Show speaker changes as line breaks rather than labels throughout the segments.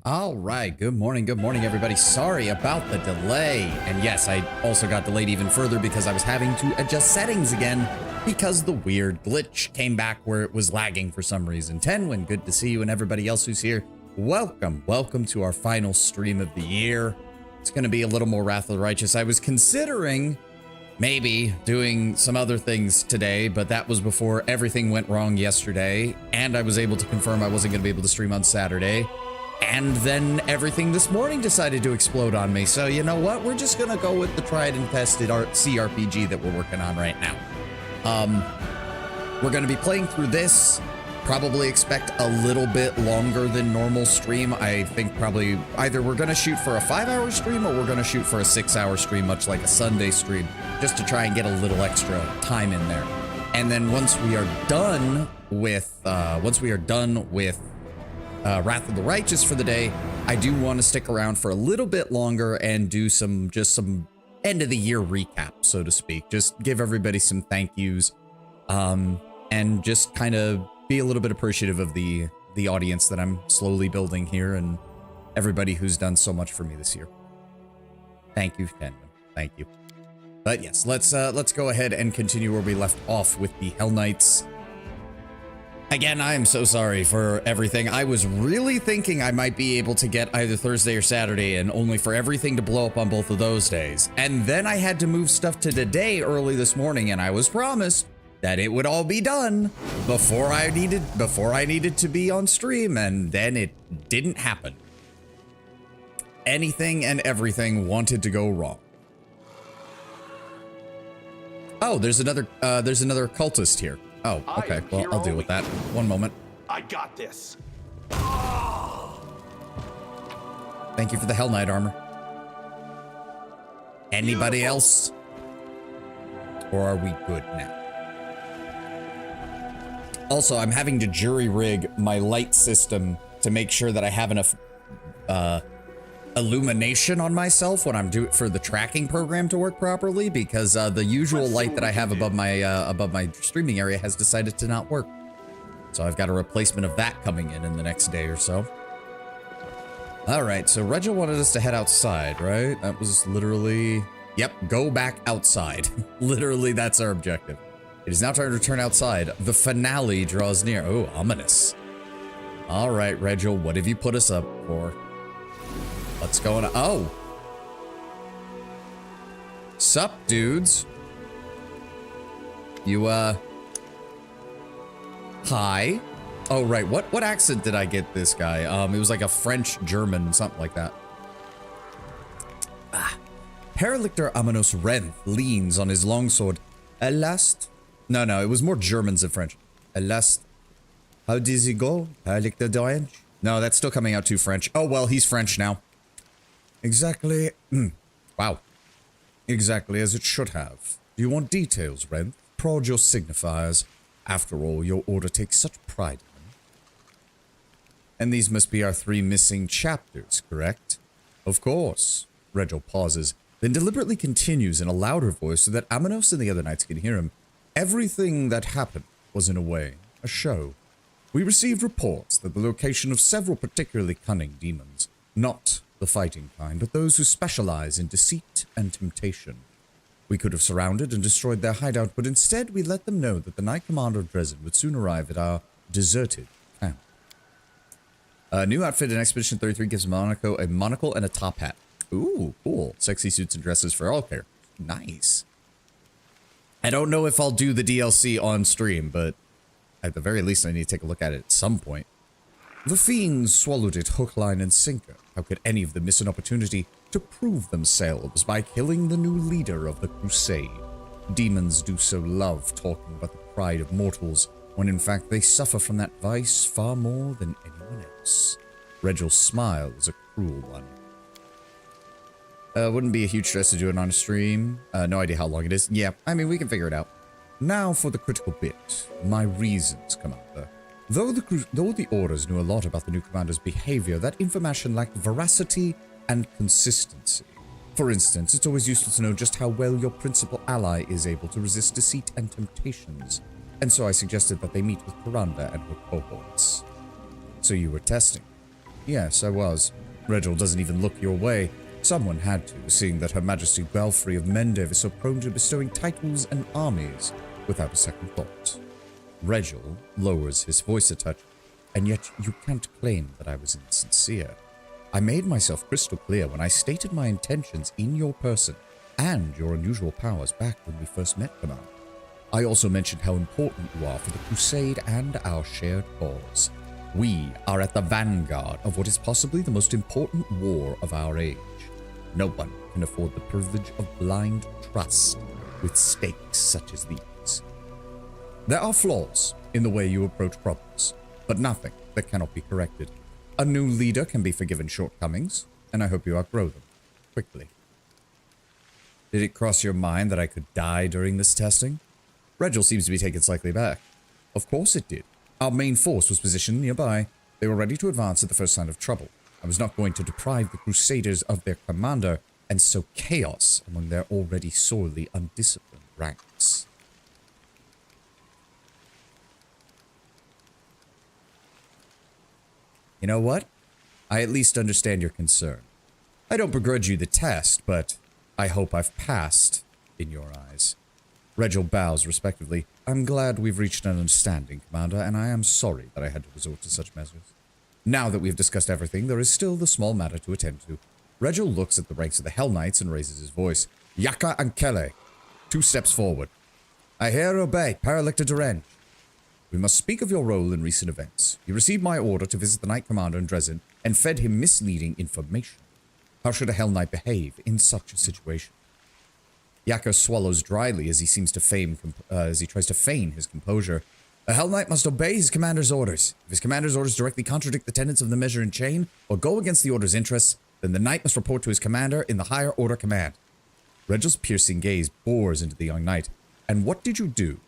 All right, good morning, everybody. Sorry about the delay. And yes, I also got delayed even further because I was having to adjust settings again because the weird glitch came back where it was lagging for some reason. Tenwin, good to see you, and everybody else who's here. Welcome to our final stream of the year. It's going to be a little more Wrath of the Righteous. I was considering maybe doing some other things today, but that was before everything went wrong yesterday, and I was able to confirm I wasn't going to be able to stream on Saturday. And then everything this morning decided to explode on me. So you know what? We're just gonna go with the tried and tested CRPG that we're working on right now. We're gonna be playing through this. Probably expect a little bit longer than normal stream. I think probably either we're gonna shoot for a 5-hour stream or we're gonna shoot for a 6-hour stream, much like a Sunday stream, just to try and get a little extra time in there. And then once we are done with Wrath of the Righteous for the day, I do want to stick around for a little bit longer and do some end of the year recap, so to speak. Just give everybody some thank yous, and just kind of be a little bit appreciative of the audience that I'm slowly building here and everybody who's done so much for me this year. Thank you, Tenwin. Thank you. But yes, let's go ahead and continue where we left off with the Hell Knights. Again, I am so sorry for everything. I was really thinking I might be able to get either Thursday or Saturday, and only for everything to blow up on both of those days. And then I had to move stuff to today early this morning, and I was promised that it would all be done before I needed to be on stream, and then it didn't happen. Anything and everything wanted to go wrong. Oh, there's another cultist here. Oh, okay. Well, I'll deal with that. One moment.
I got this.
Thank you for the Hell Knight armor. Anybody else? Or are we good now? Also, I'm having to jury rig my light system to make sure that I have enough illumination on myself when I'm doing for the tracking program to work properly, because the usual light that I have above my streaming area has decided to not work. So I've got a replacement of that coming in the next day or so. All right, so Regil wanted us to head outside, right? That was literally, yep, go back outside. Literally, that's our objective. It is now time to return outside. The finale draws near. Oh, ominous. All right, Regil, what have you put us up for? What's going on? Oh. Sup, dudes? You, hi? Oh, right. What accent did I get this guy? It was like a French, German, something like that. Paralictor Amanos Renth leans on his longsword. Alast? No, it was more Germans than French. Alast? How does he go? Paralictor Dorange? No, that's still coming out too French. Oh, well, he's French now. Exactly. Wow. Exactly as it should have. Do you want details, Renth? Prod your signifiers. After all, your order takes such pride in them. And these must be our 3 missing chapters, correct? Of course. Regil pauses, then deliberately continues in a louder voice so that Amanos and the other knights can hear him. Everything that happened was, in a way, a show. We received reports that the location of several particularly cunning demons, not the fighting kind, but those who specialize in deceit and temptation. We could have surrounded and destroyed their hideout, but instead we let them know that the Knight Commander of Dresden would soon arrive at our deserted camp. New outfit in Expedition 33 gives Monaco a monocle and a top hat. Ooh, cool. Sexy suits and dresses for all care. Nice. I don't know if I'll do the DLC on stream, but at the very least I need to take a look at it at some point. The fiends swallowed it hook, line, and sinker. How could any of them miss an opportunity to prove themselves by killing the new leader of the crusade? Demons do so love talking about the pride of mortals, when in fact they suffer from that vice far more than anyone else. Regil's smile is a cruel one. Wouldn't be a huge stress to do it on a stream. No idea how long it is. Yeah, I mean, we can figure it out. Now for the critical bit. My reasons, Commander. Though the Orders knew a lot about the new commander's behavior, that information lacked veracity and consistency. For instance, it's always useful to know just how well your principal ally is able to resist deceit and temptations, and so I suggested that they meet with Karanda and her cohorts. So you were testing. Yes, I was. Regil doesn't even look your way. Someone had to, seeing that Her Majesty Belfry of Mendev is so prone to bestowing titles and armies without a second thought. Regil lowers his voice a touch, and yet you can't claim that I was insincere. I made myself crystal clear when I stated my intentions in your person and your unusual powers back when we first met, Commander. I also mentioned how important you are for the Crusade and our shared cause. We are at the vanguard of what is possibly the most important war of our age. No one can afford the privilege of blind trust with stakes such as these. There are flaws in the way you approach problems, but nothing that cannot be corrected. A new leader can be forgiven shortcomings, and I hope you outgrow them quickly. Did it cross your mind that I could die during this testing? Regil seems to be taken slightly back. Of course it did. Our main force was positioned nearby. They were ready to advance at the first sign of trouble. I was not going to deprive the Crusaders of their commander and sow chaos among their already sorely undisciplined ranks. You know what? I at least understand your concern. I don't begrudge you the test, but I hope I've passed in your eyes. Regil bows respectively. I'm glad we've reached an understanding, Commander, and I am sorry that I had to resort to such measures. Now that we've discussed everything, there is still the small matter to attend to. Regil looks at the ranks of the Hell Knights and raises his voice. Yaka and Kele, 2 steps forward. I hear obey, Paralictor Durenge. We must speak of your role in recent events. You received my order to visit the Knight Commander in Dresden and fed him misleading information. How should a Hell Knight behave in such a situation? Yaka swallows dryly as he tries to feign his composure. A Hell Knight must obey his commander's orders. If his commander's orders directly contradict the tenets of the measure in chain or go against the order's interests, then the knight must report to his commander in the higher order command. Regil's piercing gaze bores into the young knight. And what did you do?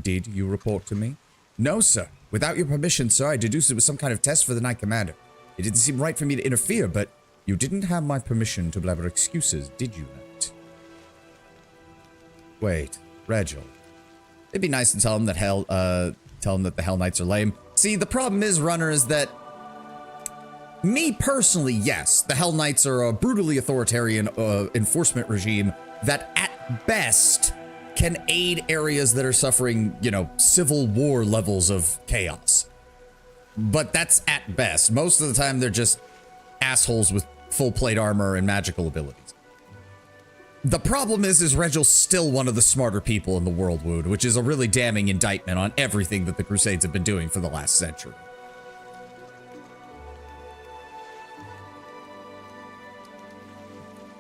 Did you report to me? No, sir. Without your permission, sir, I deduced it was some kind of test for the knight commander. It didn't seem right for me to interfere, but you didn't have my permission to blabber excuses, did you, knight? Wait, Regil. It'd be nice to tell him that the Hell Knights are lame. See, the problem is, runner, is that me personally, yes, the Hell Knights are a brutally authoritarian enforcement regime that at best can aid areas that are suffering, you know, civil war levels of chaos. But that's at best. Most of the time, they're just assholes with full plate armor and magical abilities. The problem is Regil's still one of the smarter people in the world, Wood, which is a really damning indictment on everything that the Crusades have been doing for the last century.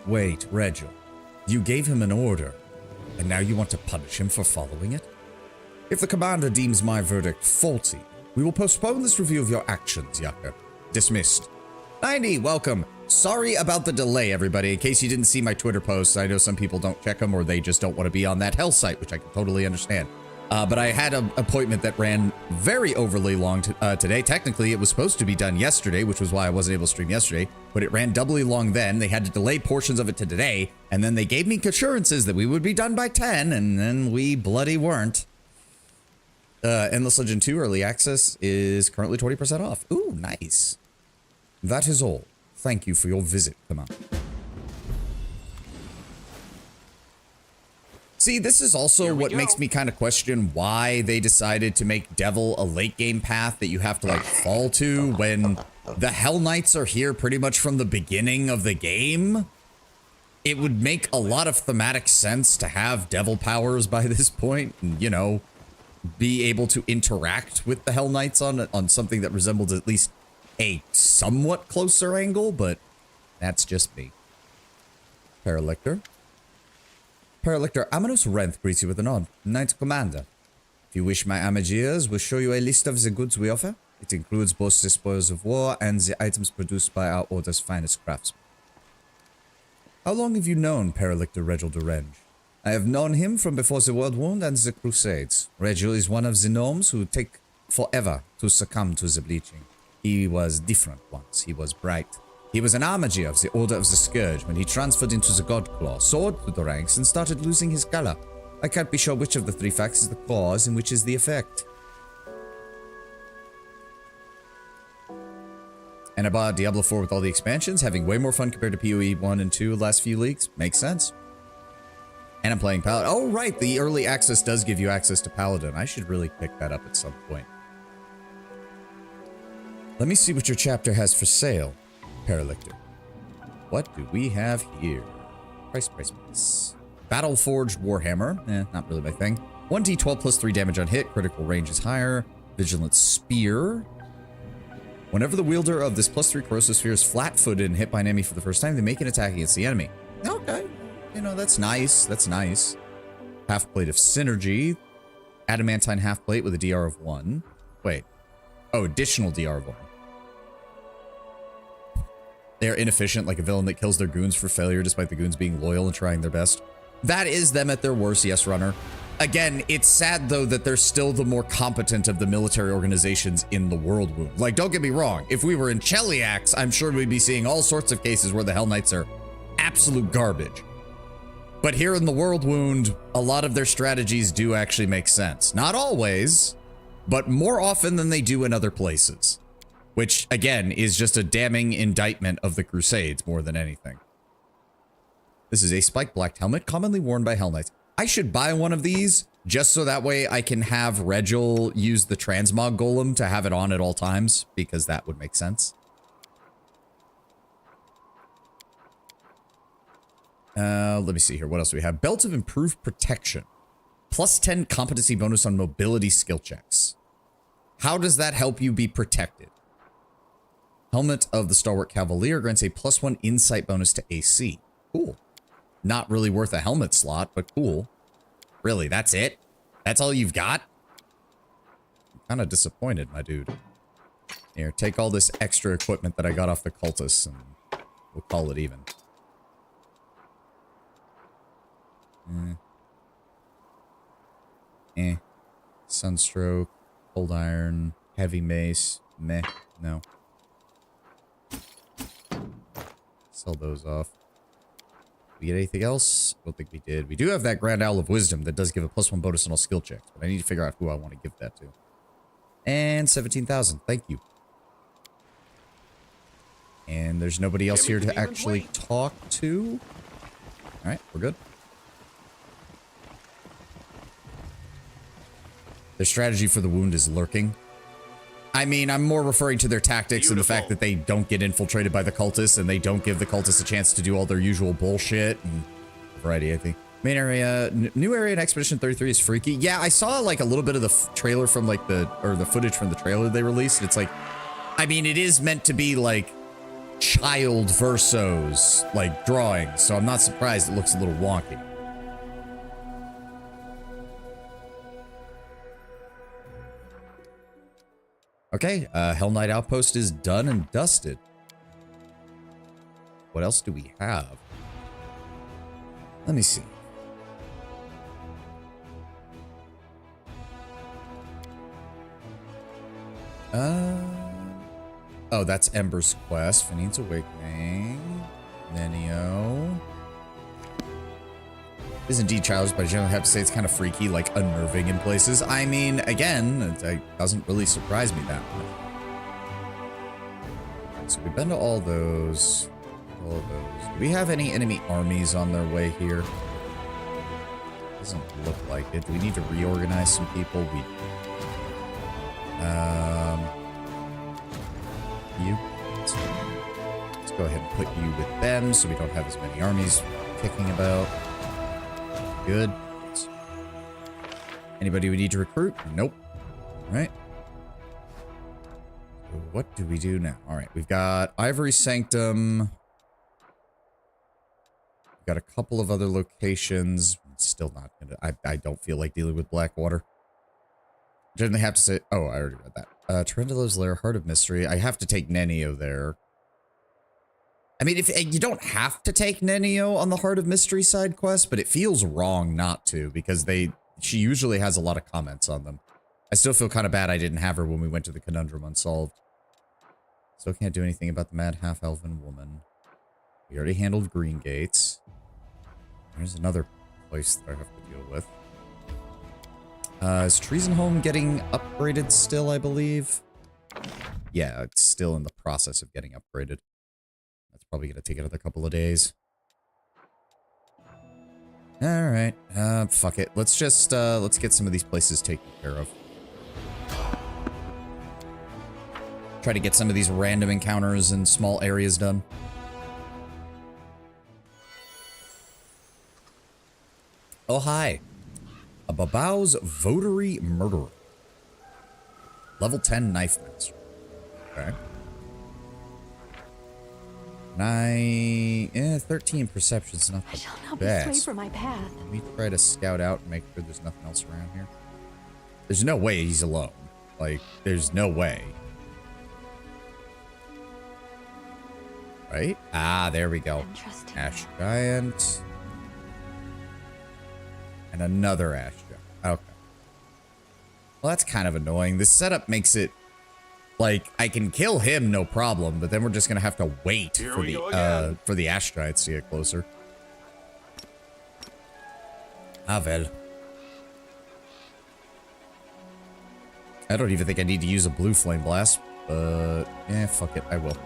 Wait, Regil, you gave him an order, and now you want to punish him for following it? If the commander deems my verdict faulty, we will postpone this review of your actions, Yaka. Dismissed. 90, welcome. Sorry about the delay, everybody. In case you didn't see my Twitter posts, I know some people don't check them or they just don't want to be on that hell site, which I can totally understand. But I had an appointment that ran very overly long today. Technically, it was supposed to be done yesterday, which was why I wasn't able to stream yesterday, but it ran doubly long then. They had to delay portions of it to today, and then they gave me assurances that we would be done by 10, and then we bloody weren't. Endless Legend 2 Early Access is currently 20% off. Ooh, nice. That is all. Thank you for your visit, Commander. See, this is also what makes me kind of question why they decided to make Devil a late game path that you have to like fall to when the Hell Knights are here pretty much from the beginning of the game. It would make a lot of thematic sense to have Devil powers by this point and, you know, be able to interact with the Hell Knights on something that resembles at least a somewhat closer angle, but that's just me. Paralictor. Paralictor Amanos Renth greets you with a nod. Knight Commander. If you wish, my Amagiers will show you a list of the goods we offer. It includes both the spoils of war and the items produced by our order's finest craftsmen. How long have you known Paralictor Regil Durenge? I have known him from before the World Wound and the Crusades. Regil is one of the gnomes who take forever to succumb to the bleaching. He was different once. He was bright. He was an Armagier of the Order of the Scourge when he transferred into the Godclaw, soared through the ranks, and started losing his color. I can't be sure which of the three facts is the cause and which is the effect. And I bought Diablo 4 with all the expansions, having way more fun compared to PoE 1 and 2 last few leagues. Makes sense. And I'm playing Paladin. Oh, right. The early access does give you access to Paladin. I should really pick that up at some point. Let me see what your chapter has for sale, Paralictor. What do we have here? Price. Battleforged Warhammer. Not really my thing. 1d12 plus 3 damage on hit. Critical range is higher. Vigilant Spear. Whenever the wielder of this plus 3 corrosive sphere is flat-footed and hit by an enemy for the first time, they make an attack against the enemy. Okay. You know, that's nice. That's nice. Half plate of synergy. Adamantine half plate with a DR of 1. Wait. Oh, additional DR of 1. They're inefficient, like a villain that kills their goons for failure despite the goons being loyal and trying their best. That is them at their worst, yes, Runner. Again, it's sad, though, that they're still the more competent of the military organizations in the World Wound. Like, don't get me wrong. If we were in Cheliax, I'm sure we'd be seeing all sorts of cases where the Hell Knights are absolute garbage. But here in the World Wound, a lot of their strategies do actually make sense. Not always, but more often than they do in other places. Which, again, is just a damning indictment of the Crusades more than anything. This is a spiked black helmet commonly worn by Hell Knights. I should buy one of these just so that way I can have Regil use the transmog golem to have it on at all times, because that would make sense. Let me see here. What else do we have? Belt of Improved Protection. Plus 10 competency bonus on mobility skill checks. How does that help you be protected? Helmet of the Stalwart Cavalier grants a plus 1 insight bonus to AC. Cool. Not really worth a helmet slot, but cool. Really, that's it? That's all you've got? I'm kind of disappointed, my dude. Here, take all this extra equipment that I got off the cultists, and we'll call it even. Sunstroke, Cold Iron, Heavy Mace, meh, no. Sell those off. We get anything else? I don't think we did. We do have that Grand Owl of Wisdom that does give a plus 1 bonus on all skill checks, but I need to figure out who I want to give that to. And 17,000. Thank you. And there's nobody else here to actually talk to. All right, we're good. Their strategy for the wound is lurking. I mean, I'm more referring to their tactics and the fact that they don't get infiltrated by the cultists and they don't give the cultists a chance to do all their usual bullshit and a variety, I think. Main area, new area in Expedition 33 is freaky. Yeah, I saw like a little bit of the trailer from like the footage from the trailer they released. It's like, I mean, it is meant to be like child versos, like drawings. So I'm not surprised it looks a little wonky. Okay, Hell Knight Outpost is done and dusted. What else do we have? Let me see. Oh, that's Ember's Quest. Fanine's Awakening. Nenio. It is indeed childish, but I generally have to say it's kind of freaky, like unnerving in places. I mean, again, it doesn't really surprise me that much. So we've been to all those. All of those. Do we have any enemy armies on their way here? Doesn't look like it. Do we need to reorganize some people? You. Let's go ahead and put you with them so we don't have as many armies kicking about. Good. Anybody we need to recruit? Nope. All right. So what do we do now? All right. We've got Ivory Sanctum. We've got a couple of other locations. Still not gonna. I don't feel like dealing with Blackwater. Generally have to say. Oh, I already read that. Tarantula's Lair, Heart of Mystery. I have to take Nenio there. I mean, if you don't have to take Nenio on the Heart of Mystery side quest, but it feels wrong not to because she usually has a lot of comments on them. I still feel kind of bad I didn't have her when we went to the Conundrum Unsolved. Still can't do anything about the Mad Half-Elven Woman. We already handled Green Gates. There's another place that I have to deal with. Is Treason Home getting upgraded still, I believe? Yeah, it's still in the process of getting upgraded. That's probably going to take another couple of days. Alright, fuck it. Let's just, let's get some of these places taken care of. Try to get some of these random encounters in small areas done. Oh, hi. A Babao's Votary Murderer. Level 10 Knife Master. Okay. 13 perception's not the
shall not
best.
be swayed from my path.
Let me try to scout out and make sure there's nothing else around here. There's no way he's alone. Like, there's no way. Right? Ah, there we go. Ash Giant. And another Ash Giant. Okay. Well, that's kind of annoying. This setup makes it like I can kill him, no problem, but then we're just gonna have to wait for the Ash Giants to get closer. Ah, well. I don't even think I need to use a blue flame blast, but yeah, fuck it, I will.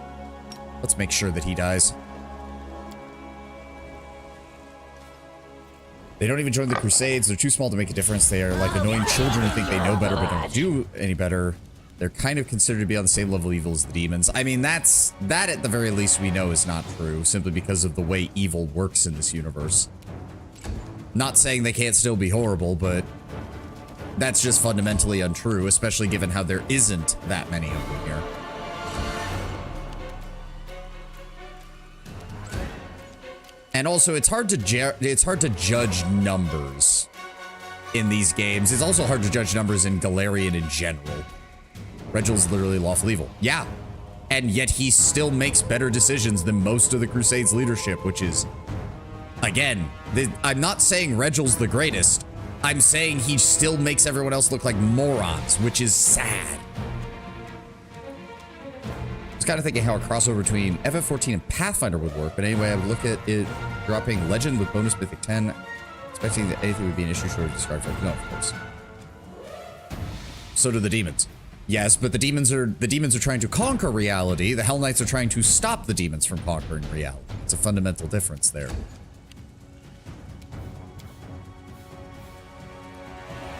Let's make sure that he dies. They don't even join the Crusades. They're too small to make a difference. They are like annoying children who think they know better but don't do any better. They're kind of considered to be on the same level of evil as the demons. I mean, that at the very least we know is not true, simply because of the way evil works in this universe. Not saying they can't still be horrible, but that's just fundamentally untrue, especially given how there isn't that many of them here. And also, it's hard to judge numbers in these games. It's also hard to judge numbers in Galarian in general. Regel's literally lawful evil. Yeah. And yet he still makes better decisions than most of the Crusades leadership, which is, again, I'm not saying Regel's the greatest. I'm saying he still makes everyone else look like morons, which is sad. I was kind of thinking how a crossover between FF14 and Pathfinder would work, but anyway, I would look at it dropping Legend with bonus Mythic 10, expecting that anything would be an issue short of discard for. No, of course. So do the demons. Yes, but the demons are trying to conquer reality. The Hell Knights are trying to stop the demons from conquering reality. It's a fundamental difference there.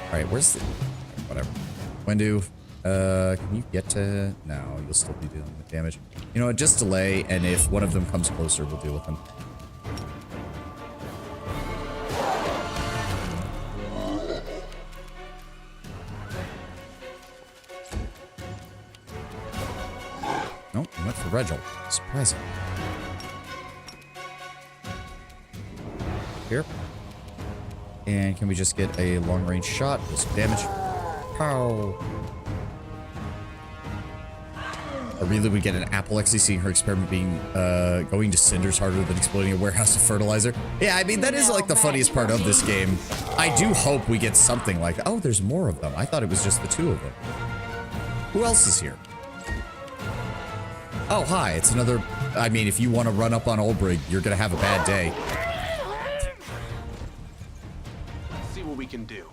All right, where's the... Whatever. Wendu, can you get to... No, you'll still be dealing with damage. You know what, just delay, and if one of them comes closer, we'll deal with them. Nope, he went for Regel. Surprising. Here. And can we just get a long-range shot with some damage? Pow! I really would get an apoplexy seeing her experiment being, going to cinders harder than exploding a warehouse of fertilizer. Yeah, I mean, that is like the funniest part of this game. I do hope we get something like, oh, there's more of them. I thought it was just the two of them. Who else is here? Oh, hi, it's another... I mean, if you want to run up on Olbrig, you're gonna have a bad day.
Let's see what we can do.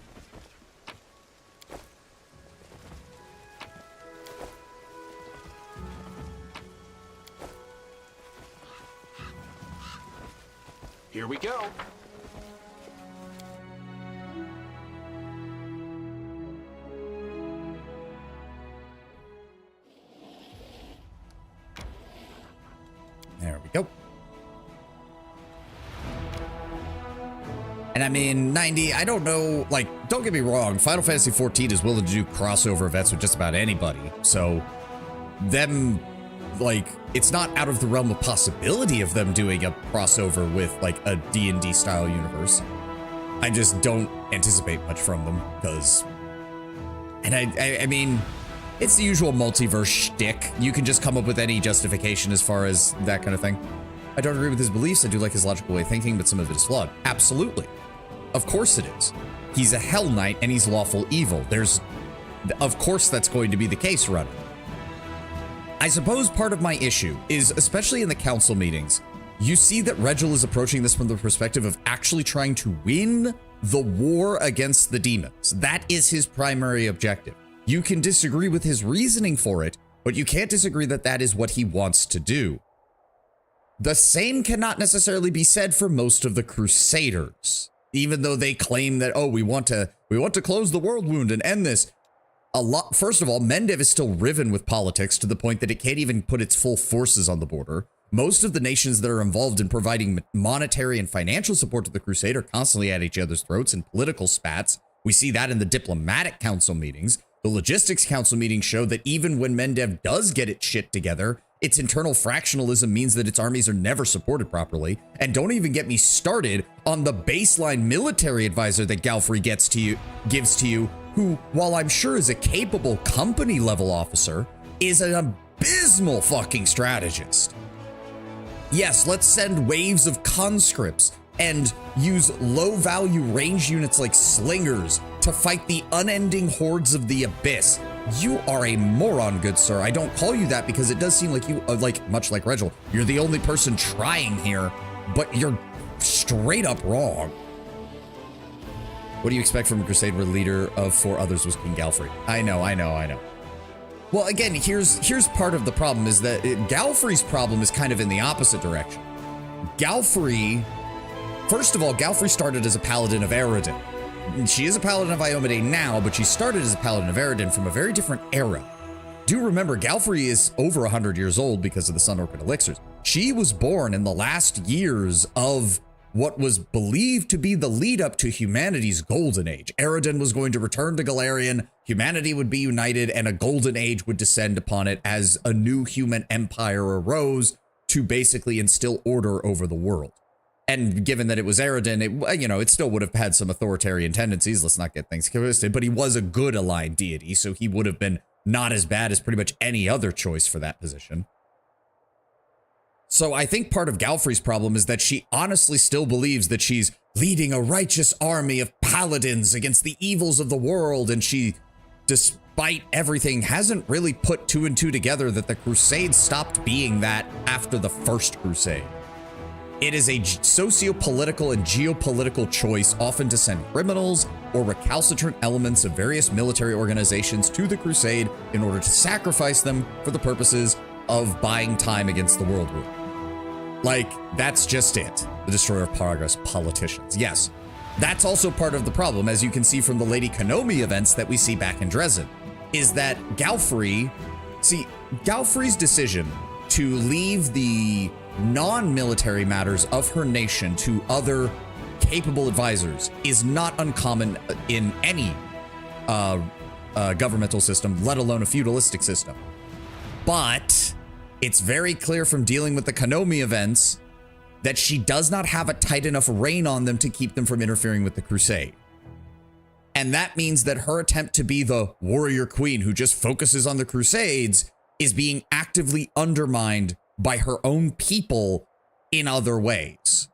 Here we go.
There we go. And I mean, 90, I don't know, like, don't get me wrong, Final Fantasy XIV is willing to do crossover events with just about anybody. So, them, like, it's not out of the realm of possibility of them doing a crossover with, like, a D&D style universe. I just don't anticipate much from them, because... And I mean... It's the usual multiverse shtick. You can just come up with any justification as far as that kind of thing. I don't agree with his beliefs. I do like his logical way of thinking, but some of it is flawed. Absolutely. Of course it is. He's a Hell Knight and he's lawful evil. Of course that's going to be the case, Runner. I suppose part of my issue is, especially in the council meetings, you see that Regel is approaching this from the perspective of actually trying to win the war against the demons. That is his primary objective. You can disagree with his reasoning for it, but you can't disagree that that is what he wants to do. The same cannot necessarily be said for most of the Crusaders, even though they claim that, oh, we want to close the world wound and end this. First of all, Mendev is still riven with politics to the point that it can't even put its full forces on the border. Most of the nations that are involved in providing monetary and financial support to the Crusade are constantly at each other's throats in political spats. We see that in the diplomatic council meetings. The logistics council meetings show that even when Mendev does get its shit together, its internal fractionalism means that its armies are never supported properly. And don't even get me started on the baseline military advisor that Galfrey gives to you, who, while I'm sure is a capable company level officer, is an abysmal fucking strategist. Yes, let's send waves of conscripts and use low value range units like slingers to fight the unending hordes of the abyss. You are a moron, good sir. I don't call you that because it does seem like you, much like Regil, you're the only person trying here, but you're straight up wrong. What do you expect from a crusade where the leader of 4 others was King Galfrey? I know. Well, again, here's part of the problem is that Galfrey's problem is kind of in the opposite direction. First of all, Galfrey started as a paladin of Eredin. She is a paladin of Iomedae now, but she started as a paladin of Eredin from a very different era. Do remember, Galfrey is over 100 years old because of the Sun Orchid elixirs. She was born in the last years of what was believed to be the lead up to humanity's golden age. Eredin was going to return to Galarian, humanity would be united, and a golden age would descend upon it as a new human empire arose to basically instill order over the world. And given that it was Eredin, it still would have had some authoritarian tendencies. Let's not get things twisted, but he was a good aligned deity, so he would have been not as bad as pretty much any other choice for that position. So I think part of Galfrey's problem is that she honestly still believes that she's leading a righteous army of paladins against the evils of the world, and she, despite everything, hasn't really put 2 and 2 together that the Crusade stopped being that after the First Crusade. It is a socio-political and geopolitical choice, often to send criminals or recalcitrant elements of various military organizations to the Crusade in order to sacrifice them for the purposes of buying time against the world war. Like, that's just it. The destroyer of progress politicians. Yes, that's also part of the problem, as you can see from the Lady Konomi events that we see back in Dresden, is that Galfrey's decision to leave the non-military matters of her nation to other capable advisors is not uncommon in any governmental system, let alone a feudalistic system. But it's very clear from dealing with the Konomi events that she does not have a tight enough rein on them to keep them from interfering with the Crusade. And that means that her attempt to be the warrior queen who just focuses on the Crusades is being actively undermined by her own people in other ways.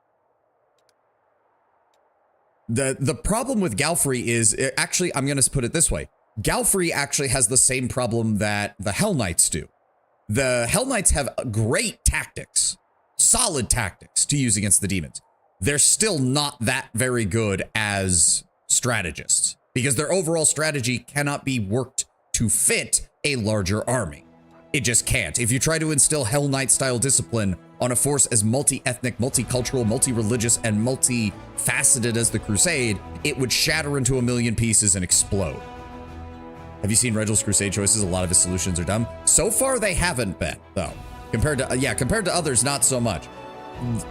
The problem with Galfrey is, actually, I'm going to put it this way. Galfrey actually has the same problem that the Hell Knights do. The Hell Knights have great tactics, solid tactics to use against the demons. They're still not that very good as strategists because their overall strategy cannot be worked to fit a larger army. It just can't. If you try to instill Hell Knight style discipline on a force as multi-ethnic, multicultural, multi-religious, and multi-faceted as the Crusade, it would shatter into a million pieces and explode. Have you seen Regil's Crusade choices? A lot of his solutions are dumb. So far, they haven't been, though. Compared to others, not so much.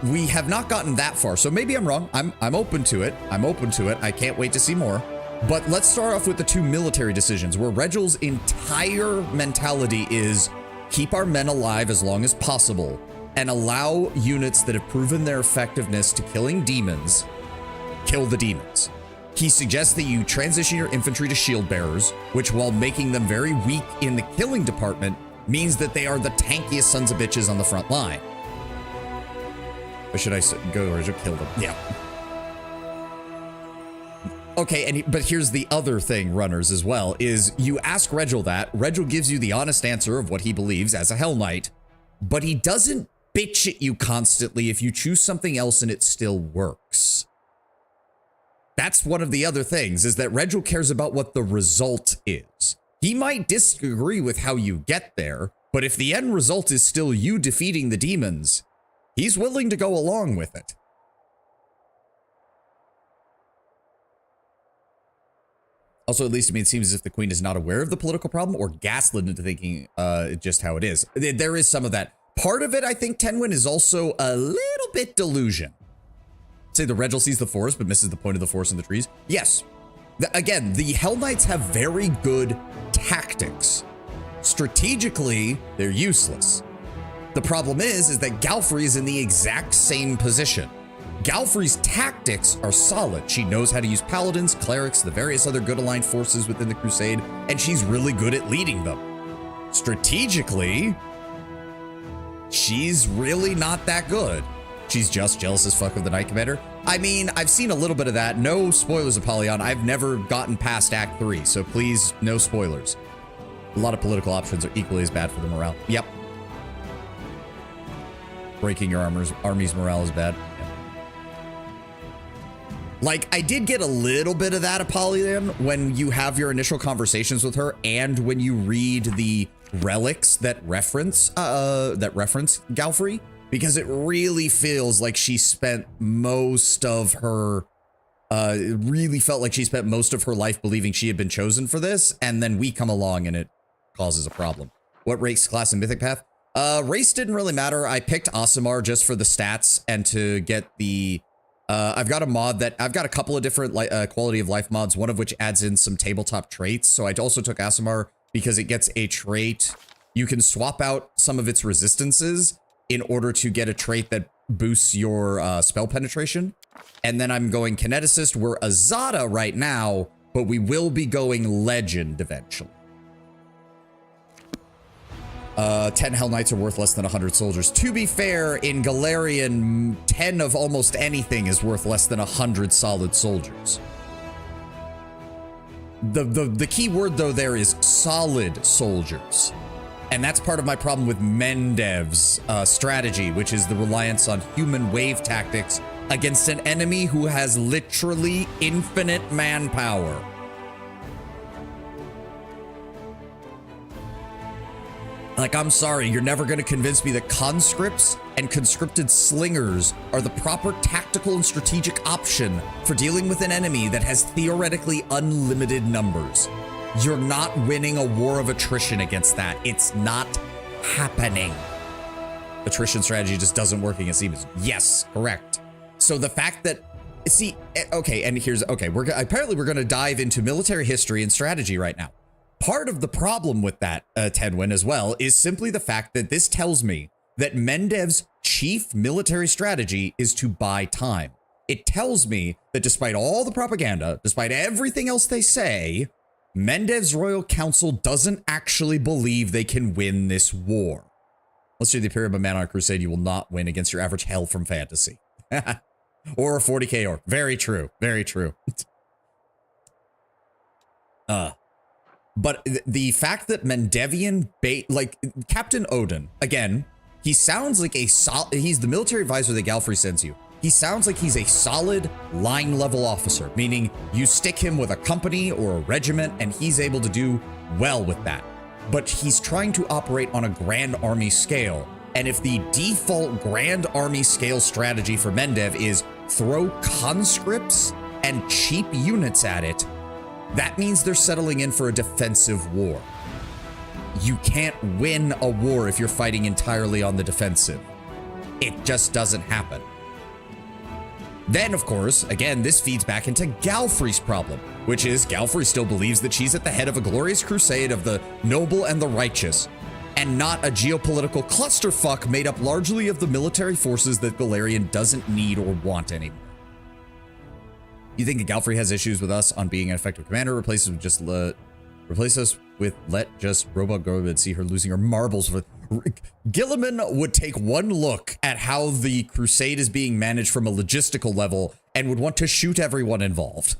We have not gotten that far, so maybe I'm wrong. I'm open to it. I can't wait to see more. But let's start off with the 2 military decisions, where Regil's entire mentality is keep our men alive as long as possible and allow units that have proven their effectiveness to killing demons, kill the demons. He suggests that you transition your infantry to shield bearers, which, while making them very weak in the killing department, means that they are the tankiest sons of bitches on the front line. Or should I go or kill them? Yeah. Okay, but here's the other thing, runners, as well, is you ask Regil that. Regil gives you the honest answer of what he believes as a Hell Knight, but he doesn't bitch at you constantly if you choose something else and it still works. That's one of the other things, is that Regil cares about what the result is. He might disagree with how you get there, but if the end result is still you defeating the demons, he's willing to go along with it. Also, at least to me, it seems as if the queen is not aware of the political problem or gaslit into thinking just how it is. There is some of that. Part of it, I think, Tenwin, is also a little bit delusion. Say the Regil sees the forest but misses the point of the forest in the trees. Yes. Again, the Hell Knights have very good tactics. Strategically, they're useless. The problem is that Galfrey is in the exact same position. Galfrey's tactics are solid. She knows how to use paladins, clerics, the various other good aligned forces within the crusade, and she's really good at leading them. Strategically, she's really not that good. She's just jealous as fuck of the Knight Commander. I mean, I've seen a little bit of that. No spoilers, Apollyon. I've never gotten past Act 3, so please, no spoilers. A lot of political options are equally as bad for the morale. Yep. Breaking your army's morale is bad. Like, I did get a little bit of that, Apollyon, when you have your initial conversations with her and when you read the relics that reference Galfrey, because it really feels like she spent most of her, really felt like she spent most of her life believing she had been chosen for this, and then we come along and it causes a problem. What race, class, and mythic path? Race didn't really matter. I picked Aasimar just for the stats and to get the... I've got a mod that I've got a couple of different quality of life mods, one of which adds in some tabletop traits. So I also took Aasimar because it gets a trait. You can swap out some of its resistances in order to get a trait that boosts your spell penetration. And then I'm going Kineticist. We're Azada right now, but we will be going Legend eventually. 10 Hell Knights are worth less than 100 soldiers. To be fair, in Galarian, 10 of almost anything is worth less than 100 solid soldiers. The key word, though, there is solid soldiers. And that's part of my problem with Mendev's strategy, which is the reliance on human wave tactics against an enemy who has literally infinite manpower. Like, I'm sorry, you're never going to convince me that conscripts and conscripted slingers are the proper tactical and strategic option for dealing with an enemy that has theoretically unlimited numbers. You're not winning a war of attrition against that. It's not happening. Attrition strategy just doesn't work against demons. Yes, correct. So the fact that, see, okay, and here's, okay, apparently we're going to dive into military history and strategy right now. Part of the problem with that, Tenwin, as well, is simply the fact that this tells me that Mendev's chief military strategy is to buy time. It tells me that despite all the propaganda, despite everything else they say, Mendev's Royal Council doesn't actually believe they can win this war. Unless you're the Imperium of Man on a Crusade, you will not win against your average hell from fantasy. Or a 40k orc. Very true. Very true. But the fact that Mendevian like Captain Odin, again, he sounds like he's the military advisor that Galfrey sends you. He sounds like he's a solid line level officer, meaning you stick him with a company or a regiment and he's able to do well with that. But he's trying to operate on a grand army scale. And if the default grand army scale strategy for Mendev is throw conscripts and cheap units at it, that means they're settling in for a defensive war. You can't win a war if you're fighting entirely on the defensive. It just doesn't happen. Then, of course, again, this feeds back into Galfrey's problem, which is Galfrey still believes that she's at the head of a glorious crusade of the noble and the righteous, and not a geopolitical clusterfuck made up largely of the military forces that Galarian doesn't need or want anymore. You think that Galfrey has issues with us on being an effective commander? Replace us with let just robot go and see her losing her marbles. Gilliman would take one look at how the crusade is being managed from a logistical level and would want to shoot everyone involved.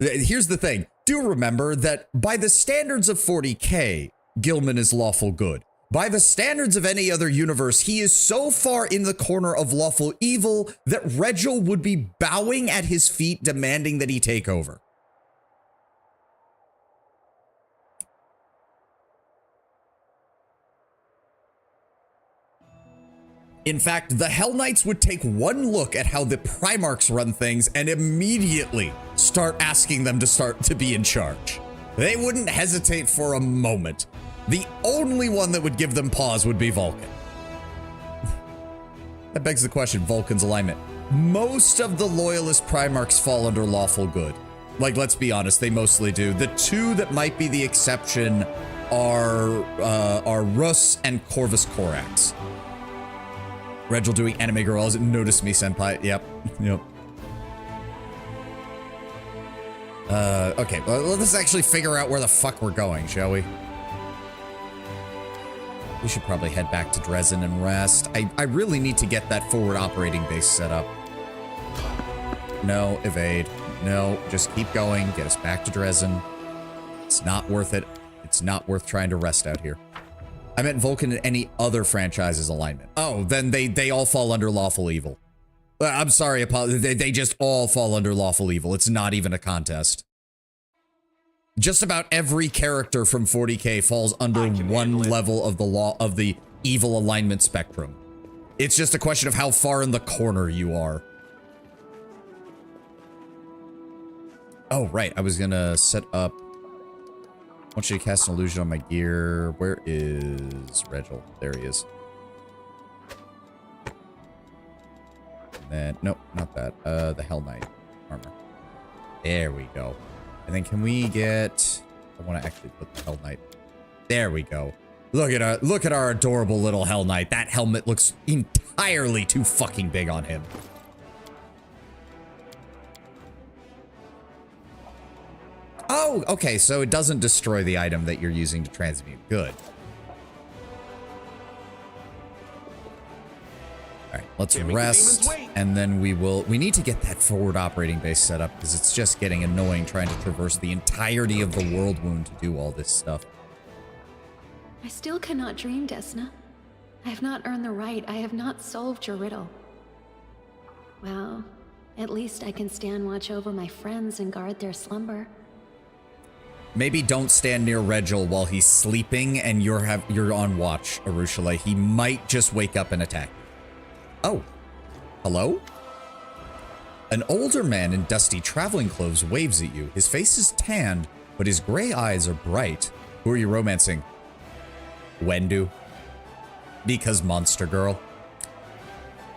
Here's the thing. Do remember that by the standards of 40k, Gilman is lawful good. By the standards of any other universe, he is so far in the corner of lawful evil that Regil would be bowing at his feet demanding that he take over. In fact, the Hell Knights would take one look at how the Primarchs run things and immediately start asking them to be in charge. They wouldn't hesitate for a moment. The only one that would give them pause would be Vulcan. That begs the question, Vulcan's alignment. Most of the loyalist Primarchs fall under lawful good. Like, let's be honest, they mostly do. The two that might be the exception are Rus and Corvus Corax. Regil doing anime girls. Notice me, senpai. Yep. Okay, well, let's actually figure out where the fuck we're going, shall we? We should probably head back to Dresden and rest. I really need to get that forward operating base set up. No, evade. No, just keep going. Get us back to Dresden. It's not worth it. It's not worth trying to rest out here. I meant Vulcan in any other franchise's alignment. Oh, then they all fall under lawful evil. I'm sorry, they just all fall under lawful evil. It's not even a contest. Just about every character from 40K falls under one level of the law of the evil alignment spectrum. It's just a question of how far in the corner you are. Oh, right. I was gonna set up. I want you to cast an illusion on my gear. Where is Regil? There he is. And then, nope, not that. The Hell Knight armor. There we go. And then can we get, I want to actually put the Hell Knight. There we go. Look at our adorable little Hell Knight. That helmet looks entirely too fucking big on him. Oh, okay, so it doesn't destroy the item that you're using to transmute. Good. All right, let's rest, and then we need to get that forward operating base set up, because it's just getting annoying trying to traverse the entirety of the world wound to do all this stuff.
I still cannot dream, Desna. I have not earned the right. I have not solved your riddle. Well, at least I can stand watch over my friends and guard their slumber.
Maybe don't stand near Regil while he's sleeping and you're on watch, Arushale. He might just wake up and attack. Oh, hello? An older man in dusty traveling clothes waves at you. His face is tanned, but his gray eyes are bright. Who are you romancing? Wendu. Because Monster Girl.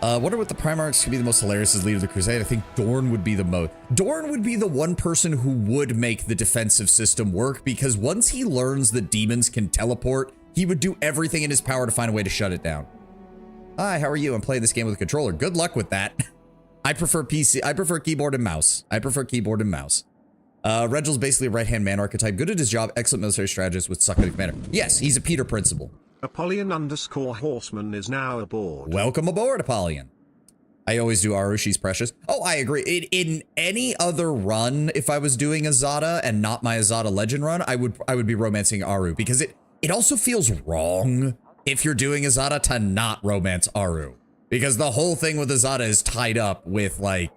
Wonder what the Primarchs could be the most hilarious as leader of the Crusade. I think Dorn would be the most. Dorn would be the one person who would make the defensive system work, because once he learns that demons can teleport, he would do everything in his power to find a way to shut it down. Hi, how are you? I'm playing this game with a controller. Good luck with that. I prefer PC. I prefer keyboard and mouse. Regil's basically a right-hand man archetype. Good at his job. Excellent military strategist with suck at commander. Yes, he's a Peter principle.
Apollyon_Horseman is now aboard.
Welcome aboard, Apollyon. I always do Aru. She's precious. Oh, I agree. In any other run, if I was doing Azada and not my Azada Legend run, I would be romancing Aru, because it also feels wrong if you're doing Azada to not romance Aru, because the whole thing with Azada is tied up with, like,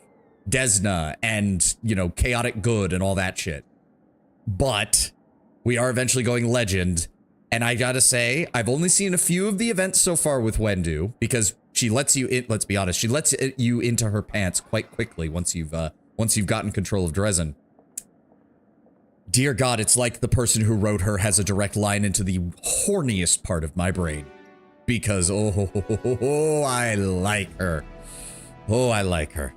Desna and, you know, chaotic good and all that shit. But we are eventually going Legend, and I gotta say, I've only seen a few of the events so far with Wendu, because she lets you in, let's be honest, she lets you into her pants quite quickly once you've gotten control of Dresden. Dear God, it's like the person who wrote her has a direct line into the horniest part of my brain. Because, oh, I like her. Oh, I like her.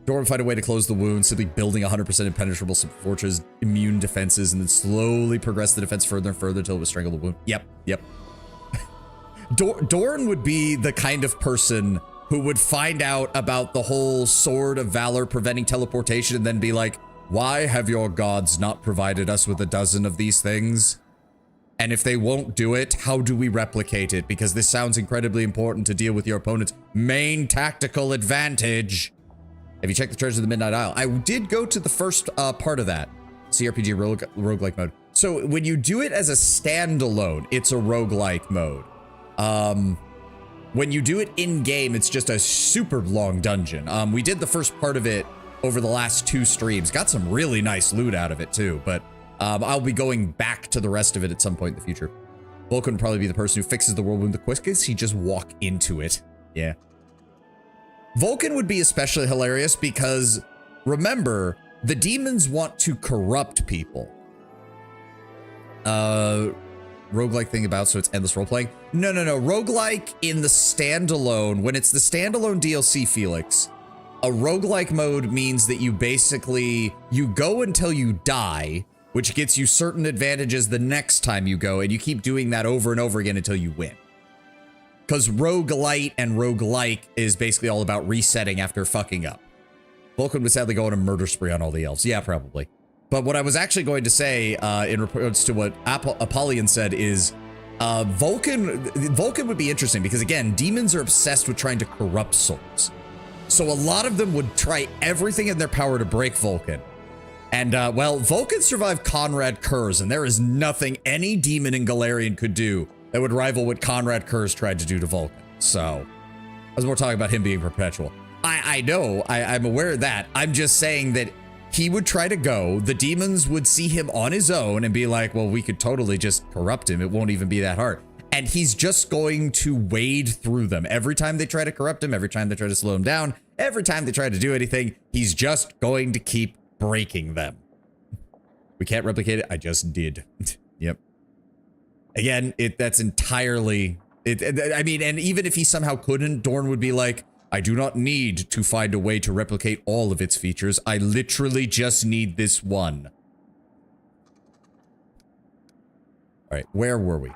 Dorn find a way to close the wound, simply building 100% impenetrable fortress, immune defenses, and then slowly progress the defense further and further until it would strangle the wound. Yep. Dorn would be the kind of person who would find out about the whole Sword of Valor preventing teleportation and then be like, why have your gods not provided us with a dozen of these things? And if they won't do it, how do we replicate it? Because this sounds incredibly important to deal with your opponent's main tactical advantage. Have you checked the Treasure of the Midnight Isle? I did go to the first part of that. CRPG roguelike mode. So when you do it as a standalone, it's a roguelike mode. When you do it in-game, it's just a super long dungeon. We did the first part of it over the last 2 streams. Got some really nice loot out of it too, but I'll be going back to the rest of it at some point in the future. Vulcan would probably be the person who fixes the world wound the quickest. He just walk into it. Yeah. Vulcan would be especially hilarious because, remember, the demons want to corrupt people. Roguelike thing about, so it's endless role-playing? No. Roguelike in the standalone, when it's the standalone DLC, Felix, a roguelike mode means that you basically, you go until you die, which gets you certain advantages the next time you go, and you keep doing that over and over again until you win. Because roguelite and roguelike is basically all about resetting after fucking up. Vulcan would sadly go on a murder spree on all the elves. Yeah, probably. But what I was actually going to say in regards to what Apollyon said is Vulcan would be interesting because, again, demons are obsessed with trying to corrupt souls. So a lot of them would try everything in their power to break Vulcan. And, well, Vulcan survived Conrad Kurz, and there is nothing any demon in Galarian could do that would rival what Conrad Kurz tried to do to Vulcan. So I was more talking about him being perpetual. I know, I'm aware of that. I'm just saying that he would try to go, the demons would see him on his own and be like, well, we could totally just corrupt him. It won't even be that hard. And he's just going to wade through them. Every time they try to corrupt him, every time they try to slow him down, every time they try to do anything, he's just going to keep breaking them. We can't replicate it. I just did. Yep. Again, that's entirely... I mean, and even if he somehow couldn't, Dorn would be like, I do not need to find a way to replicate all of its features. I literally just need this one. All right, where were we?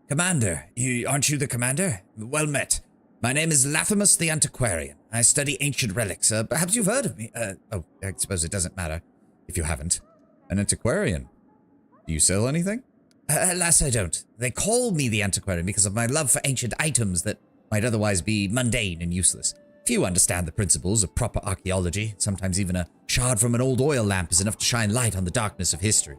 Commander, aren't you the commander? Well met. My name is Lathamus the Antiquarian. I study ancient relics. Perhaps you've heard of me. Oh, I suppose it doesn't matter if you haven't. An antiquarian? Do you sell anything? Alas, I don't. They call me the Antiquarian because of my love for ancient items that might otherwise be mundane and useless. Few understand the principles of proper archaeology. Sometimes even a shard from an old oil lamp is enough to shine light on the darkness of history.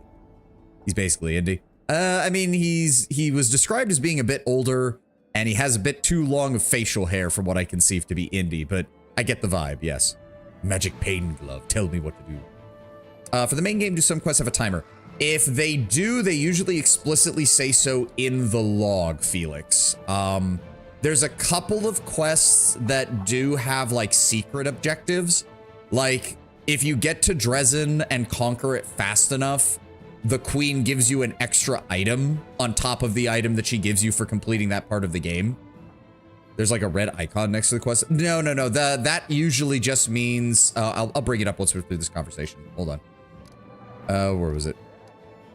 He's basically indie. I mean, he was described as being a bit older, and he has a bit too long of facial hair from what I conceive to be indie, but I get the vibe, yes. Magic pain glove, tell me what to do. For the main game, do some quests have a timer? If they do, they usually explicitly say so in the log, Felix. There's a couple of quests that do have, like, secret objectives. Like, if you get to Dresden and conquer it fast enough, the queen gives you an extra item on top of the item that she gives you for completing that part of the game. There's like a red icon next to the quest. No. That usually just means, I'll bring it up once we're through this conversation. Hold on. Where was it?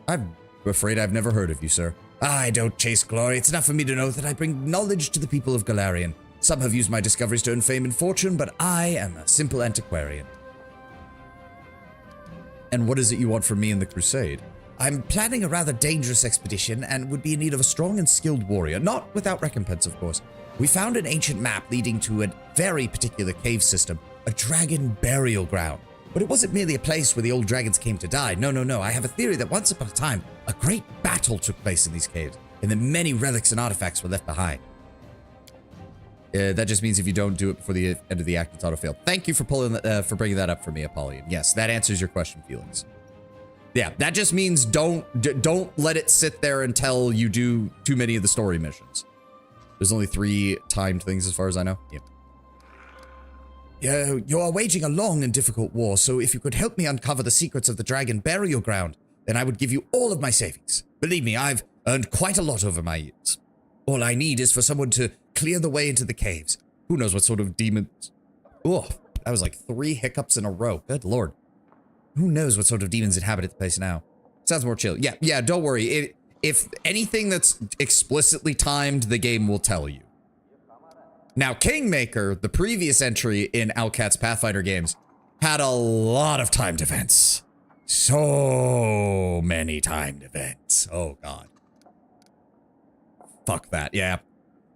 I'm afraid I've never heard of you, sir. I don't chase glory. It's enough for me to know that I bring knowledge to the people of Galarian. Some have used my discoveries to earn fame and fortune, but I am a simple antiquarian. And what is it you want from me in the crusade? I'm planning a rather dangerous expedition and would be in need of a strong and skilled warrior, not without recompense, of course. We found an ancient map leading to a very particular cave system, a dragon burial ground. But it wasn't merely a place where the old dragons came to die. No. I have a theory that once upon a time, a great battle took place in these caves, and that many relics and artifacts were left behind. That just means if you don't do it before the end of the act, it's auto-fail. Thank you for bringing that up for me, Apollyon. Yes, that answers your question, Felix. Yeah, that just means don't let it sit there until you do too many of the story missions. There's only 3 timed things as far as I know. Yep. You are waging a long and difficult war, so if you could help me uncover the secrets of the dragon burial ground, then I would give you all of my savings. Believe me, I've earned quite a lot over my years. All I need is for someone to clear the way into the caves. Who knows what sort of demons... Oh, that was like 3 hiccups in a row. Good lord. Who knows what sort of demons inhabit the place now? Sounds more chill. Yeah, don't worry. If anything that's explicitly timed, the game will tell you. Now, Kingmaker, the previous entry in Alcat's Pathfinder games, had a lot of timed events. So many timed events. Oh, God. Fuck that, yeah.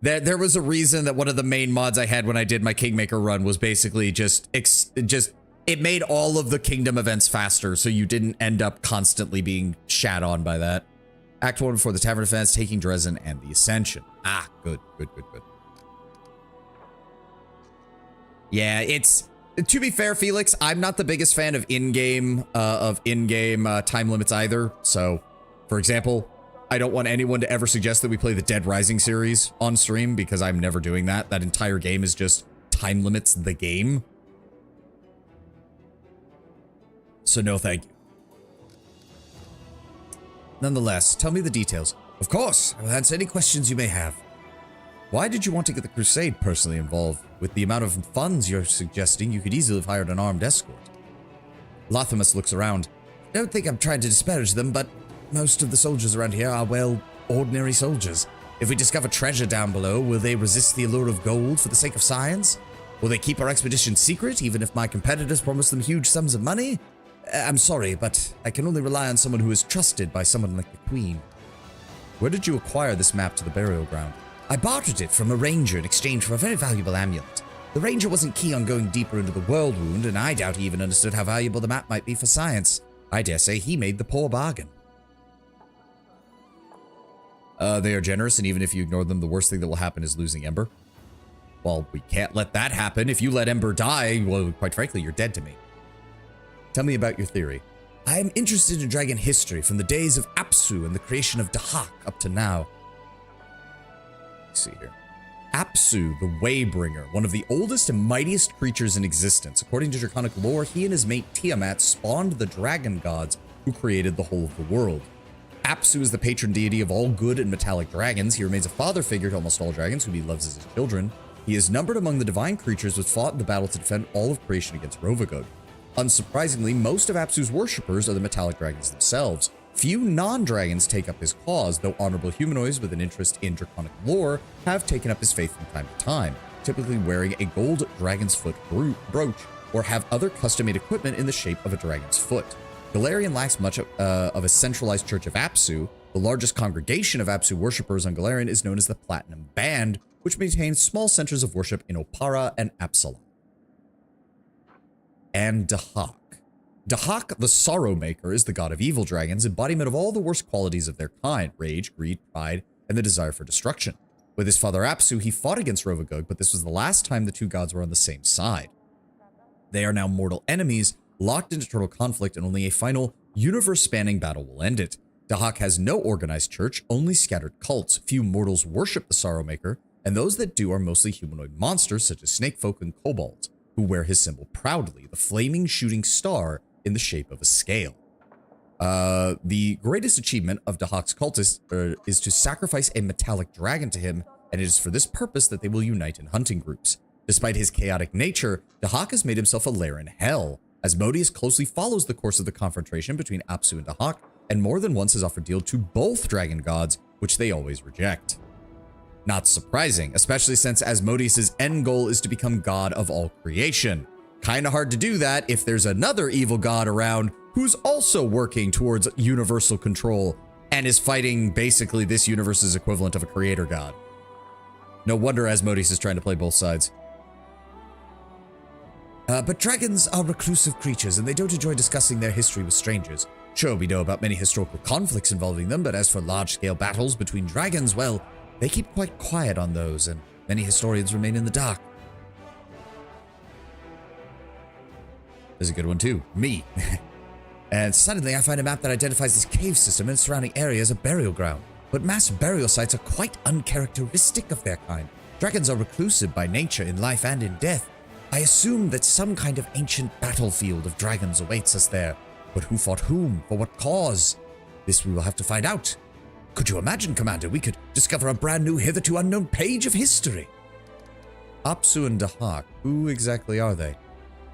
There was a reason that one of the main mods I had when I did my Kingmaker run was basically just it made all of the kingdom events faster, so you didn't end up constantly being shat on by that. Act 1 before the Tavern Defense, taking Dresden, and the Ascension. Ah, good. Yeah, it's... To be fair, Felix, I'm not the biggest fan of in-game time limits either. So, for example, I don't want anyone to ever suggest that we play the Dead Rising series on stream, because I'm never doing that. That entire game is just time limits the game. So no thank you. Nonetheless, tell me the details. Of course, I will answer any questions you may have. Why did you want to get the Crusade personally involved? With the amount of funds you're suggesting, you could easily have hired an armed escort. Lothamus looks around. I don't think I'm trying to disparage them, but most of the soldiers around here are, well, ordinary soldiers. If we discover treasure down below, will they resist the allure of gold for the sake of science? Will they keep our expedition secret, even if my competitors promise them huge sums of money? I'm sorry, but I can only rely on someone who is trusted by someone like the Queen. Where did you acquire this map to the burial ground? I bartered it from a ranger in exchange for a very valuable amulet. The ranger wasn't keen on going deeper into the world wound, and I doubt he even understood how valuable the map might be for science. I dare say he made the poor bargain. They are generous, and even if you ignore them, the worst thing that will happen is losing Ember. Well, we can't let that happen. If you let Ember die, well, quite frankly, you're dead to me. Tell me about your theory. I am interested in dragon history from the days of Apsu and the creation of Dahak up to now. Let's see here. Apsu, the Waybringer, one of the oldest and mightiest creatures in existence. According to draconic lore, he and his mate Tiamat spawned the dragon gods who created the whole of the world. Apsu is the patron deity of all good and metallic dragons. He remains a father figure to almost all dragons, whom he loves as his children. He is numbered among the divine creatures which fought in the battle to defend all of creation against Rovagug. Unsurprisingly, most of Apsu's worshippers are the metallic dragons themselves. Few non-dragons take up his cause, though honorable humanoids with an interest in draconic lore have taken up his faith from time to time, typically wearing a gold dragon's foot brooch or have other custom-made equipment in the shape of a dragon's foot. Galarian lacks much of a centralized church of Apsu. The largest congregation of Apsu worshippers on Galarian is known as the Platinum Band, which maintains small centers of worship in Opara and Absalom. And Dahak. Dahak, the Sorrow Maker, is the god of evil dragons, embodiment of all the worst qualities of their kind: rage, greed, pride, and the desire for destruction. With his father Apsu, he fought against Rovagug, but this was the last time the two gods were on the same side. They are now mortal enemies, locked into eternal conflict, and only a final, universe-spanning battle will end it. Dahak has no organized church, only scattered cults. Few mortals worship the Sorrow Maker, and those that do are mostly humanoid monsters such as snakefolk and kobolds, who wear his symbol proudly, the flaming shooting star in the shape of a scale. The greatest achievement of Dahak's cultists is to sacrifice a metallic dragon to him, and it is for this purpose that they will unite in hunting groups. Despite his chaotic nature, Dahak has made himself a lair in hell. Asmodeus closely follows the course of the confrontation between Apsu and Dahak, and more than once has offered deal to both dragon gods, which they always reject. Not surprising, especially since Asmodeus' end goal is to become god of all creation. Kinda hard to do that if there's another evil god around who's also working towards universal control and is fighting basically this universe's equivalent of a creator god. No wonder Asmodeus is trying to play both sides. But dragons are reclusive creatures, and they don't enjoy discussing their history with strangers. Sure, we know about many historical conflicts involving them, but as for large-scale battles between dragons, well, they keep quite quiet on those, and many historians remain in the dark. There's a good one too. Me. And suddenly I find a map that identifies this cave system and surrounding area as a burial ground. But mass burial sites are quite uncharacteristic of their kind. Dragons are reclusive by nature in life and in death. I assume that some kind of ancient battlefield of dragons awaits us there. But who fought whom? For what cause? This we will have to find out. Could you imagine, Commander, we could discover a brand new, hitherto unknown page of history? Apsu and Dahak, who exactly are they?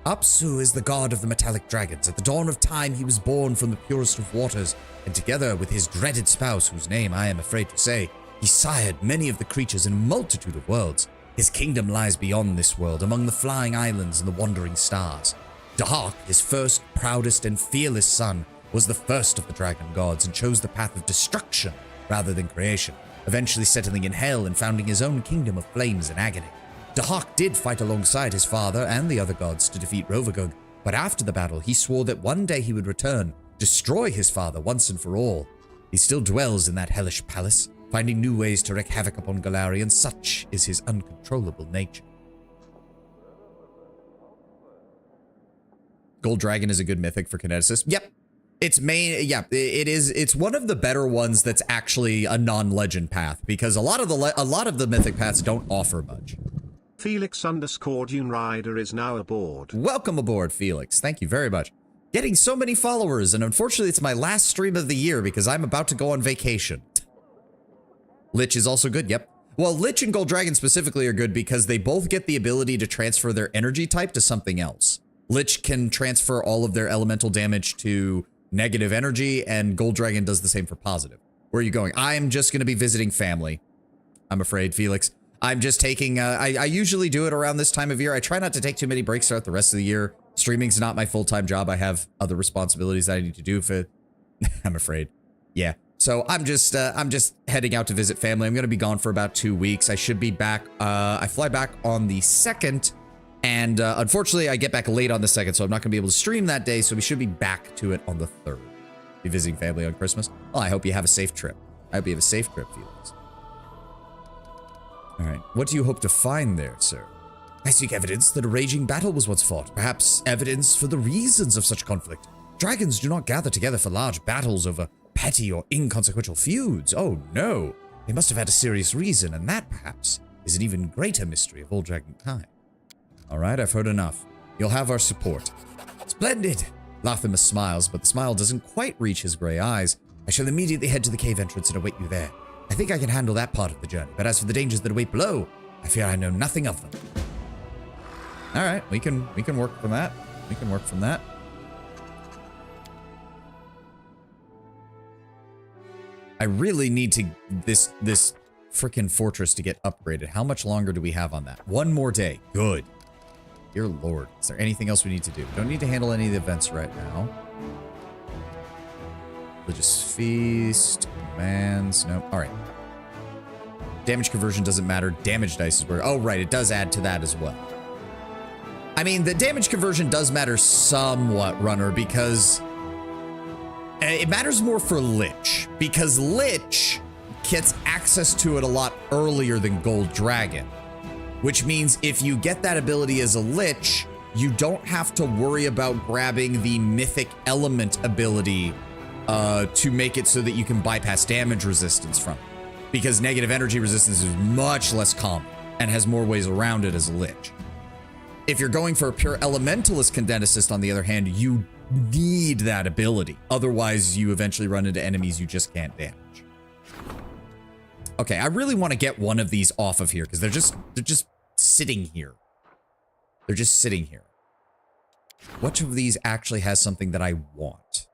Apsu is the god of the metallic dragons. At the dawn of time, he was born from the purest of waters, and together with his dreaded spouse, whose name I am afraid to say, he sired many of the creatures in a multitude of worlds. His kingdom lies beyond this world, among the flying islands and the wandering stars. Dahak, his first, proudest, and fearless son, was the first of the dragon gods and chose the path of destruction rather than creation, eventually settling in hell and founding his own kingdom of flames and agony. Dahak did fight alongside his father and the other gods to defeat Rovagug, but after the battle he swore that one day he would return, destroy his father once and for all. He still dwells in that hellish palace, finding new ways to wreak havoc upon Galarian. Such is his uncontrollable nature. Gold Dragon is a good mythic for kineticists. Yep. It's main, yeah, it is. It's one of the better ones that's actually a non-legend path, because a lot of the mythic paths don't offer much.
Felix_Dune Rider is now aboard.
Welcome aboard, Felix. Thank you very much. Getting so many followers, and unfortunately, it's my last stream of the year because I'm about to go on vacation. Lich is also good. Yep. Well, Lich and Gold Dragon specifically are good because they both get the ability to transfer their energy type to something else. Lich can transfer all of their elemental damage to negative energy, and Gold Dragon does the same for positive. Where are you going? I'm just going to be visiting family. I'm afraid, Felix. I'm just taking, I usually do it around this time of year. I try not to take too many breaks throughout the rest of the year. Streaming's not my full-time job. I have other responsibilities that I need to do for it. I'm afraid. Yeah. So I'm just heading out to visit family. I'm going to be gone for about 2 weeks. I should be back. I fly back on the 2nd. And unfortunately, I get back late on the 2nd, so I'm not going to be able to stream that day. So we should be back to it on the 3rd. Be visiting family on Christmas. Well, I hope you have a safe trip. I hope you have a safe trip, Felix. All right. What do you hope to find there, sir? I seek evidence that a raging battle was once fought. Perhaps evidence for the reasons of such conflict. Dragons do not gather together for large battles over petty or inconsequential feuds. Oh, no. They must have had a serious reason, and that, perhaps, is an even greater mystery of all dragonkind. All right, I've heard enough. You'll have our support. Splendid! Lathamus smiles, but the smile doesn't quite reach his gray eyes. I shall immediately head to the cave entrance and await you there. I think I can handle that part of the journey, but as for the dangers that await below, I fear I know nothing of them. All right, we can work from that. We can work from that. I really need to this frickin' fortress to get upgraded. How much longer do we have on that? One more day. Good. Dear Lord. Is there anything else we need to do? We don't need to handle any of the events right now. Religious feast. Commands. Nope. All right. Damage conversion doesn't matter. Damage dice is where... Oh, right. It does add to that as well. I mean, the damage conversion does matter somewhat, Runner, because... It matters more for Lich, because Lich gets access to it a lot earlier than Gold Dragon, which means if you get that ability as a Lich, you don't have to worry about grabbing the Mythic Element ability to make it so that you can bypass damage resistance from it, because negative energy resistance is much less common and has more ways around it as a Lich. If you're going for a pure Elementalist Kineticist, on the other hand, you need that ability. Otherwise, you eventually run into enemies you just can't damage. Okay, I really want to get one of these off of here because they're just sitting here. They're just sitting here. Which of these actually has something that I want?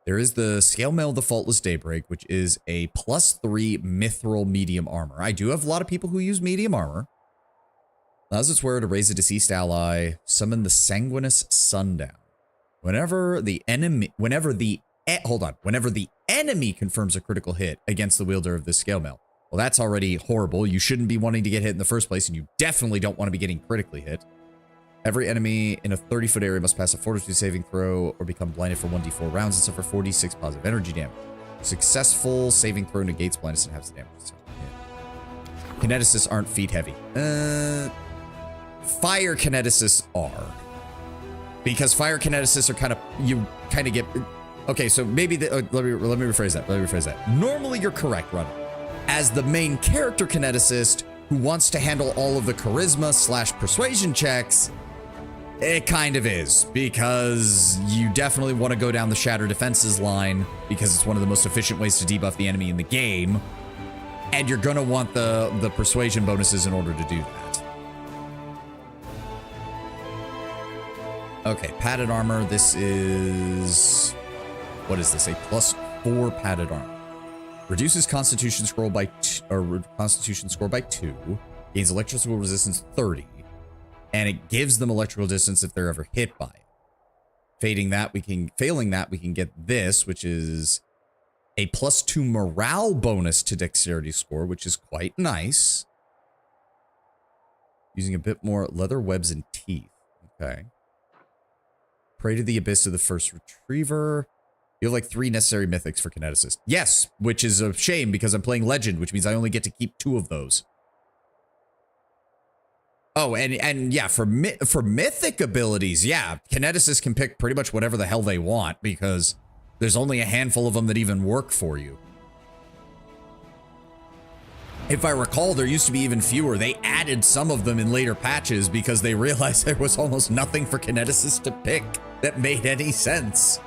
There is the Scale Mail of the Faultless Daybreak, which is a +3 mithril medium armor. I do have a lot of people who use medium armor. Allows its wearer to raise a deceased ally, summon the Sanguinous Sundown. Whenever the enemy confirms a critical hit against the wielder of this scale mail. Well, that's already horrible. You shouldn't be wanting to get hit in the first place, and you definitely don't want to be getting critically hit. Every enemy in a 30-foot area must pass a fortitude saving throw or become blinded for 1d4 rounds and suffer 4d6 positive energy damage. Successful saving throw negates blindness and halves the damage. So, yeah. Kineticists aren't feet heavy. Fire kineticists are. Because fire kineticists are kind of get... Okay, so maybe let me rephrase that. Normally you're correct, Runner. As the main character kineticist who wants to handle all of the charisma/persuasion checks, it kind of is, because you definitely want to go down the Shatter Defenses line because it's one of the most efficient ways to debuff the enemy in the game, and you're gonna want the persuasion bonuses in order to do that. Okay, padded armor. This is... What is this? A +4 padded armor. Reduces Constitution score by 2. Gains electrical resistance 30. And it gives them electrical distance if they're ever hit by it. Failing that, we can get this, which is a +2 morale bonus to dexterity score, which is quite nice. Using a bit more leather webs and teeth. Okay. Pray to the Abyss of the First Retriever. You have like 3 necessary mythics for Kineticist. Yes, which is a shame because I'm playing Legend, which means I only get to keep 2 of those. Oh, and yeah, for mythic abilities, yeah, kineticists can pick pretty much whatever the hell they want because there's only a handful of them that even work for you. If I recall, there used to be even fewer. They added some of them in later patches because they realized there was almost nothing for kineticists to pick that made any sense.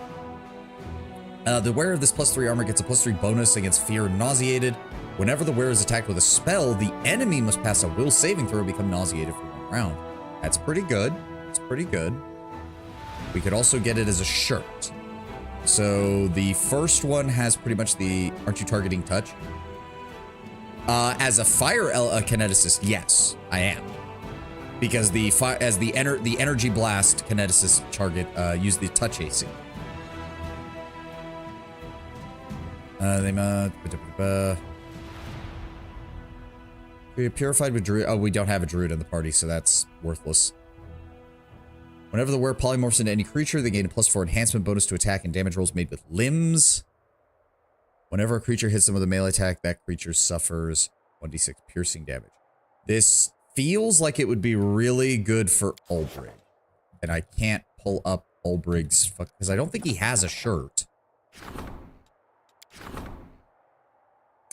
The wearer of this +3 armor gets a +3 bonus against fear and nauseated. Whenever the wearer is attacked with a spell, the enemy must pass a will saving throw and become nauseated for 1 round. That's pretty good. That's pretty good. We could also get it as a shirt. So the first one has pretty much the, aren't you targeting touch? As a fire kineticist, yes, I am. Because as the energy blast kineticist target use the touch AC. We purified with druid. Oh, we don't have a druid in the party, so that's worthless. Whenever the wearer polymorphs into any creature, they gain a +4 enhancement bonus to attack and damage rolls made with limbs. Whenever a creature hits them with a melee attack, that creature suffers 1d6 piercing damage. This feels like it would be really good for Ulbrig. And I can't pull up Ulbrig's because I don't think he has a shirt.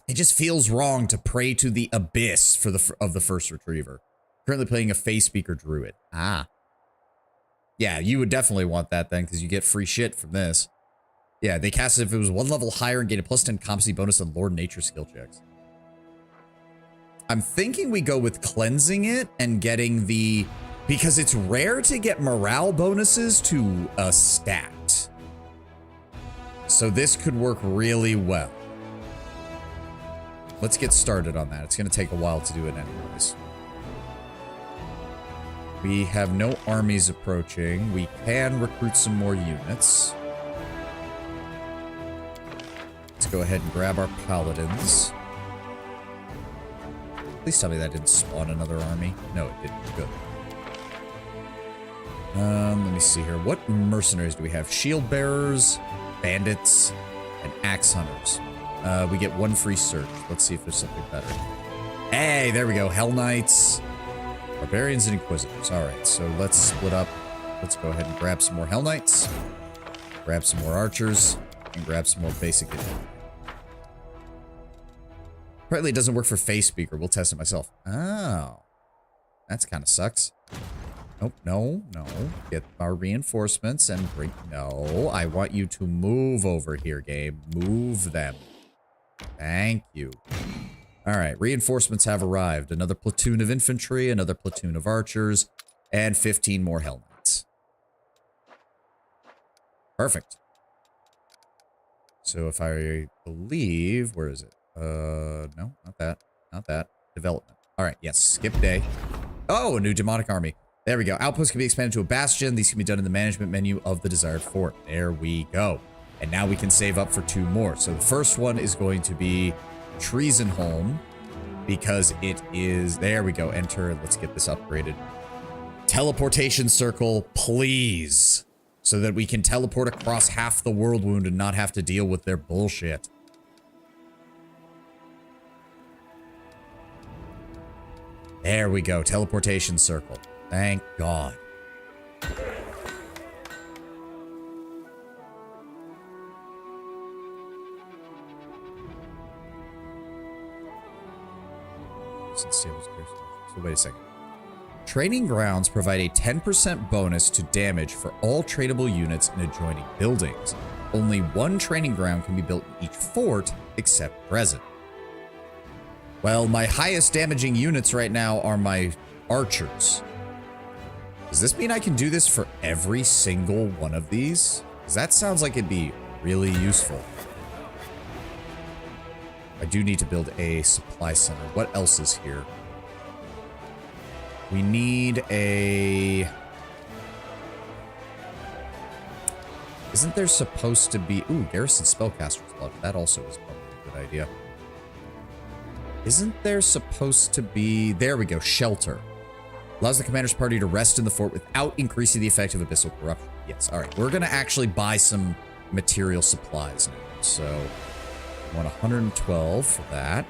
It just feels wrong to pray to the abyss for the first retriever. Currently playing a face speaker druid. Ah. Yeah, you would definitely want that then because you get free shit from this. Yeah, they cast it if it was 1 level higher and gain a +10 competency bonus on Lord Nature skill checks. I'm thinking we go with cleansing it and getting the... Because it's rare to get morale bonuses to a stat. So this could work really well. Let's get started on that. It's going to take a while to do it anyways. We have no armies approaching. We can recruit some more units. Let's go ahead and grab our paladins. Please tell me that didn't spawn another army. No, it didn't. Good. Let me see here. What mercenaries do we have? Shield bearers, bandits, and axe hunters. We get 1 free search. Let's see if there's something better. Hey, there we go. Hell Knights, barbarians, and inquisitors. All right, so let's split up. Let's go ahead and grab some more Hell Knights, grab some more archers, and grab some more basic infantry. Apparently it doesn't work for face speaker. We'll test it myself. Oh. That's kind of sucks. Nope, no. Get our reinforcements and bring... No, I want you to move over here, game. Move them. Thank you. Alright, reinforcements have arrived. Another platoon of infantry, another platoon of archers, and 15 more Hell Knights. Perfect. So if I believe... Where is it? No, not that. Not that. Development. Alright, yes. Skip day. Oh, a new demonic army. There we go. Outposts can be expanded to a bastion. These can be done in the management menu of the desired fort. There we go. And now we can save up for 2 more. So the first one is going to be Treasonholm because it is... There we go. Enter. Let's get this upgraded. Teleportation circle, please. So that we can teleport across half the world wound and not have to deal with their bullshit. There we go. Teleportation circle. Thank God. So wait a second. Training grounds provide a 10% bonus to damage for all tradable units in adjoining buildings. Only 1 training ground can be built in each fort except present. Well, my highest damaging units right now are my archers. Does this mean I can do this for every single one of these? Because that sounds like it'd be really useful. I do need to build a supply center. What else is here? We need a... Isn't there supposed to be... Ooh, Garrison Spellcaster's Lodge. That also is probably a good idea. Isn't there supposed to be... There we go. Shelter. Allows the commander's party to rest in the fort without increasing the effect of abyssal corruption. Yes, all right. We're going to actually buy some material supplies now. So, I want 112 for that.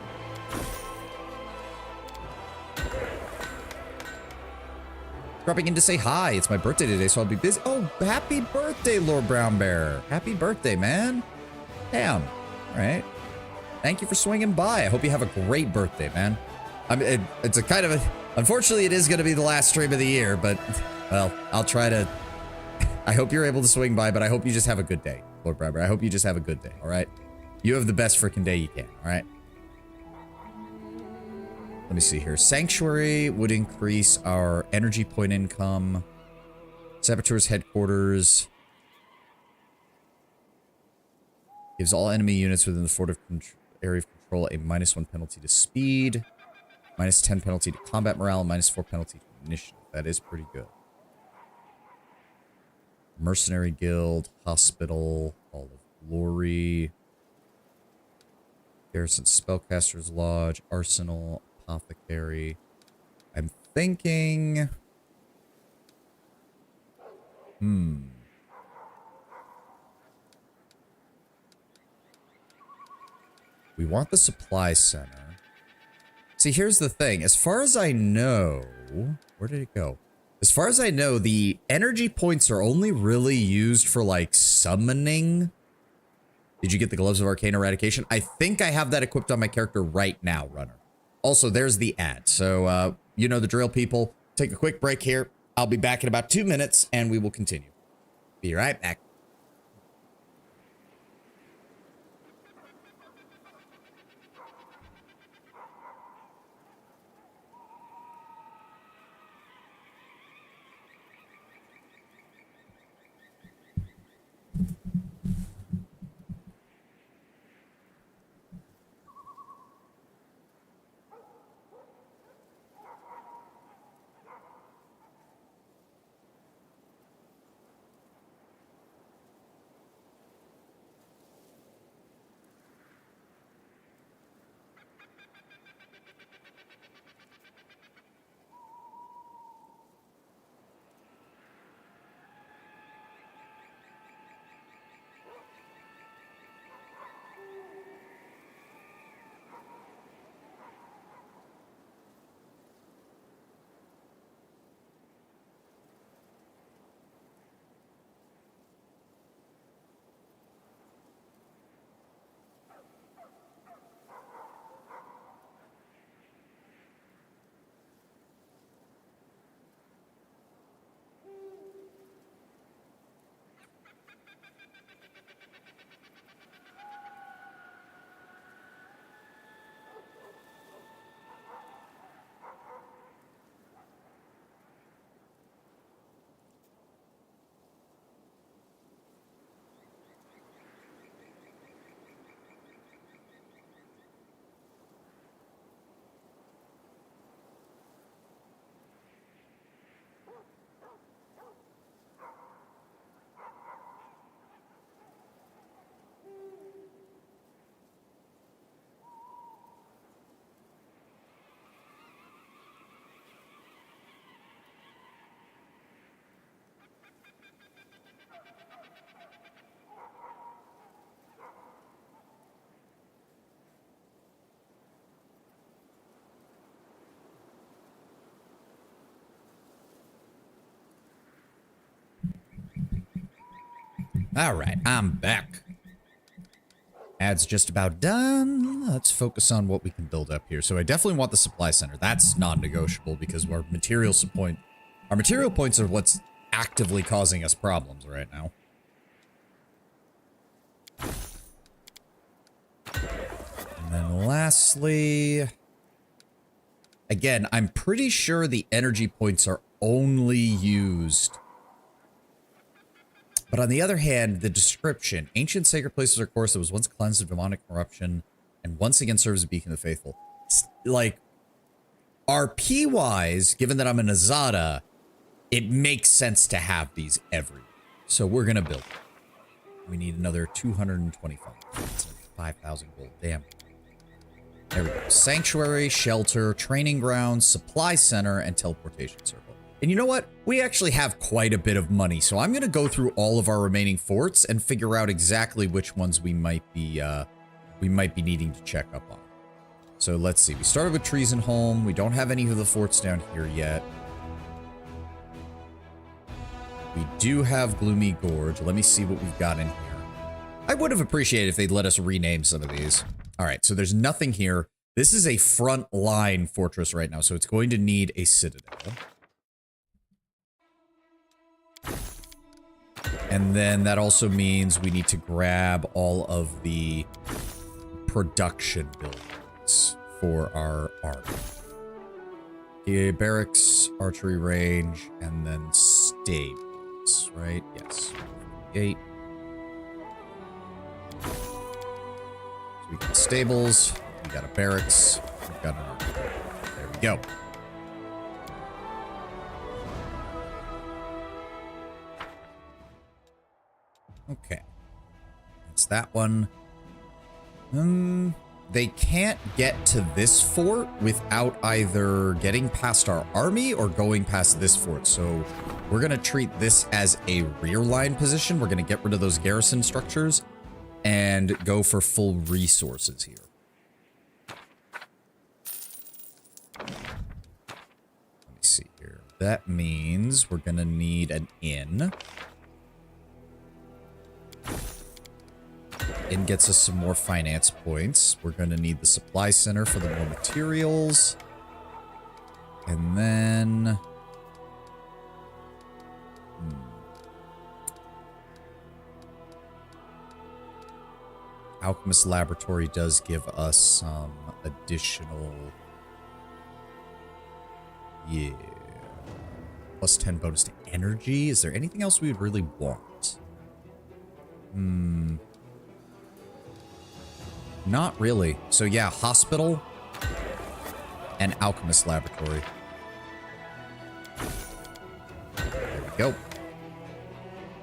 dropping in to say hi. It's my birthday today, so I'll be busy. Oh, happy birthday, Lord Brown Bear. Happy birthday, man. Damn. All right. Thank you for swinging by. I hope you have a great birthday, man. I mean, it's a kind of a... Unfortunately, it is going to be the last stream of the year, but, well, I'll try to... I hope you're able to swing by, but I hope you just have a good day, Lord Brown Bear. I hope you just have a good day, all right? You have the best freaking day you can, all right? Let me see here. Sanctuary would increase our energy point income. Saboteur's headquarters gives all enemy units within the fort of area of control a -1 penalty to speed, -10 penalty to combat morale, and -4 penalty to initiative. That is pretty good. Mercenary Guild, Hospital, Hall of Glory, Garrison Spellcaster's Lodge, Arsenal, Apothecary. I'm thinking... We want the supply center. See, here's the thing. As far as I know... Where did it go? As far as I know, the energy points are only really used for, like, summoning. Did you get the Gloves of Arcane Eradication? I think I have that equipped on my character right now, Runner. Also, there's the ad. So, you know the drill, people. Take a quick break here. I'll be back in about 2 minutes, and we will continue. Be right back. All right, I'm back. Ad's just about done. Let's focus on what we can build up here. So I definitely want the supply center. That's non-negotiable because our material points are what's actively causing us problems right now. And then lastly, again, I'm pretty sure the energy points are only used. But on the other hand, the description, ancient sacred places are a course that was once cleansed of demonic corruption and once again serves as a beacon of the faithful. Like, RP-wise, given that I'm an Azada, it makes sense to have these everywhere. So we're going to build it. We need another 225. 5,000 gold. Damn. There we go. Sanctuary, shelter, training grounds, supply center, and teleportation circle. And you know what? We actually have quite a bit of money, so I'm going to go through all of our remaining forts and figure out exactly which ones we might be needing to check up on. So let's see. We started with Treasonholm. We don't have any of the forts down here yet. We do have Gloomy Gorge. Let me see what we've got in here. I would have appreciated if they'd let us rename some of these. All right, so there's nothing here. This is a front line fortress right now, so it's going to need a citadel. And then that also means we need to grab all of the production buildings for our army. The barracks, archery range, and then stables, right? Yes. 8. So we got stables, we got a barracks, we've got an army. There we go. Okay. That's that one. They can't get to this fort without either getting past our army or going past this fort. So we're going to treat this as a rear line position. We're going to get rid of those garrison structures and go for full resources here. Let me see here. That means we're going to need an inn. Inn gets us some more finance points. We're going to need the supply center for the more materials. And then... Alchemist Laboratory does give us some additional... Yeah. Plus 10 bonus to energy. Is there anything else we would really want? Not really. So yeah, hospital and alchemist laboratory. There we go.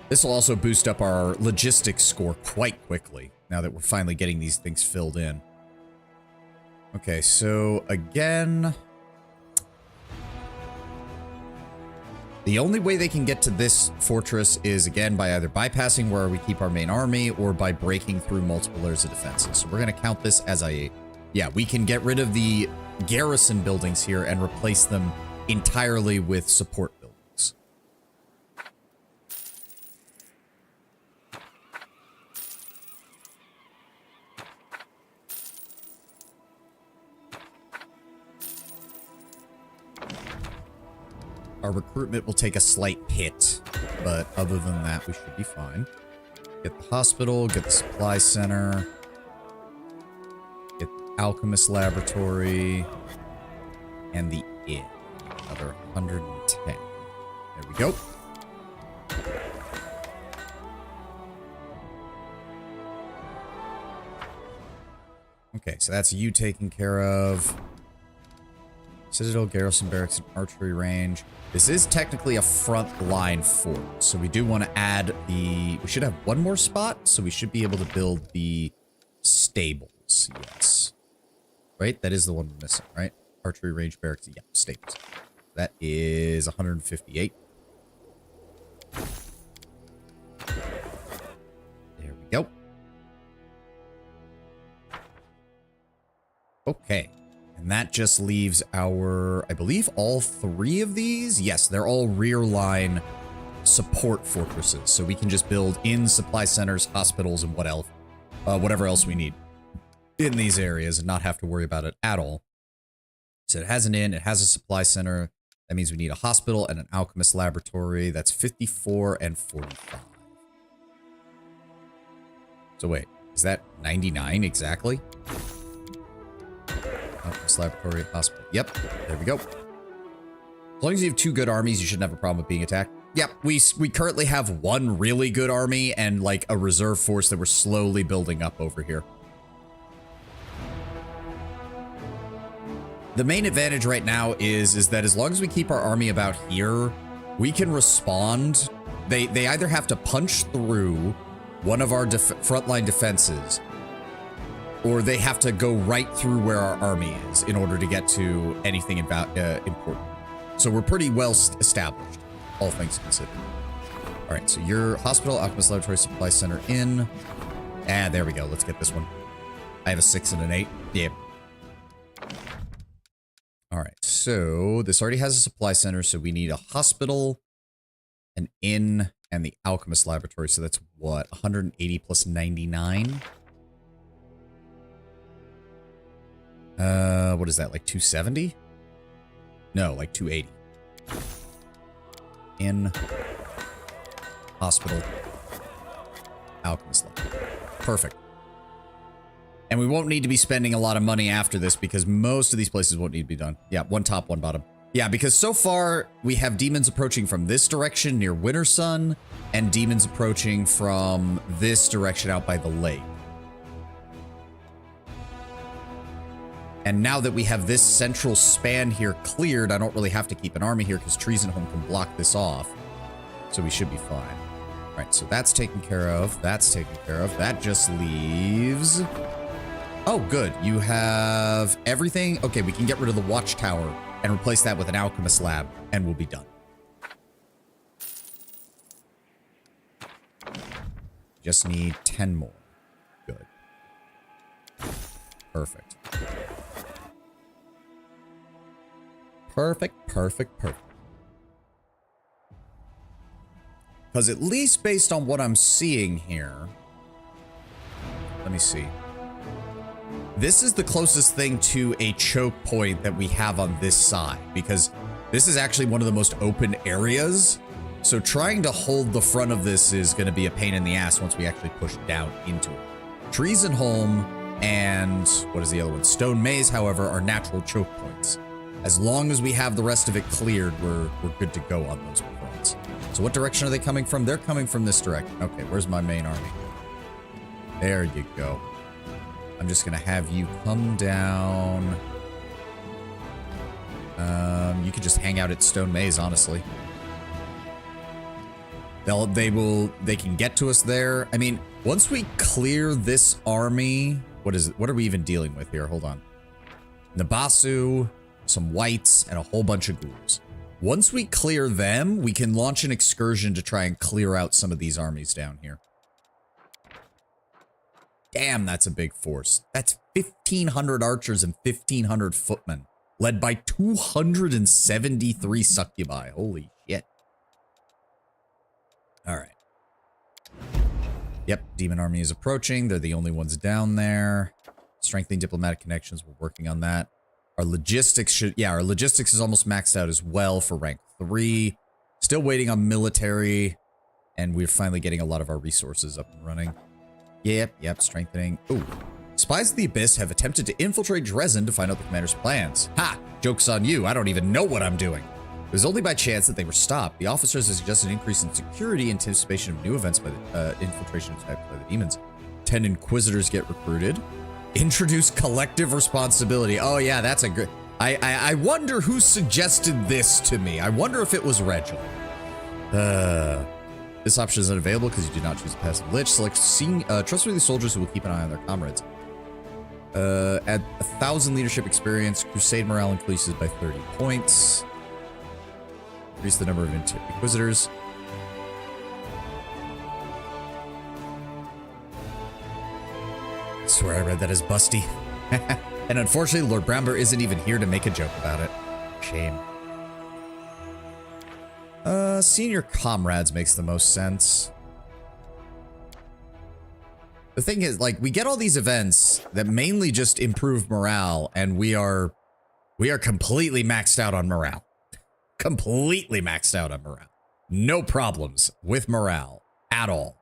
This will also boost up our logistics score quite quickly now that we're finally getting these things filled in. Okay, so again, the only way they can get to this fortress is, again, by either bypassing where we keep our main army or by breaking through multiple layers of defenses. So we're going to count this as a... Yeah, we can get rid of the garrison buildings here and replace them entirely with support buildings. Our recruitment will take a slight hit, but other than that, we should be fine. Get the hospital, get the supply center, get the alchemist laboratory, and the inn. Another 110. There we go. Okay, so that's you taken care of. Citadel, garrison, barracks, and archery range. This is technically a front line fort, so we do want to add the... We should have one more spot, so we should be able to build the stables. Yes. Right? That is the one we're missing, right? Archery range, barracks, yeah, stables. That is 158. There we go. Okay. And that just leaves our, I believe all 3 of these. Yes, they're all rear line support fortresses. So we can just build in supply centers, hospitals, and whatever else we need in these areas and not have to worry about it at all. So it has an inn, it has a supply center. That means we need a hospital and an alchemist laboratory. That's 54 and 45. So wait, is that 99 exactly? Alchemist laboratory, hospital. Yep, there we go. As long as you have 2 good armies, you shouldn't have a problem with being attacked. Yep, we currently have 1 really good army and like a reserve force that we're slowly building up over here. The main advantage right now is that as long as we keep our army about here, we can respond. They either have to punch through one of our frontline defenses, or they have to go right through where our army is in order to get to anything important. So we're pretty well established, all things considered. All right, so your hospital, alchemist laboratory, supply center, inn. Ah, there we go. Let's get this one. I have a 6 and an 8. Yeah. All right, so this already has a supply center, so we need a hospital an inn, and the alchemist laboratory. So that's what? 180 plus 99? What is that? Like 270? No, like 280. Inn, hospital, alchemist lab. Perfect. And we won't need to be spending a lot of money after this because most of these places won't need to be done. Yeah, one top, one bottom. Yeah, because so far we have demons approaching from this direction near Winter Sun and demons approaching from this direction out by the lake. And now that we have this central span here cleared, I don't really have to keep an army here because Treasonholm can block this off. So we should be fine. All right, so that's taken care of. That's taken care of. That just leaves... Oh, good. You have everything. Okay, we can get rid of the watchtower and replace that with an alchemist lab, and we'll be done. Just need 10 more. Good. Perfect. Perfect, perfect, perfect. Because at least based on what I'm seeing here... Let me see. This is the closest thing to a choke point that we have on this side, because this is actually one of the most open areas. So trying to hold the front of this is going to be a pain in the ass once we actually push down into it. Treasonholm and what is the other one? Stone Maze, however, are natural choke points. As long as we have the rest of it cleared, we're good to go on those fronts. So what direction are they coming from? They're coming from this direction. Okay, where's my main army? There you go. I'm just going to have you come down. You could just hang out at Stone Maze, honestly. They can get to us there. I mean, once we clear this army, what is it? What are we even dealing with here? Hold on. Nabasu, some whites, and a whole bunch of ghouls. Once we clear them, we can launch an excursion to try and clear out some of these armies down here. Damn, that's a big force. That's 1,500 archers and 1,500 footmen, led by 273 succubi. Holy shit. All right. Yep, demon army is approaching. They're the only ones down there. Strengthening diplomatic connections. We're working on that. Our logistics should... Yeah, our logistics is almost maxed out as well for rank 3. Still waiting on military. And we're finally getting a lot of our resources up and running. Yep, strengthening. Ooh. Spies of the Abyss have attempted to infiltrate Dresden to find out the commander's plans. Ha! Joke's on you. I don't even know what I'm doing. It was only by chance that they were stopped. The officers have suggested an increase in security in anticipation of new events by the infiltration attacks by the demons. 10 inquisitors get recruited. Introduce collective responsibility. Oh yeah, that's a good... I wonder who suggested this to me. I wonder if it was Regil. This option is unavailable because you did not choose a passive lich. Select trustworthy soldiers who will keep an eye on their comrades. Add 1,000 leadership experience. Crusade morale increases by 30 points. Increase the number of inquisitors. I swear I read that as busty. And unfortunately, Lord Bramber isn't even here to make a joke about it. Shame. Senior comrades makes the most sense. The thing is, like, we get all these events that mainly just improve morale, and we are completely maxed out on morale. Completely maxed out on morale. No problems with morale at all.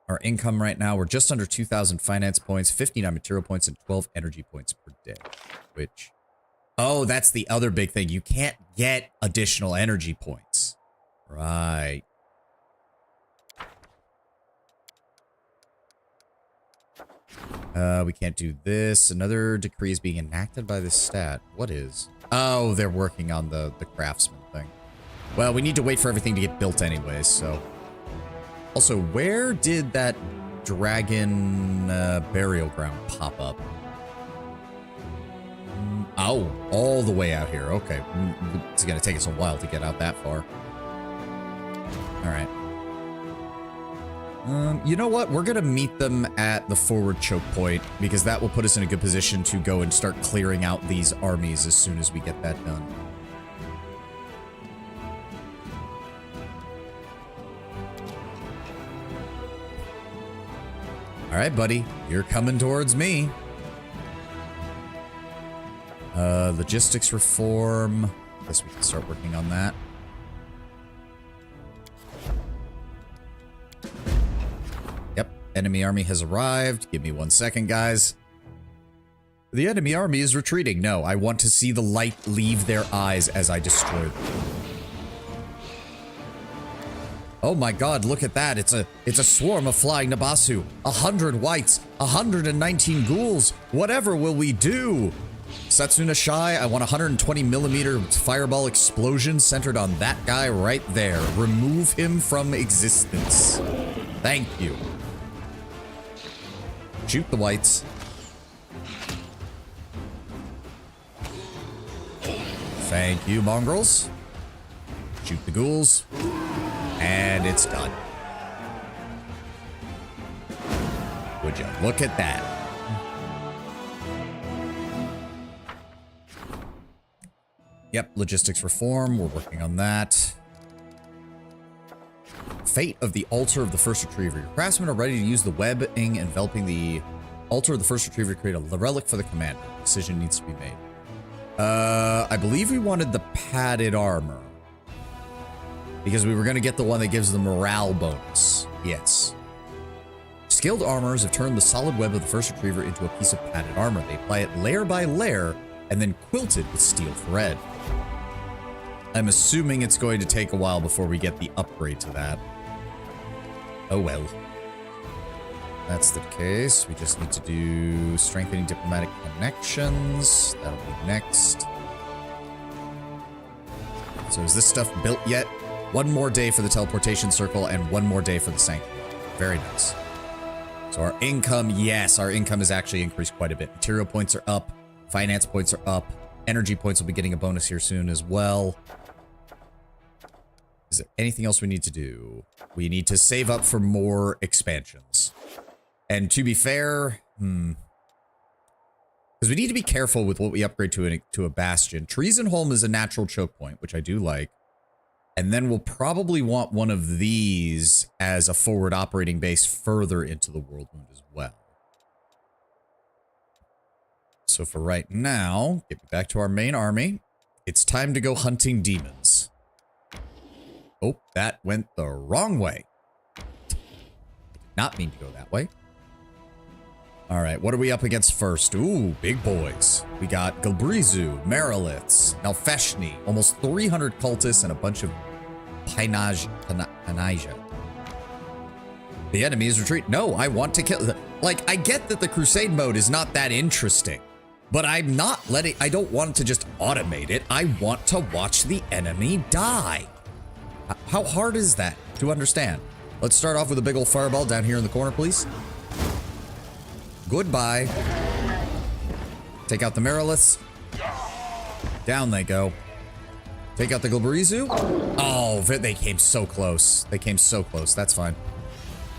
Our income right now, we're just under 2,000 finance points, 59 material points, and 12 energy points per day. Which, oh, that's the other big thing. You can't get additional energy points. Right. We can't do this. Another decree is being enacted by this stat. What is? Oh, they're working on the craftsman thing. Well, we need to wait for everything to get built anyways, so... Also, where did that dragon burial ground pop up? Oh, all the way out here. Okay. It's going to take us a while to get out that far. All right. You know what? We're going to meet them at the forward choke point because that will put us in a good position to go and start clearing out these armies as soon as we get that done. right, buddy. You're coming towards me. Logistics reform. Guess we can start working on that. Yep, enemy army has arrived. Give me 1 second, guys. The enemy army is retreating. No, I want to see the light leave their eyes as I destroy them. Oh my god, look at that. It's a swarm of flying Nabasu. 100 whites, 119 ghouls. Whatever will we do? Satsuna Shai, I want 120mm fireball explosion centered on that guy right there. Remove him from existence. Thank you. Shoot the whites. Thank you, mongrels. Shoot the ghouls. And it's done. Would you look at that? Yep, logistics reform. We're working on that. Fate of the altar of the first retriever. Your craftsmen are ready to use the webbing enveloping the altar of the first retriever to create a relic for the commander. Decision needs to be made. I believe we wanted the padded armor. Because we were going to get the one that gives the morale bonus. Yes. Skilled armorers have turned the solid web of the first retriever into a piece of padded armor. They apply it layer by layer and then quilt it with steel thread. I'm assuming it's going to take a while before we get the upgrade to that. Oh well. That's the case. We just need to do strengthening diplomatic connections. That'll be next. So is this stuff built yet? One more day for the teleportation circle and one more day for the sanctuary. Very nice. So our income, yes, our income has actually increased quite a bit. Material points are up. Finance points are up. Energy points will be getting a bonus here soon as well. Is there anything else we need to do? We need to save up for more expansions. And to be fair, because we need to be careful with what we upgrade to a bastion. Treasonholm is a natural choke point, which I do like. And then we'll probably want one of these as a forward operating base further into the World Wound as well. So for right now, get back to our main army. It's time to go hunting demons. Oh, that went the wrong way. Did not mean to go that way. All right, what are we up against first? Ooh, big boys. We got Galbrizu, Mariliths, Nalfeshni, almost 300 cultists, and a bunch of Panija. The enemy is retreat. No, I want to kill. Like, I get that the crusade mode is not that interesting, but I'm not letting. I don't want to just automate it. I want to watch the enemy die. How hard is that to understand? Let's start off with a big old fireball down here in the corner, please. Goodbye. Take out the Mariliths. Down they go. Take out the Galbrizu. Oh, they came so close. They came so close. That's fine.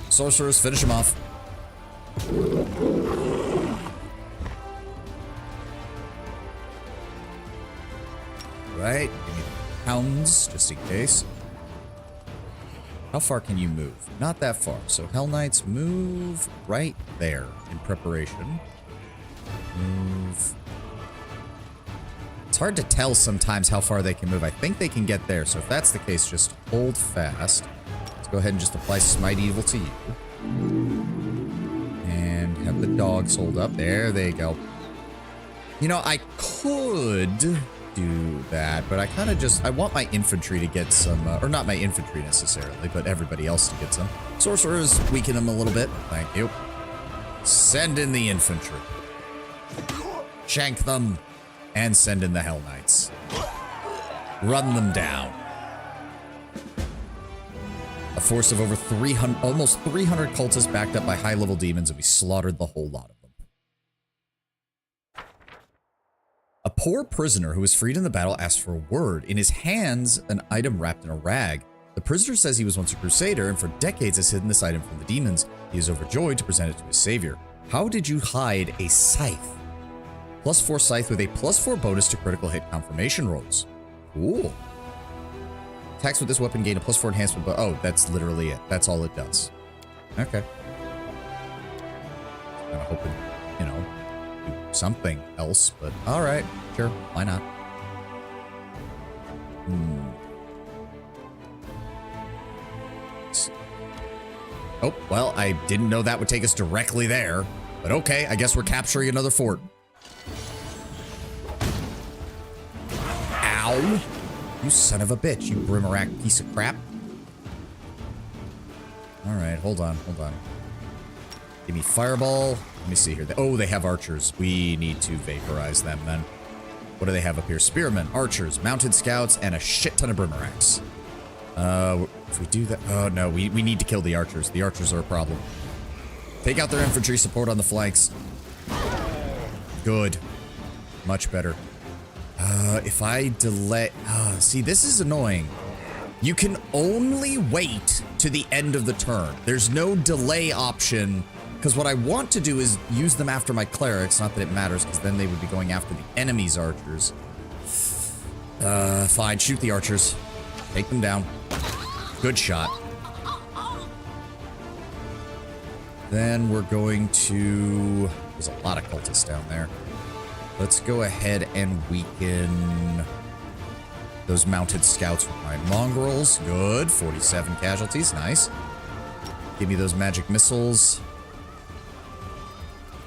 Sorcerers, finish them off. Right. Give me the hounds, just in case. How far can you move? Not that far. So Hell Knights, move right there in preparation. Move. It's hard to tell sometimes how far they can move. I think they can get there. So if that's the case, just hold fast. Let's go ahead and just apply Smite Evil to you. And have the dogs hold up. There they go. You know, I could do that, but I kind of just, I want my infantry to get some, or not my infantry necessarily, but everybody else to get some. Sorcerers, weaken them a little bit. Thank you. Send in the infantry. Shank them. And send in the Hell Knights. Run them down. A force of over 300, almost 300 cultists backed up by high-level demons, and we slaughtered the whole lot of them. A poor prisoner who was freed in the battle asked for a word. In his hands, an item wrapped in a rag. The prisoner says he was once a crusader, and for decades has hidden this item from the demons. He is overjoyed to present it to his savior. How did you hide a scythe? +4 scythe with a +4 bonus to critical hit confirmation rolls. Cool. Attacks with this weapon gain a +4 enhancement, but oh, that's literally it. That's all it does. Okay. Kind of hoping, you know, do something else, but all right, sure, why not? Oh, well, I didn't know that would take us directly there, but okay, I guess we're capturing another fort. Ow! You son of a bitch, you Brimarack piece of crap. Alright, hold on. Give me fireball. Let me see here. Oh, they have archers. We need to vaporize them then. What do they have up here? Spearmen, archers, mounted scouts, and a shit ton of Brimaracks. If we do that... Oh, no, we need to kill the archers. The archers are a problem. Take out their infantry support on the flanks. Good. Much better. If I delay... see, this is annoying. You can only wait to the end of the turn. There's no delay option, because what I want to do is use them after my clerics. Not that it matters, because then they would be going after the enemy's archers. Fine. Shoot the archers. Take them down. Good shot. Then we're going to... There's a lot of cultists down there. Let's go ahead and weaken those mounted scouts with my mongrels. Good. 47 casualties. Nice. Give me those magic missiles.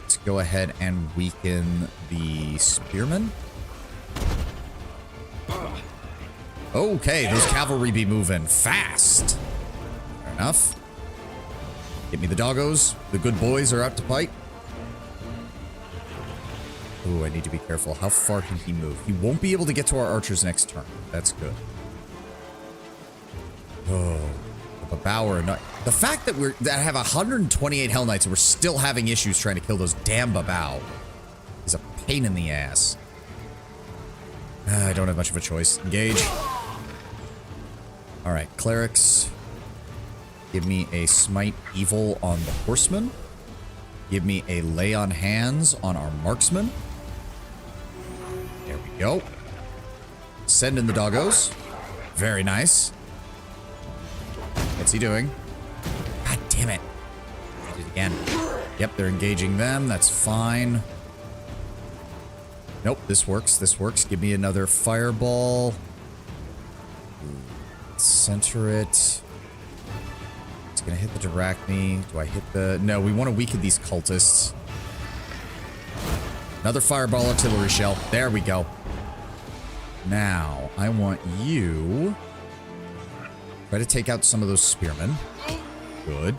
Let's go ahead and weaken the spearmen. Okay, those cavalry be moving fast. Fair enough. Get me the doggos. The good boys are out to fight. Ooh, I need to be careful. How far can he move? He won't be able to get to our archers next turn. That's good. Oh, the Babau not. The fact that I have 128 Hell Knights and we're still having issues trying to kill those damn Babau is a pain in the ass. I don't have much of a choice. Engage. All right, clerics. Give me a smite evil on the horsemen. Give me a lay on hands on our marksmen. There we go. Send in the doggos. Very nice. What's he doing? God damn it. I did it again. Yep, they're engaging them. That's fine. Nope, this works. This works. Give me another fireball. Center it. It's gonna hit the Drachni. Do I hit the... No, we want to weaken these cultists. Another fireball artillery shell. There we go. Now, I want you... Try to take out some of those spearmen. Good.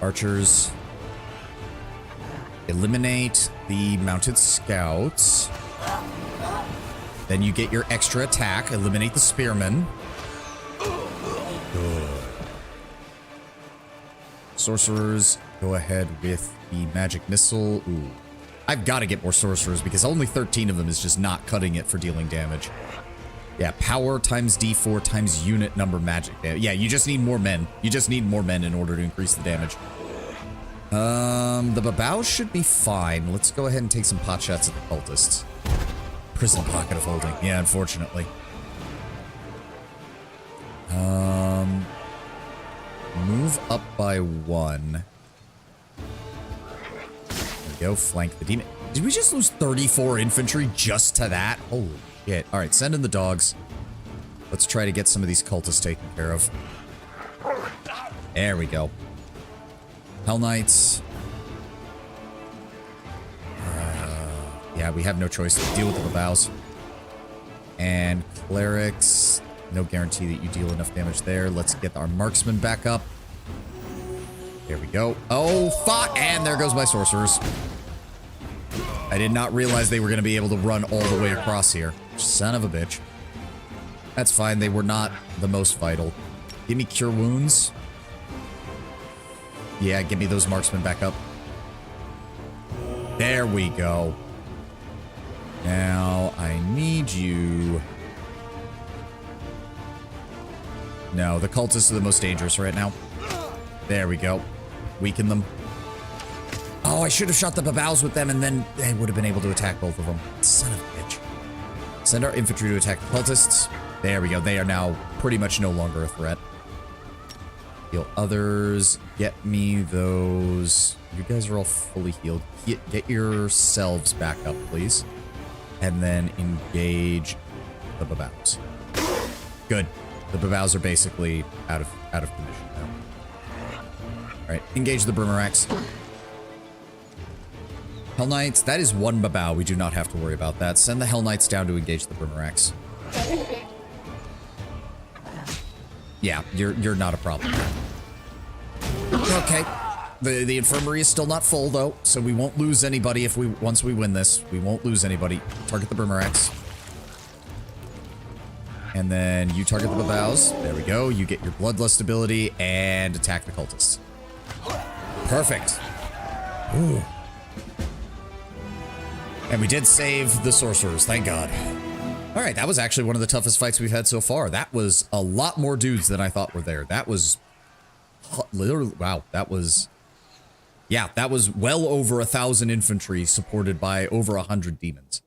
Archers. Eliminate the mounted scouts. Then you get your extra attack. Eliminate the spearmen. Good. Sorcerers, go ahead with the magic missile. Ooh. I've got to get more sorcerers because only 13 of them is just not cutting it for dealing damage. Yeah, power times D4 times unit number magic. Yeah, you just need more men. You just need more men in order to increase the damage. The Babau should be fine. Let's go ahead and take some pot shots at the cultists. Prison pocket of holding. Yeah, unfortunately. Move up by 1. There we go. Flank the demon. Did we just lose 34 infantry just to that? Holy shit. Alright, send in the dogs. Let's try to get some of these cultists taken care of. There we go. Hell Knights. Yeah, we have no choice to deal with the Babaus. And clerics. No guarantee that you deal enough damage there. Let's get our marksman back up. There we go. Oh, fuck! And there goes my sorcerers. I did not realize they were going to be able to run all the way across here. Son of a bitch. That's fine. They were not the most vital. Give me cure wounds. Yeah, give me those marksmen back up. There we go. Now, I need you... No, the cultists are the most dangerous right now. There we go. Weaken them. Oh, I should have shot the Babaus with them and then they would have been able to attack both of them. Son of a bitch. Send our infantry to attack the cultists. There we go. They are now pretty much no longer a threat. Heal others. Get me those. You guys are all fully healed. Get yourselves back up, please. And then engage the babaus. Good. The babaus are basically out of condition now. Alright, engage the Boomerangs. Hell Knights, that is one babau. We do not have to worry about that. Send the Hell Knights down to engage the Boomerangs. Yeah, you're not a problem. Okay. The infirmary is still not full though, so we won't lose anybody once we win this. We won't lose anybody. Target the Boomerangs. And then you target the babaus. There we go. You get your bloodlust ability and attack the cultists. Perfect. Ooh. And we did save the sorcerers, thank God. All right, that was actually one of the toughest fights we've had so far. That was a lot more dudes than I thought were there. That was literally, wow, that was, yeah, that was well over 1,000 infantry supported by over 100 demons.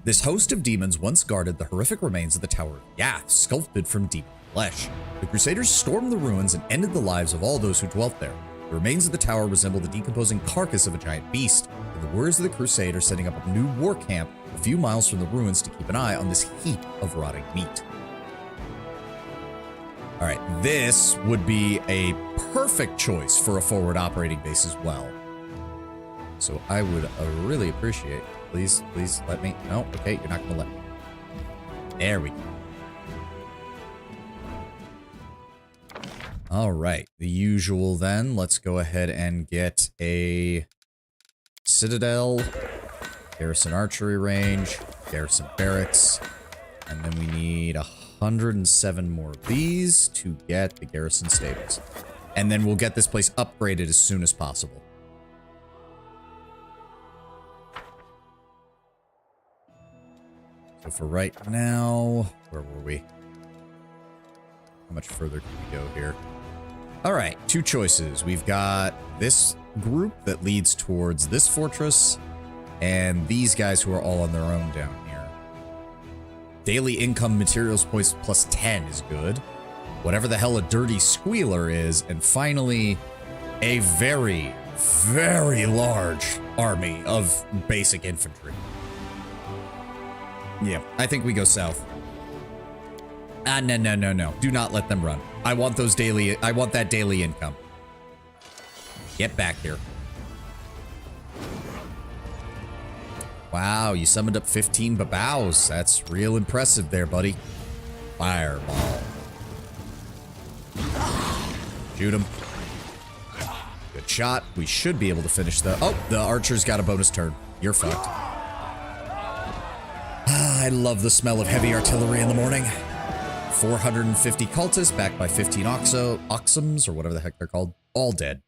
This host of demons once guarded the horrific remains of the Tower of Yath, sculpted from demon flesh. The Crusaders stormed the ruins and ended the lives of all those who dwelt there. The remains of the tower resemble the decomposing carcass of a giant beast, and the warriors of the Crusade are setting up a new war camp a few miles from the ruins to keep an eye on this heap of rotting meat. Alright, this would be a perfect choice for a forward operating base as well. So I would really appreciate, please let me, no, okay, you're not gonna let me. There we go. All right, the usual then. Let's go ahead and get a citadel, garrison archery range, garrison barracks, and then we need 107 more of these to get the garrison stables. And then we'll get this place upgraded as soon as possible. So for right now, where were we? How much further can we go here? All right, two choices. We've got this group that leads towards this fortress, and these guys who are all on their own down here. Daily income materials points plus 10 is good. Whatever the hell a dirty squealer is, and finally, a very, very large army of basic infantry. Yeah, I think we go south. Ah, no. Do not let them run. I want those daily, I want that daily income. Get back here. Wow, you summoned up 15 babaus. That's real impressive there, buddy. Fireball. Shoot him. Good shot. We should be able to finish the... Oh, the archer's got a bonus turn. You're fucked. Ah, I love the smell of heavy artillery in the morning. 450 cultists backed by 15 oxums, or whatever the heck they're called. All dead.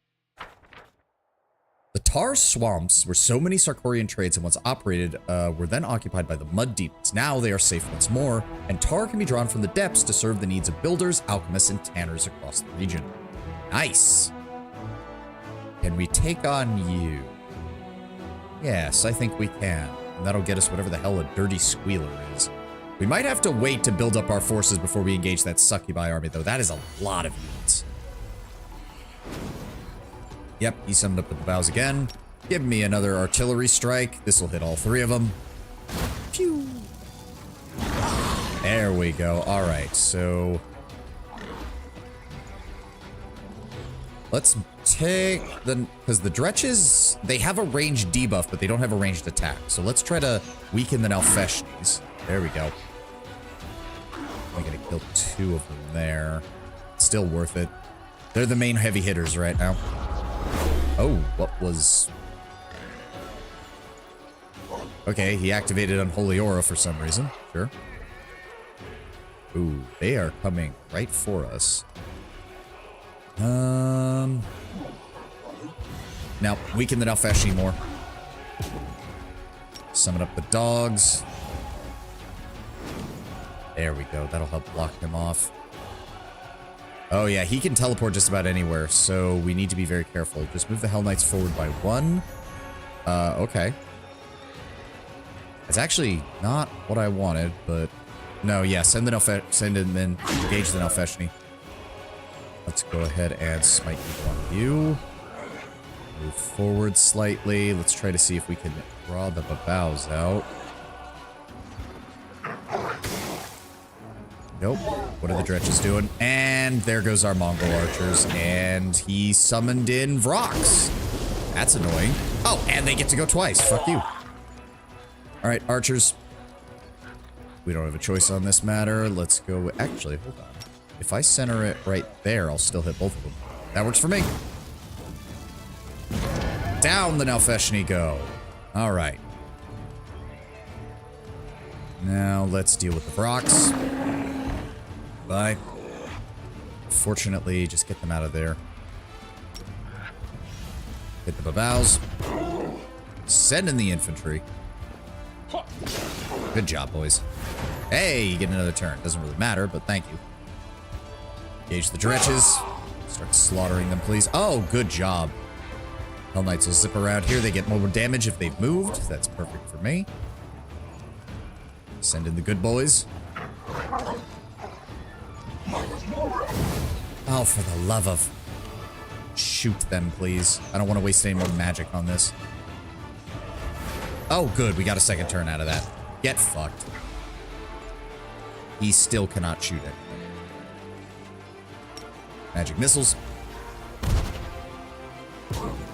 The tar swamps, where so many Sarkorian trades had once operated, were then occupied by the mud demons. Now they are safe once more, and tar can be drawn from the depths to serve the needs of builders, alchemists, and tanners across the region. Nice. Can we take on you? Yes, I think we can. And that'll get us whatever the hell a dirty squealer is. We might have to wait to build up our forces before we engage that succubi army, though. That is a lot of units. Yep, he summoned up the babaus again. Give me another artillery strike. This will hit all three of them. Phew. There we go. All right, so... let's take the... because the Dretches, they have a ranged debuff, but they don't have a ranged attack. So let's try to weaken the Nalfeshnis. There we go. I'm gonna kill 2 of them there. Still worth it. They're the main heavy hitters right now. Oh, what was... okay, he activated Unholy Aura for some reason. Sure. Ooh, they are coming right for us. Now, weaken the Nalfeshni more. Summon up the dogs. There we go. That'll help block him off. Oh yeah, he can teleport just about anywhere, so we need to be very careful. Just move the Hell Knights forward by 1. Okay. It's actually not what I wanted, but No, yeah, send him in. Engage the Nalfeshni. Let's go ahead and smite you on you. Move forward slightly. Let's try to see if we can draw the babaus out. Nope. What are the dretches doing? And there goes our Mongol archers. And he summoned in Vrox. That's annoying. Oh, and they get to go twice. Fuck you. Alright, archers. We don't have a choice on this matter. Let's go... Actually, hold on. If I center it right there, I'll still hit both of them. That works for me. Down the Nalfeshni go. Alright. Now, let's deal with the Vrox. Bye. Fortunately, just get them out of there. Hit the babaus. Send in the infantry. Good job, boys. Hey, you get another turn. Doesn't really matter, but thank you. Engage the dretches. Start slaughtering them, please. Oh, good job. Hell Knights will zip around here. They get more damage if they've moved. That's perfect for me. Send in the good boys. Oh, for the love of... Shoot them, please. I don't want to waste any more magic on this. Oh, good. We got a second turn out of that. Get fucked. He still cannot shoot it. Magic missiles.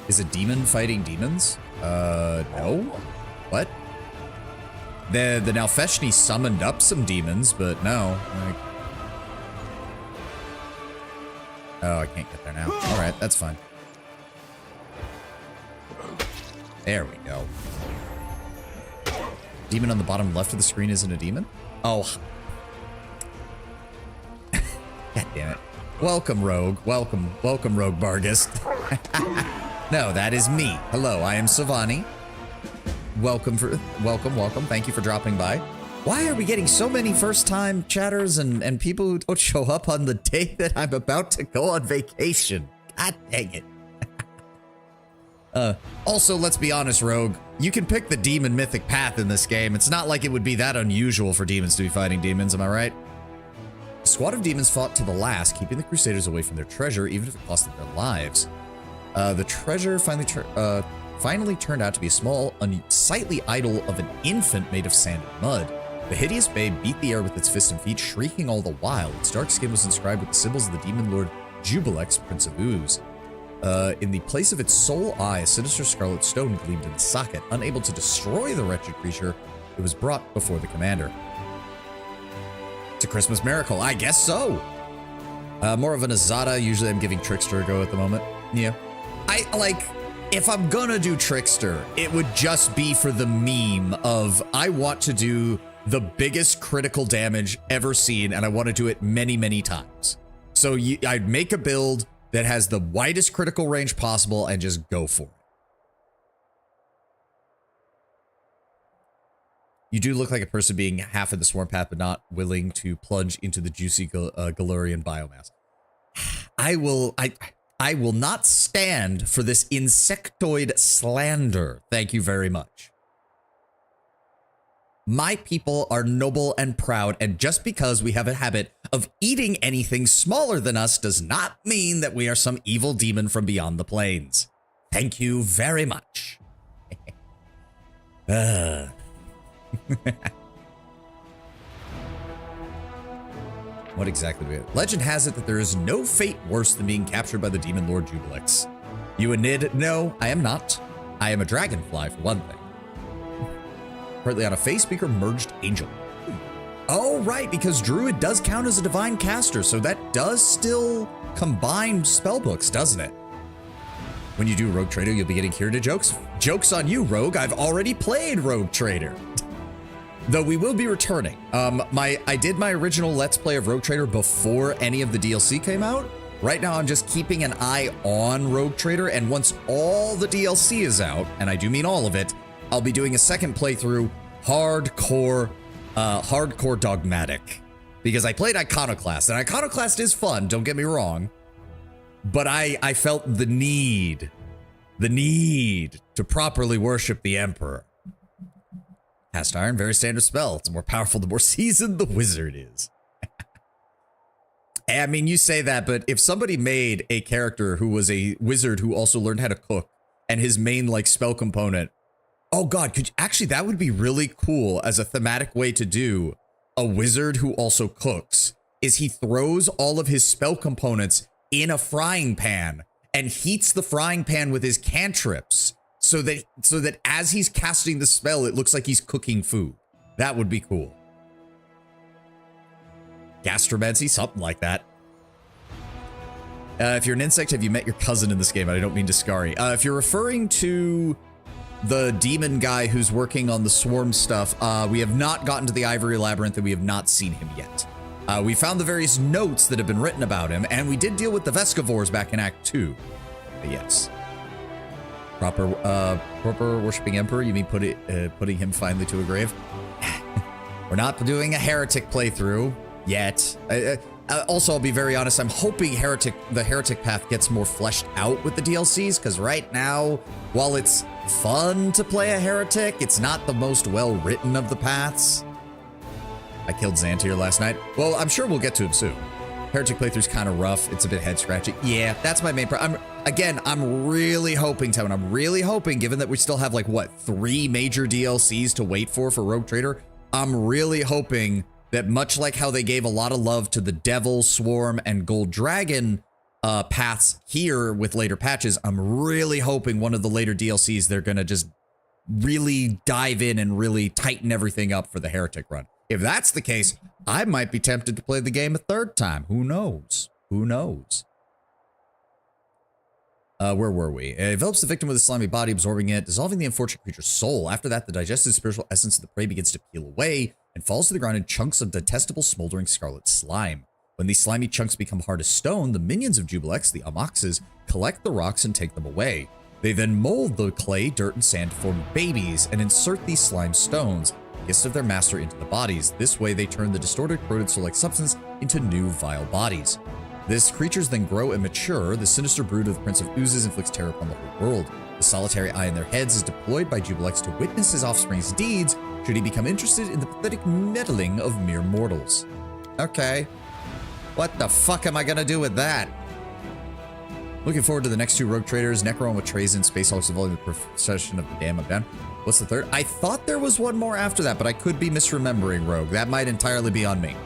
Is a demon fighting demons? No. What? The Nalfeshni summoned up some demons, but no. Like... Oh, I can't get there now. Alright, that's fine. There we go. Demon on the bottom left of the screen isn't a demon? Oh. God damn it. Welcome, Rogue. Welcome, Rogue Bargus. No, that is me. Hello, I am Savani. Welcome. Thank you for dropping by. Why are we getting so many first-time chatters and people who don't show up on the day that I'm about to go on vacation? God dang it. Also, let's be honest, Rogue. You can pick the demon mythic path in this game. It's not like it would be that unusual for demons to be fighting demons, am I right? A squad of demons fought to the last, keeping the Crusaders away from their treasure, even if it cost them their lives. The treasure finally turned out to be a small, unsightly idol of an infant made of sand and mud. The hideous babe beat the air with its fists and feet, shrieking all the while. Its dark skin was inscribed with the symbols of the demon lord Jubilex, Prince of Ooze. In the place of its sole eye, a sinister scarlet stone gleamed in the socket. Unable to destroy the wretched creature, it was brought before the commander. It's a Christmas miracle. I guess so. More of an Azada. Usually I'm giving Trickster a go at the moment. Yeah. If I'm gonna do Trickster, it would just be for the meme of I want to do the biggest critical damage ever seen, and I want to do it many, many times. So I'd make a build that has the widest critical range possible and just go for it. You do look like a person being half in the swarm path, but not willing to plunge into the juicy Galurian biomass. I will not stand for this insectoid slander. Thank you very much. My people are noble and proud, and just because we have a habit of eating anything smaller than us does not mean that we are some evil demon from beyond the plains. Thank you very much. What exactly do we have? Legend has it that there is no fate worse than being captured by the demon lord Jubilex. You a Nid? No, I am not. I am a dragonfly, for one thing. Currently on a face speaker merged angel. Oh, right, because Druid does count as a divine caster, so that does still combine spellbooks, doesn't it? When you do Rogue Trader, you'll be getting curated jokes. Joke's on you, Rogue. I've already played Rogue Trader. Though we will be returning. I did my original Let's Play of Rogue Trader before any of the DLC came out. Right now, I'm just keeping an eye on Rogue Trader, and once all the DLC is out, and I do mean all of it, I'll be doing a second playthrough, hardcore dogmatic. Because I played Iconoclast, and Iconoclast is fun, don't get me wrong. But I felt the need to properly worship the Emperor. Cast Iron, very standard spell. It's more powerful the more seasoned the wizard is. I mean, you say that, but if somebody made a character who was a wizard who also learned how to cook, and his main, like, spell component, oh god, actually, that would be really cool as a thematic way to do a wizard who also cooks, is he throws all of his spell components in a frying pan and heats the frying pan with his cantrips so that as he's casting the spell, it looks like he's cooking food. That would be cool. Gastromancy, something like that. If you're an insect, have you met your cousin in this game? I don't mean Discari. If you're referring to the demon guy who's working on the swarm stuff, we have not gotten to the Ivory Labyrinth and we have not seen him yet. We found the various notes that have been written about him, and we did deal with the Vescivores back in Act 2. But yes. Proper worshipping emperor, you mean putting him finally to a grave? We're not doing a heretic playthrough yet. Also, I'll be very honest, I'm hoping the heretic path gets more fleshed out with the DLCs, because right now, while it's fun to play a heretic, it's not the most well-written of the paths. I killed Xantier last night. Well, I'm sure we'll get to him soon. Heretic playthrough's kind of rough. It's a bit head-scratching. Yeah, that's my main problem. I'm really hoping, Tevin, I'm really hoping, given that we still have, like, what, 3 major DLCs to wait for Rogue Trader, I'm really hoping that much like how they gave a lot of love to the Devil, Swarm, and Gold Dragon paths here with later patches, I'm really hoping one of the later DLCs, they're going to just really dive in and really tighten everything up for the Heretic run. If that's the case, I might be tempted to play the game a 3rd time. Who knows? Who knows? Where were we? It envelops the victim with a slimy body, absorbing it, dissolving the unfortunate creature's soul. After that, the digested spiritual essence of the prey begins to peel away and falls to the ground in chunks of detestable smoldering scarlet slime. When these slimy chunks become hard as stone, the minions of Jubilex, the Amoxes, collect the rocks and take them away. They then mold the clay, dirt, and sand to form babies and insert these slime stones, gifts of their master, into the bodies. This way, they turn the distorted, corroded soul-like substance into new, vile bodies. These creatures then grow and mature. The sinister brood of the Prince of Oozes inflicts terror upon the whole world. The solitary eye in their heads is deployed by Jubilex to witness his offspring's deeds, should he become interested in the pathetic meddling of mere mortals. Okay. What the fuck am I gonna do with that? Looking forward to the next 2 Rogue Traders, Necron with Trazyn, Space Hulks involving the procession of the Dam of Down. What's the 3rd? I thought there was one more after that, but I could be misremembering Rogue. That might entirely be on me.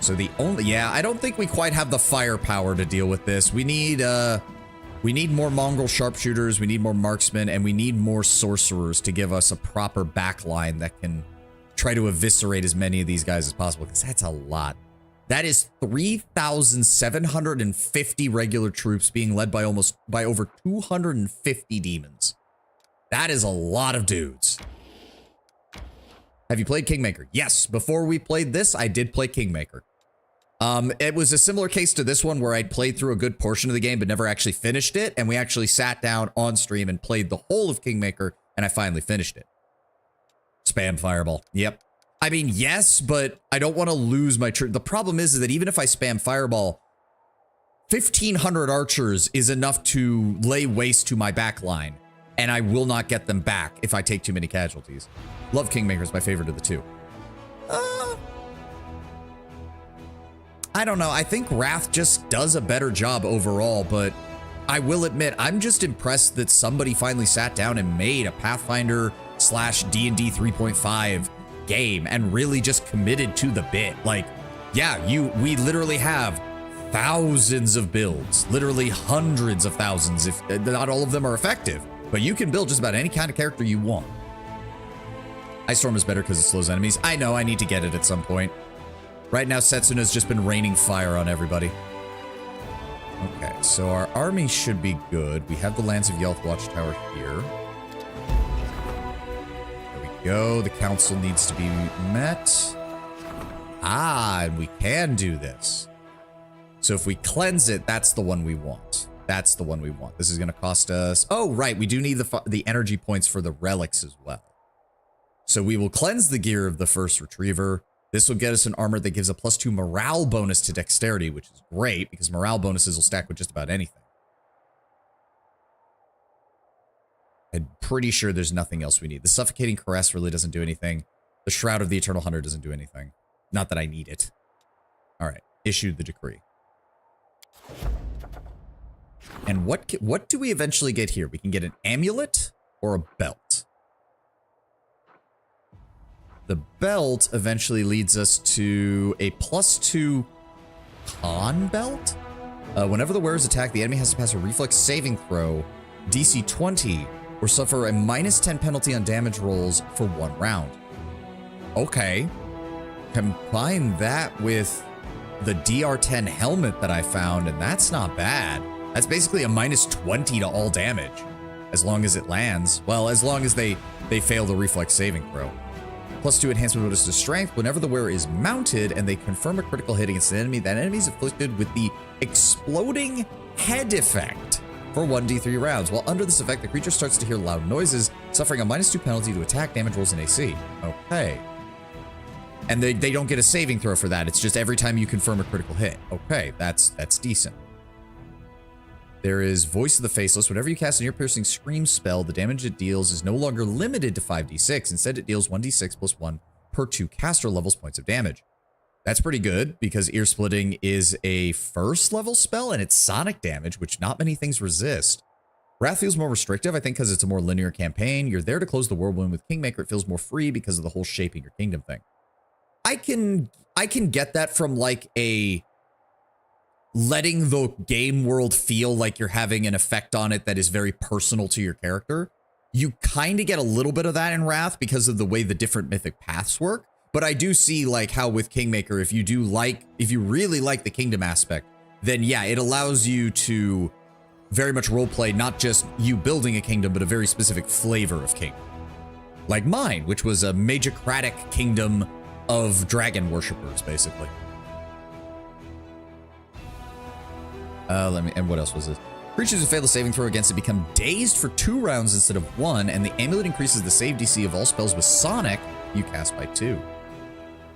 So the only, yeah, I don't think we quite have the firepower to deal with this. We need more Mongol sharpshooters, we need more marksmen, and we need more sorcerers to give us a proper backline that can try to eviscerate as many of these guys as possible, because that's a lot. That is 3,750 regular troops being led by over 250 demons. That is a lot of dudes. Have you played Kingmaker? Yes, before we played this, I did play Kingmaker. It was a similar case to this one where I'd played through a good portion of the game but never actually finished it, and we actually sat down on stream and played the whole of Kingmaker, and I finally finished it. Spam Fireball. Yep. I mean, yes, but I don't want to lose my the problem is that even if I spam Fireball, 1,500 archers is enough to lay waste to my backline, and I will not get them back if I take too many casualties. Love Kingmaker is my favorite of the 2. I don't know. I think Wrath just does a better job overall, but I will admit, I'm just impressed that somebody finally sat down and made a Pathfinder / D&D 3.5 game and really just committed to the bit. Like, yeah, we literally have thousands of builds, literally hundreds of thousands, if not all of them are effective, but you can build just about any kind of character you want. Ice Storm is better because it slows enemies. I know, I need to get it at some point. Right now, Setsuna's just been raining fire on everybody. Okay, so our army should be good. We have the Lands of Yelth Watchtower here. There we go. The council needs to be met. Ah, and we can do this. So if we cleanse it, that's the one we want. That's the one we want. This is going to cost us... Oh, right. We do need the energy points for the relics as well. So we will cleanse the gear of the first retriever. This will get us an armor that gives a +2 morale bonus to dexterity, which is great because morale bonuses will stack with just about anything. I'm pretty sure there's nothing else we need. The Suffocating Caress really doesn't do anything. The Shroud of the Eternal Hunter doesn't do anything. Not that I need it. All right, issued the decree. And what do we eventually get here? We can get an amulet or a belt. The belt eventually leads us to a +2 con belt. Whenever the wearer's attacked, the enemy has to pass a reflex saving throw, DC 20, or suffer a -10 penalty on damage rolls for 1 round. Okay. Combine that with the DR10 helmet that I found, and that's not bad. That's basically a -20 to all damage, as long as it lands. Well, as long as they fail the reflex saving throw. +2 enhancement bonus to strength. Whenever the wearer is mounted and they confirm a critical hit against an enemy, that enemy is afflicted with the exploding head effect for 1d3 rounds. While under this effect, the creature starts to hear loud noises, suffering a -2 penalty to attack, damage rolls, and AC. Okay. And they don't get a saving throw for that. It's just every time you confirm a critical hit. Okay, that's decent. There is Voice of the Faceless. Whenever you cast an ear-piercing scream spell, the damage it deals is no longer limited to 5d6. Instead, it deals 1d6 + 1 per 2 caster levels points of damage. That's pretty good because ear splitting is a 1st level spell and it's sonic damage, which not many things resist. Wrath feels more restrictive, I think, because it's a more linear campaign. You're there to close the whirlwind. With Kingmaker, it feels more free because of the whole shaping your kingdom thing. I can get that from like a letting the game world feel like you're having an effect on it that is very personal to your character. You kind of get a little bit of that in Wrath because of the way the different mythic paths work. But I do see like how with Kingmaker, if you really like the kingdom aspect, then yeah, it allows you to very much roleplay not just you building a kingdom, but a very specific flavor of kingdom. Like mine, which was a magicratic kingdom of dragon worshippers, basically. And what else was this? Creatures who fail the saving throw against it become dazed for 2 rounds instead of 1, and the amulet increases the save DC of all spells with Sonic you cast by 2.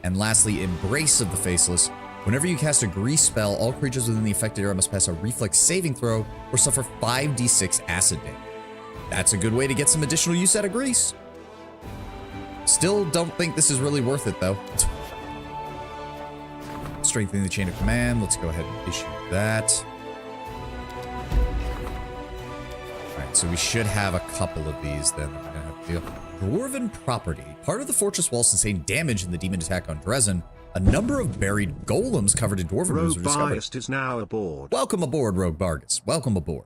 And lastly, Embrace of the Faceless. Whenever you cast a grease spell, all creatures within the affected area must pass a reflex saving throw or suffer 5d6 acid damage. That's a good way to get some additional use out of grease. Still don't think this is really worth it, though. Strengthening the chain of command. Let's go ahead and issue that. Alright, so we should have a couple of these then that we're gonna have to deal. Dwarven property. Part of the fortress wall sustained damage in the demon attack on Dresden. A number of buried golems covered in dwarven runes were discovered.
Rogue Biased is now aboard.
Welcome aboard, Rogue Bargus. Welcome aboard.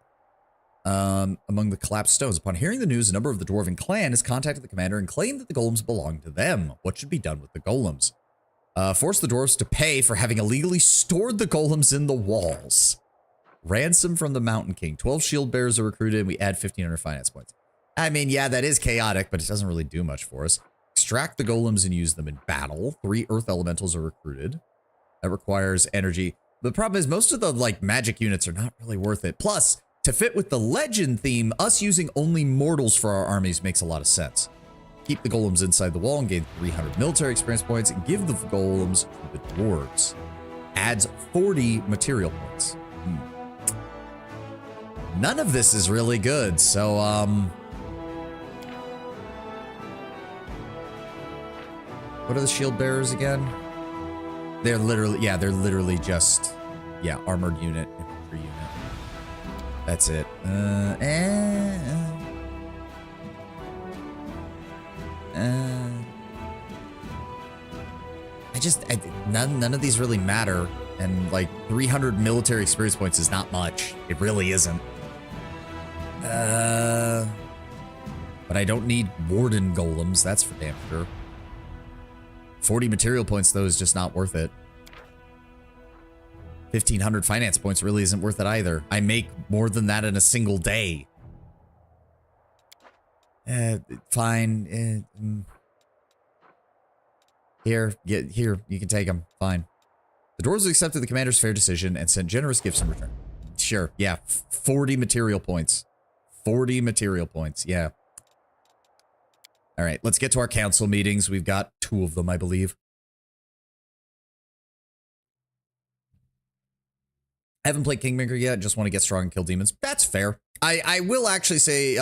Among the collapsed stones. Upon hearing the news, a number of the dwarven clan has contacted the commander and claimed that the golems belong to them. What should be done with the golems? Force the dwarves to pay for having illegally stored the golems in the walls. Ransom from the Mountain King. 12 shield bearers are recruited, and we add 1,500 finance points. I mean, yeah, that is chaotic, but it doesn't really do much for us. Extract the golems and use them in battle. 3 earth elementals are recruited. That requires energy. The problem is most of the like magic units are not really worth it. Plus, to fit with the legend theme, us using only mortals for our armies makes a lot of sense. Keep the golems inside the wall and gain 300 military experience points and give the golems to the dwarves. Adds 40 material points. None of this is really good, so what are the shield bearers again? They're literally just, armored unit, infantry unit. That's it. None of these really matter. And like 300 military experience points is not much. It really isn't. But I don't need warden golems, that's for damn sure. 40 material points, though, is just not worth it. 1,500 finance points really isn't worth it either. I make more than that in a single day. Fine. Here, you can take them. Fine. The dwarves accepted the commander's fair decision and sent generous gifts in return. Sure, yeah, 40 material points. 40 material points, yeah. All right, let's get to our council meetings. We've got 2 of them, I believe. I haven't played Kingmaker yet, just want to get strong and kill demons. That's fair. I will actually say,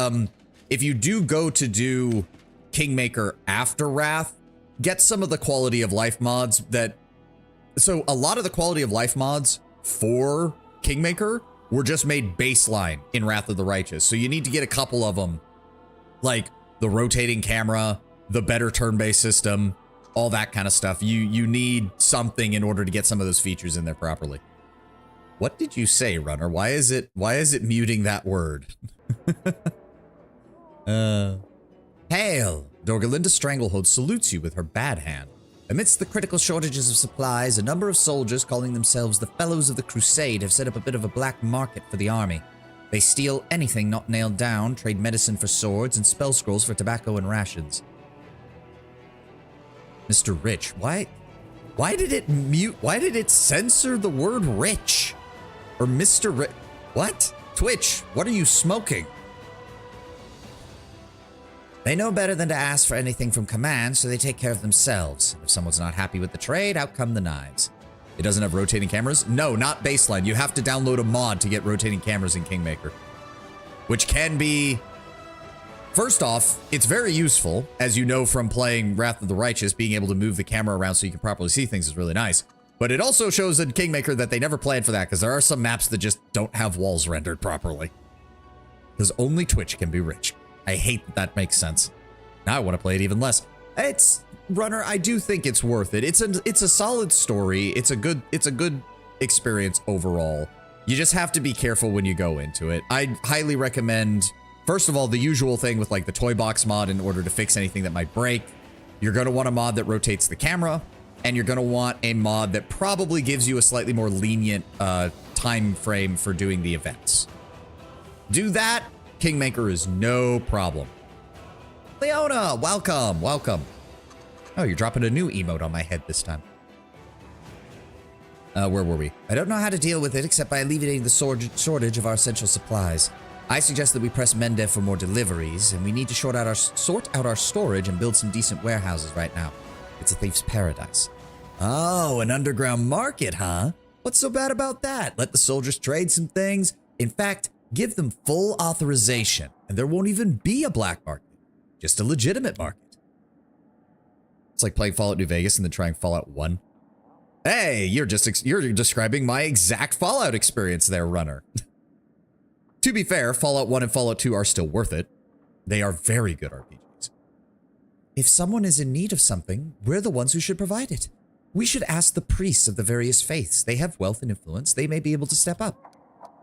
if you do go to do Kingmaker after Wrath, get some of the quality of life mods that... So a lot of the quality of life mods for Kingmaker were just made baseline in Wrath of the Righteous. So you need to get a couple of them, like the rotating camera, the better turn-based system, all that kind of stuff. You need something in order to get some of those features in there properly. What did you say, Runner? Why is it muting that word? Hail! Dorgalinda Stranglehold salutes you with her bad hand. Amidst the critical shortages of supplies, a number of soldiers calling themselves the Fellows of the Crusade have set up a bit of a black market for the army. They steal anything not nailed down, trade medicine for swords, and spell scrolls for tobacco and rations. Mr. Rich, why did it mute? Why did it censor the word rich? Or Mr. Rich? What? Twitch, what are you smoking? They know better than to ask for anything from command, so they take care of themselves. If someone's not happy with the trade, out come the knives. It doesn't have rotating cameras? No, not baseline. You have to download a mod to get rotating cameras in Kingmaker. Which can be... First off, it's very useful. As you know from playing Wrath of the Righteous, being able to move the camera around so you can properly see things is really nice. But it also shows in Kingmaker that they never planned for that, because there are some maps that just don't have walls rendered properly. Because only Twitch can be rich. I hate that makes sense. Now I want to play it even less. It's Runner, I do think it's worth it. It's a solid story. It's a good experience overall. You just have to be careful when you go into it. I highly recommend, first of all, the usual thing with like the toy box mod in order to fix anything that might break. You're going to want a mod that rotates the camera, and you're going to want a mod that probably gives you a slightly more lenient time frame for doing the events. Do that. Kingmaker is no problem. Leona, welcome, welcome. Oh, you're dropping a new emote on my head this time. Where were we? I don't know how to deal with it except by alleviating the shortage of our essential supplies. I suggest that we press Mendev for more deliveries, and we need to sort out our storage and build some decent warehouses right now. It's a thief's paradise. Oh, an underground market, huh? What's so bad about that? Let the soldiers trade some things. In fact, give them full authorization, and there won't even be a black market. Just a legitimate market. It's like playing Fallout New Vegas and then trying Fallout 1. Hey, you're describing my exact Fallout experience there, Runner. To be fair, Fallout 1 and Fallout 2 are still worth it. They are very good RPGs. If someone is in need of something, we're the ones who should provide it. We should ask the priests of the various faiths. They have wealth and influence. They may be able to step up.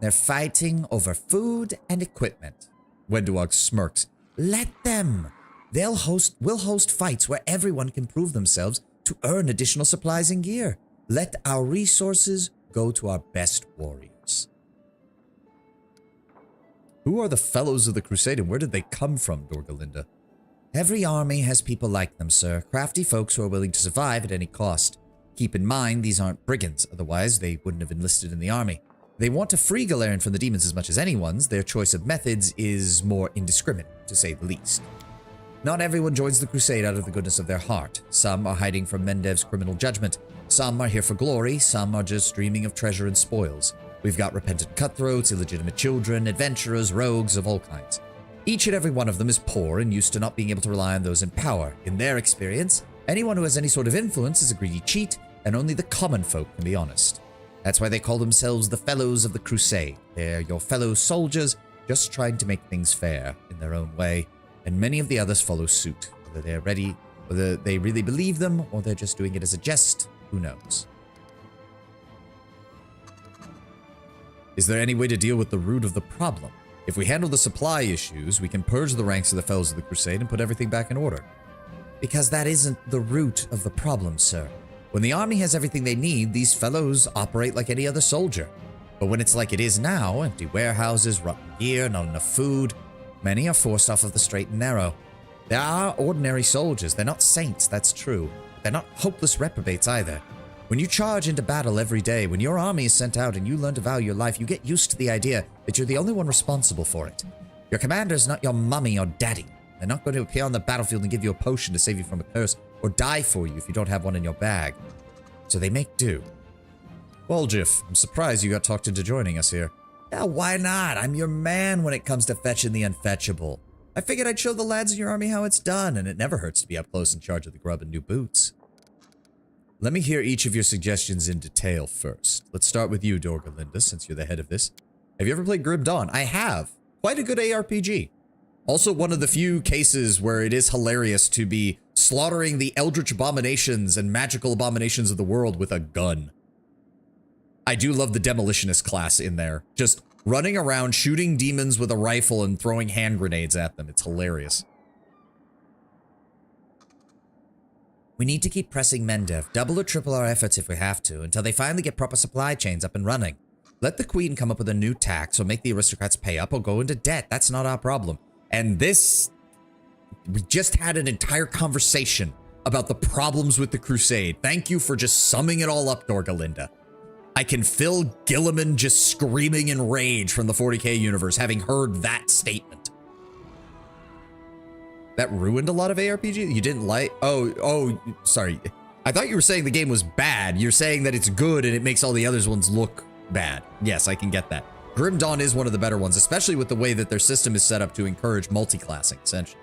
They're fighting over food and equipment. Wenduog smirks. Let them. We'll host fights where everyone can prove themselves to earn additional supplies and gear. Let our resources go to our best warriors. Who are the Fellows of the Crusade and where did they come from, Dorgalinda? Every army has people like them, sir. Crafty folks who are willing to survive at any cost. Keep in mind, these aren't brigands. Otherwise, they wouldn't have enlisted in the army. They want to free Galarian from the demons as much as anyone's. Their choice of methods is more indiscriminate, to say the least. Not everyone joins the crusade out of the goodness of their heart. Some are hiding from Mendev's criminal judgment. Some are here for glory. Some are just dreaming of treasure and spoils. We've got repentant cutthroats, illegitimate children, adventurers, rogues of all kinds. Each and every one of them is poor and used to not being able to rely on those in power. In their experience, anyone who has any sort of influence is a greedy cheat, and only the common folk can be honest. That's why they call themselves the Fellows of the Crusade. They're your fellow soldiers, just trying to make things fair in their own way, and many of the others follow suit. Whether they really believe them, or they're just doing it as a jest, who knows? Is there any way to deal with the root of the problem? If we handle the supply issues, we can purge the ranks of the Fellows of the Crusade and put everything back in order. Because that isn't the root of the problem, sir. When the army has everything they need, these fellows operate like any other soldier. But when it's like it is now, empty warehouses, rotten gear, not enough food, many are forced off of the straight and narrow. They are ordinary soldiers. They're not saints, that's true. They're not hopeless reprobates either. When you charge into battle every day, when your army is sent out and you learn to value your life, you get used to the idea that you're the only one responsible for it. Your commander is not your mummy or daddy. They're not going to appear on the battlefield and give you a potion to save you from a curse, or die for you if you don't have one in your bag. So they make do. Well, Jiff, I'm surprised you got talked into joining us here. Yeah, why not? I'm your man when it comes to fetching the unfetchable. I figured I'd show the lads in your army how it's done, and it never hurts to be up close in charge of the grub and new boots. Let me hear each of your suggestions in detail first. Let's start with you, Dorgalinda, since you're the head of this. Have you ever played Grim Dawn? I have. Quite a good ARPG. Also one of the few cases where it is hilarious to be slaughtering the eldritch abominations and magical abominations of the world with a gun. I do love the demolitionist class in there. Just running around shooting demons with a rifle and throwing hand grenades at them. It's hilarious. We need to keep pressing Mendev, double or triple our efforts if we have to, until they finally get proper supply chains up and running. Let the Queen come up with a new tax or make the aristocrats pay up or go into debt. That's not our problem. And this... we just had an entire conversation about the problems with the Crusade. Thank you for just summing it all up, Dorgalinda. I can feel Gilliman just screaming in rage from the 40k universe, having heard that statement. That ruined a lot of ARPG? You didn't like... Oh, sorry. I thought you were saying the game was bad. You're saying that it's good and it makes all the other ones look bad. Yes, I can get that. Grim Dawn is one of the better ones, especially with the way that their system is set up to encourage multi-classing, essentially.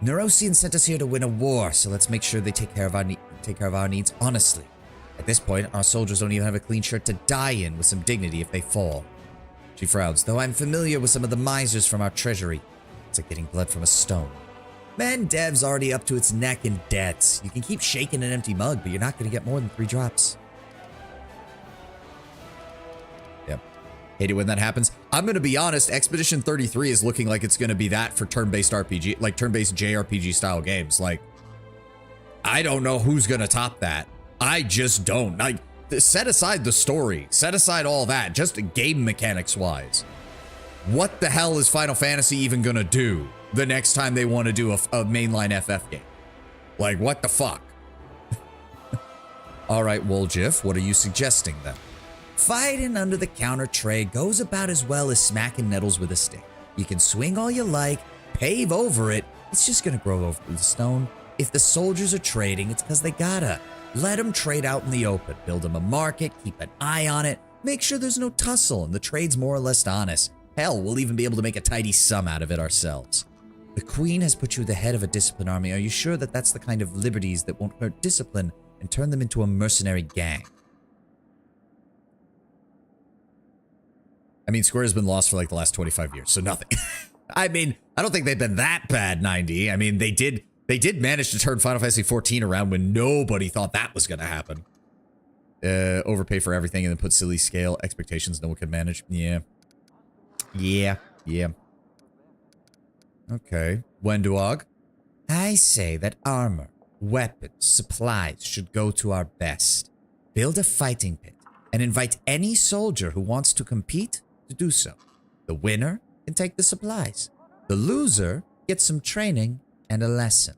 Neurosian sent us here to win a war, so let's make sure they take care of our needs honestly. At this point, our soldiers don't even have a clean shirt to die in with some dignity if they fall. She frowns, though I'm familiar with some of the misers from our treasury. It's like getting blood from a stone. Mendev's already up to its neck in debts. You can keep shaking an empty mug, but you're not going to get more than 3 drops. Yep. Hate it when that happens. I'm going to be honest, Expedition 33 is looking like it's going to be that for turn-based RPG, like turn-based JRPG style games. Like, I don't know who's going to top that. I just don't. Like, set aside the story, set aside all that, just game mechanics wise. What the hell is Final Fantasy even gonna do the next time they want to do a mainline FF game? Like, what the fuck? All right, Woljif, what are you suggesting then? Fighting under the counter trade goes about as well as smacking nettles with a stick. You can swing all you like, pave over it, it's just gonna grow over the stone. If the soldiers are trading, it's because they gotta. Let them trade out in the open, build them a market, keep an eye on it, make sure there's no tussle and the trade's more or less honest. Hell, we'll even be able to make a tidy sum out of it ourselves. The Queen has put you the head of a discipline army. Are you sure that that's the kind of liberties that won't hurt discipline and turn them into a mercenary gang? I mean, Square has been lost for like the last 25 years, so nothing. I mean, I don't think they've been that bad, 90. I mean, they did manage to turn Final Fantasy XIV around when nobody thought that was going to happen. Overpay for everything and then put silly scale expectations no one could manage. Yeah. Okay. Wenduog? I say that armor, weapons, supplies should go to our best. Build a fighting pit and invite any soldier who wants to compete to do so. The winner can take the supplies. The loser gets some training and a lesson.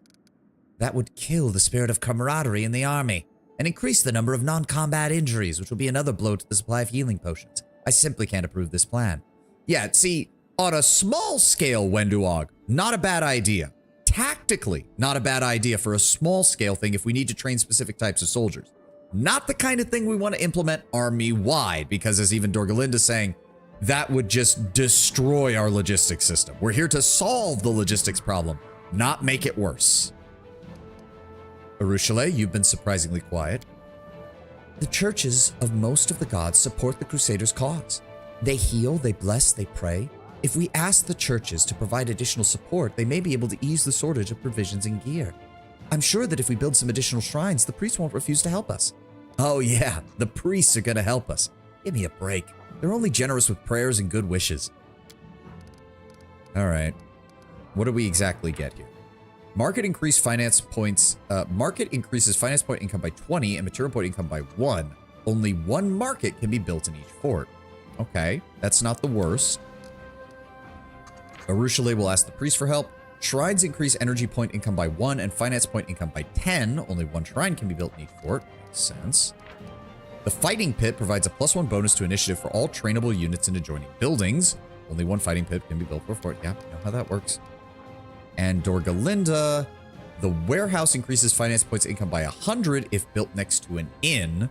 That would kill the spirit of camaraderie in the army and increase the number of non-combat injuries, which will be another blow to the supply of healing potions. I simply can't approve this plan. Yeah, see, on a small scale, Wenduog, not a bad idea. Tactically, not a bad idea for a small scale thing if we need to train specific types of soldiers. Not the kind of thing we want to implement army-wide, because as even Dorgalinda's saying, that would just destroy our logistics system. We're here to solve the logistics problem, not make it worse. Arushale, you've been surprisingly quiet. The churches of most of the gods support the Crusaders' cause. They heal, they bless, they pray. If we ask the churches to provide additional support, they may be able to ease the shortage of provisions and gear. I'm sure that if we build some additional shrines, the priests won't refuse to help us. Oh yeah, the priests are gonna help us. Give me a break. They're only generous with prayers and good wishes. All right. What do we exactly get here? Market increases finance point income by 20 and material point income by 1. Only 1 market can be built in each fort. Okay, that's not the worst. Arushale will ask the priest for help. Shrines increase energy point income by 1 and finance point income by 10. Only 1 shrine can be built in each fort. Makes sense. The fighting pit provides a +1 bonus to initiative for all trainable units in adjoining buildings. Only 1 fighting pit can be built per fort. Yeah, you know how that works. And Dorgalinda, the warehouse increases finance points income by 100 if built next to an inn.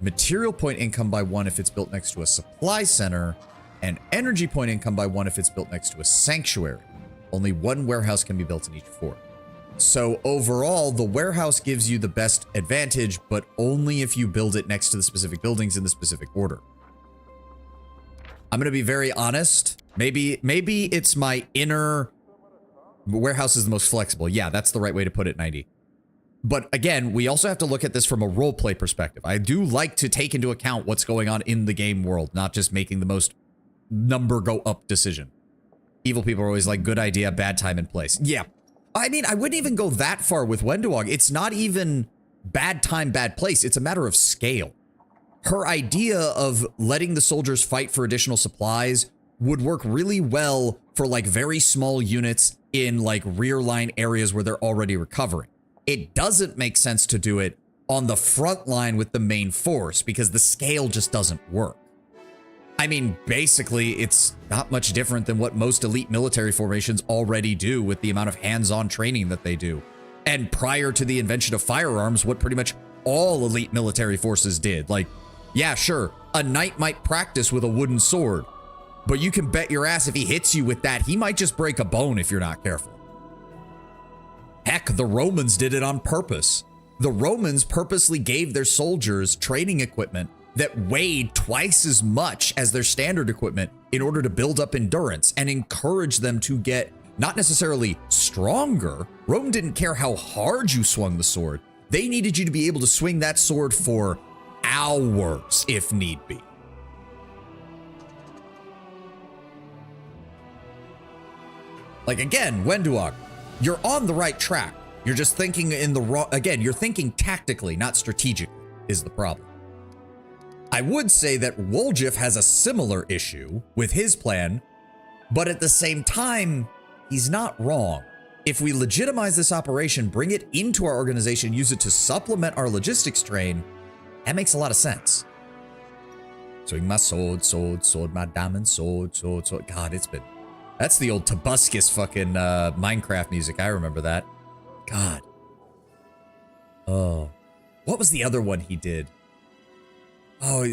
Material point income by 1 if it's built next to a supply center. and energy point income by 1 if it's built next to a sanctuary. Only 1 warehouse can be built in each fort. So overall, the warehouse gives you the best advantage, but only if you build it next to the specific buildings in the specific order. I'm going to be very honest. Maybe it's my inner warehouse is the most flexible. Yeah, that's the right way to put it, 90. But again, we also have to look at this from a roleplay perspective. I do like to take into account what's going on in the game world, not just making the most number go up decision. Evil people are always like, good idea, bad time and place. Yeah. I mean, I wouldn't even go that far with Wenduog. It's not even bad time, bad place. It's a matter of scale. Her idea of letting the soldiers fight for additional supplies would work really well for like very small units in like rear line areas where they're already recovering. It doesn't make sense to do it on the front line with the main force because the scale just doesn't work. I mean, basically, it's not much different than what most elite military formations already do with the amount of hands-on training that they do. And prior to the invention of firearms, what pretty much all elite military forces did. Like, yeah, sure, a knight might practice with a wooden sword, but you can bet your ass if he hits you with that, he might just break a bone if you're not careful. Heck, the Romans did it on purpose. The Romans purposely gave their soldiers training equipment that weighed twice as much as their standard equipment in order to build up endurance and encourage them to get not necessarily stronger. Rome didn't care how hard you swung the sword. They needed you to be able to swing that sword for hours if need be. Like again, Wenduog, you're on the right track. You're just thinking in the wrong, again, you're thinking tactically, not strategically is the problem. I would say that Woljif has a similar issue with his plan, but at the same time, he's not wrong. If we legitimize this operation, bring it into our organization, use it to supplement our logistics train, that makes a lot of sense. Swing my sword, my diamond sword. God, that's the old Tobuscus fucking Minecraft music. I remember that. God. Oh. What was the other one he did? Oh,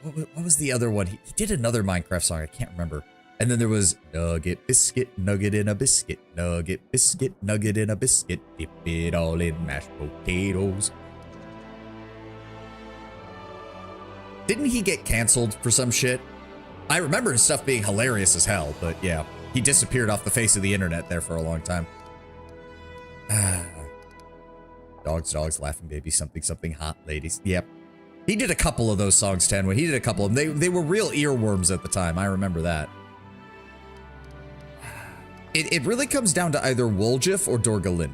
what was the other one? He did another Minecraft song. I can't remember. And then there was nugget, biscuit, nugget in a biscuit, nugget, biscuit, nugget in a biscuit, dip it all in mashed potatoes. Didn't he get canceled for some shit? I remember his stuff being hilarious as hell, but yeah, he disappeared off the face of the internet there for a long time. Dogs, laughing babies, something hot, ladies. Yep. He did a couple of those songs, Tenwin. He did a couple of them. They were real earworms at the time. I remember that. It really comes down to either Woljif or Dorgalinda.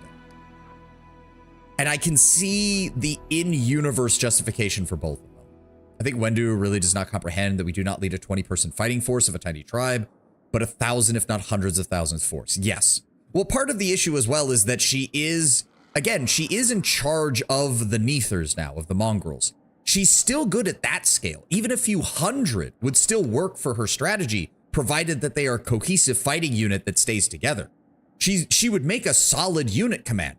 And I can see the in-universe justification for both of them. I think Wendu really does not comprehend that we do not lead a 20-person fighting force of a tiny tribe, but 1,000, if not hundreds of thousands force. Yes. Well, part of the issue as well is that she is, again, she is in charge of the Neathers now, of the mongrels. She's still good at that scale. Even a few hundred would still work for her strategy, provided that they are a cohesive fighting unit that stays together. She would make a solid unit command.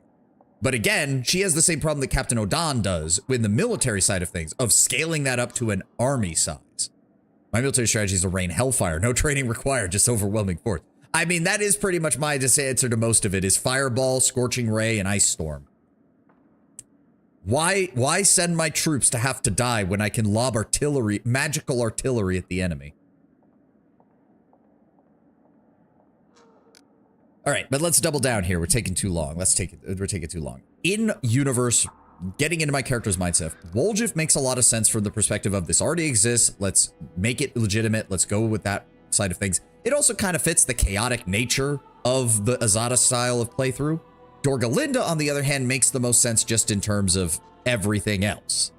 But again, she has the same problem that Captain Odan does in the military side of things, of scaling that up to an army size. My military strategy is to rain hellfire. No training required, just overwhelming force. I mean, that is pretty much my answer to most of it, is Fireball, Scorching Ray, and Ice Storm. Why send my troops to have to die when I can lob artillery, magical artillery at the enemy? All right, but let's double down here. We're taking too long. We're taking too long. In universe, getting into my character's mindset, Woljif makes a lot of sense from the perspective of this already exists. Let's make it legitimate. Let's go with that side of things. It also kind of fits the chaotic nature of the Azada style of playthrough. Dorgalinda, on the other hand, makes the most sense just in terms of everything else.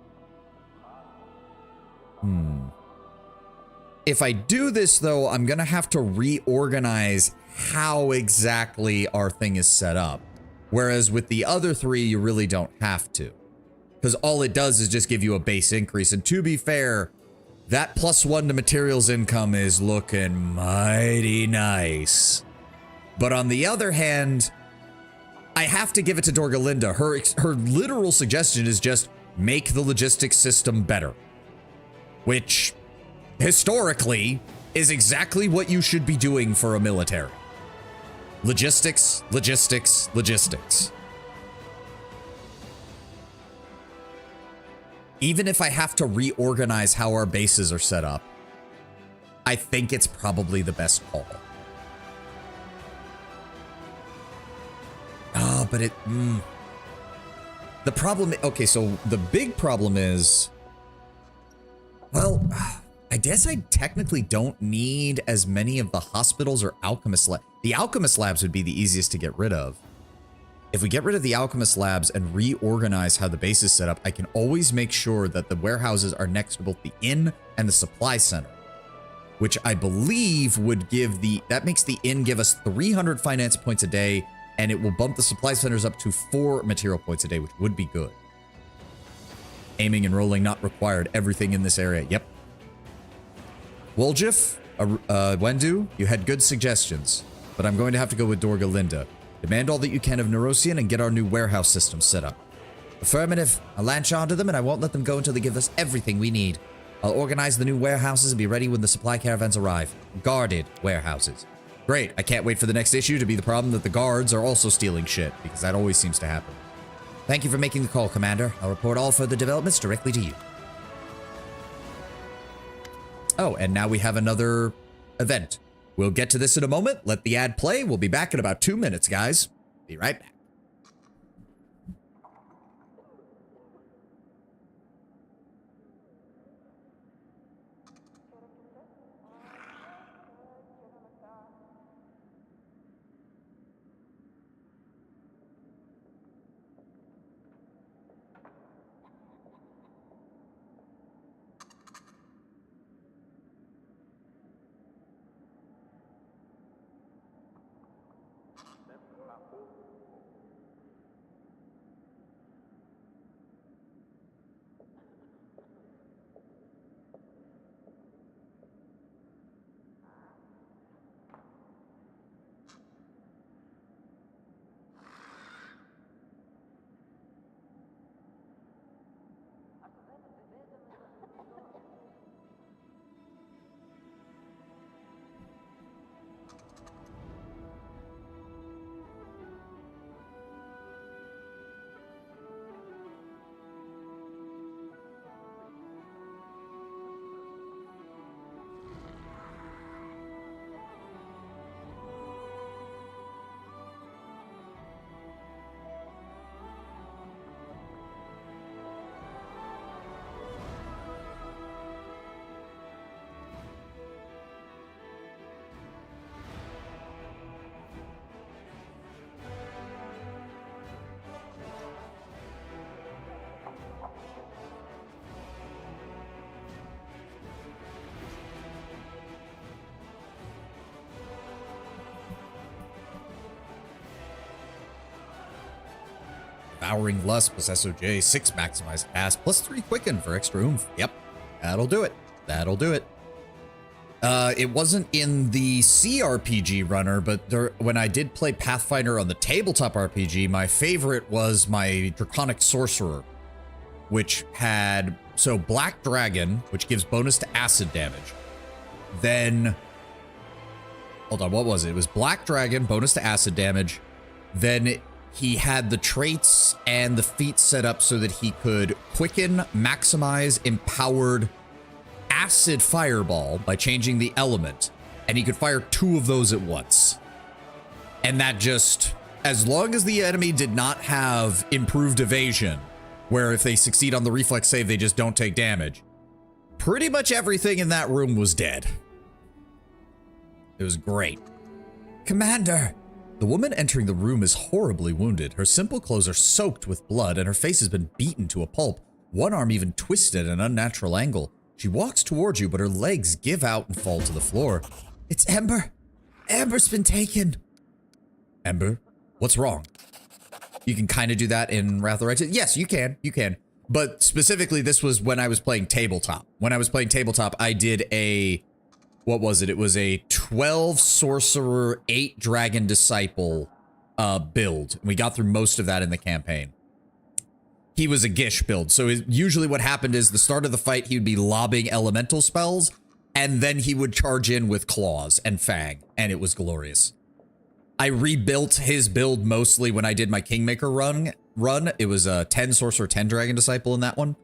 If I do this, though, I'm going to have to reorganize how exactly our thing is set up. Whereas with the other three, you really don't have to. Because all it does is just give you a base increase. And to be fair, that +1 to materials income is looking mighty nice. But on the other hand, I have to give it to Dorgalinda. Her literal suggestion is just make the logistics system better. Which, historically, is exactly what you should be doing for a military. Logistics, logistics, logistics. Even if I have to reorganize how our bases are set up, I think it's probably the best call. Ah, but it... The problem... Okay, so the big problem is... Well, I guess I technically don't need as many of the hospitals or alchemist labs. The alchemist labs would be the easiest to get rid of. If we get rid of the alchemist labs and reorganize how the base is set up, I can always make sure that the warehouses are next to both the inn and the supply center, which I believe would give the... That makes the inn give us 300 finance points a day, and it will bump the supply centers up to 4 material points a day, which would be good. Aiming and rolling not required. Everything in this area. Yep. Woljif, Wendu, you had good suggestions, but I'm going to have to go with Dorga Linda. Demand all that you can of Neurosian and get our new warehouse system set up. Affirmative. I'll latch onto them and I won't let them go until they give us everything we need. I'll organize the new warehouses and be ready when the supply caravans arrive. Guarded warehouses. Great. I can't wait for the next issue to be the problem that the guards are also stealing shit, because that always seems to happen. Thank you for making the call, Commander. I'll report all further developments directly to you. Oh, and now we have another event. We'll get to this in a moment. Let the ad play. We'll be back in about 2 minutes, guys. Be right back. Devouring Lust plus SOJ, 6 maximized pass, plus 3 quicken for extra oomph. Yep, that'll do it. That'll do it. It wasn't in the CRPG runner, but when I did play Pathfinder on the tabletop RPG, my favorite was my Draconic Sorcerer, which had, so Black Dragon, which gives bonus to acid damage. Then, hold on, what was it? It was Black Dragon, bonus to acid damage. Then he had the traits and the feats set up so that he could quicken, maximize, empowered acid fireball by changing the element, and he could fire 2 of those at once. And that just, as long as the enemy did not have improved evasion, where if they succeed on the reflex save, they just don't take damage, pretty much everything in that room was dead. It was great. Commander! The woman entering the room is horribly wounded. Her simple clothes are soaked with blood, and her face has been beaten to a pulp, one arm even twisted at an unnatural angle. She walks towards you, but her legs give out and fall to the floor. It's Ember. Ember's been taken. Ember? What's wrong? You can kind of do that in Wrath of the Righteous. Yes, you can. You can. But specifically, this was when I was playing tabletop. When I was playing tabletop, I did a... What was it? It was a 12 Sorcerer, 8 Dragon Disciple build. We got through most of that in the campaign. He was a Gish build. So usually what happened is the start of the fight, he would be lobbing elemental spells. and then he would charge in with claws and fang, and it was glorious. I rebuilt his build mostly when I did my Kingmaker run. It was a 10 Sorcerer, 10 Dragon Disciple in that one.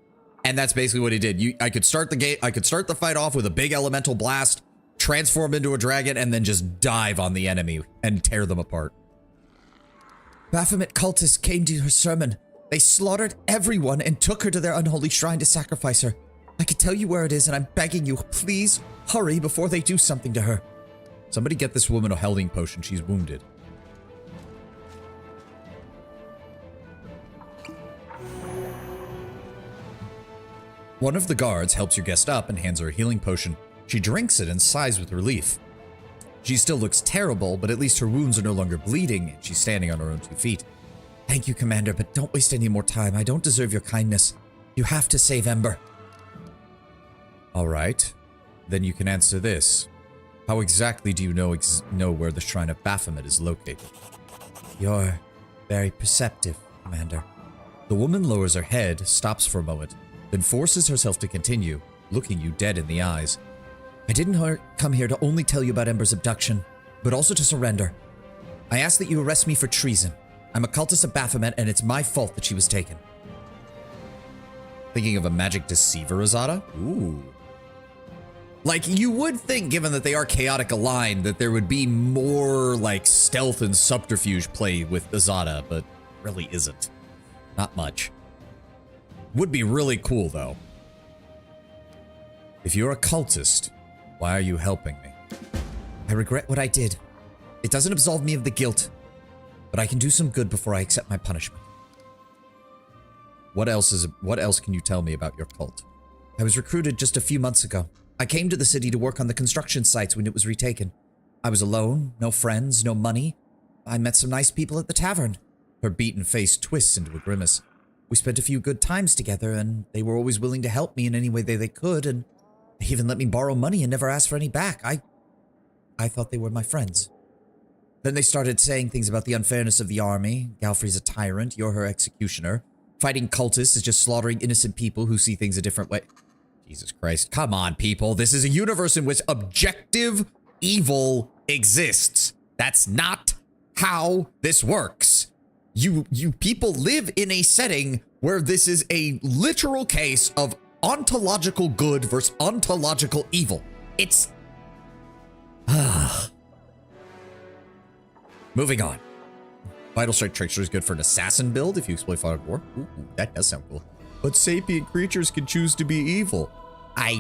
And that's basically what he did. I could start the fight off with a big elemental blast, transform into a dragon, and then just dive on the enemy and tear them apart. Baphomet cultists came to her sermon. They slaughtered everyone and took her to their unholy shrine to sacrifice her. I could tell you where it is, and I'm begging you, please hurry before they do something to her. Somebody get this woman a healing potion. She's wounded. One of the guards helps your guest up and hands her a healing potion. She drinks it and sighs with relief. She still looks terrible, but at least her wounds are no longer bleeding, and she's standing on her own 2 feet. Thank you, Commander, but don't waste any more time. I don't deserve your kindness. You have to save Ember. All right. Then you can answer this. How exactly do you know where the Shrine of Baphomet is located? You're very perceptive, Commander. The woman lowers her head, stops for a moment, then forces herself to continue, looking you dead in the eyes. I didn't come here to only tell you about Ember's abduction, but also to surrender. I ask that you arrest me for treason. I'm a cultist of Baphomet, and it's my fault that she was taken. Thinking of a magic deceiver, Azada? Ooh. Like, you would think, given that they are chaotic aligned, that there would be more, like, stealth and subterfuge play with Azada, but really isn't. Not much. Would be really cool, though. If you're a cultist, why are you helping me? I regret what I did. It doesn't absolve me of the guilt, but I can do some good before I accept my punishment. What else can you tell me about your cult? I was recruited just a few months ago. I came to the city to work on the construction sites when it was retaken. I was alone, no friends, no money. I met some nice people at the tavern. Her beaten face twists into a grimace. We spent a few good times together, and they were always willing to help me in any way they could, and they even let me borrow money and never asked for any back. I thought they were my friends. Then they started saying things about the unfairness of the army. Galfrey's a tyrant, you're her executioner. Fighting cultists is just slaughtering innocent people who see things a different way. Jesus Christ, come on, people. This is a universe in which objective evil exists. That's not how this works. You people live in a setting where this is a literal case of ontological good versus ontological evil. It's... Moving on. Vital Strike Trickster is good for an assassin build if you exploit fog of war. Ooh, that does sound cool. But sapient creatures can choose to be evil. I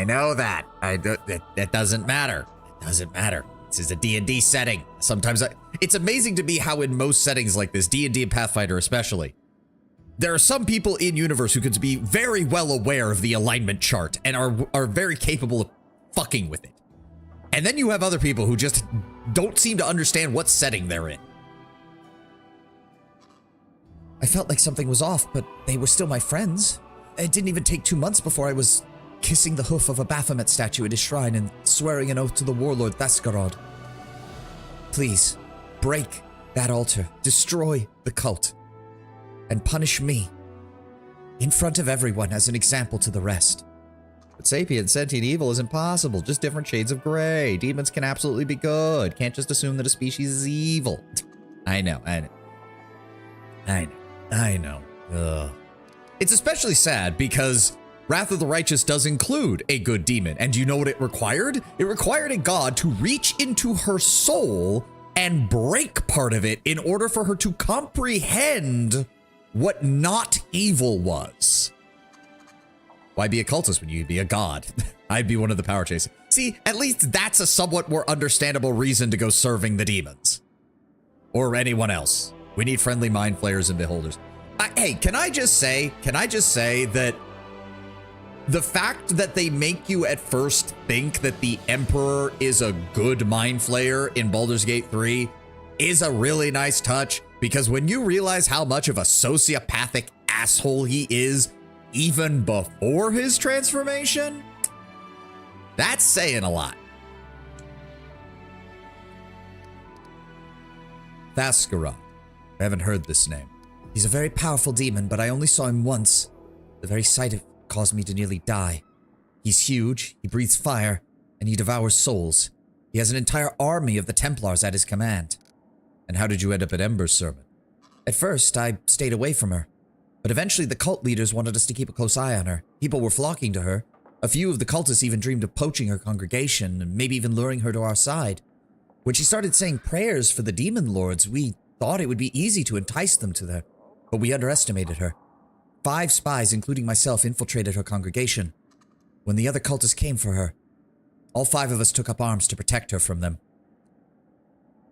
know that. That doesn't matter. It doesn't matter. This is a D&D setting. Sometimes it's amazing to me how in most settings like this, D&D and Pathfinder especially, there are some people in universe who could be very well aware of the alignment chart and are very capable of fucking with it. And then you have other people who just don't seem to understand what setting they're in. I felt like something was off, but they were still my friends. It didn't even take 2 months before I was kissing the hoof of a Baphomet statue at his shrine and swearing an oath to the warlord Thaskarod. Please, break that altar, destroy the cult, and punish me in front of everyone as an example to the rest. But sapient sentient evil isn't possible, just different shades of gray. Demons can absolutely be good. Can't just assume that a species is evil. I know. Ugh. It's especially sad because Wrath of the Righteous does include a good demon. And do you know what it required? It required a god to reach into her soul and break part of it in order for her to comprehend what not evil was. Why be a cultist when you could be a god? I'd be one of the power chasing. See, at least that's a somewhat more understandable reason to go serving the demons. Or anyone else. We need friendly mind flayers and beholders. Hey, can I just say that the fact that they make you at first think that the Emperor is a good mind flayer in Baldur's Gate 3 is a really nice touch, because when you realize how much of a sociopathic asshole he is even before his transformation, that's saying a lot. Thaskarod. I haven't heard this name. He's a very powerful demon, but I only saw him once. The very sight of it caused me to nearly die. He's huge, he breathes fire, and he devours souls. He has an entire army of the Templars at his command. And how did you end up at Ember's sermon? At first, I stayed away from her. But eventually the cult leaders wanted us to keep a close eye on her. People were flocking to her. A few of the cultists even dreamed of poaching her congregation, and maybe even luring her to our side. When she started saying prayers for the demon lords, we thought it would be easy to entice them to her. But we underestimated her. 5 spies, including myself, infiltrated her congregation. When the other cultists came for her, all 5 of us took up arms to protect her from them.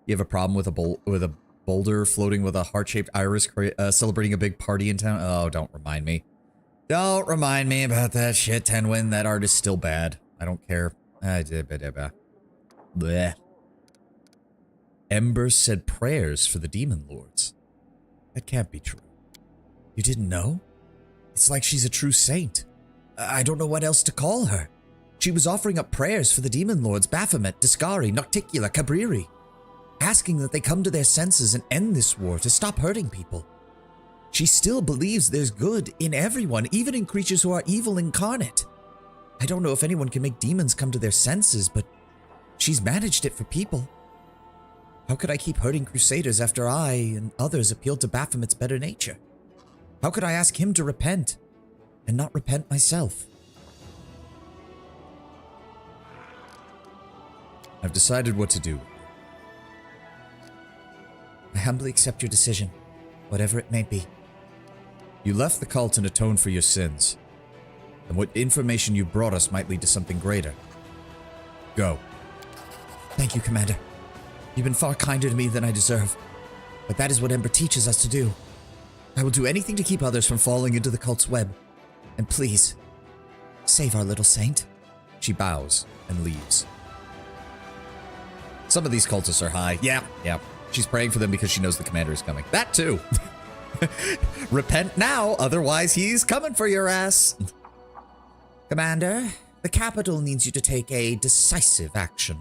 You have a problem with a boulder floating with a heart-shaped iris celebrating a big party in town? Oh, don't remind me. Don't remind me about that shit, Tenwin. That art is still bad. I don't care. Bleh. Ember said prayers for the demon lords. That can't be true. You didn't know? It's like she's a true saint. I don't know what else to call her. She was offering up prayers for the demon lords Baphomet, Discari, Nocticula, Cabriri, asking that they come to their senses and end this war to stop hurting people. She still believes there's good in everyone, even in creatures who are evil incarnate. I don't know if anyone can make demons come to their senses, but she's managed it for people. How could I keep hurting crusaders after I and others appealed to Baphomet's better nature? How could I ask him to repent and not repent myself? I've decided what to do. I humbly accept your decision, whatever it may be. You left the cult and atoned for your sins, and what information you brought us might lead to something greater. Go. Thank you, Commander. You've been far kinder to me than I deserve, but that is what Ember teaches us to do. I will do anything to keep others from falling into the cult's web. And please, save our little saint. She bows and leaves. Some of these cultists are high. Yeah. She's praying for them because she knows the commander is coming. That too. Repent now, otherwise he's coming for your ass. Commander, the capital needs you to take a decisive action.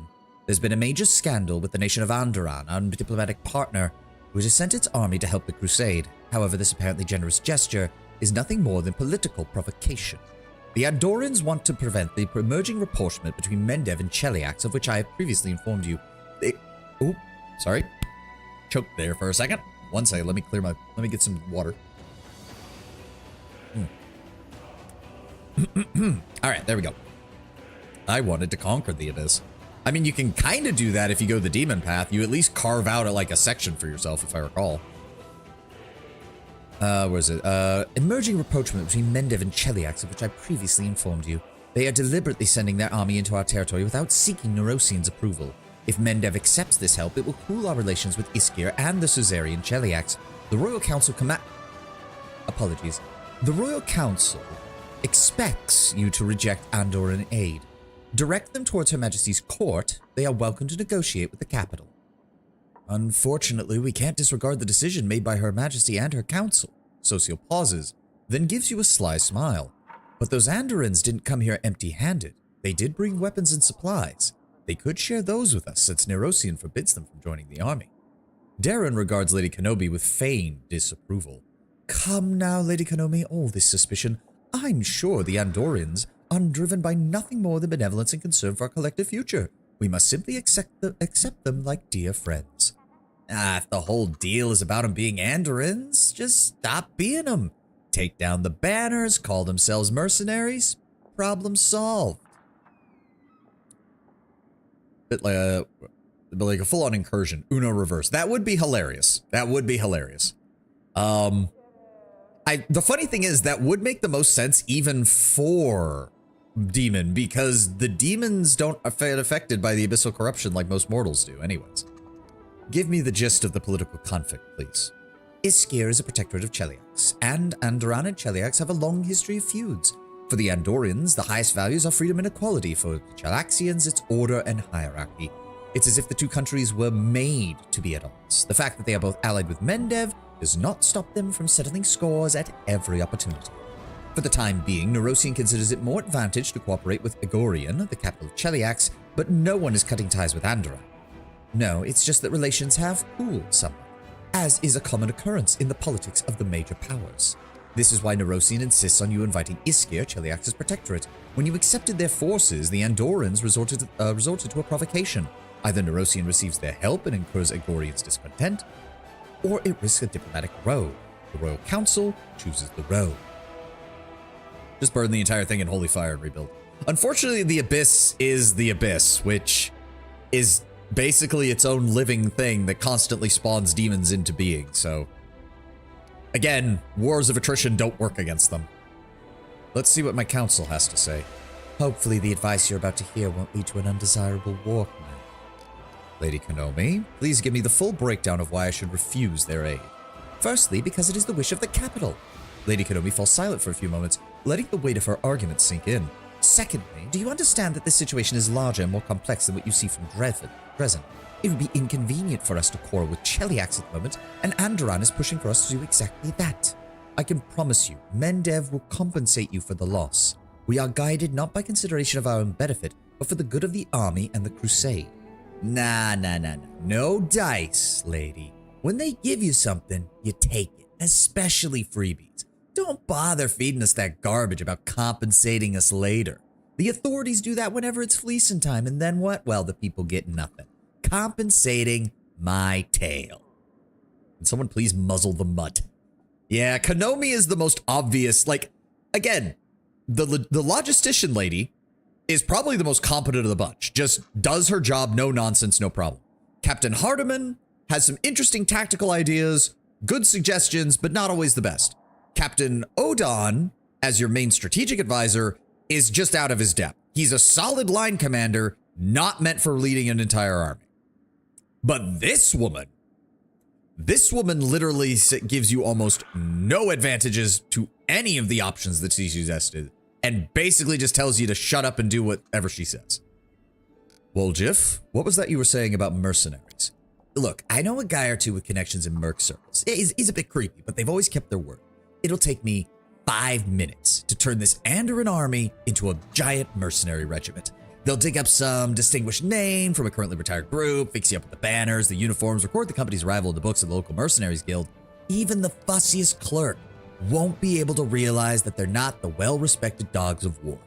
There's been a major scandal with the nation of Onderon, our diplomatic partner, who has sent its army to help the crusade. However, this apparently generous gesture is nothing more than political provocation. The Andorans want to prevent the emerging rapprochement between Mendev and Cheliax, of which I have previously informed you. Sorry. Choked there for a second. One second, let me get some water. Alright, there we go. I wanted to conquer the abyss. I mean, you can kind of do that if you go the demon path. You at least carve out a section for yourself, if I recall. Where is it? Emerging rapprochement between Mendev and Cheliax, of which I previously informed you. They are deliberately sending their army into our territory without seeking Neurosian's approval. If Mendev accepts this help, it will cool our relations with Iskir and the Suzerain Cheliax. The Royal Council The Royal Council expects you to reject Andoran aid. Direct them towards Her Majesty's court. They are welcome to negotiate with the capital. Unfortunately, we can't disregard the decision made by Her Majesty and her council. Socio pauses, then gives you a sly smile. But those Andorans didn't come here empty-handed. They did bring weapons and supplies. They could share those with us, since Neurosian forbids them from joining the army. Darren regards Lady Kenobi with feigned disapproval. Come now, Lady Kenobi, all this suspicion. I'm sure the Andorans are driven by nothing more than benevolence and concern for our collective future. We must simply accept them like dear friends. If the whole deal is about them being Andorans, just stop being them. Take down the banners, call themselves mercenaries. Problem solved. Bit like a full-on incursion. Uno reverse. That would be hilarious. That would be hilarious. The funny thing is that would make the most sense even for demon, because the demons don't get affected by the abyssal corruption like most mortals do anyways. Give me the gist of the political conflict, please. Iskir is a protectorate of Cheliax, and Andoran and Cheliax have a long history of feuds. For the Andorians, the highest values are freedom and equality. For the Chelaxians, it's order and hierarchy. It's as if the two countries were made to be at odds. The fact that they are both allied with Mendev does not stop them from settling scores at every opportunity. For the time being, Neurosian considers it more advantage to cooperate with Egorian, the capital of Cheliax, but no one is cutting ties with Andoran. No, it's just that relations have cooled somewhat, as is a common occurrence in the politics of the major powers. This is why Nerosian insists on you inviting Iskir, Cheliax's protectorate. When you accepted their forces, the Andorrans resorted to a provocation. Either Nerosian receives their help and incurs Agorian's discontent, or it risks a diplomatic row. The Royal Council chooses the row. Just burn the entire thing in holy fire and rebuild. Unfortunately, the Abyss is the Abyss, which is basically its own living thing that constantly spawns demons into being, so... Again, wars of attrition don't work against them. Let's see what my council has to say. Hopefully the advice you're about to hear won't lead to an undesirable war command. Lady Konomi, please give me the full breakdown of why I should refuse their aid. Firstly, because it is the wish of the capital. Lady Konomi falls silent for a few moments, letting the weight of her argument sink in. Secondly, do you understand that this situation is larger and more complex than what you see from Dresden? It would be inconvenient for us to quarrel with Cheliax at the moment, and Andorran is pushing for us to do exactly that. I can promise you, Mendev will compensate you for the loss. We are guided not by consideration of our own benefit, but for the good of the army and the crusade. Nah. No dice, lady. When they give you something, you take it, especially freebies. Don't bother feeding us that garbage about compensating us later. The authorities do that whenever it's fleecing time, and then what? Well, the people get nothing. Compensating my tail. Can someone please muzzle the mutt? Yeah, Konomi is the most obvious, like, again, the logistician lady is probably the most competent of the bunch. Just does her job, no nonsense, no problem. Captain Hardiman has some interesting tactical ideas, good suggestions, but not always the best. Captain Odon, as your main strategic advisor, is just out of his depth. He's a solid line commander, not meant for leading an entire army. But this woman literally gives you almost no advantages to any of the options that she suggested, and basically just tells you to shut up and do whatever she says. Woljif, what was that you were saying about mercenaries? Look, I know a guy or two with connections in merc circles. He's a bit creepy, but they've always kept their word. It'll take me 5 minutes to turn this Andorran army into a giant mercenary regiment. They'll dig up some distinguished name from a currently retired group, fix you up with the banners, the uniforms, record the company's arrival in the books of the local mercenaries guild. Even the fussiest clerk won't be able to realize that they're not the well-respected dogs of war,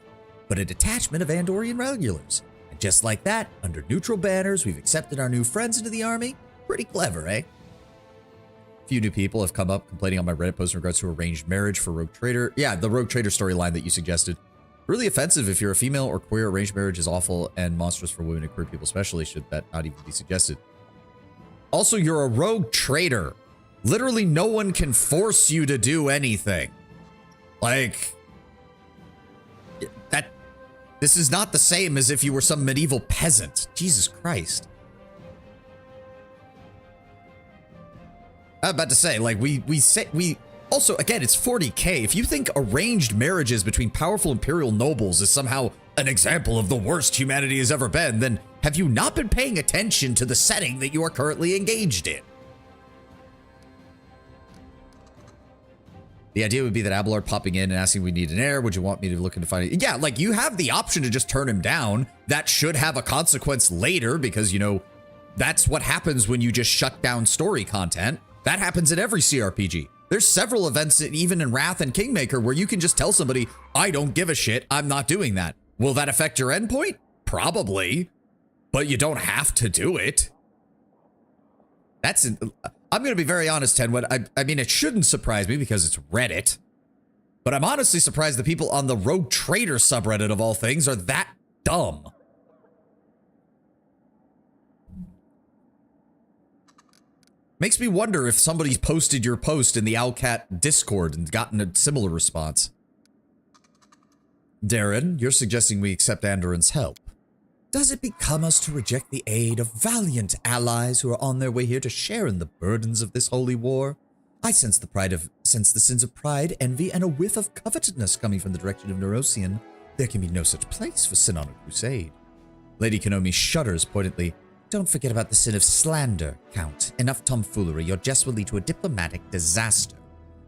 but a detachment of Andorian regulars. And just like that, under neutral banners, we've accepted our new friends into the army. Pretty clever, eh? A few new people have come up complaining on my Reddit post in regards to arranged marriage for Rogue Trader. Yeah, the Rogue Trader storyline that you suggested. Really offensive if you're a female or queer. Arranged marriage is awful and monstrous for women and queer people especially. Should that not even be suggested? Also, you're a rogue trader. Literally no one can force you to do anything. Like, this is not the same as if you were some medieval peasant. Jesus Christ. I'm about to say, like, we also, again, it's 40K. If you think arranged marriages between powerful imperial nobles is somehow an example of the worst humanity has ever been, then have you not been paying attention to the setting that you are currently engaged in? The idea would be that Abelard popping in and asking we need an heir. Would you want me to look into finding? Yeah, like, you have the option to just turn him down. That should have a consequence later because, you know, that's what happens when you just shut down story content. That happens in every CRPG. There's several events, even in Wrath and Kingmaker, where you can just tell somebody, I don't give a shit, I'm not doing that. Will that affect your endpoint? Probably. But you don't have to do it. I'm going to be very honest, Tenwood. I mean, it shouldn't surprise me because it's Reddit. But I'm honestly surprised the people on the Rogue Trader subreddit of all things are that dumb. Makes me wonder if somebody's posted your post in the Owlcat Discord and gotten a similar response. Darren, you're suggesting we accept Andorran's help. Does it become us to reject the aid of valiant allies who are on their way here to share in the burdens of this holy war? I sense the sins of pride, envy, and a whiff of covetousness coming from the direction of Nerosian. There can be no such place for sin on a crusade. Lady Konomi shudders pointedly. Don't forget about the sin of slander, Count. Enough tomfoolery. Your jest will lead to a diplomatic disaster.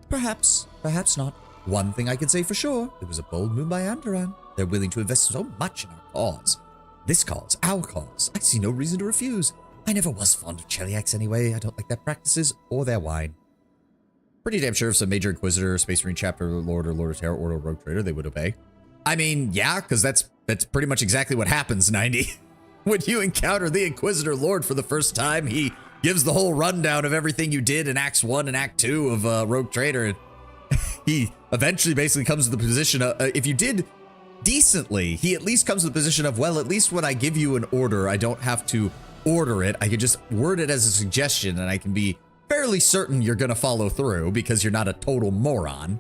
Perhaps, perhaps not. One thing I can say for sure, it was a bold move by Andorran. They're willing to invest so much in our cause. This cause, our cause. I see no reason to refuse. I never was fond of Cheliax anyway. I don't like their practices or their wine. Pretty damn sure if some major Inquisitor, Space Marine chapter Lord or Lord of Terror or Rogue Trader, they would obey. I mean, yeah, because that's pretty much exactly what happens, 90. When you encounter the Inquisitor Lord for the first time, he gives the whole rundown of everything you did in Acts 1 and Act 2 of Rogue Trader. And he eventually basically comes to the position of, if you did decently, he at least comes to the position of, well, at least when I give you an order, I don't have to order it. I can just word it as a suggestion, and I can be fairly certain you're going to follow through because you're not a total moron.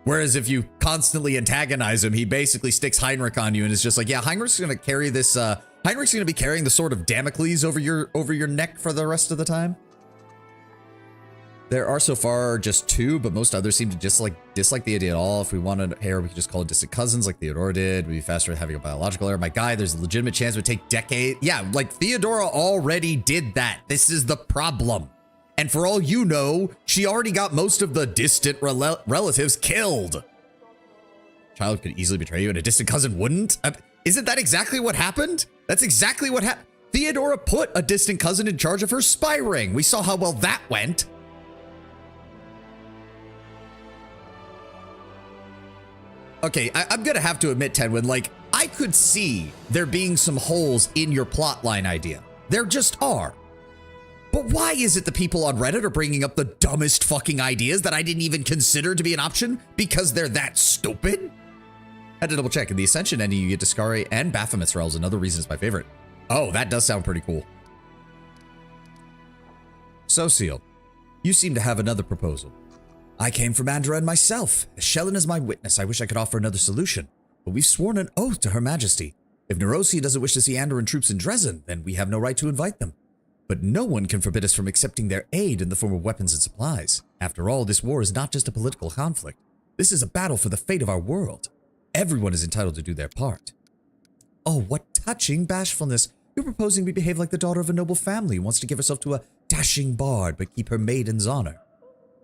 Whereas if you constantly antagonize him, he basically sticks Heinrich on you and is just like, yeah, Heinrich's going to carry this, Heinrich's going to be carrying the sword of Damocles over your neck for the rest of the time. There are so far just 2, but most others seem to dislike the idea at all. If we wanted hair, we could just call it distant cousins like Theodora did. We'd be faster at having a biological heir. My guy, there's a legitimate chance it would take decades. Yeah, like Theodora already did that. This is the problem. And for all you know, she already got most of the distant relatives killed. Child could easily betray you and a distant cousin wouldn't? Isn't that exactly what happened? That's exactly what happened. Theodora put a distant cousin in charge of her spy ring. We saw how well that went. Okay, I'm gonna have to admit, Tenwin, like, I could see there being some holes in your plotline idea. There just are. But why is it the people on Reddit are bringing up the dumbest fucking ideas that I didn't even consider to be an option? Because they're that stupid? Had to double check. In the Ascension ending, you get Discari and Baphomet's Realms. Another reason it's my favorite. Oh, that does sound pretty cool. So, Seal, you seem to have another proposal. I came from Andorra myself. Shellen is my witness. I wish I could offer another solution. But we've sworn an oath to Her Majesty. If Nerosia doesn't wish to see Andorran troops in Dresden, then we have no right to invite them. But no one can forbid us from accepting their aid in the form of weapons and supplies. After all, this war is not just a political conflict. This is a battle for the fate of our world. Everyone is entitled to do their part. Oh, what touching bashfulness. You're proposing we behave like the daughter of a noble family who wants to give herself to a dashing bard but keep her maiden's honor.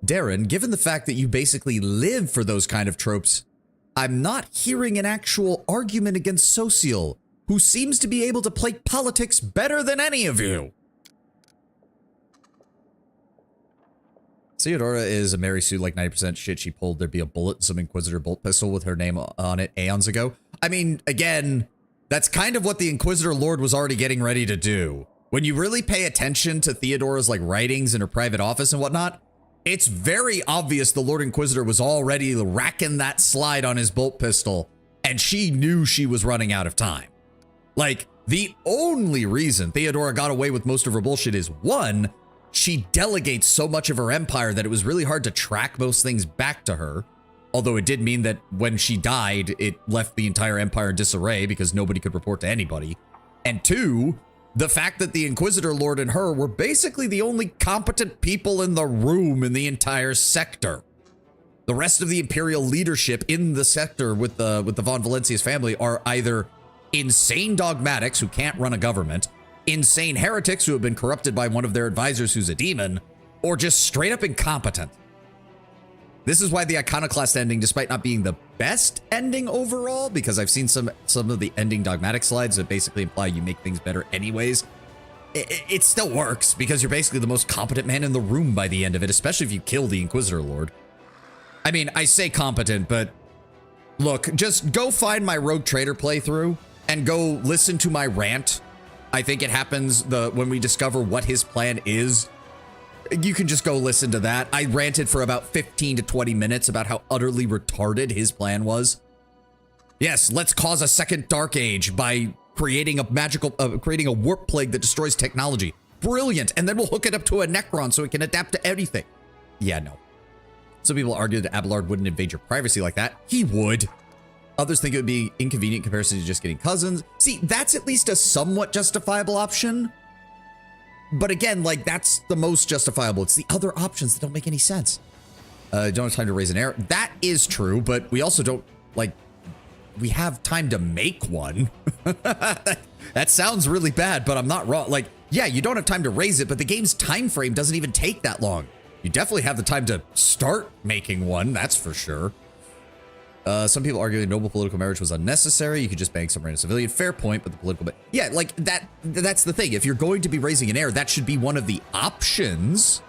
Darren, given the fact that you basically live for those kind of tropes, I'm not hearing an actual argument against Social, who seems to be able to play politics better than any of you. Theodora is a Mary Sue, like 90% shit she pulled. There'd be a bullet in some Inquisitor bolt pistol with her name on it aeons ago. I mean, again, that's kind of what the Inquisitor Lord was already getting ready to do. When you really pay attention to Theodora's like writings in her private office and whatnot, it's very obvious the Lord Inquisitor was already racking that slide on his bolt pistol, and she knew she was running out of time. Like, the only reason Theodora got away with most of her bullshit is, one, she delegates so much of her empire that it was really hard to track most things back to her. Although it did mean that when she died, it left the entire empire in disarray because nobody could report to anybody. And two, the fact that the Inquisitor Lord and her were basically the only competent people in the room in the entire sector. The rest of the Imperial leadership in the sector with the Von Valencia's family are either insane dogmatics who can't run a government, insane heretics who have been corrupted by one of their advisors who's a demon, or just straight up incompetent. This is why the Iconoclast ending, despite not being the best ending overall, because I've seen some of the ending dogmatic slides that basically imply you make things better anyways, it still works because you're basically the most competent man in the room by the end of it, especially if you kill the Inquisitor Lord. I mean, I say competent, but look, just go find my Rogue Trader playthrough and go listen to my rant. I think it happens when we discover what his plan is. You can just go listen to that. I ranted for about 15 to 20 minutes about how utterly retarded his plan was. Yes, let's cause a second Dark Age by creating a warp plague that destroys technology. Brilliant. And then we'll hook it up to a Necron so it can adapt to anything. Yeah, no. Some people argue that Abelard wouldn't invade your privacy like that. He would. Others think it would be inconvenient in comparison to just getting cousins. See, that's at least a somewhat justifiable option. But again, like, that's the most justifiable. It's the other options that don't make any sense. Don't have time to raise an heir. That is true, but we also don't, like, we have time to make one. That sounds really bad, but I'm not wrong. Like, yeah, you don't have time to raise it, but the game's time frame doesn't even take that long. You definitely have the time to start making one, that's for sure. Some people argue that noble political marriage was unnecessary. You could just bang some random civilian. Fair point, but the political... Yeah, like, that's the thing. If you're going to be raising an heir, that should be one of the options.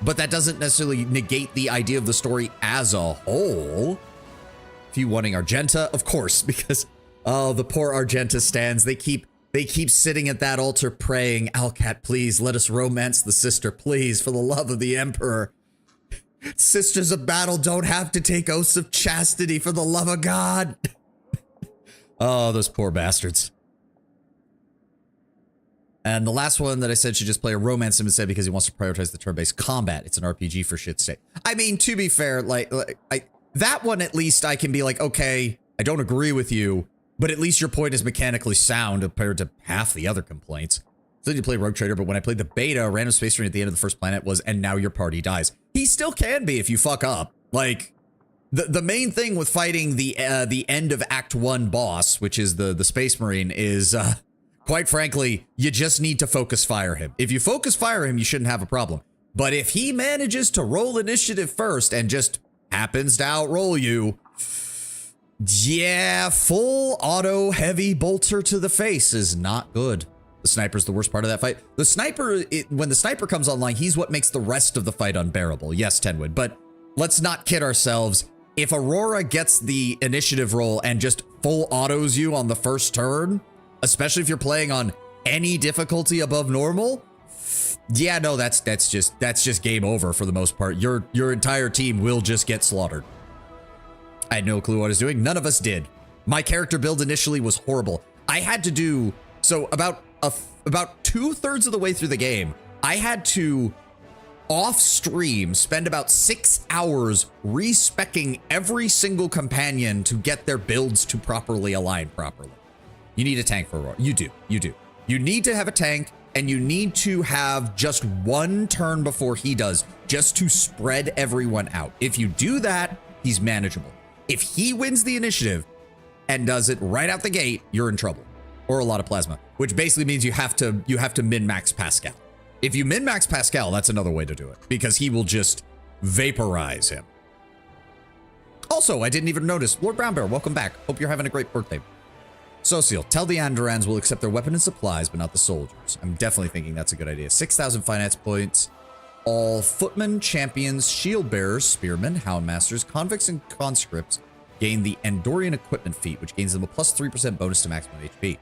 but that doesn't necessarily negate the idea of the story as a whole. If you wanting Argenta, of course, because oh, the poor Argenta stands. They keep sitting at that altar praying, Alcat, please let us romance the sister, please, for the love of the Emperor. Sisters of battle don't have to take oaths of chastity, for the love of God. Oh, those poor bastards. And the last one that I said should just play a romance sim instead because he wants to prioritize the turn-based combat. It's an RPG for shit's sake. I mean, to be fair, that one at least I can be like, okay, I don't agree with you, but at least your point is mechanically sound compared to half the other complaints. So then you play Rogue Trader, but when I played the beta, random space marine at the end of the first planet was, and now your party dies. He still can be if you fuck up. Like, the main thing with fighting the end of Act 1 boss, which is the space marine, is, quite frankly, you just need to focus fire him. If you focus fire him, you shouldn't have a problem. But if he manages to roll initiative first and just happens to outroll you, yeah, full auto heavy bolter to the face is not good. The sniper's the worst part of that fight. The sniper, when the sniper comes online, he's what makes the rest of the fight unbearable. Yes, Tenwood, but let's not kid ourselves. If Aurora gets the initiative roll and just full autos you on the first turn, especially if you're playing on any difficulty above normal, yeah, no, that's just game over for the most part. Your entire team will just get slaughtered. I had no clue what I was doing. None of us did. My character build initially was horrible. I had to do, so about 2/3 of the way through the game, I had to off stream spend about 6 hours respecking every single companion to get their builds to properly align properly. You need a tank for Aurora. You do. You need to have a tank, and you need to have just one turn before he does, just to spread everyone out. If you do that, he's manageable. If he wins the initiative and does it right out the gate, you're in trouble. Or a lot of plasma, which basically means you have to min-max Pascal. If you min-max Pascal, that's another way to do it, because he will just vaporize him. Also, I didn't even notice. Lord Brown Bear, welcome back. Hope you're having a great birthday. Sociel, tell the Andorans will accept their weapon and supplies, but not the soldiers. I'm definitely thinking that's a good idea. 6,000 finance points. All footmen, champions, shield bearers, spearmen, houndmasters, convicts, and conscripts gain the Andorian equipment feat, which gains them a plus 3% bonus to maximum HP.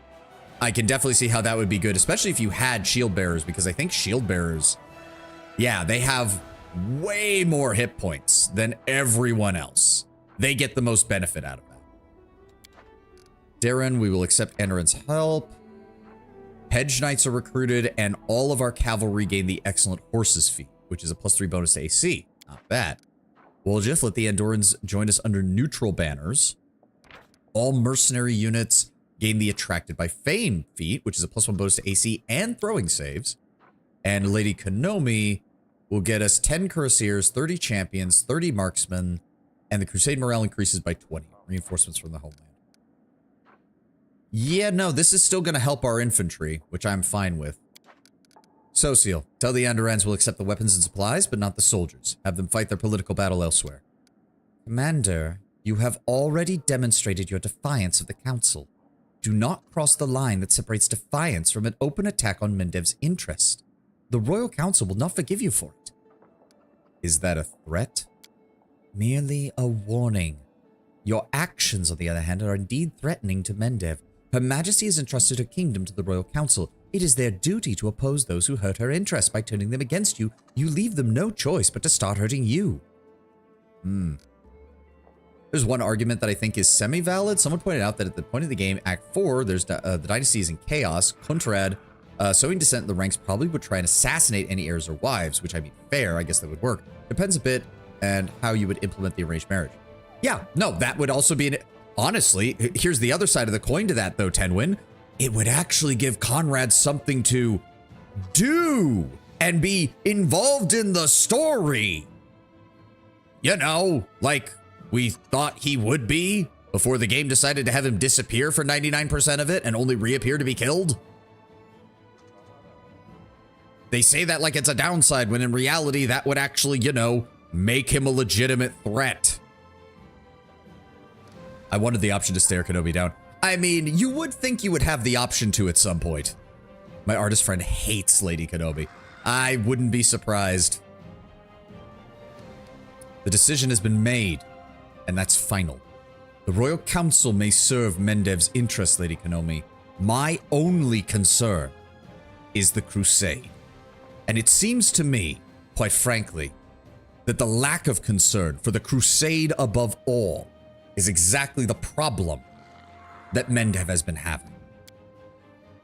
I can definitely see how that would be good, especially if you had shield bearers, because I think shield bearers, yeah, they have way more hit points than everyone else. They get the most benefit out of that. Darren, we will accept Enderan's help. Hedge Knights are recruited, and all of our cavalry gain the excellent horses feat, which is a plus 3 bonus to AC. Not bad. We'll just let the Andorans join us under neutral banners. All mercenary units gain the Attracted by Fame feat, which is a plus 1 bonus to AC and throwing saves. And Lady Konomi will get us 10 cuirassiers, 30 champions, 30 marksmen, and the crusade morale increases by 20. Reinforcements from the homeland. Yeah, no, this is still going to help our infantry, which I'm fine with. Sociel, tell the Andorans will accept the weapons and supplies, but not the soldiers. Have them fight their political battle elsewhere. Commander, you have already demonstrated your defiance of the Council. Do not cross the line that separates defiance from an open attack on Mendev's interest. The Royal Council will not forgive you for it. Is that a threat? Merely a warning. Your actions, on the other hand, are indeed threatening to Mendev. Her Majesty has entrusted her kingdom to the Royal Council. It is their duty to oppose those who hurt her interests. By turning them against you, you leave them no choice but to start hurting you. There's one argument that I think is semi-valid. Someone pointed out that at the point of the game, Act 4, there's the dynasty is in chaos. Kuntrad, sowing dissent in the ranks, probably would try and assassinate any heirs or wives, which I mean, fair, I guess that would work. Depends a bit and how you would implement the arranged marriage. Yeah, no, that would also be an... Honestly, here's the other side of the coin to that, though, Tenwin. It would actually give Conrad something to do and be involved in the story. You know, like we thought he would be before the game decided to have him disappear for 99% of it and only reappear to be killed. They say that like it's a downside, when in reality, that would actually, you know, make him a legitimate threat. I wanted the option to stare Kenobi down. I mean, you would think you would have the option to at some point. My artist friend hates Lady Kenobi. I wouldn't be surprised. The decision has been made, and that's final. The Royal Council may serve Mendev's interests, Lady Konomi. My only concern is the Crusade. And it seems to me, quite frankly, that the lack of concern for the Crusade above all is exactly the problem that Mendev has been having.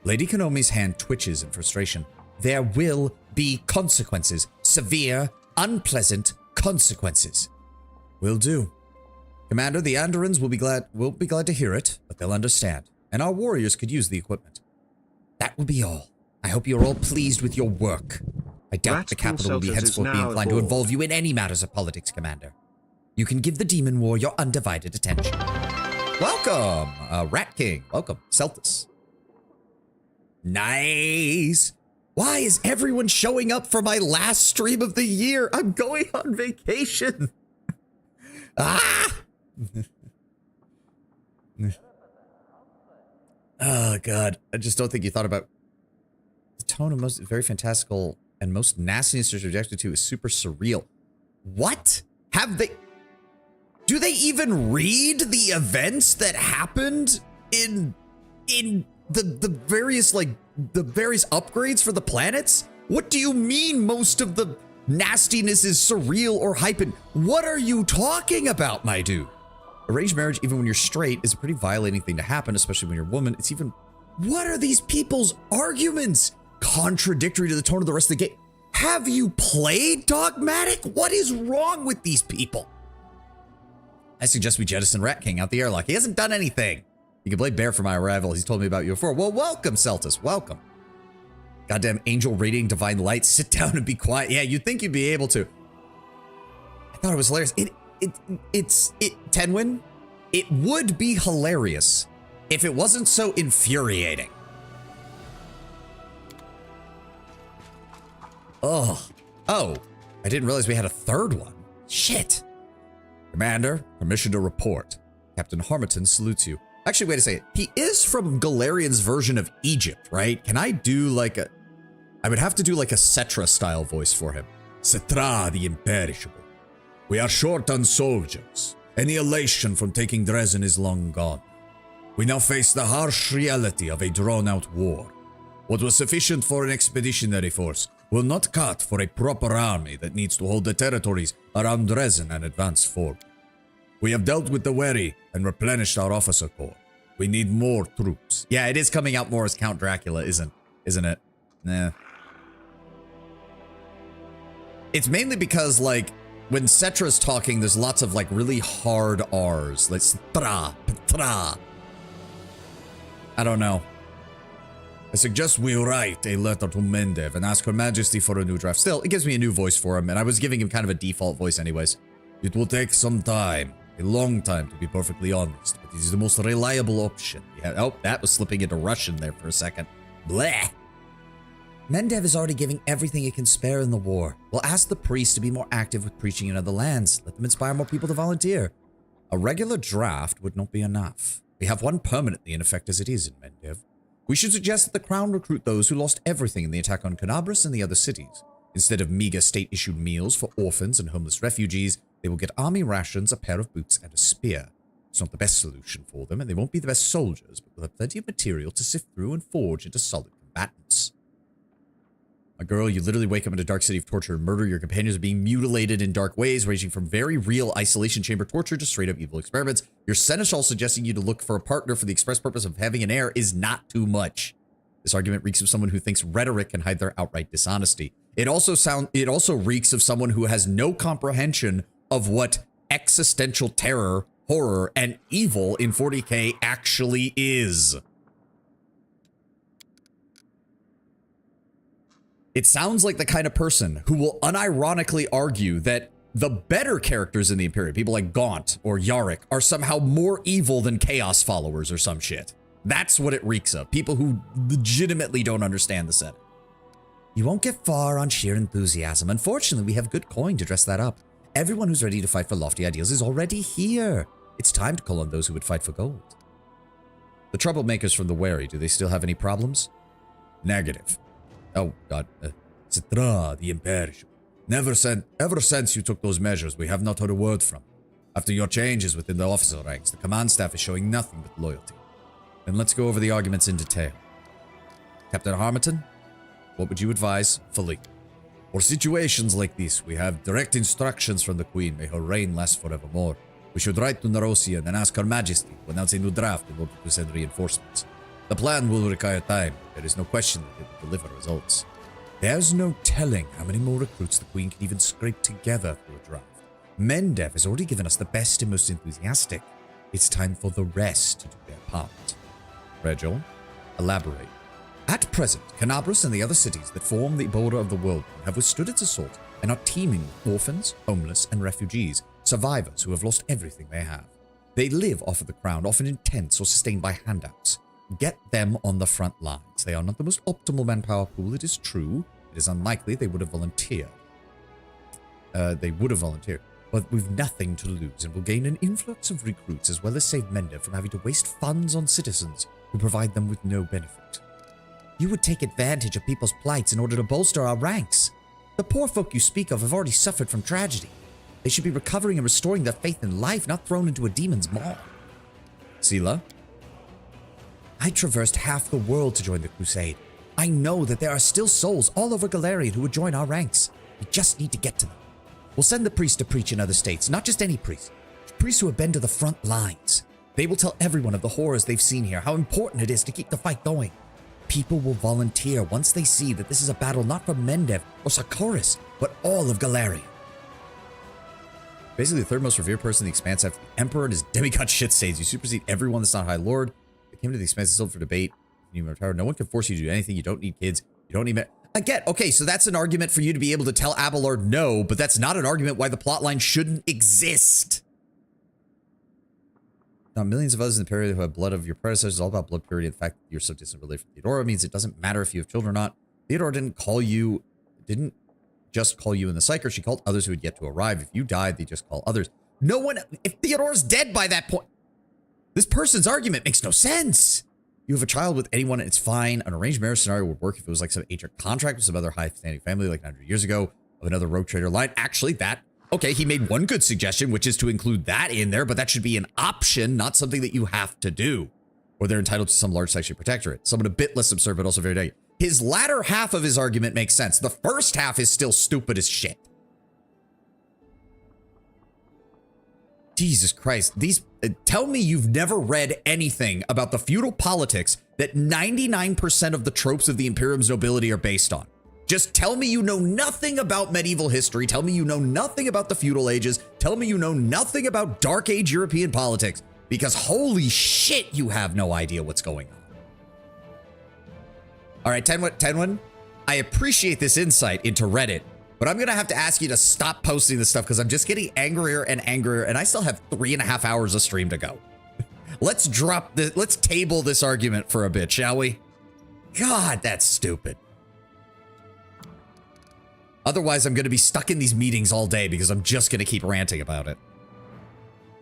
Lady Konomi's hand twitches in frustration. There will be consequences. Severe, unpleasant consequences. Will do. Commander, the Andorans will be glad to hear it, but they'll understand. And our warriors could use the equipment. That will be all. I hope you're all pleased with your work. I doubt the capital will be henceforth be inclined to involve you in any matters of politics, Commander. You can give the Demon War your undivided attention. Welcome, Rat King. Welcome, Celtus. Nice. Why is everyone showing up for my last stream of the year? I'm going on vacation. Ah! Oh, God. I just don't think you thought about the tone of most very fantastical and most nastiness is rejected to is super surreal. What? Have they... Do they even read the events that happened in the various, like, the various upgrades for the planets? What do you mean most of the nastiness is surreal or hyping? What are you talking about, my dude? Arranged marriage, even when you're straight, is a pretty violating thing to happen, especially when you're a woman. It's even... What are these people's arguments? Contradictory to the tone of the rest of the game. Have you played Dogmatic? What is wrong with these people? I suggest we jettison Rat King out the airlock. He hasn't done anything. You can blame Bear for my arrival. He's told me about you before. Well, welcome, Celtus. Welcome. Goddamn angel radiating divine light. Sit down and be quiet. Yeah, you'd think you'd be able to. I thought it was hilarious. Tenwin, it would be hilarious if it wasn't so infuriating. Oh, I didn't realize we had a third one. Shit. Commander, permission to report. Captain Harmatton salutes you. Actually, wait a second. He is from Galarian's version of Egypt, right? Can I do like a... I would have to do like a Cetra style voice for him. Cetra the Imperishable. We are short on soldiers, and the elation from taking Dresden is long gone. We now face the harsh reality of a drawn-out war. What was sufficient for an expeditionary force will not cut for a proper army that needs to hold the territories around Dresden and advance forward. We have dealt with the weary and replenished our officer corps. We need more troops. Yeah, it is coming out more as Count Dracula, isn't it? Nah. It's mainly because, like, when Cetra's talking, there's lots of, like, really hard R's. Like, tra. I don't know. I suggest we write a letter to Mendev and ask Her Majesty for a new draft. Still, it gives me a new voice for him, and I was giving him kind of a default voice anyways. It will take some time. A long time, to be perfectly honest, but it is the most reliable option. Yeah, oh, that was slipping into Russian there for a second. Bleh. Mendev is already giving everything it can spare in the war. We'll ask the priests to be more active with preaching in other lands. Let them inspire more people to volunteer. A regular draft would not be enough. We have one permanently in effect as it is in Mendev. We should suggest that the crown recruit those who lost everything in the attack on Canabras and the other cities. Instead of meager state-issued meals for orphans and homeless refugees, they will get army rations, a pair of boots, and a spear. It's not the best solution for them, and they won't be the best soldiers, but they'll have plenty of material to sift through and forge into solid combatants. My girl, you literally wake up in a dark city of torture and murder. Your companions are being mutilated in dark ways, ranging from very real isolation chamber torture to straight-up evil experiments. Your seneschal suggesting you to look for a partner for the express purpose of having an heir is not too much. This argument reeks of someone who thinks rhetoric can hide their outright dishonesty. It also reeks of someone who has no comprehension of what existential terror, horror, and evil in 40k actually is. It sounds like the kind of person who will unironically argue that the better characters in the Imperium, people like Gaunt or Yarick, are somehow more evil than Chaos followers or some shit. That's what it reeks of. People who legitimately don't understand the setting. You won't get far on sheer enthusiasm. Unfortunately, we have good coin to dress that up. Everyone who's ready to fight for lofty ideals is already here. It's time to call on those who would fight for gold. The troublemakers from the Wary, do they still have any problems? Negative. Oh, God. Cetra, the Imperishable. Ever since you took those measures, we have not heard a word from you. After your changes within the officer ranks, the command staff is showing nothing but loyalty. Then let's go over the arguments in detail. Captain Harmington, what would you advise Philippe? For situations like this, we have direct instructions from the Queen. May her reign last forevermore. We should write to Narosia and ask Her Majesty to announce a new draft in order to send reinforcements. The plan will require time. There is no question that it will deliver results. There's no telling how many more recruits the Queen can even scrape together through a draft. Mendev has already given us the best and most enthusiastic. It's time for the rest to do their part. Regil, elaborate. At present, Canabras and the other cities that form the border of the world have withstood its assault and are teeming with orphans, homeless, and refugees, survivors who have lost everything they have. They live off of the crown, often in tents or sustained by handouts. Get them on the front lines. They are not the most optimal manpower pool, it is true. It is unlikely they would have volunteered. But we've nothing to lose and will gain an influx of recruits as well as save Mendev from having to waste funds on citizens who provide them with no benefit. You would take advantage of people's plights in order to bolster our ranks. The poor folk you speak of have already suffered from tragedy. They should be recovering and restoring their faith in life, not thrown into a demon's maw. Sela? I traversed half the world to join the crusade. I know that there are still souls all over Galarian who would join our ranks. We just need to get to them. We'll send the priests to preach in other states, not just any priests. Priests who have been to the front lines. They will tell everyone of the horrors they've seen here, how important it is to keep the fight going. People will volunteer once they see that this is a battle not for Mendev or Sarkoris, but all of Galarian. Basically, the third most revered person in the Expanse after the Emperor and his demigod shit stains. You supersede everyone that's not High Lord. They came to the Expanse still for debate. No one can force you to do anything. You don't need kids. You don't need... Again, okay, so that's an argument for you to be able to tell Abelard no, but that's not an argument why the plotline shouldn't exist. Now, millions of others in the period who have blood of your predecessors is all about blood purity. The fact that you're so distant related from Theodora means it doesn't matter if you have children or not. Theodora didn't just call you in the Psyker. She called others who had yet to arrive. If you died, they just call others. No one... If Theodora's dead by that point... This person's argument makes no sense. You have a child with anyone, it's fine. An arranged marriage scenario would work if it was like some ancient contract with some other high-standing family like 900 years ago of another rogue trader line. Actually, that... Okay, he made one good suggestion, which is to include that in there, but that should be an option, not something that you have to do. Or they're entitled to some large section protectorate. Someone a bit less absurd, but also very negative. His latter half of his argument makes sense. The first half is still stupid as shit. Jesus Christ. Tell me you've never read anything about the feudal politics that 99% of the tropes of the Imperium's nobility are based on. Just tell me you know nothing about medieval history. Tell me you know nothing about the feudal ages. Tell me you know nothing about Dark Age European politics. Because holy shit, you have no idea what's going on. All right, Tenwin, I appreciate this insight into Reddit, but I'm going to have to ask you to stop posting this stuff because I'm just getting angrier and angrier, and I still have 3.5 hours of stream to go. Let's drop this. Let's table this argument for a bit, shall we? God, that's stupid. Otherwise, I'm going to be stuck in these meetings all day because I'm just going to keep ranting about it.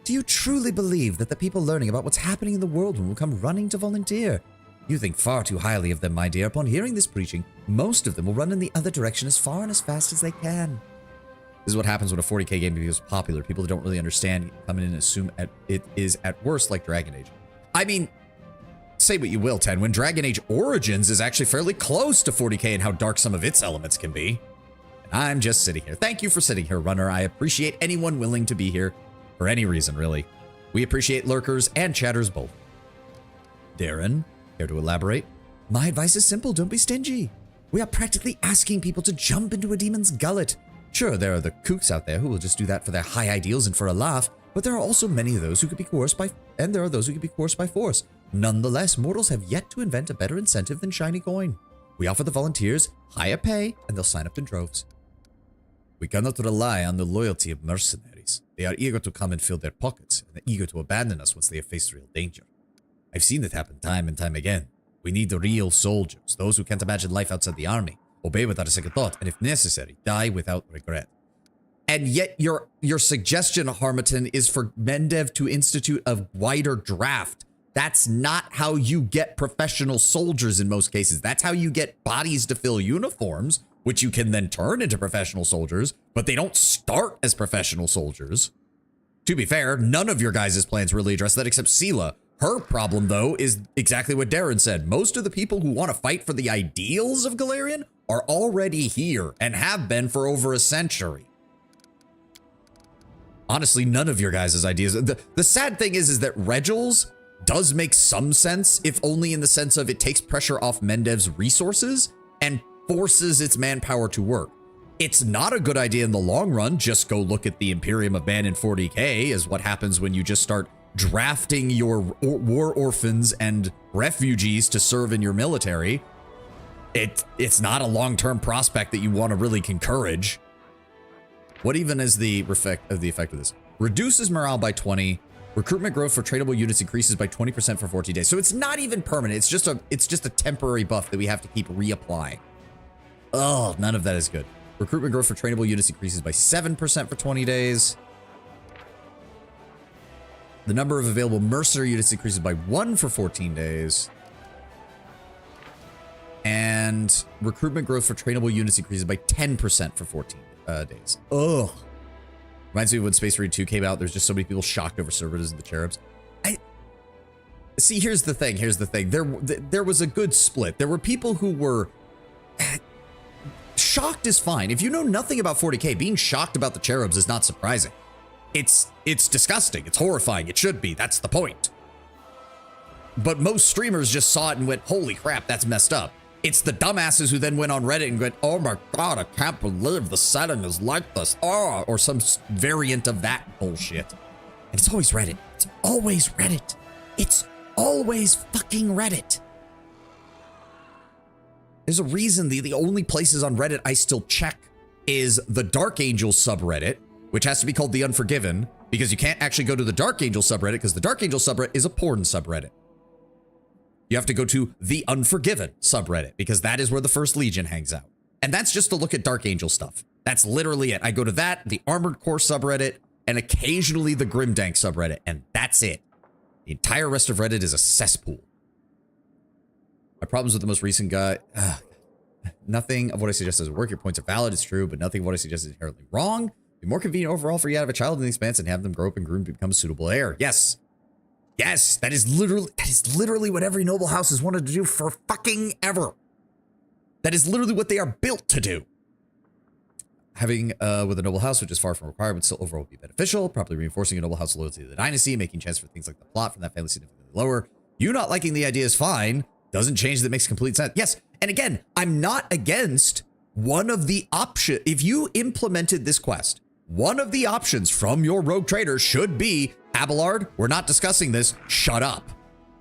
Do you truly believe that the people learning about what's happening in the world will come running to volunteer? You think far too highly of them, my dear. Upon hearing this preaching, most of them will run in the other direction as far and as fast as they can. This is what happens when a 40k game becomes popular. People that don't really understand come in and assume it is at worst like Dragon Age. I mean, say what you will, Ten. When Dragon Age Origins is actually fairly close to 40k and how dark some of its elements can be. And I'm just sitting here. Thank you for sitting here, Runner. I appreciate anyone willing to be here for any reason, really. We appreciate lurkers and chatters both. Darren, care to elaborate? My advice is simple. Don't be stingy. We are practically asking people to jump into a demon's gullet. Sure, there are the kooks out there who will just do that for their high ideals and for a laugh, but there are also many of those who could be coerced by, and there are those who could be coerced by force. Nonetheless, mortals have yet to invent a better incentive than shiny coin. We offer the volunteers higher pay, and they'll sign up in droves. We cannot rely on the loyalty of mercenaries. They are eager to come and fill their pockets, and eager to abandon us once they have faced real danger. I've seen it happen time and time again. We need the real soldiers, those who can't imagine life outside the army, obey without a second thought, and if necessary, die without regret. And yet your suggestion, Harmington, is for Mendev to institute a wider draft. That's not how you get professional soldiers in most cases. That's how you get bodies to fill uniforms, which you can then turn into professional soldiers, but they don't start as professional soldiers. To be fair, none of your guys' plans really address that except Sela. Her problem, though, is exactly what Darren said. Most of the people who want to fight for the ideals of Galarian are already here and have been for over a century. Honestly, none of your guys' ideas. The sad thing is that Regils does make some sense, if only in the sense of it takes pressure off Mendev's resources and forces its manpower to work. It's not a good idea in the long run. Just go look at the Imperium of Man in 40k is what happens when you just start drafting your war orphans and refugees to serve in your military. It's not a long-term prospect that you want to really encourage. What even is the effect of this? Reduces morale by 20. Recruitment growth for tradable units increases by 20% for 14 days. So it's not even permanent. It's just a temporary buff that we have to keep reapplying. Oh, none of that is good. Recruitment growth for tradable units increases by 7% for 20 days. The number of available mercenary units increases by 1 for 14 days. And recruitment growth for trainable units increases by 10% for 14 days. Ugh. Reminds me of when Space Marine 2 came out. There's just so many people shocked over Servitors and the Cherubs. See, here's the thing. There was a good split. There were people who were... Shocked is fine. If you know nothing about 40k, being shocked about the Cherubs is not surprising. It's disgusting. It's horrifying. It should be. That's the point. But most streamers just saw it and went, holy crap, that's messed up. It's the dumbasses who then went on Reddit and went, oh my god, I can't believe the setting is like this. Oh, or some variant of that bullshit. And it's always Reddit. It's always Reddit. It's always fucking Reddit. There's a reason the only places on Reddit I still check is the Dark Angels subreddit, which has to be called the Unforgiven, because you can't actually go to the Dark Angel subreddit because the Dark Angel subreddit is a porn subreddit. You have to go to the Unforgiven subreddit because that is where the First Legion hangs out. And that's just to look at Dark Angel stuff. That's literally it. I go to that, the Armored Core subreddit, and occasionally the Grimdank subreddit, and that's it. The entire rest of Reddit is a cesspool. My problems with the most recent guy... nothing of what I suggest doesn't work. Your points are valid, it's true, but nothing of what I suggest is inherently wrong. Be more convenient overall for you to have a child in the Expanse and have them grow up and groom to become a suitable heir. Yes. Yes, that is literally what every noble house has wanted to do for fucking ever. That is literally what they are built to do. Having with a noble house, which is far from required, but still overall would be beneficial. Properly reinforcing a noble house loyalty to the dynasty, making chance for things like the plot from that family significantly lower. You not liking the idea is fine. Doesn't change that makes complete sense. Yes, and again, I'm not against one of the options. If you implemented this quest, one of the options from your rogue trader should be, Abelard, we're not discussing this, shut up.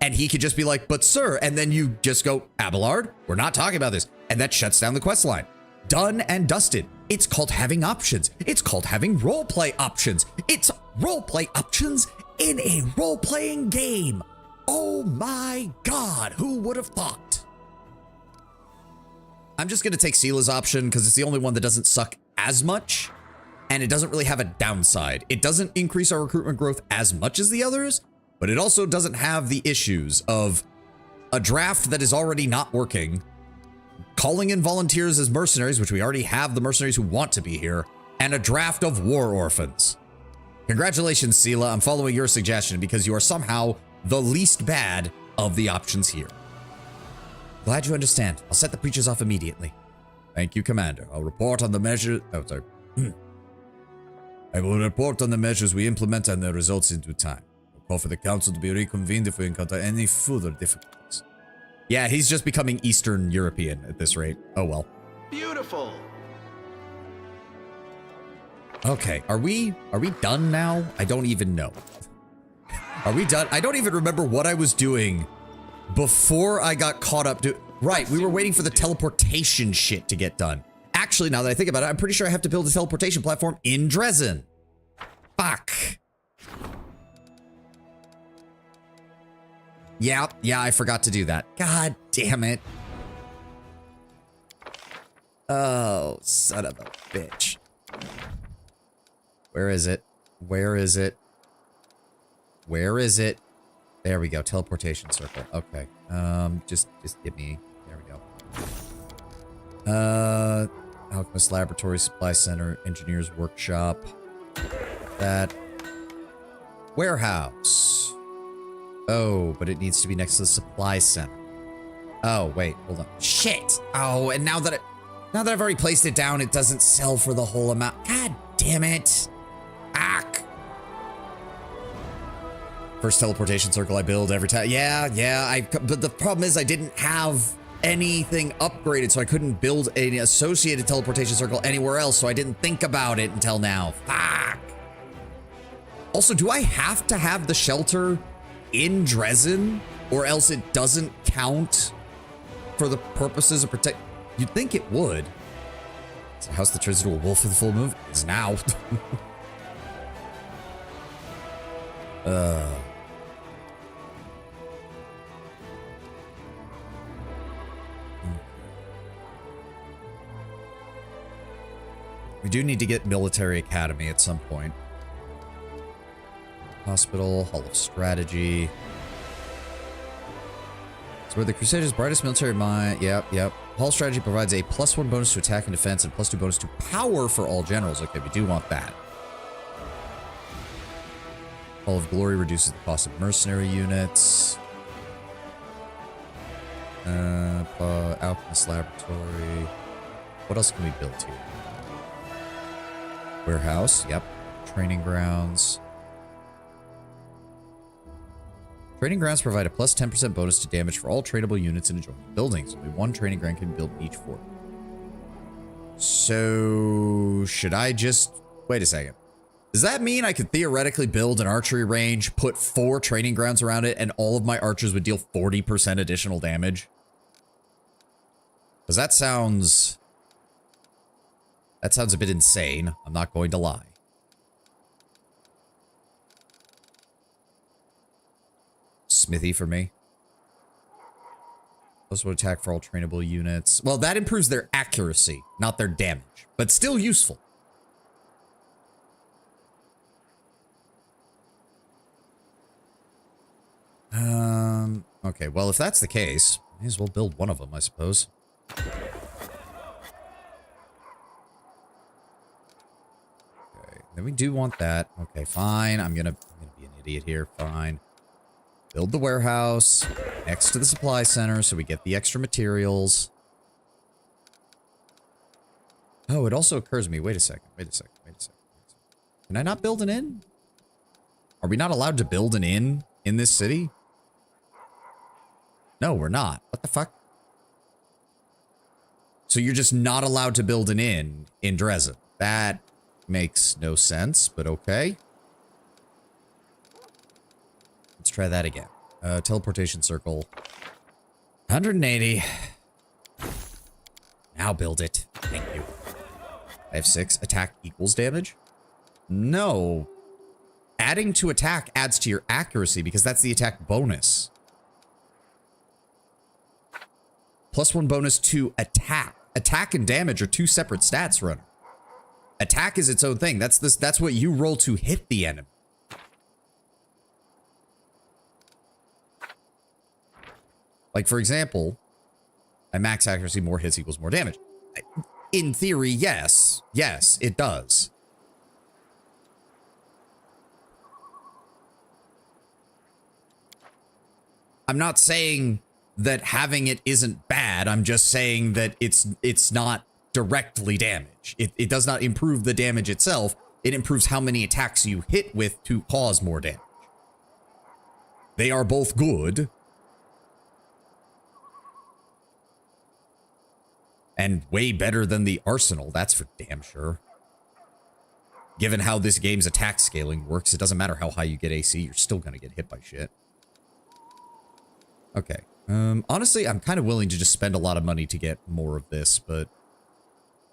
And he could just be like, but sir, and then you just go, Abelard, we're not talking about this. And that shuts down the quest line. Done and dusted. It's called having options. It's called having roleplay options. It's roleplay options in a role-playing game. Oh my god, who would have thought? I'm just going to take Sela's option because it's the only one that doesn't suck as much, and it doesn't really have a downside. It doesn't increase our recruitment growth as much as the others, but it also doesn't have the issues of a draft that is already not working, calling in volunteers as mercenaries, which we already have the mercenaries who want to be here, and a draft of war orphans. Congratulations, Sela. I'm following your suggestion because you are somehow the least bad of the options here. Glad you understand. I'll set the preachers off immediately. Thank you, Commander. I'll report on the measure... Oh, sorry. I will report on the measures we implement and their results in due time. I'll call for the council to be reconvened if we encounter any further difficulties. Yeah, he's just becoming Eastern European at this rate. Oh, well.
Beautiful.
Okay, are we done now? I don't even know. Are we done? I don't even remember what I was doing before I got caught up to... Right, we were waiting for the teleportation shit to get done. Actually, now that I think about it, I'm pretty sure I have to build a teleportation platform in Dresden. Fuck. Yeah, I forgot to do that. God damn it. Oh, son of a bitch. Where is it? Where is it? Where is it? There we go. Teleportation circle. Okay. Just give me. There we go. Alchemist Laboratory, Supply Center, Engineer's Workshop. That. Warehouse. Oh, but it needs to be next to the Supply Center. Oh, wait, hold on. Shit! Oh, and now that I've already placed it down, it doesn't sell for the whole amount. God damn it. Ack. First teleportation circle I build every time. Yeah, but the problem is I didn't have anything upgraded, so I couldn't build an associated teleportation circle anywhere else, so I didn't think about it until now. Fuck. Also, do I have to have the shelter in Dresden, or else it doesn't count for the purposes of protect? You'd think it would. So how's the Trizidal Wolf for the full moon? It's now. We do need to get Military Academy at some point. Hospital, Hall of Strategy. It's where the Crusaders' brightest military mind. Yep. Hall of Strategy provides a +1 bonus to attack and defense and +2 bonus to power for all generals. Okay, we do want that. Hall of Glory reduces the cost of mercenary units. Alchemist Laboratory. What else can we build here? Warehouse, yep. Training grounds. Training grounds provide a +10% bonus to damage for all trainable units in adjoining buildings. Only one training ground can be built in each fort. So, should I just... Wait a second. Does that mean I could theoretically build an archery range, put 4 training grounds around it, and all of my archers would deal 40% additional damage? Because that sounds a bit insane. I'm not going to lie. Smithy for me. Plus one attack for all trainable units. Well, that improves their accuracy, not their damage, but still useful. Okay, well, if that's the case, may as well build one of them, I suppose. Okay, then we do want that. Okay, fine. I'm gonna be an idiot here. Fine. Build the warehouse next to the supply center so we get the extra materials. Oh, it also occurs to me. Wait a second. Can I not build an inn? Are we not allowed to build an inn in this city? No, we're not. What the fuck? So you're just not allowed to build an inn in Dresden. That makes no sense, but okay. Let's try that again. Teleportation circle. 180. Now build it. Thank you. I have 6. Attack equals damage? No. Adding to attack adds to your accuracy because that's the attack bonus. +1 bonus to attack. Attack and damage are 2 separate stats, runner. Attack is its own thing. That's what you roll to hit the enemy. Like, for example, at max accuracy, more hits equals more damage. In theory, yes. Yes, it does. I'm not saying that having it isn't bad. I'm just saying that it's not directly damage. It does not improve the damage itself. It improves how many attacks you hit with to cause more damage. They are both good. And way better than the arsenal, that's for damn sure. Given how this game's attack scaling works, it doesn't matter how high you get AC, you're still gonna get hit by shit. Okay. Honestly, I'm kind of willing to just spend a lot of money to get more of this, but...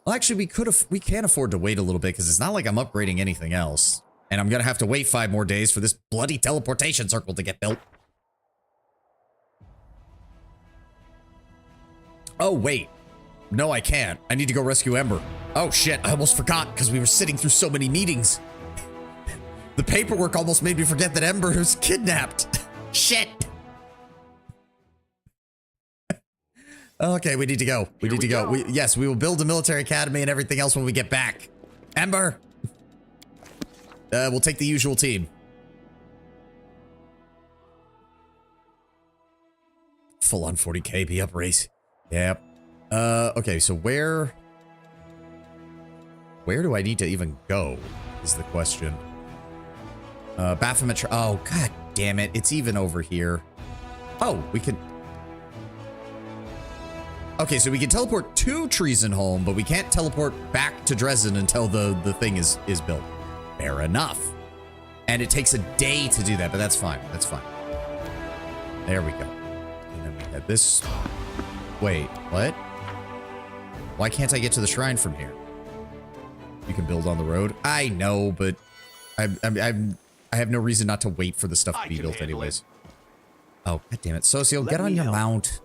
Well, actually, we can afford to wait a little bit, because it's not like I'm upgrading anything else. And I'm gonna have to wait 5 more days for this bloody teleportation circle to get built. Oh, wait. No, I can't. I need to go rescue Ember. Oh, shit. I almost forgot, because we were sitting through so many meetings. The paperwork almost made me forget that Ember was kidnapped. Shit. Okay, we need to go. We
Here
need to
we
go.
go.
Yes, we will build a military academy and everything else when we get back. Ember! We'll take the usual team. Full on 40k, be up race. Yep. Okay, so where do I need to even go is the question. Baphomet, oh, god damn it. It's even over here. Oh, we can... Okay, so we can teleport to Treasonholm, but we can't teleport back to Dresden until the thing is built. Fair enough. And it takes a day to do that, but that's fine. That's fine. There we go. And then we have this... Wait, what? Why can't I get to the shrine from here? You can build on the road? I know, but I have no reason not to wait for the stuff to be built anyways. Oh, god damn it. Socio, get on your mount.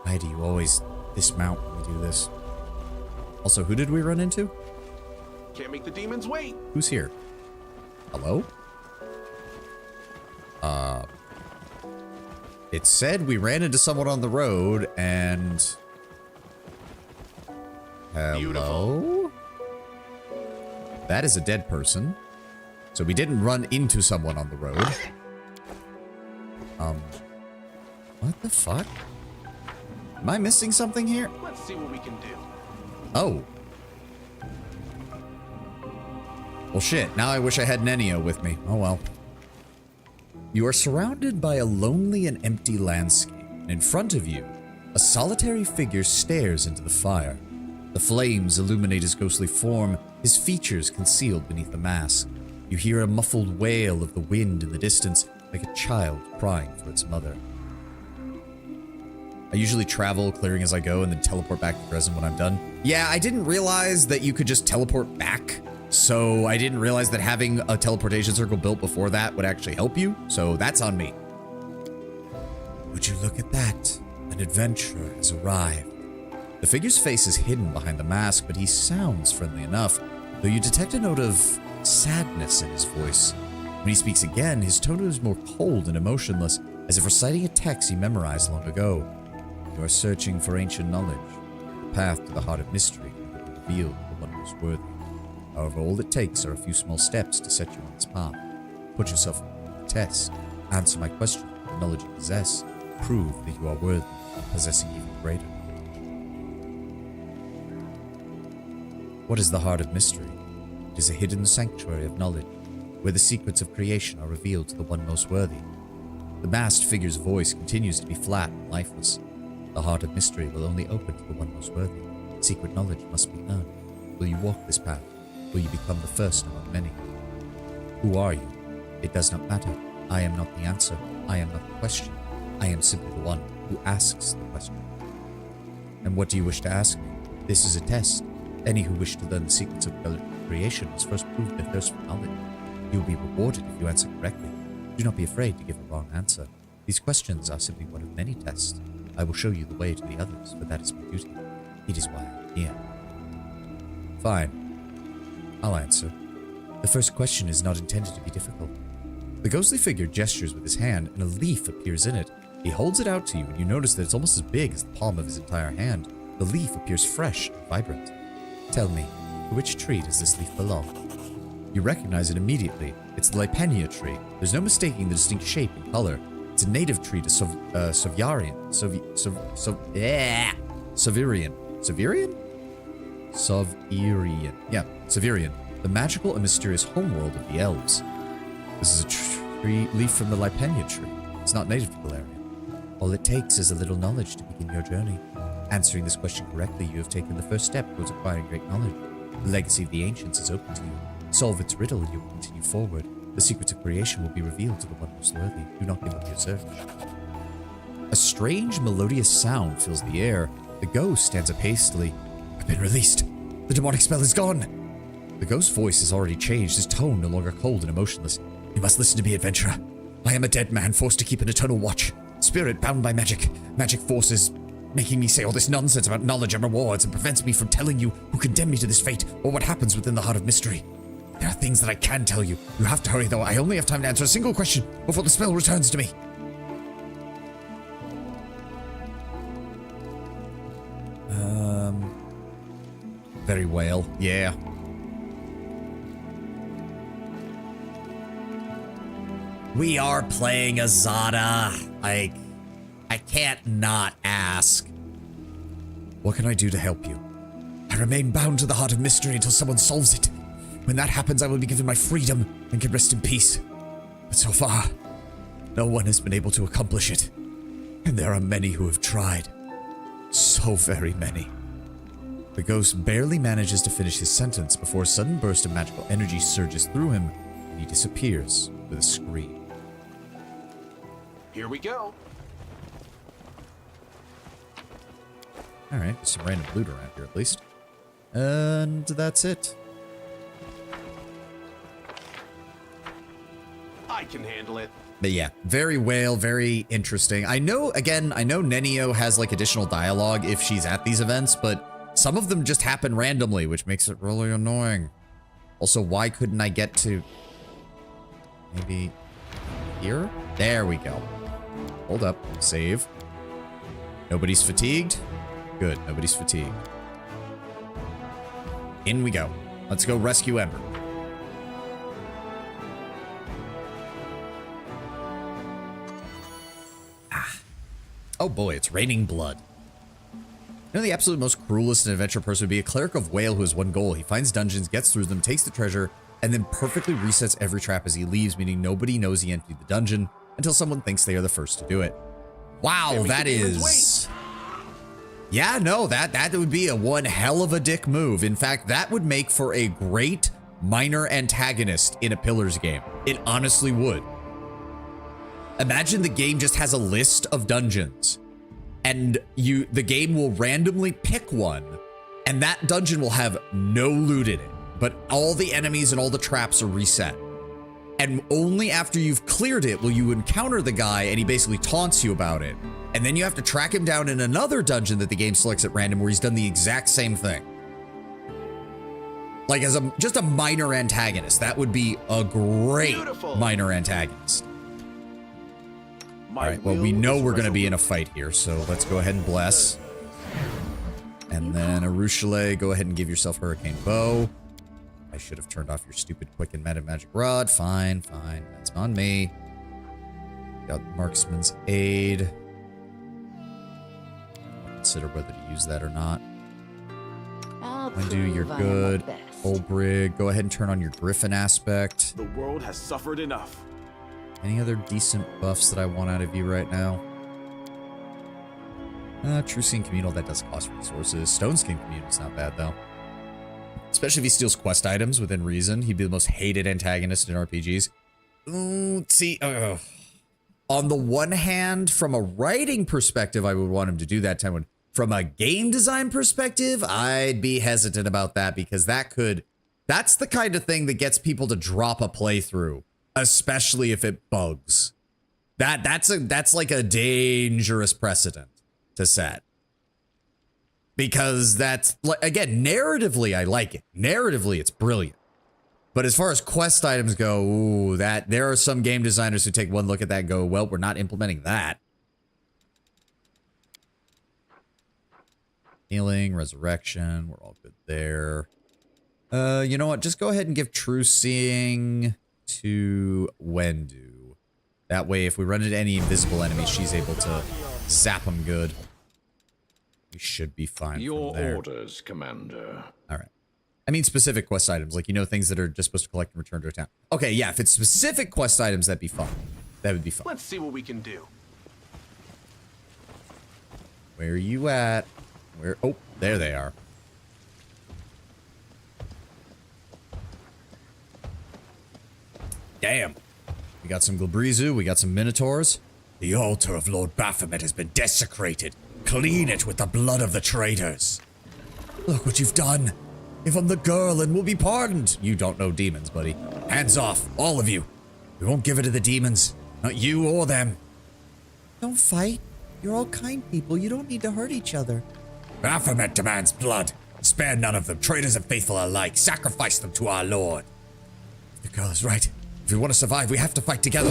Why do you always dismount when we do this? Also, who did we run into?
Can't make the demons wait.
Who's here? Hello? It said we ran into someone on the road and... Hello?
Beautiful.
That is a dead person. So we didn't run into someone on the road. What the fuck? Am I missing something here?
Let's see what we can do.
Oh. Well, shit. Now I wish I had Nenio with me. Oh, well. You are surrounded by a lonely and empty landscape. And in front of you, a solitary figure stares into the fire. The flames illuminate his ghostly form, his features concealed beneath a mask. You hear a muffled wail of the wind in the distance, like a child crying for its mother. I usually travel, clearing as I go, and then teleport back to Dresden when I'm done. Yeah, I didn't realize that you could just teleport back. So I didn't realize that having a teleportation circle built before that would actually help you. So that's on me. Would you look at that? An adventurer has arrived. The figure's face is hidden behind the mask, but he sounds friendly enough, though you detect a note of sadness in his voice. When he speaks again, his tone is more cold and emotionless, as if reciting a text he memorized long ago. You are searching for ancient knowledge. The path to the heart of mystery can be revealed to the one who is worthy. However, all it takes are a few small steps to set you on this path. Put yourself to the test. Answer my question with the knowledge you possess. Prove that you are worthy of possessing even greater. What is the heart of mystery? It is a hidden sanctuary of knowledge, where the secrets of creation are revealed to the one most worthy. The masked figure's voice continues to be flat and lifeless. The heart of mystery will only open to the one most worthy. Secret knowledge must be earned. Will you walk this path? Will you become the first among many? Who are you? It does not matter. I am not the answer. I am not the question. I am simply the one who asks the question. And what do you wish to ask me? This is a test. Any who wish to learn the secrets of creation must first prove their thirst for knowledge. You will be rewarded if you answer correctly. Do not be afraid to give a wrong answer. These questions are simply one of many tests. I will show you the way to the others, for that is my duty. It is why I am here. Fine. I'll answer. The first question is not intended to be difficult. The ghostly figure gestures with his hand, and a leaf appears in it. He holds it out to you, and you notice that it's almost as big as the palm of his entire hand. The leaf appears fresh and vibrant. Tell me, to which tree does this leaf belong? You recognize it immediately. It's the Lipenia tree. There's no mistaking the distinct shape and color. It's a native tree to Sovirian. Yeah, Sovirian, the magical and mysterious homeworld of the elves. This is a leaf from the Lipenia tree. It's not native to Galarian. All it takes is a little knowledge to begin your journey. Answering this question correctly, you have taken the first step towards acquiring great knowledge. The legacy of the ancients is open to you. Solve its riddle and you will continue forward. The secrets of creation will be revealed to the one most worthy. Do not give up your search. A strange, melodious sound fills the air. The ghost stands up hastily. I've been released. The demonic spell is gone. The ghost's voice has already changed, his tone no longer cold and emotionless. You must listen to me, adventurer. I am a dead man forced to keep an eternal watch. Spirit bound by magic. Magic forces making me say all this nonsense about knowledge and rewards and prevents me from telling you who condemned me to this fate or what happens within the heart of mystery. There are things that I can tell you. You have to hurry, though. I only have time to answer a single question before the spell returns to me. Very well, yeah. We are playing Azada. I can't not ask. What can I do to help you? I remain bound to the Heart of Mystery until someone solves it. When that happens, I will be given my freedom and can rest in peace. But so far, no one has been able to accomplish it. And there are many who have tried. So very many. The ghost barely manages to finish his sentence before a sudden burst of magical energy surges through him, and he disappears with a scream.
Here we go.
Alright, some random loot around here at least. And that's it.
I can handle it.
But yeah, very whale, very interesting. I know Nenio has like additional dialogue if she's at these events, but some of them just happen randomly, which makes it really annoying. Also, why couldn't I get to... maybe here? There we go. Hold up, save. Nobody's fatigued? Good, nobody's fatigued. In we go. Let's go rescue Ember. Oh boy, it's raining blood. You know, the absolute most cruelest and adventure person would be a cleric of whale who has one goal. He finds dungeons, gets through them, takes the treasure, and then perfectly resets every trap as he leaves, meaning nobody knows he emptied the dungeon until someone thinks they are the first to do it. Wow, that is... yeah, no, that would be a one hell of a dick move. In fact, that would make for a great minor antagonist in a Pillars game. It honestly would. Imagine the game just has a list of dungeons, and the game will randomly pick one, and that dungeon will have no loot in it, but all the enemies and all the traps are reset. And only after you've cleared it will you encounter the guy, and he basically taunts you about it. And then you have to track him down in another dungeon that the game selects at random where he's done the exact same thing. Like as just a minor antagonist. That would be a great minor antagonist. All right, well, we know we're going to be in a fight here, so let's go ahead and bless. And then Arushale, go ahead and give yourself Hurricane Bow. I should have turned off your stupid Quicken Meta Magic Rod. Fine, fine. That's on me. Got Marksman's Aid. I'll consider whether to use that or not. Windu, you're good. Olbrig, go ahead and turn on your Griffin aspect.
The world has suffered enough.
Any other decent buffs that I want out of you right now? True Seeing Communal, that does cost resources. Stone Skin Communal is not bad, though. Especially if he steals quest items within reason. He'd be the most hated antagonist in RPGs. See, on the one hand, from a writing perspective, I would want him to do that time. From a game design perspective, I'd be hesitant about that because that's the kind of thing that gets people to drop a playthrough, especially if it bugs. That's like a dangerous precedent to set. Because that's, again, narratively, I like it. Narratively, it's brilliant. But as far as quest items go, ooh, there are some game designers who take one look at that and go, well, we're not implementing that. Healing, resurrection, we're all good there. You know what? Just go ahead and give True Seeing to Windu. That way, if we run into any invisible enemies, she's able to zap them good. We should be fine
Your
from there.
orders, Commander.
All right. I mean specific quest items, like, you know, things that are just supposed to collect and return to a town. Okay, yeah, if it's specific quest items, that'd be fun. That would be fun.
Let's see what we can do.
Where are you at? Where? Oh, there they are. Damn. We got some Glabrizu, we got some Minotaurs. The altar of Lord Baphomet has been desecrated. Clean it with the blood of the traitors. Look what you've done. Give him the girl and we'll be pardoned. You don't know demons, buddy. Hands off, all of you. We won't give it to the demons. Not you or them. Don't fight. You're all kind people. You don't need to hurt each other. Baphomet demands blood. Spare none of them, traitors and faithful alike. Sacrifice them to our lord. The girl is right. If we want to survive, we have to fight together.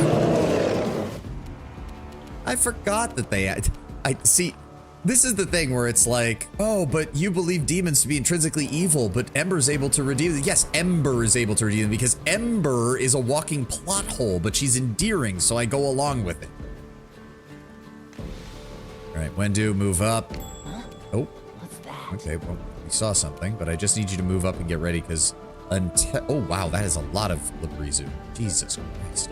I forgot that they had... see, This is the thing where it's like, oh, but you believe demons to be intrinsically evil, but Ember's able to redeem them. Yes, Ember is able to redeem them because Ember is a walking plot hole, but she's endearing, so I go along with it. All right, Wendu, move up. Oh,
What's that?
okay, well, we saw something, but I just need you to move up and get ready because until, oh, wow, that is a lot of Labrizu. Jesus Christ.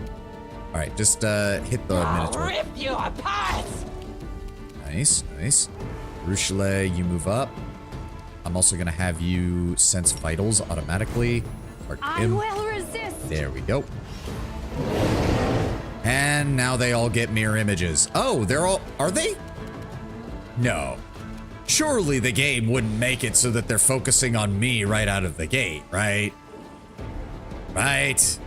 All right, just hit the Minotaur.
Rip you apart!
Nice, nice. Ruchelet, you move up. I'm also gonna have you sense vitals automatically.
I will resist!
There we go. And now they all get mirror images. Oh, they're all, are they? No. Surely the game wouldn't make it so that they're focusing on me right out of the gate, right? Right?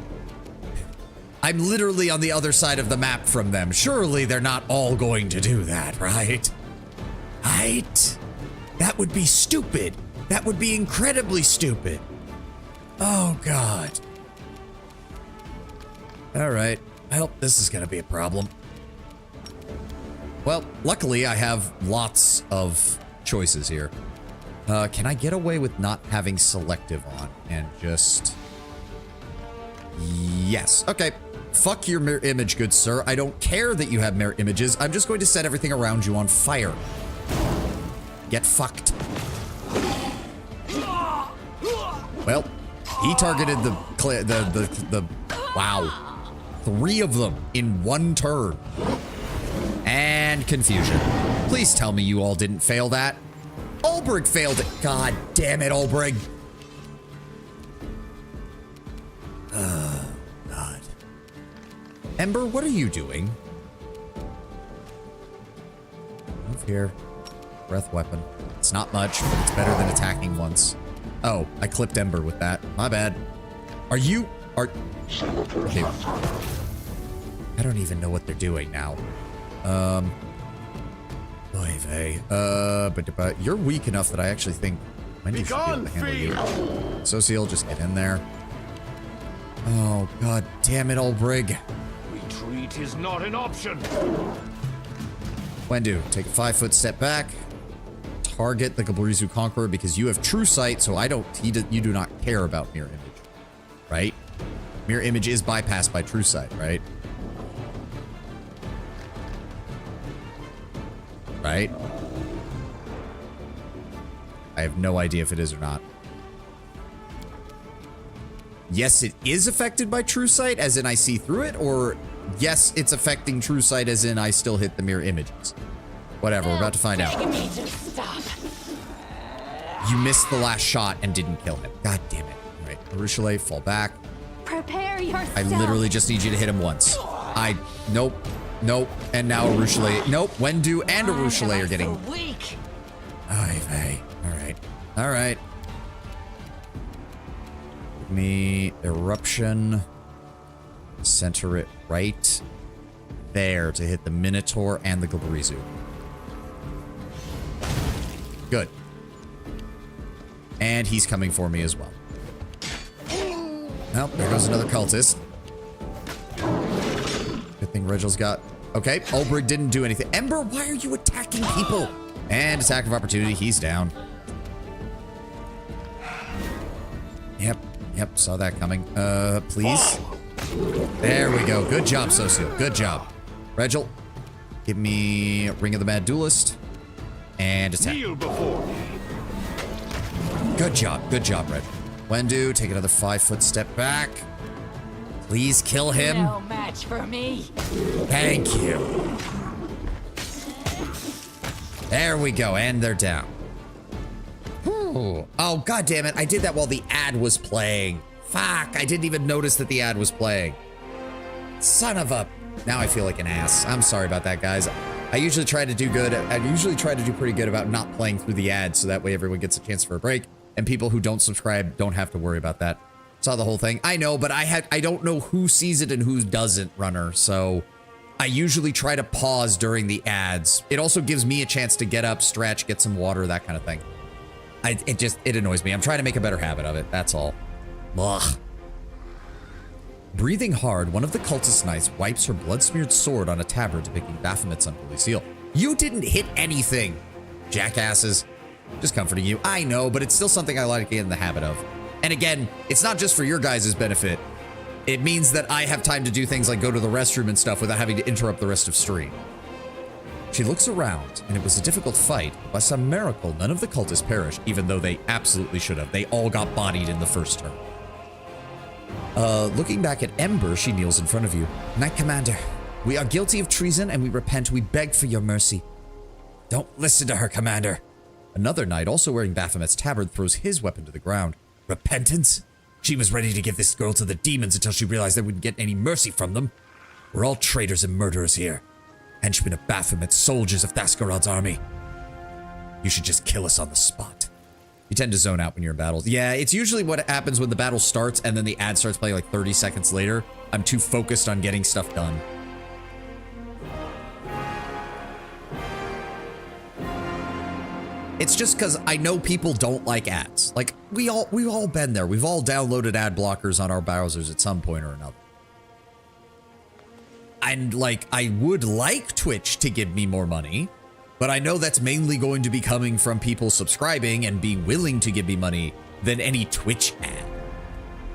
I'm literally on the other side of the map from them. Surely they're not all going to do that, right? Right? That would be stupid. That would be incredibly stupid. Oh, God. All right. Well, this is going to be a problem. Well, luckily I have lots of choices here. Can I get away with not having selective on and just... Yes. Okay. Fuck your mirror image, good sir. I don't care that you have mirror images. I'm just going to set everything around you on fire. Get fucked. Well, he targeted the wow. 3 of them in 1 turn. And confusion. Please tell me you all didn't fail that. Ulbrig failed it. God damn it, Ulbrig. God. Ember, what are you doing? Move here. Breath weapon. It's not much, but it's better than attacking once. Oh, I clipped Ember with that. My bad. Are you... Okay. I don't even know what they're doing now. Oy vey. But you're weak enough that I actually think Wendy should be able to handle you. Sociel, just get in there. Oh, God damn it, Ulbrig.
Retreat is not an option.
Wendu, take a 5-foot step back. Target the Gabrizu Conqueror because you have true sight, so I don't. You do not care about mirror image, right? Mirror image is bypassed by true sight, right? Right? I have no idea if it is or not. Yes, it is affected by true sight, as in I see through it, or yes, it's affecting true sight, as in I still hit the mirror images. Whatever, we're about to find out.
Me to stop.
You missed the last shot and didn't kill him. God damn it. All right, Ruchelet, fall back.
Prepare yourself.
I literally just need you to hit him once. Nope, nope, and now Ruchelet. Nope, Wendu and Ruchelet are getting...
So weak.
Ay, vey. All right, all right. Give me Eruption. Center it right there to hit the Minotaur and the Gabrizu. Good. And he's coming for me as well. Well, there goes another cultist. Good thing Regel's got... Okay, Ulbrig didn't do anything. Ember, why are you attacking people? And attack of opportunity, he's down. Yep, saw that coming. Please. There we go. Good job, Sociel. Good job. Regel, give me Ring of the Mad Duelist. And attack.
Kneel before me.
Good job, Regel. Wendu, take another 5-foot step back. Please kill him.
No match for me.
Thank you. There we go, and they're down. Ooh. Oh, god damn it. I did that while the ad was playing. Fuck, I didn't even notice that the ad was playing. Son of a... Now I feel like an ass. I'm sorry about that, guys. I usually try to do good. I usually try to do pretty good about not playing through the ad, so that way everyone gets a chance for a break, and people who don't subscribe don't have to worry about that. Saw the whole thing. I know, but I don't know who sees it and who doesn't, Runner, so I usually try to pause during the ads. It also gives me a chance to get up, stretch, get some water, that kind of thing. It annoys me. I'm trying to make a better habit of it, that's all. Ugh. Breathing hard, one of the cultist knights wipes her blood-smeared sword on a tabard depicting Baphomet's unholy seal. You didn't hit anything. jackasses. Just comforting you. I know, but it's still something I like to get in the habit of. And again, it's not just for your guys' benefit. It means that I have time to do things like go to the restroom and stuff without having to interrupt the rest of stream. She looks around, and it was a difficult fight. By some miracle, none of the cultists perished, even though they absolutely should have. They all got bodied in the first turn. Looking back at Ember, she kneels in front of you. Knight Commander, we are guilty of treason, and we repent. We beg for your mercy. Don't listen to her, Commander. Another knight, also wearing Baphomet's tabard, throws his weapon to the ground. Repentance? She was ready to give this girl to the demons until she realized they wouldn't get any mercy from them. We're all traitors and murderers here. Henchmen of Baphomet, soldiers of Thascarod's army. You should just kill us on the spot. You tend to zone out when you're in battles. Yeah, it's usually what happens when the battle starts and then the ad starts playing like 30 seconds later. I'm too focused on getting stuff done. It's just because I know people don't like ads. Like, we've all been there. We've all downloaded ad blockers on our browsers at some point or another. And, like, I would like Twitch to give me more money, but I know that's mainly going to be coming from people subscribing and being willing to give me money than any Twitch ad.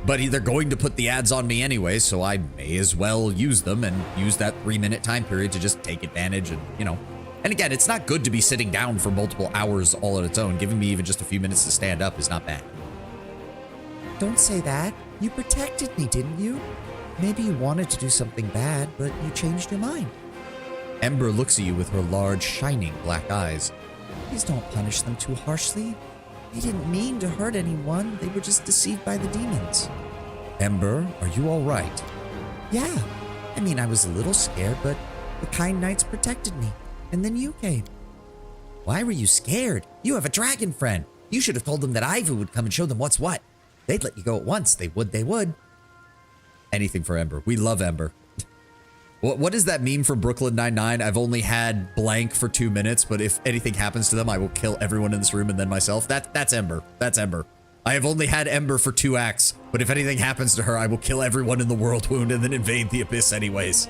But they're going to put the ads on me anyway, so I may as well use them and use that 3-minute time period to just take advantage and, you know. And again, it's not good to be sitting down for multiple hours all on its own. Giving me even just a few minutes to stand up is not bad. Don't say that. You protected me, didn't you? Maybe you wanted to do something bad, but you changed your mind. Ember looks at you with her large, shining black eyes. Please don't punish them too harshly. They didn't mean to hurt anyone. They were just deceived by the demons. Ember, are you all right? Yeah. I mean, I was a little scared, but the kind knights protected me. And then you came. Why were you scared? You have a dragon friend. You should have told them that Ivu would come and show them what's what. They'd let you go at once. They would. Anything for Ember. We love Ember. What does that mean from Brooklyn Nine-Nine? I've only had blank for 2 minutes, but if anything happens to them, I will kill everyone in this room and then myself. That's Ember. That's Ember. I have only had Ember for 2 acts, but if anything happens to her, I will kill everyone in the World Wound and then invade the Abyss anyways.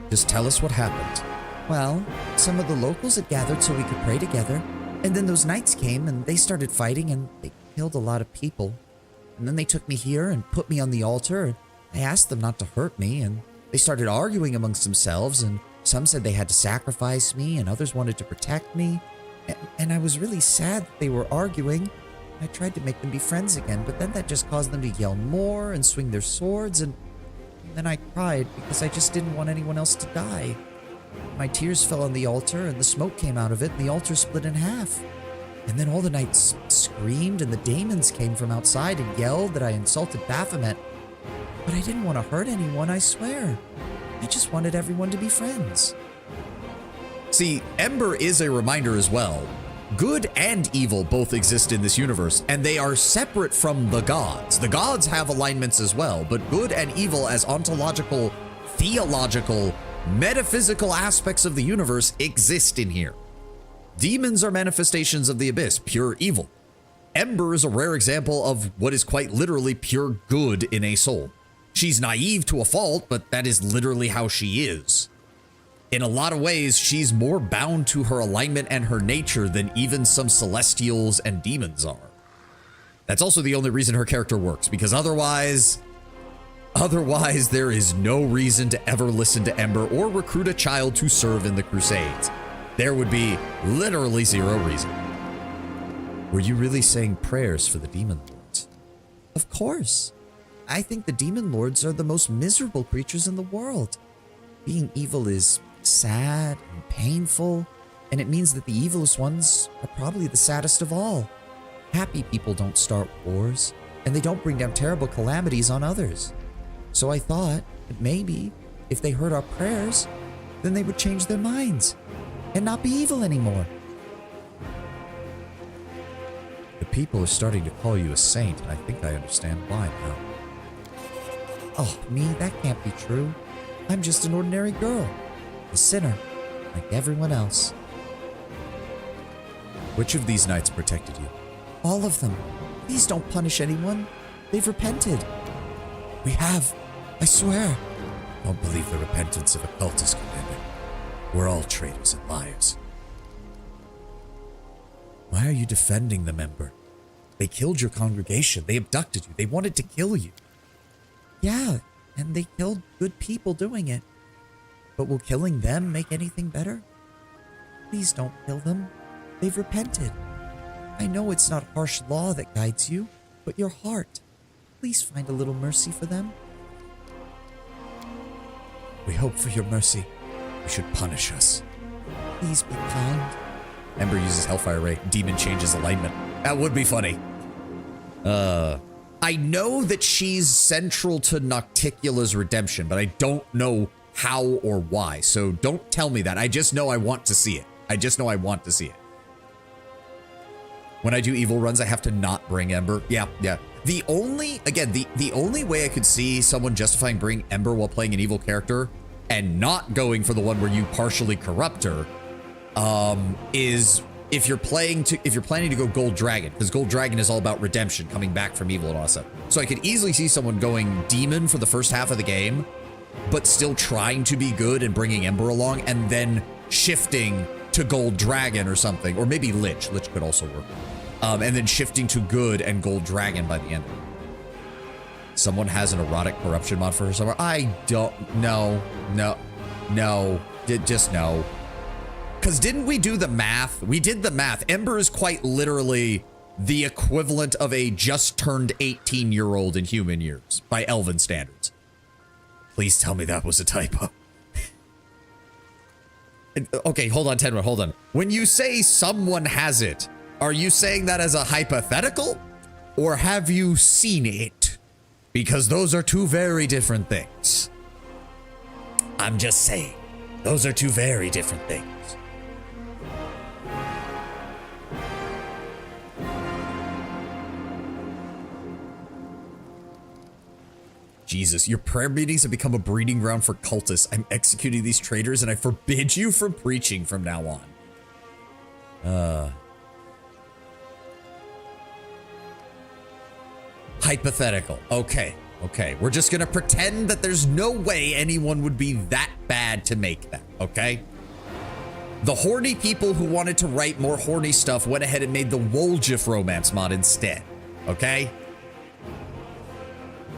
Just tell us what happened. Well, some of the locals had gathered so we could pray together. And then those knights came and they started fighting and they killed a lot of people. And then they took me here and put me on the altar. I asked them not to hurt me and they started arguing amongst themselves and some said they had to sacrifice me and others wanted to protect me. And I was really sad that they were arguing. I tried to make them be friends again, but then that just caused them to yell more and swing their swords and then I cried because I just didn't want anyone else to die. My tears fell on the altar and the smoke came out of it and the altar split in half. And then all the knights screamed and the demons came from outside and yelled that I insulted Baphomet. But I didn't want to hurt anyone, I swear. I just wanted everyone to be friends. See, Ember is a reminder as well. Good and evil both exist in this universe, and they are separate from the gods. The gods have alignments as well, but good and evil as ontological, theological, metaphysical aspects of the universe exist in here. Demons are manifestations of the abyss, pure evil. Ember is a rare example of what is quite literally pure good in a soul. She's naive to a fault, but that is literally how she is. In a lot of ways, she's more bound to her alignment and her nature than even some celestials and demons are. That's also the only reason her character works, because otherwise there is no reason to ever listen to Ember or recruit a child to serve in the Crusades. There would be literally zero reason. Were you really saying prayers for the demon lords? Of course. I think the demon lords are the most miserable creatures in the world. Being evil is sad and painful, and it means that the evilest ones are probably the saddest of all. Happy people don't start wars, and they don't bring down terrible calamities on others. So I thought that maybe if they heard our prayers, then they would change their minds and not be evil anymore. The people are starting to call you a saint, and I think I understand why now. Oh, me? That can't be true. I'm just an ordinary girl. A sinner, like everyone else. Which of these knights protected you? All of them. Please don't punish anyone. They've repented. We have. I swear. Don't believe the repentance of a cultist, Commander. We're all traitors and liars. Why are you defending them, Ember? They killed your congregation. They abducted you. They wanted to kill you. Yeah, and they killed good people doing it. But will killing them make anything better? Please don't kill them. They've repented. I know it's not harsh law that guides you, but your heart. Please find a little mercy for them. We hope for your mercy. You should punish us. Please be kind. Ember uses Hellfire Ray. Demon changes alignment. That would be funny. I know that she's central to Nocticula's redemption, but I don't know how or why. So don't tell me that. I just know I want to see it. I just know I want to see it. When I do evil runs, I have to not bring Ember. Yeah. The only way I could see someone justifying bringing Ember while playing an evil character and not going for the one where you partially corrupt her, is if you're planning to go Gold Dragon, because Gold Dragon is all about redemption, coming back from evil and all that stuff. So I could easily see someone going Demon for the first half of the game, but still trying to be good and bringing Ember along, and then shifting to Gold Dragon or something, or maybe Lich. Lich could also work. And then shifting to good and Gold Dragon by the end. Someone has an erotic corruption mod for her somewhere. I don't know. No. Just no. Because didn't we do the math? We did the math. Ember is quite literally the equivalent of a just turned 18-year-old in human years by Elven standards. Please tell me that was a typo. Okay, hold on, Tenra, hold on. When you say someone has it, are you saying that as a hypothetical? Or have you seen it? Because those are two very different things. I'm just saying, those are two very different things. Jesus, your prayer meetings have become a breeding ground for cultists. I'm executing these traitors and I forbid you from preaching from now on. Hypothetical. Okay. We're just gonna pretend that there's no way anyone would be that bad to make that, okay? The horny people who wanted to write more horny stuff went ahead and made the Woljif romance mod instead, okay?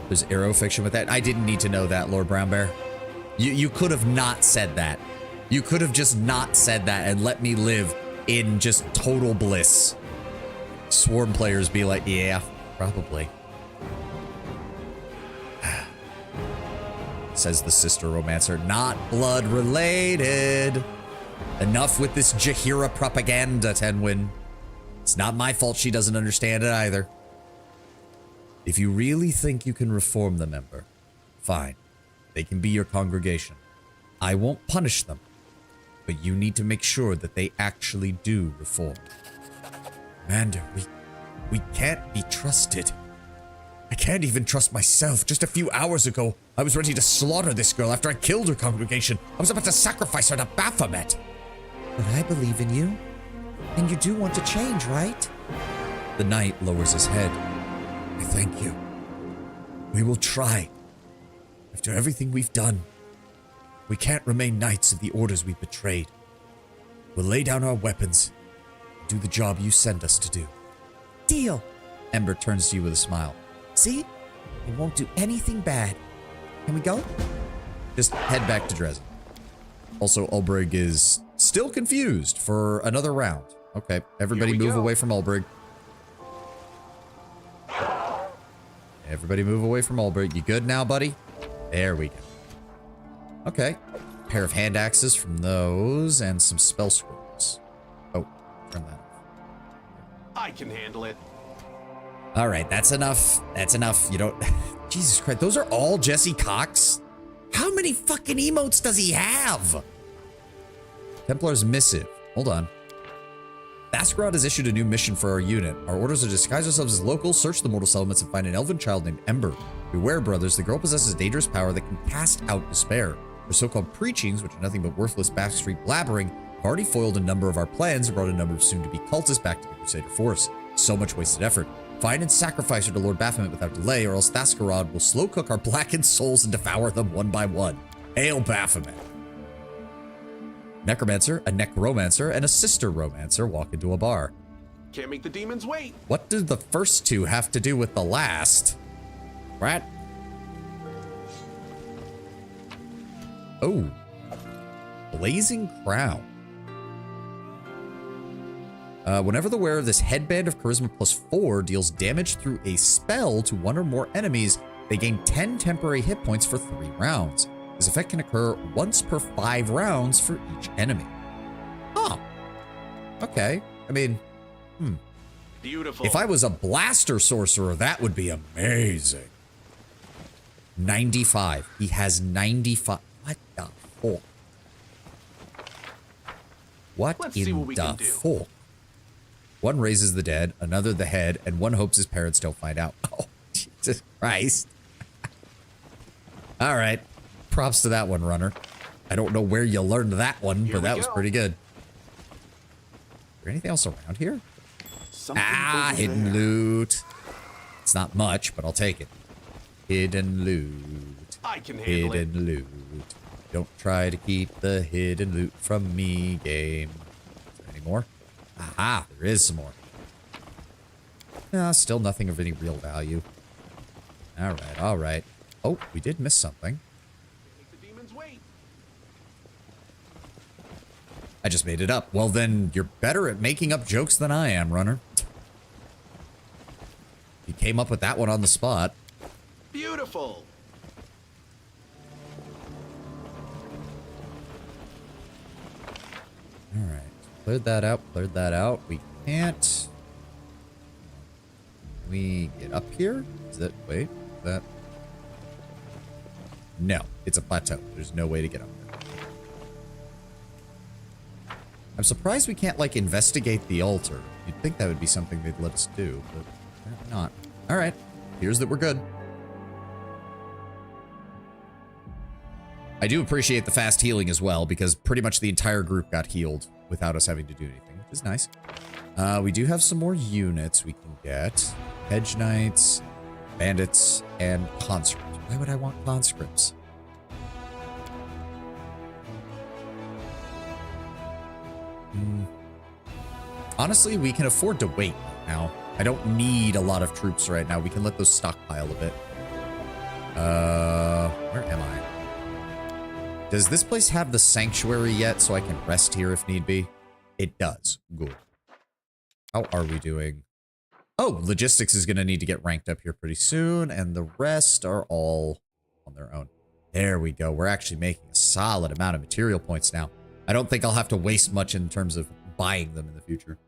There's arrow fiction with that. I didn't need to know that, Lord Brown Bear. You could have not said that. You could have just not said that and let me live in just total bliss. Swarm players be like, yeah, probably. Says the sister romancer. Not blood related. Enough with this Jahira propaganda, Tenwin. It's not my fault she doesn't understand it either. If you really think you can reform them, Ember, fine. They can be your congregation. I won't punish them, but you need to make sure that they actually do reform. Commander, we can't be trusted. I can't even trust myself. Just a few hours ago, I was ready to slaughter this girl after I killed her congregation. I was about to sacrifice her to Baphomet. But I believe in you. And you do want to change, right? The knight lowers his head. I thank you. We will try. After everything we've done, we can't remain knights of the orders we've betrayed. We'll lay down our weapons and do the job you send us to do. Deal. Ember turns to you with a smile. See? It won't do anything bad. Can we go? Just head back to Dresden. Also, Ulbrig is still confused for another round. Okay, everybody move away from Ulbrig. Everybody move away from Ulbrig. You good now, buddy? There we go. Okay. Pair of hand axes from those and some spell scrolls. Oh, turn that off.
I can handle it.
All right, that's enough. That's enough. You don't... Jesus Christ, those are all Jesse Cox? How many fucking emotes does he have? Templar's Missive. Hold on. Baskerod has issued a new mission for our unit. Our orders are to disguise ourselves as locals, search the mortal settlements, and find an elven child named Ember. Beware, brothers, the girl possesses a dangerous power that can cast out despair. Her so-called preachings, which are nothing but worthless backstreet blabbering, have already foiled a number of our plans and brought a number of soon-to-be cultists back to the Crusader force. So much wasted effort. Find and sacrifice her to Lord Baphomet without delay, or else Thaskarod will slow cook our blackened souls and devour them one by one. Hail Baphomet! Necromancer, a necromancer, and a sister romancer walk into a bar.
Can't make the demons wait.
What do the first two have to do with the last? Right? Oh. Blazing Crown. Whenever the wearer of this headband of charisma +4 deals damage through a spell to one or more enemies, they gain 10 temporary hit points for 3 rounds. This effect can occur once per 5 rounds for each enemy. Huh. Okay. I mean,
Beautiful.
if I was a blaster sorcerer, that would be amazing. 95. He has 95. What the fuck? What
Let's see
in
what we
the
can do.
fuck? One raises the dead, another the head, and one hopes his parents don't find out. Oh, Jesus Christ. All right. Props to that one, runner. I don't know where you learned that one,
Here
but
we
that was
go.
pretty good. Is there anything else around here?
Something
Ah,
over
hidden
there.
loot. It's not much, but I'll take it. Hidden loot.
I can handle it.
Hidden loot. Don't try to keep the hidden loot from me, game. Is there any more? Aha, there is some more. Nah, still nothing of any real value. Alright, alright. Oh, we did miss something.
Make the demons wait.
I just made it up. Well then, you're better at making up jokes than I am, runner. You came up with that one on the spot.
Beautiful.
Alright. Cleared that out, cleared that out. We can't... Can we get up here? Is that... Wait. Is that... No. It's a plateau. There's no way to get up there. I'm surprised we can't, like, investigate the altar. You'd think that would be something they'd let us do, but apparently not. Alright. Here's that we're good. I do appreciate the fast healing as well, because pretty much the entire group got healed without us having to do anything, which is nice. We do have some more units we can get. Hedge Knights, Bandits, and Conscripts. Why would I want Conscripts? Honestly, we can afford to wait now. I don't need a lot of troops right now. We can let those stockpile a bit. Where am I? Does this place have the sanctuary yet so I can rest here if need be? It does. Good. How are we doing? Oh, logistics is going to need to get ranked up here pretty soon, and the rest are all on their own. There we go. We're actually making a solid amount of material points now. I don't think I'll have to waste much in terms of buying them in the future.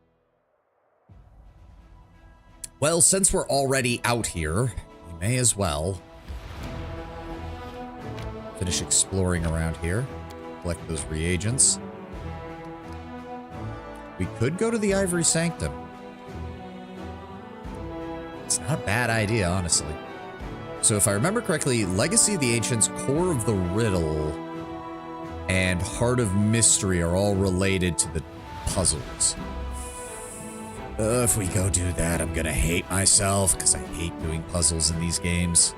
Well, since we're already out here, we may as well finish exploring around here. Collect those reagents. We could go to the Ivory Sanctum. It's not a bad idea, honestly. So if I remember correctly, Legacy of the Ancients, Core of the Riddle, and Heart of Mystery are all related to the puzzles. If we go do that, I'm gonna hate myself, because I hate doing puzzles in these games.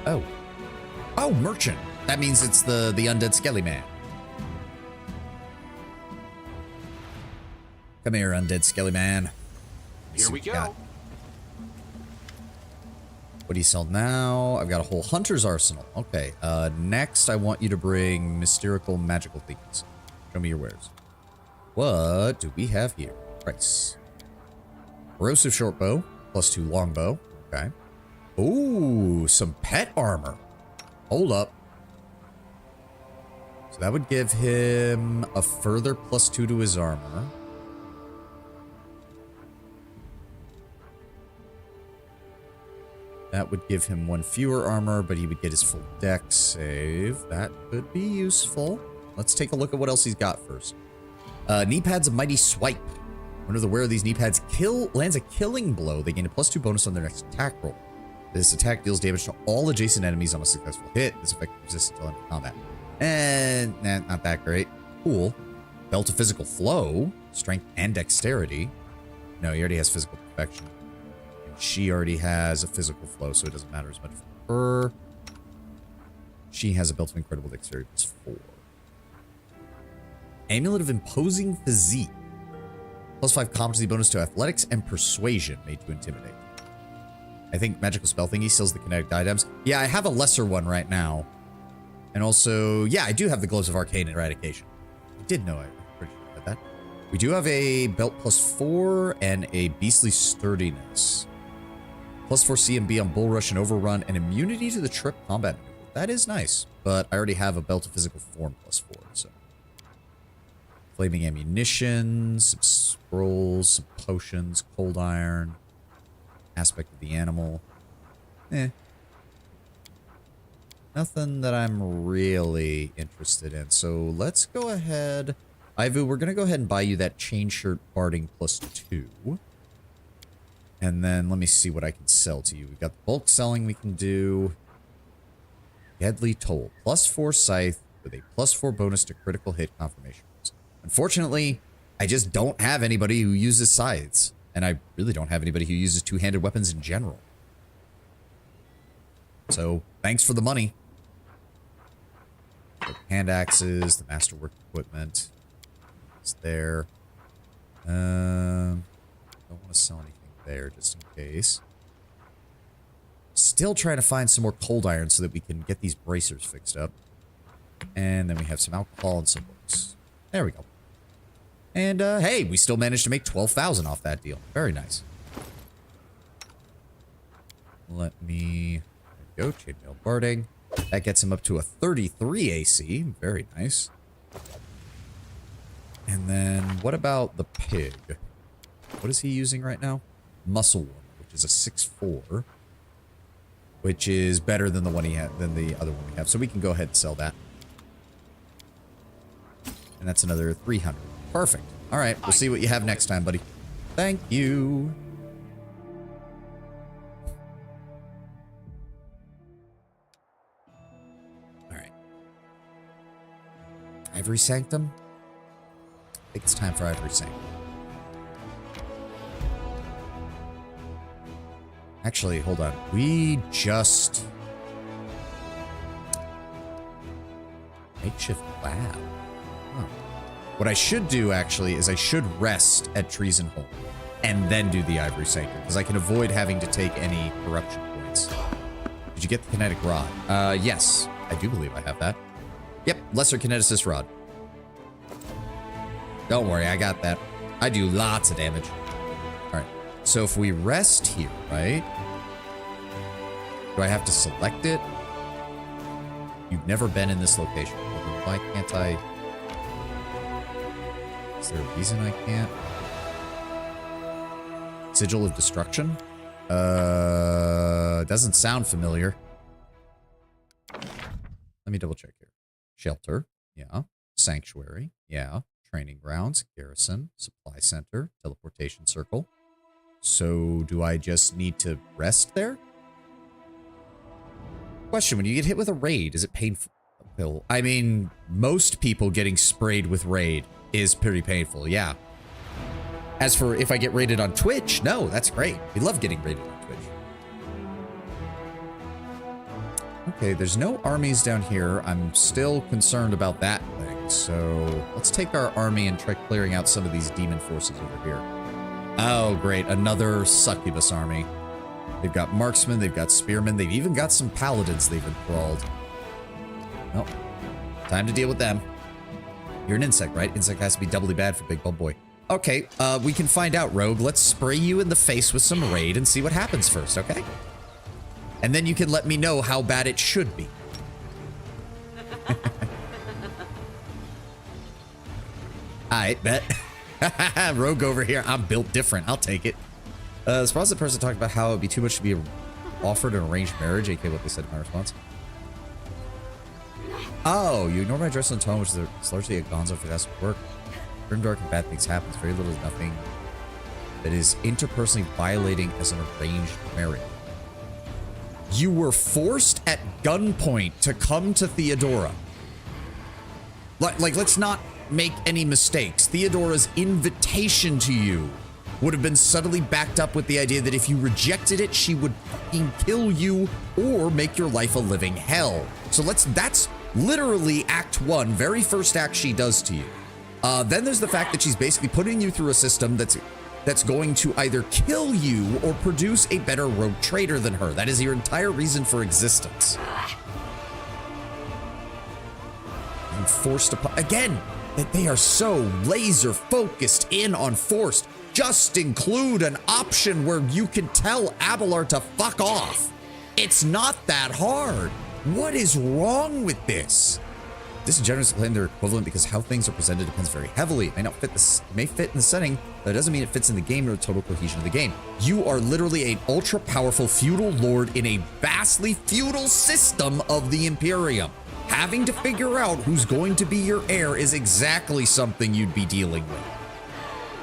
Oh. Oh, Merchant. That means it's the undead Skelly Man. Come here, undead Skelly Man.
Here we go.
What do you sell now? I've got a whole hunter's arsenal. Okay. Next, I want you to bring mystical magical things. Show me your wares. What do we have here? Price. Corrosive shortbow, +2 longbow. Okay. Ooh, some pet armor. Hold up. So that would give him a further +2 to his armor. That would give him 1 fewer armor, but he would get his full dex save. That could be useful. Let's take a look at what else he's got first. Knee pads of Mighty Swipe. Whenever the wearer of these knee pads lands a killing blow, they gain a +2 bonus on their next attack roll. This attack deals damage to all adjacent enemies on a successful hit. This effect persists until end of combat. And not that great. Cool. Belt of Physical Flow, Strength and Dexterity. No, he already has Physical Perfection. And she already has a Physical Flow, so it doesn't matter as much for her. She has a belt of incredible dexterity +4. Amulet of imposing physique. +5 competency bonus to athletics and persuasion made to intimidate. I think magical spell thingy sells the kinetic diadems. Yeah, I have a lesser one right now. And also, yeah, I do have the gloves of arcane eradication. I did know, I'm pretty sure about that. We do have a belt +4 and a beastly sturdiness. +4 CMB on bull rush and overrun and immunity to the trip combat. That is nice, but I already have a belt of physical form +4, so. Flaming ammunition, some scrolls, some potions, cold iron, aspect of the animal. Nothing that I'm really interested in. So let's go ahead. Ivu, we're going to go ahead and buy you that chain shirt barding +2. And then let me see what I can sell to you. We've got the bulk selling we can do. Deadly Toll. +4 scythe with a +4 bonus to critical hit confirmation. Unfortunately, I just don't have anybody who uses scythes. And I really don't have anybody who uses two-handed weapons in general. So, thanks for the money. Hand axes, the masterwork equipment. It's there. Don't want to sell anything there just in case. Still trying to find some more cold iron so that we can get these bracers fixed up. And then we have some alcohol and some books. There we go. And, hey, we still managed to make 12,000 off that deal. Very nice. Let me go. Chainmail barding. That gets him up to a 33 AC. Very nice. And then, what about the pig? What is he using right now? Muscle Warmer, which is a 6'4", which is better than the one he had, than the other one we have. So we can go ahead and sell that. And that's another 300. Perfect. All right, we'll see what you have next time, buddy. Thank you. All right. Ivory Sanctum? I think it's time for Ivory Sanctum. Actually, hold on. We just... Makeshift lab. Huh. What I should do, actually, is I should rest at Treason Hole and then do the Ivory Sanctum, because I can avoid having to take any corruption points. Did you get the Kinetic Rod? Yes. I do believe I have that. Yep, Lesser Kineticist Rod. Don't worry, I got that. I do lots of damage. Alright, so if we rest here, right? Do I have to select it? You've never been in this location. Why can't I... Is there a reason I can't? Sigil of Destruction? Doesn't sound familiar. Let me double check here. Shelter. Yeah. Sanctuary. Yeah. Training grounds. Garrison. Supply center. Teleportation circle. So, do I just need to rest there? Question, when you get hit with a raid, is it painful? I mean, most people getting sprayed with raid is pretty painful, yeah. As for if I get raided on Twitch, no, that's great. We love getting raided on Twitch. Okay, there's no armies down here. I'm still concerned about that thing. So let's take our army and try clearing out some of these demon forces over here. Oh, great. Another succubus army. They've got marksmen, they've got spearmen, they've even got some paladins they've enthralled. Well, time to deal with them. You're an insect, right? Insect has to be doubly bad for Big Bub Boy. Okay, we can find out, Rogue. Let's spray you in the face with some raid and see what happens first, okay? And then you can let me know how bad it should be. Alright, bet. Rogue over here. I'm built different. I'll take it. Surprised the person talked about how it'd be too much to be offered an arranged marriage, aka what they said in my response. Oh, you ignore my dress and tone, which is largely a gonzo for that's work. Grimdark and bad things happen. Very little to nothing that is interpersonally violating as an arranged marriage. You were forced at gunpoint to come to Theodora. Like, let's not make any mistakes. Theodora's invitation to you would have been subtly backed up with the idea that if you rejected it, she would fucking kill you or make your life a living hell. So that's literally act 1, very first act she does to you. Then there's the fact that she's basically putting you through a system that's going to either kill you or produce a better rogue trader than her. That is your entire reason for existence. And forced upon, again, that they are so laser focused in on forced. Just include an option where you can tell Abelard to fuck off. It's not that hard. What is wrong with this? Disingenuous to claim they're equivalent because how things are presented depends very heavily. It may not fit this, may fit in the setting, but it doesn't mean it fits in the game or the total cohesion of the game. You are literally an ultra powerful feudal lord in a vastly feudal system of the Imperium. Having to figure out who's going to be your heir is exactly something you'd be dealing with.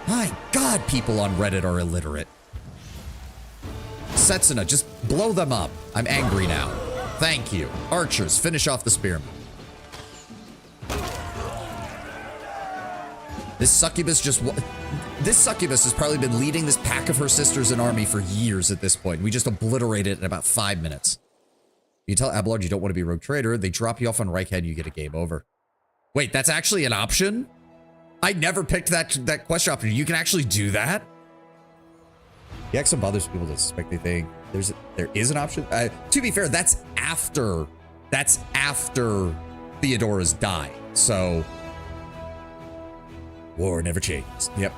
My God, people on Reddit are illiterate. Setsuna, just blow them up. I'm angry now. Thank you. Archers, finish off the spearmen. This succubus has probably been leading this pack of her sisters and army for years at this point. We just obliterate it in about 5 minutes. You tell Abelard you don't want to be a rogue trader, they drop you off on Reichhead, you get a game over. Wait, that's actually an option? I never picked that question option. You can actually do that? The accent bothers people to suspect they think there is an option. To be fair, that's after Theodora's died. So war never changes. Yep.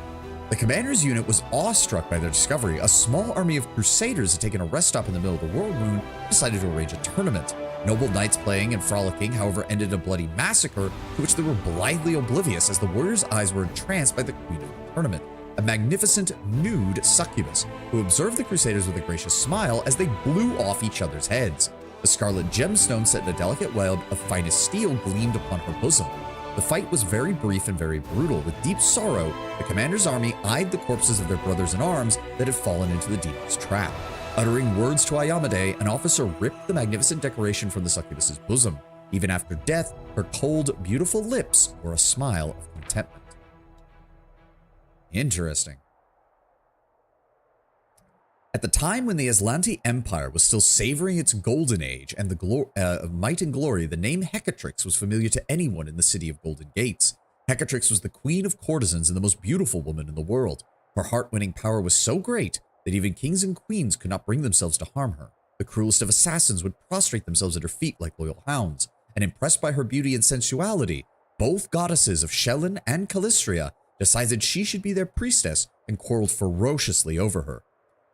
The commander's unit was awestruck by their discovery. A small army of crusaders had taken a rest stop in the middle of the world moon and decided to arrange a tournament. Noble knights playing and frolicking, however, ended in a bloody massacre to which they were blithely oblivious as the warriors' eyes were entranced by the queen of the tournament, a magnificent nude succubus who observed the crusaders with a gracious smile as they blew off each other's heads. The scarlet gemstone set in a delicate web of finest steel gleamed upon her bosom. The fight was very brief and very brutal. With deep sorrow, the commander's army eyed the corpses of their brothers in arms that had fallen into the demon's trap. Uttering words to Ayamade, an officer ripped the magnificent decoration from the succubus's bosom. Even after death, her cold, beautiful lips wore a smile of contentment. Interesting. At the time when the Aslanti Empire was still savoring its golden age and the might and glory, the name Hecatrix was familiar to anyone in the city of Golden Gates. Hecatrix was the queen of courtesans and the most beautiful woman in the world. Her heart-winning power was so great that even kings and queens could not bring themselves to harm her. The cruelest of assassins would prostrate themselves at her feet like loyal hounds, and impressed by her beauty and sensuality, both goddesses of Shelyn and Calistria decided she should be their priestess and quarreled ferociously over her.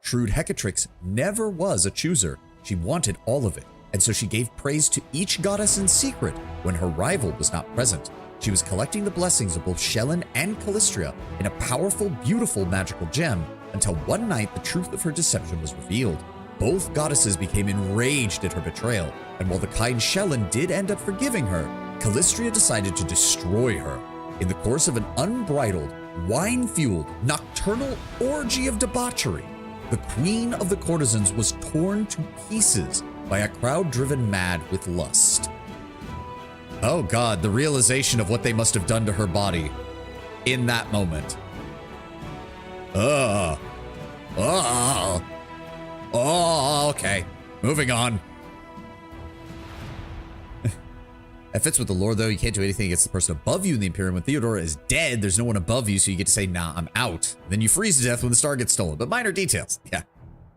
Shrewd Hecatrix never was a chooser. She wanted all of it, and so she gave praise to each goddess in secret when her rival was not present. She was collecting the blessings of both Shelyn and Calistria in a powerful, beautiful magical gem until one night the truth of her deception was revealed. Both goddesses became enraged at her betrayal, and while the kind Shelyn did end up forgiving her, Calistria decided to destroy her. In the course of an unbridled, wine-fueled, nocturnal orgy of debauchery, the queen of the courtesans was torn to pieces by a crowd driven mad with lust. Oh God, the realization of what they must have done to her body in that moment. Okay. Moving on. That fits with the lore, though. You can't do anything against the person above you in the Imperium. When Theodora is dead, there's no one above you, so you get to say, nah, I'm out. Then you freeze to death when the star gets stolen. But minor details. Yeah.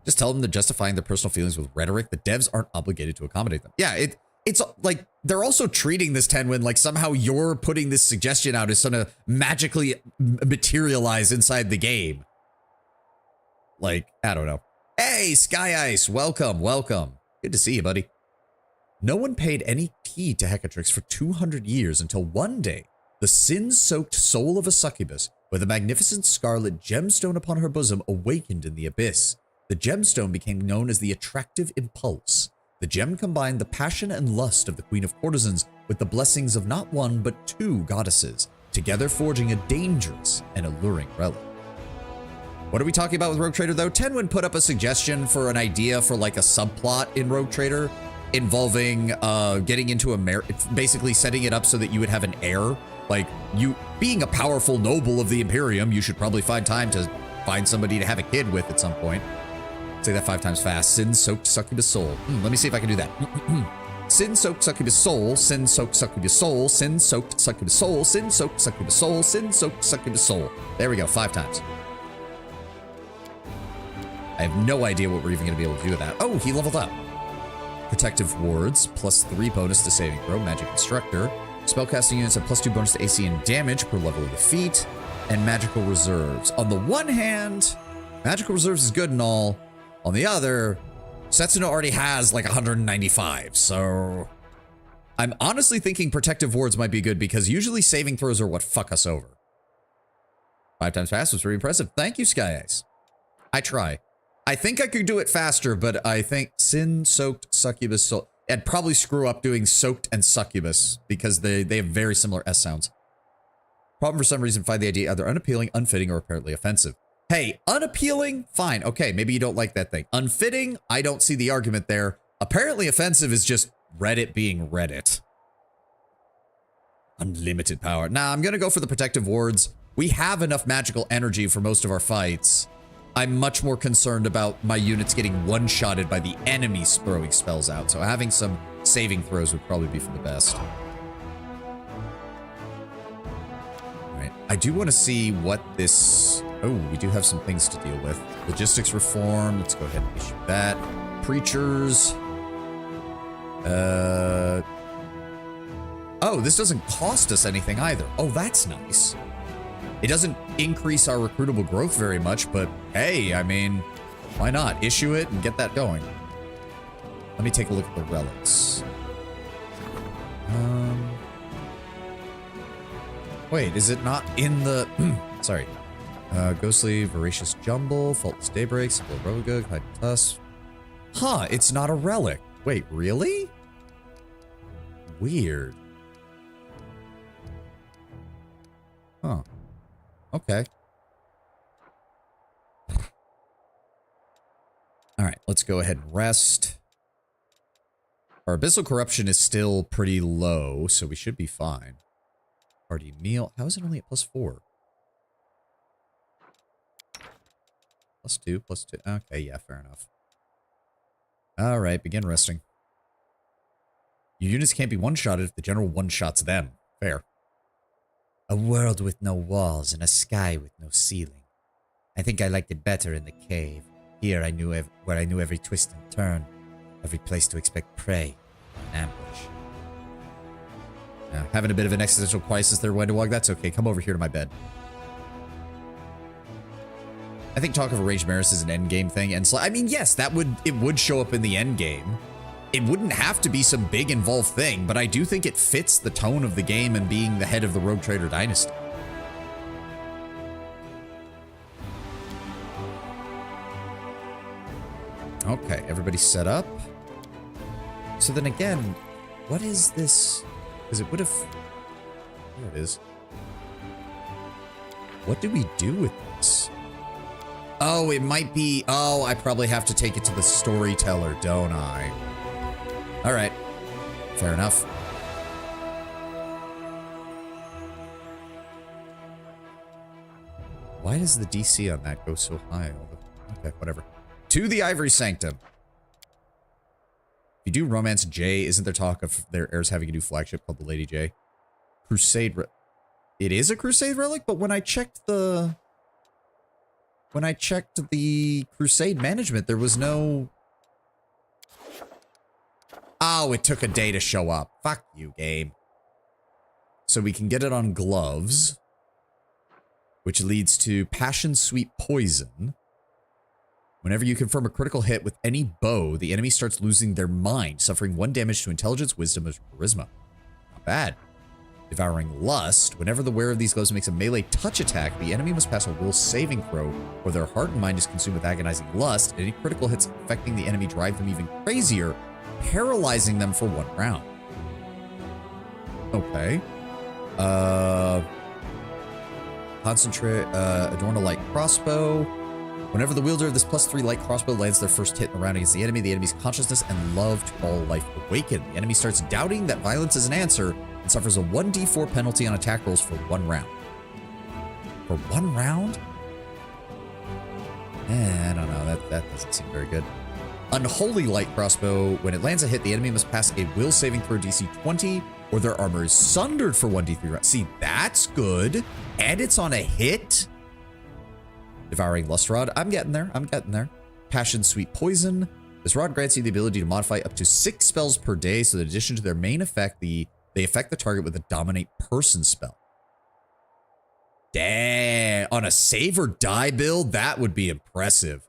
Just tell them they're justifying their personal feelings with rhetoric. The devs aren't obligated to accommodate them. Yeah, it's like, they're also treating this Tenwin like somehow you're putting this suggestion out as gonna magically materialize inside the game. Like, I don't know. Hey, Sky Ice, welcome, welcome. Good to see you, buddy. No one paid any heed to Hecatrix for 200 years until one day, the sin-soaked soul of a succubus with a magnificent scarlet gemstone upon her bosom awakened in the abyss. The gemstone became known as the Attractive Impulse. The gem combined the passion and lust of the Queen of Courtesans with the blessings of not one but two goddesses, together forging a dangerous and alluring relic. What are we talking about with Rogue Trader, though? Tenwin put up a suggestion for an idea for like a subplot in Rogue Trader involving getting into basically setting it up so that you would have an heir. Like, you being a powerful noble of the Imperium, you should probably find time to find somebody to have a kid with at some point. Say that 5 times fast. Sin-soaked succubus soul. Let me see if I can do that. Sin-soaked succubus soul, sin-soaked succubus soul, sin-soaked succubus soul, sin-soaked succubus soul, sin-soaked succubus soul. There we go, 5 times. I have no idea what we're even going to be able to do with that. Oh, he leveled up. Protective wards, +3 bonus to saving throw, magic instructor. Spellcasting units have +2 bonus to AC and damage per level of defeat. And magical reserves. On the one hand, magical reserves is good and all. On the other, Setsuno already has like 195, so I'm honestly thinking protective wards might be good because usually saving throws are what fuck us over. 5 times fast was very impressive. Thank you, Sky Ice. I try. I think I could do it faster, but I think sin-soaked succubus soul. I'd probably screw up doing soaked and succubus because they have very similar S sounds. Problem for some reason, find the idea either unappealing, unfitting, or apparently offensive. Hey, unappealing? Fine. Okay, maybe you don't like that thing. Unfitting? I don't see the argument there. Apparently offensive is just Reddit being Reddit. Unlimited power. Nah, I'm gonna go for the protective wards. We have enough magical energy for most of our fights. I'm much more concerned about my units getting one-shotted by the enemies throwing spells out, so having some saving throws would probably be for the best. Alright, I do want to see what this... Oh, we do have some things to deal with. Logistics reform, let's go ahead and issue that. Preachers. Oh, this doesn't cost us anything either. Oh, that's nice. It doesn't increase our recruitable growth very much, but hey, I mean, why not? Issue it and get that going. Let me take a look at the relics. Wait, is it not in the... Sorry. Ghostly, Voracious Jumble, Faultless Daybreak, Simple Roga, Hide Tusk. Huh, it's not a relic. Wait, really? Weird. Huh. Okay. All right, let's go ahead and rest. Our abyssal corruption is still pretty low, so we should be fine. Party meal. How is it only at +4? +2, +2. Okay, yeah, fair enough. All right, begin resting. Your units can't be one-shotted if the general one-shots them. Fair. A world with no walls and a sky with no ceiling. I think I liked it better in the cave. Here I knew where I knew every twist and turn, every place to expect prey, an ambush. Now, having a bit of an existential crisis there, Wendewog. That's okay. Come over here to my bed. I think talk of arranged marriage is an endgame thing, and so I mean, yes, it would show up in the endgame. It wouldn't have to be some big involved thing, but I do think it fits the tone of the game and being the head of the Rogue Trader dynasty. Okay, everybody set up. So then again, what is this? Because it would have... There it is. What do we do with this? Oh, it might be... Oh, I probably have to take it to the storyteller, don't I? All right. Fair enough. Why does the DC on that go so high? Okay, whatever. To the Ivory Sanctum. If you do Romance J, isn't there talk of their heirs having a new flagship called the Lady J? Crusade... It is a Crusade relic, but when I checked the Crusade management, there was no... Oh, it took a day to show up. Fuck you, game. So we can get it on gloves, which leads to Passion Sweet Poison. Whenever you confirm a critical hit with any bow, the enemy starts losing their mind, suffering 1 damage to intelligence, wisdom, or charisma. Not bad. Devouring Lust. Whenever the wearer of these gloves makes a melee touch attack, the enemy must pass a will saving throw, or their heart and mind is consumed with agonizing lust. Any critical hits affecting the enemy drive them even crazier, paralyzing them for 1 round. Okay. Concentrate, adorn a light crossbow. Whenever the wielder of this +3 light crossbow lands their first hit in the round against the enemy's consciousness and love to all life awaken. The enemy starts doubting that violence is an answer and suffers a 1d4 penalty on attack rolls for 1 round. For 1 round? I don't know. That doesn't seem very good. Unholy light crossbow. When it lands a hit, the enemy must pass a will saving throw DC 20 or their armor is sundered for 1d3 rounds. See, that's good. And it's on a hit. Devouring Lust Rod. I'm getting there. I'm getting there. Passion Sweet Poison. This rod grants you the ability to modify up to 6 spells per day. So in addition to their main effect, they affect the target with a Dominate Person spell. Damn. On a save or die build, that would be impressive.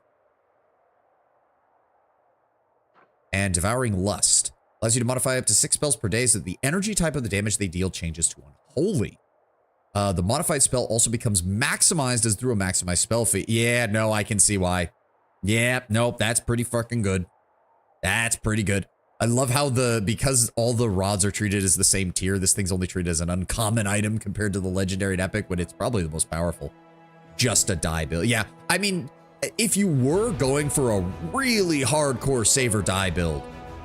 And Devouring Lust allows you to modify up to 6 spells per day so that the energy type of the damage they deal changes to Unholy. The modified spell also becomes maximized as through a maximized spell fee. Yeah, no, I can see why. Yeah, nope, that's pretty fucking good. That's pretty good. I love how because all the rods are treated as the same tier, this thing's only treated as an uncommon item compared to the legendary and epic, when it's probably the most powerful. Just a die build. Yeah, I mean, if you were going for a really hardcore save or die build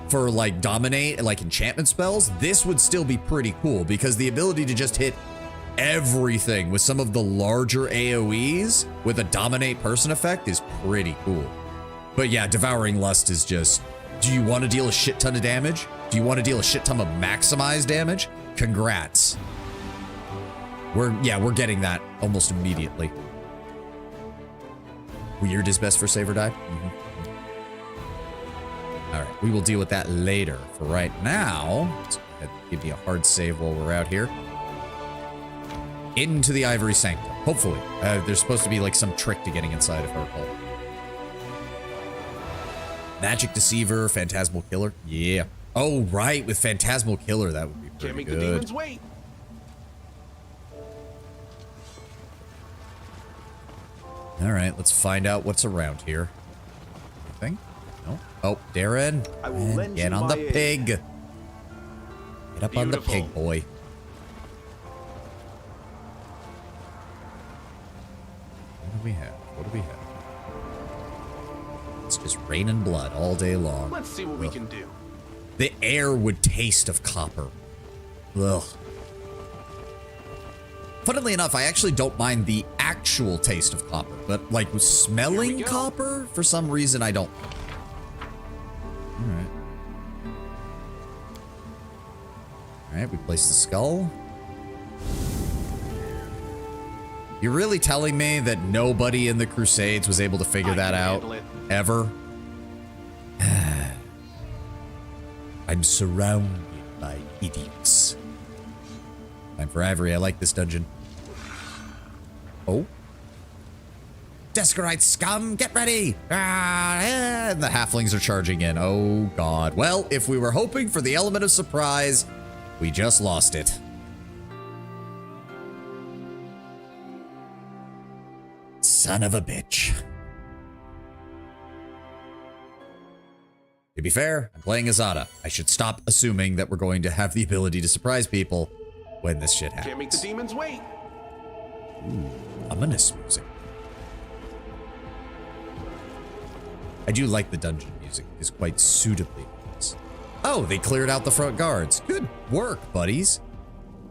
for like dominate, like enchantment spells, this would still be pretty cool because the ability to just hit everything with some of the larger AoEs with a dominate person effect is pretty cool. But yeah, Devouring Lust is just, do you want to deal a shit ton of damage? Do you want to deal a shit ton of maximized damage? Congrats. We're getting that almost immediately. Weird is best for save or die. All right, we will deal with that later. For right now, let's go ahead and give you a hard save while we're out here. Into the Ivory Sanctum. Hopefully. There's supposed to be like some trick to getting inside of her hole. Magic Deceiver, Phantasmal Killer. Yeah. Oh, right. With Phantasmal Killer, that would be pretty
Can't make
good.
the demons wait.
All right, let's find out what's around here. Anything? No. Oh, Darren.
I will lend
Get
you
on
my
the
aid.
pig. Get up on the
Beautiful.
pig, boy. What do we have? What do we have? It's just raining blood all day long.
Let's see what we
Ugh.
can do.
The air would taste of copper. Ugh. Funnily enough, I actually don't mind the actual taste of copper, but like with smelling
go.
copper, for some reason I don't. Alright. Alright, we place the skull. You're really telling me that nobody in the Crusades was able to figure
I
that
can
out?
handle it.
Ever? I'm surrounded by idiots. Time for Ivory. I like this dungeon. Oh. Descarite scum, get ready! And the halflings are charging in. Oh, God. Well, if we were hoping for the element of surprise, we just lost it. Son of a bitch. To be fair, I'm playing Azada. I should stop assuming that we're going to have the ability to surprise people when this shit happens.
Can't make the demons wait.
Ooh, ominous music. I do like the dungeon music. It's quite suitably ominous. Oh, they cleared out the front guards. Good work, buddies.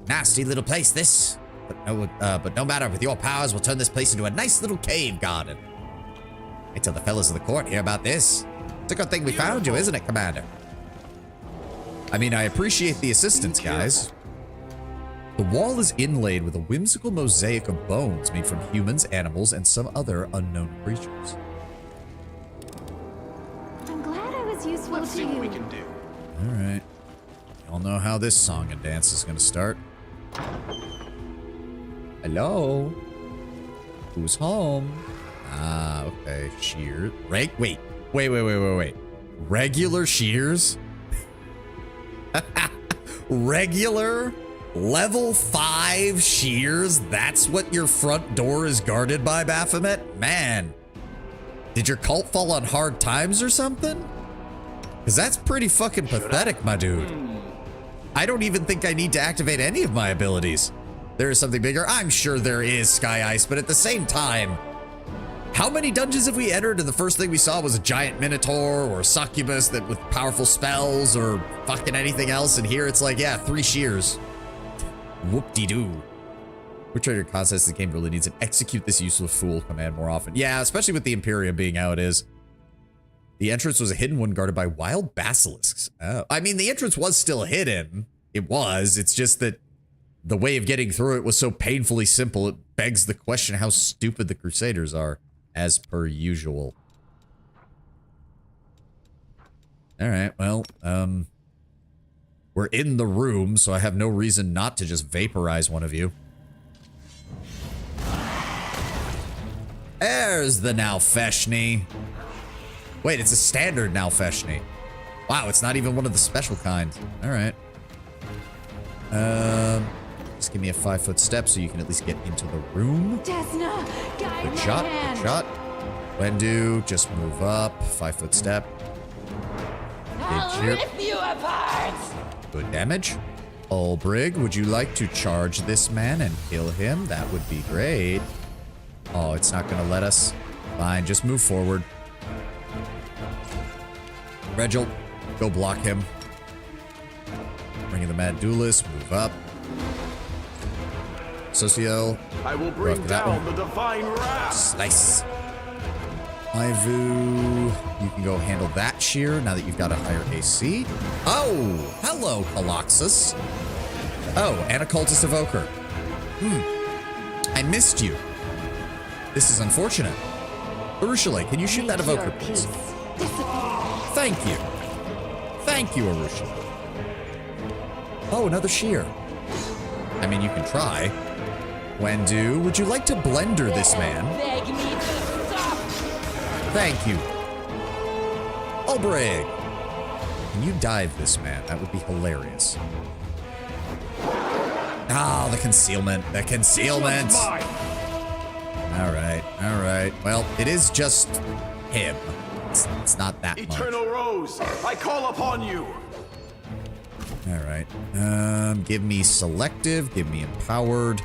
Nasty little place, this. But no matter, with your powers, we'll turn this place into a nice little cave garden. Wait till the fellows of the court hear about this. It's a good thing we found you, isn't it, Commander? I mean, I appreciate the assistance, guys. The wall is inlaid with a whimsical mosaic of bones made from humans, animals, and some other unknown creatures.
I'm glad I was useful
Let's
to
see what
you.
we can do.
All right. Y'all know how this song and dance is going to start. Hello? Who's home? Ah, okay. Shears. Wait. Regular shears? Regular level 5 shears? That's what your front door is guarded by, Baphomet? Man. Did your cult fall on hard times or something? Because that's pretty fucking pathetic, my dude. I don't even think I need to activate any of my abilities. There is something bigger. I'm sure there is, Sky Ice, but at the same time, how many dungeons have we entered and the first thing we saw was a giant minotaur or a succubus that with powerful spells or fucking anything else, and here it's like, yeah, 3 shears. Whoop-de-doo. Quick Trader concept the game really needs an execute this useful fool command more often. Yeah, especially with the Imperium being how it is. The entrance was a hidden one guarded by wild basilisks. Oh. I mean, the entrance was still hidden. It was. It's just that the way of getting through it was so painfully simple, it begs the question how stupid the Crusaders are, as per usual. Alright, well, we're in the room, so I have no reason not to just vaporize one of you. There's the Nalfeshni. Wait, it's a standard Nalfeshni. Wow, it's not even one of the special kinds. Alright. Just give me a 5-foot step so you can at least get into the room.
Desna, guide
Good
my
shot,
hand.
good shot. Wendu, just move up. 5-foot step.
I'll
Cheer.
rip you apart.
Good damage. Ulbrig, would you like to charge this man and kill him? That would be great. Oh, it's not gonna let us. Fine, just move forward. Regil, go block him. Ring of the Mad Duelist, move up. Socio,
I will
after
bring
that
down
one.
the divine wrath.
Slice. Ivu, you can go handle that shear now that you've got a higher AC. Oh, hello, Coloxus. Oh, and a Cultist Evoker. I missed you. This is unfortunate. Urushale, can you shoot that Evoker, please? Thank you. Thank you, Urushale. Oh, another shear. I mean, you can try. Wendu, would you like to blender this man?
Beg me to stop.
Thank you. Ulbrig. Can you dive this man? That would be hilarious. Ah, the concealment. The concealment.
Mine.
Alright, alright. Well, it is just him. It's not that much.
Eternal Rose, I call upon you.
Alright. Give me selective, give me empowered,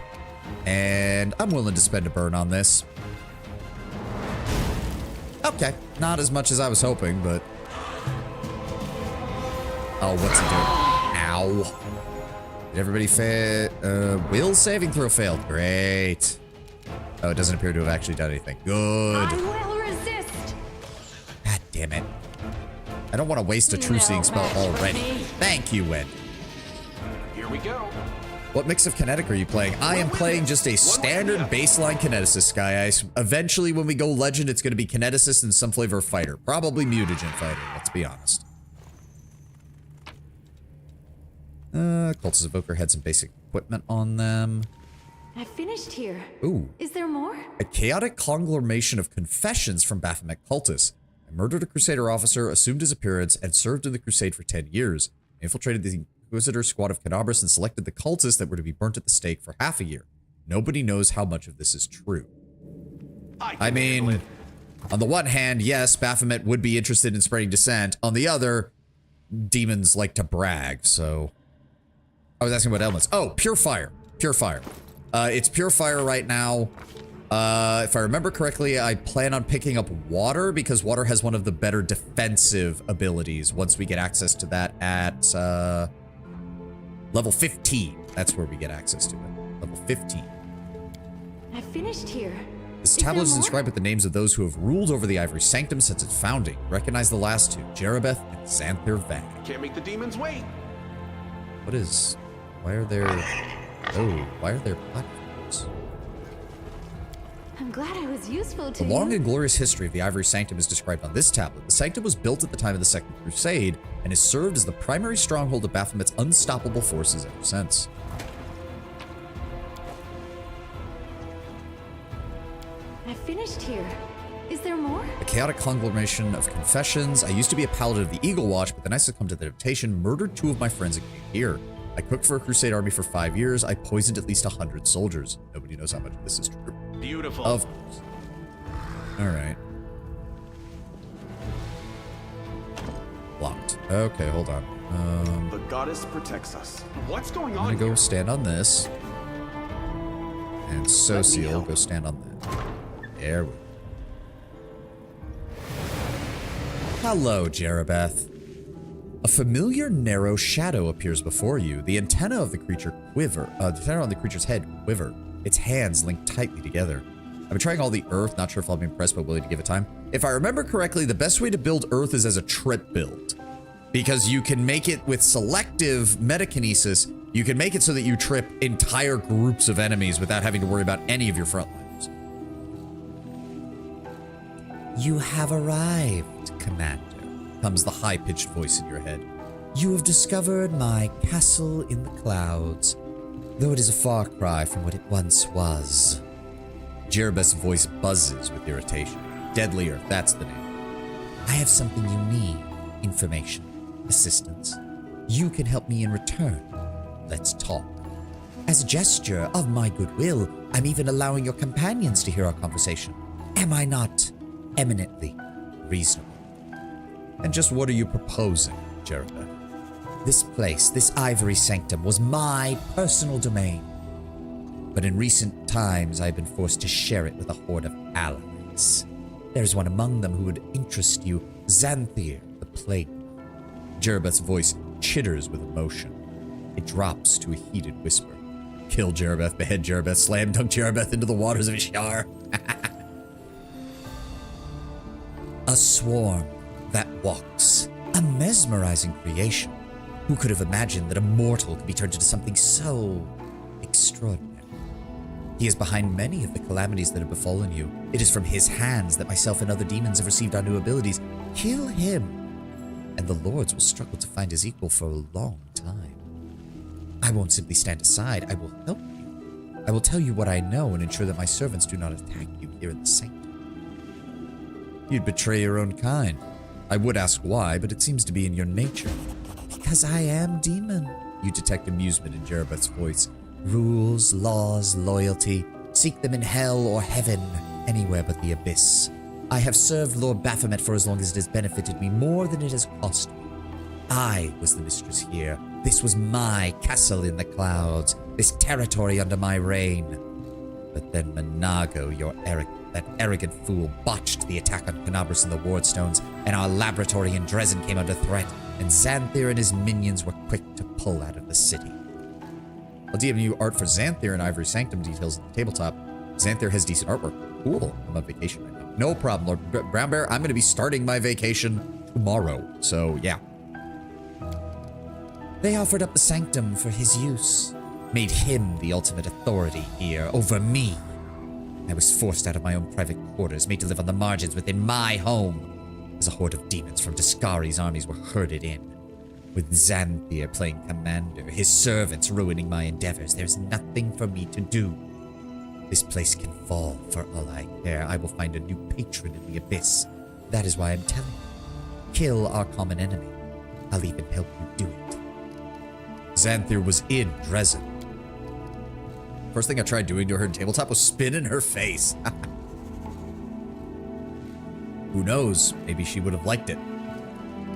and I'm willing to spend a burn on this. Okay, not as much as I was hoping, but... Oh, what's he doing? Ow. Did everybody fail? Will saving throw failed. Great. Oh, it doesn't appear to have actually done anything. Good.
I will resist.
God damn it. I don't want to waste a true seeing spell already. Thank you, Wen.
Here we go.
What mix of kinetic are you playing? I am playing just a standard baseline kineticist, Sky Ice. Eventually, when we go legend, it's going to be kineticist and some flavor of fighter. Probably mutagen fighter, let's be honest. Cultist Evoker had some basic equipment on them.
I finished here.
Ooh.
Is there more?
A chaotic conglomeration of confessions from Baphomet cultists. I murdered a Crusader officer, assumed his appearance, and served in the Crusade for 10 years. I infiltrated the Inquisitor squad of Cadabras and selected the cultists that were to be burnt at the stake for half a year. Nobody knows how much of this is true. I mean, on the one hand, yes, Baphomet would be interested in spreading dissent. On the other, demons like to brag, so... I was asking about elements. Oh, pure fire. Pure fire. It's pure fire right now. If I remember correctly, I plan on picking up water because water has one of the better defensive abilities once we get access to that at level 15. That's where we get access to it. Level 15.
I finished here.
This
Is
tablet
there
is
more?
inscribed with the names of those who have ruled over the Ivory Sanctum since its founding. Recognize the last two, Jerebeth and Xanthir Vag.
Can't make the demons wait.
What is... Why are there... Oh, why are there platforms?
I'm glad I was useful to
The long
you.
and glorious history of the Ivory Sanctum is described on this tablet. The Sanctum was built at the time of the Second Crusade and has served as the primary stronghold of Baphomet's unstoppable forces ever since.
I finished here. Is there more?
A chaotic conglomeration of confessions. I used to be a paladin of the Eagle Watch, but then I succumbed to the temptation, murdered 2 of my friends, and came here. I cooked for a Crusade army for 5 years. I poisoned at least 100 soldiers. Nobody knows how much of this is true.
Beautiful.
Of course. Alright. Blocked. Okay, hold on.
The goddess protects us. What's going
I'm
on
gonna go
here?
stand on this. And Sociel,
help.
go stand on that. There we go. Hello, Jerebeth. A familiar narrow shadow appears before you. The antenna of the creature quiver. The antenna on the creature's head quiver. its hands linked tightly together. I've been trying all the earth, not sure if I'll be impressed, but willing to give it time. If I remember correctly, the best way to build earth is as a trip build. Because you can make it with selective metakinesis, you can make it so that you trip entire groups of enemies without having to worry about any of your frontliners. You have arrived, Commander, comes the high-pitched voice in your head. You have discovered my castle in the clouds, though it is a far cry from what it once was. Jerebeth's voice buzzes with irritation. Deadlier, that's the name. I have something you need. Information. Assistance. You can help me in return. Let's talk. As a gesture of my goodwill, I'm even allowing your companions to hear our conversation. Am I not eminently reasonable? And just what are you proposing, Jerebeth? This place, this ivory sanctum, was my personal domain. But in recent times, I've been forced to share it with a horde of allies. There's one among them who would interest you, Xanthir, the Plague. Jerebeth's voice chitters with emotion. It drops to a heated whisper. Kill Jerebeth, behead Jerebeth, slam dunk Jerebeth into the waters of Ishtar. A swarm that walks. A mesmerizing creation. Who could have imagined that a mortal could be turned into something so extraordinary? He is behind many of the calamities that have befallen you. It is from his hands that myself and other demons have received our new abilities. Kill him, and the lords will struggle to find his equal for a long time. I won't simply stand aside. I will help you. I will tell you what I know and ensure that my servants do not attack you here in the sanctum. You'd betray your own kind. I would ask why, but it seems to be in your nature. Because I am demon. You detect amusement in Jerebeth's voice. Rules, laws, loyalty. Seek them in hell or heaven, anywhere but the abyss. I have served Lord Baphomet for as long as it has benefited me more than it has cost me. I was the mistress here. This was my castle in the clouds, this territory under my reign. But then Monago, that arrogant fool, botched the attack on Canabras and the Wardstones, and our laboratory in Dresden came under threat, and Xanthir and his minions were quick to pull out of the city. I'll DM you art for Xanthir and Ivory Sanctum details at the tabletop. Xanthir has decent artwork. Cool. I'm on vacation right now. No problem, Lord Brown Bear. I'm going to be starting my vacation tomorrow, so yeah. They offered up the sanctum for his use, made him the ultimate authority here over me. I was forced out of my own private quarters, made to live on the margins within my home, as a horde of demons from Discari's armies were herded in. With Xanthir playing commander, his servants ruining my endeavors, there's nothing for me to do. This place can fall for all I care. I will find a new patron in the abyss. That is why I'm telling you. Kill our common enemy. I'll even help you do it. Xanthir was in Dresden. First thing I tried doing to her in tabletop was spin in her face. Who knows? Maybe she would have liked it.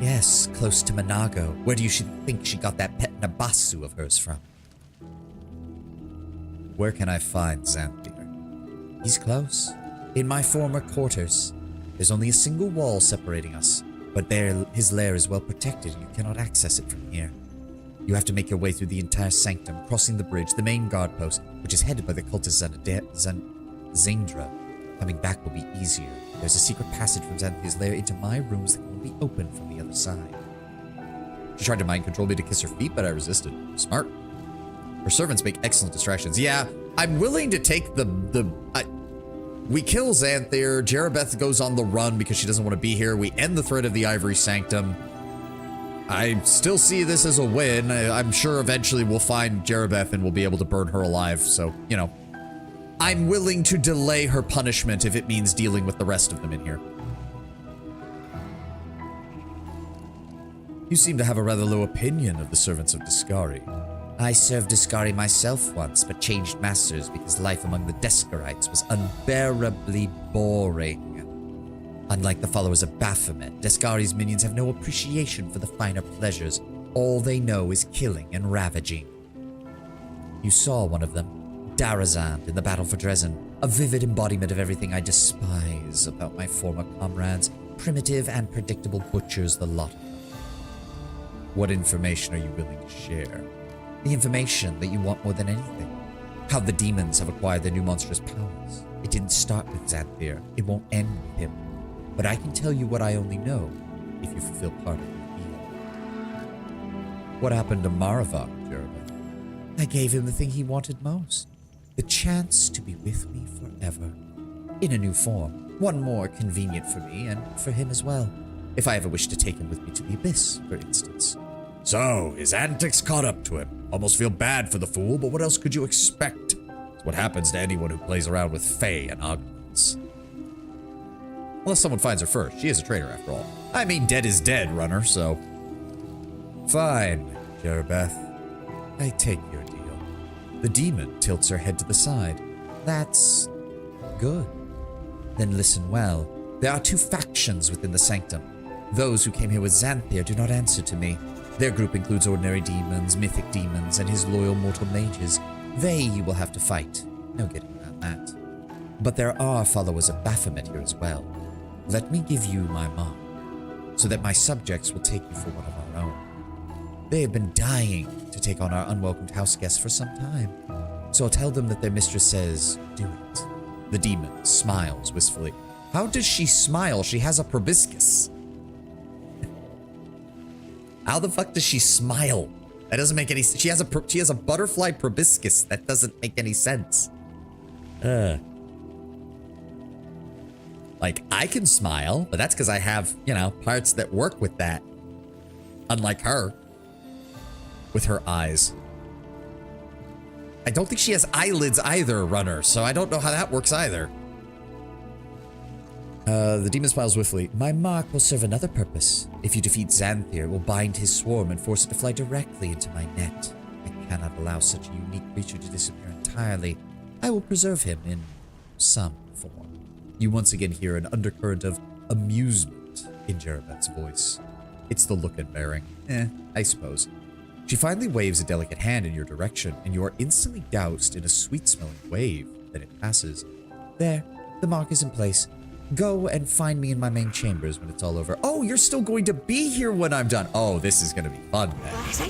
Yes, close to Monago. Where do you think she got that pet Nabasu of hers from? Where can I find Xanthir? He's close. In my former quarters. There's only a single wall separating us, but his lair is well protected and you cannot access it from here. You have to make your way through the entire sanctum, crossing the bridge, the main guard post, which is headed by the cultist Zandra. Coming back will be easier. There's a secret passage from Xanthir's lair into my rooms that can only open from the other side. She tried to mind control me to kiss her feet, but I resisted. Smart. Her servants make excellent distractions. Yeah, I'm willing to take we kill Xanthir. Jerebeth goes on the run because she doesn't want to be here. We end the threat of the Ivory Sanctum. I still see this as a win. I'm sure eventually we'll find Jerebeth and we'll be able to burn her alive. So, you know, I'm willing to delay her punishment if it means dealing with the rest of them in here. You seem to have a rather low opinion of the servants of Discari. I served Discari myself once, but changed masters because life among the Descarites was unbearably boring. Unlike the followers of Baphomet, Descari's minions have no appreciation for the finer pleasures. All they know is killing and ravaging. You saw one of them, Darazand, in the battle for Dresden, a vivid embodiment of everything I despise about my former comrades, primitive and predictable butchers, the lot of them. What information are you willing to share? The information that you want more than anything. how the demons have acquired their new monstrous powers. It didn't start with Xanthir. It won't end with him. But I can tell you what I only know if you fulfill part of your deal. What happened to Maravok, Jeremy? I gave him the thing he wanted most. The chance to be with me forever. In a new form. One more convenient for me and for him as well. If I ever wish to take him with me to the Abyss, for instance. So, his antics caught up to him. Almost feel bad for the fool, but what else could you expect? It's what happens to anyone who plays around with Fae and Ogments. Unless someone finds her first. She is a traitor after all. I mean, dead is dead, runner, so... Fine, Jerabeth. I take your deal. The demon tilts her head to the side. That's... good. Then listen well. There are two factions within the sanctum. Those who came here with Xanthir do not answer to me. Their group includes ordinary demons, mythic demons, and his loyal mortal mages. They you will have to fight. No getting around that. But there are followers of Baphomet here as well. Let me give you my mark, so that my subjects will take you for one of our own. They have been dying to take on our unwelcomed house guests for some time. So I'll tell them that their mistress says, do it. The demon smiles wistfully. How does she smile? She has a proboscis. How the fuck does she smile? That doesn't make any sense. She has a butterfly proboscis. That doesn't make any sense. Like, I can smile, but that's because I have, you know, parts that work with that. Unlike her. With her eyes. I don't think she has eyelids either, runner, so I don't know how that works either. The demon smiles swiftly. My mark will serve another purpose. If you defeat Xanthir, it will bind his swarm and force it to fly directly into my net. I cannot allow such a unique creature to disappear entirely. I will preserve him in some form. You once again hear an undercurrent of amusement in Jerabeth's voice. It's the look and bearing. I suppose. She finally waves a delicate hand in your direction, and you are instantly doused in a sweet-smelling wave. Then it passes. There, the mark is in place. Go and find me in my main chambers when it's all over. Oh, you're still going to be here when I'm done. Oh, this is going to be fun then.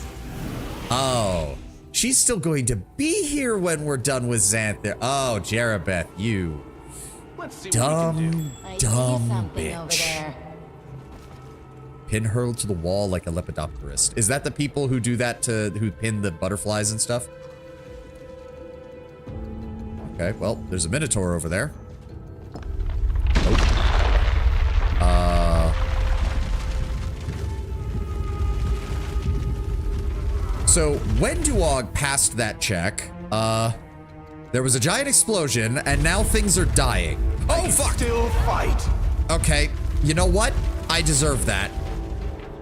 Oh, she's still going to be here when we're done with Xanthir. Oh, Jerabeth, you
Let's see what we can do.
dumb bitch. Pin her to the wall like a lepidopterist. Is that the people who do that who pin the butterflies and stuff? Okay, well, there's a minotaur over there. So when Duog passed that check, there was a giant explosion, and now things are dying. Oh, fuck!
Still fight.
Okay, you know what? I deserve that.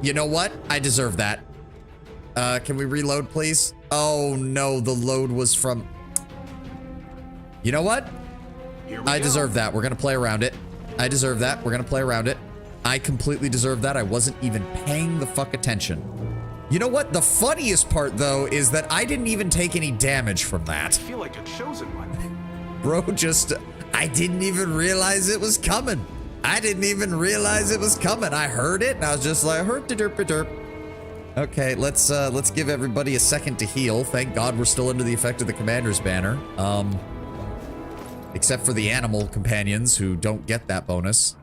You know what? I deserve that. Can we reload, please? Oh, no, the load was from... You know what? I deserve that. We're gonna play around it. I deserve that. We're gonna play around it. I completely deserve that. I wasn't even paying the fuck attention. You know what? The funniest part, though, is that I didn't even take any damage from that.
I feel like a chosen one.
Bro, just... I didn't even realize it was coming. I didn't even realize it was coming. I heard it, and I was just like, herp-de-derp-de-derp. Okay, let's give everybody a second to heal. Thank God we're still under the effect of the Commander's Banner. Except for the animal companions who don't get that bonus.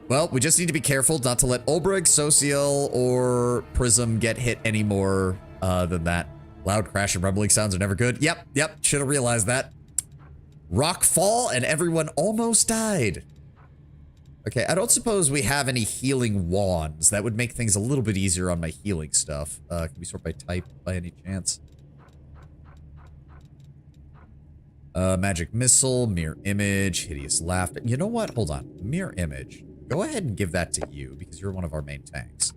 Well, we just need to be careful not to let Ulbrich, Sociel, or Prism get hit any more than that. Loud crash and rumbling sounds are never good. Yep, should have realized that. Rock fall and everyone almost died. Okay, I don't suppose we have any healing wands. That would make things a little bit easier on my healing stuff. Can we sort by type by any chance? Magic missile, mirror image, hideous laughter. You know what? Hold on. Mirror image. Go ahead and give that to you because you're one of our main tanks.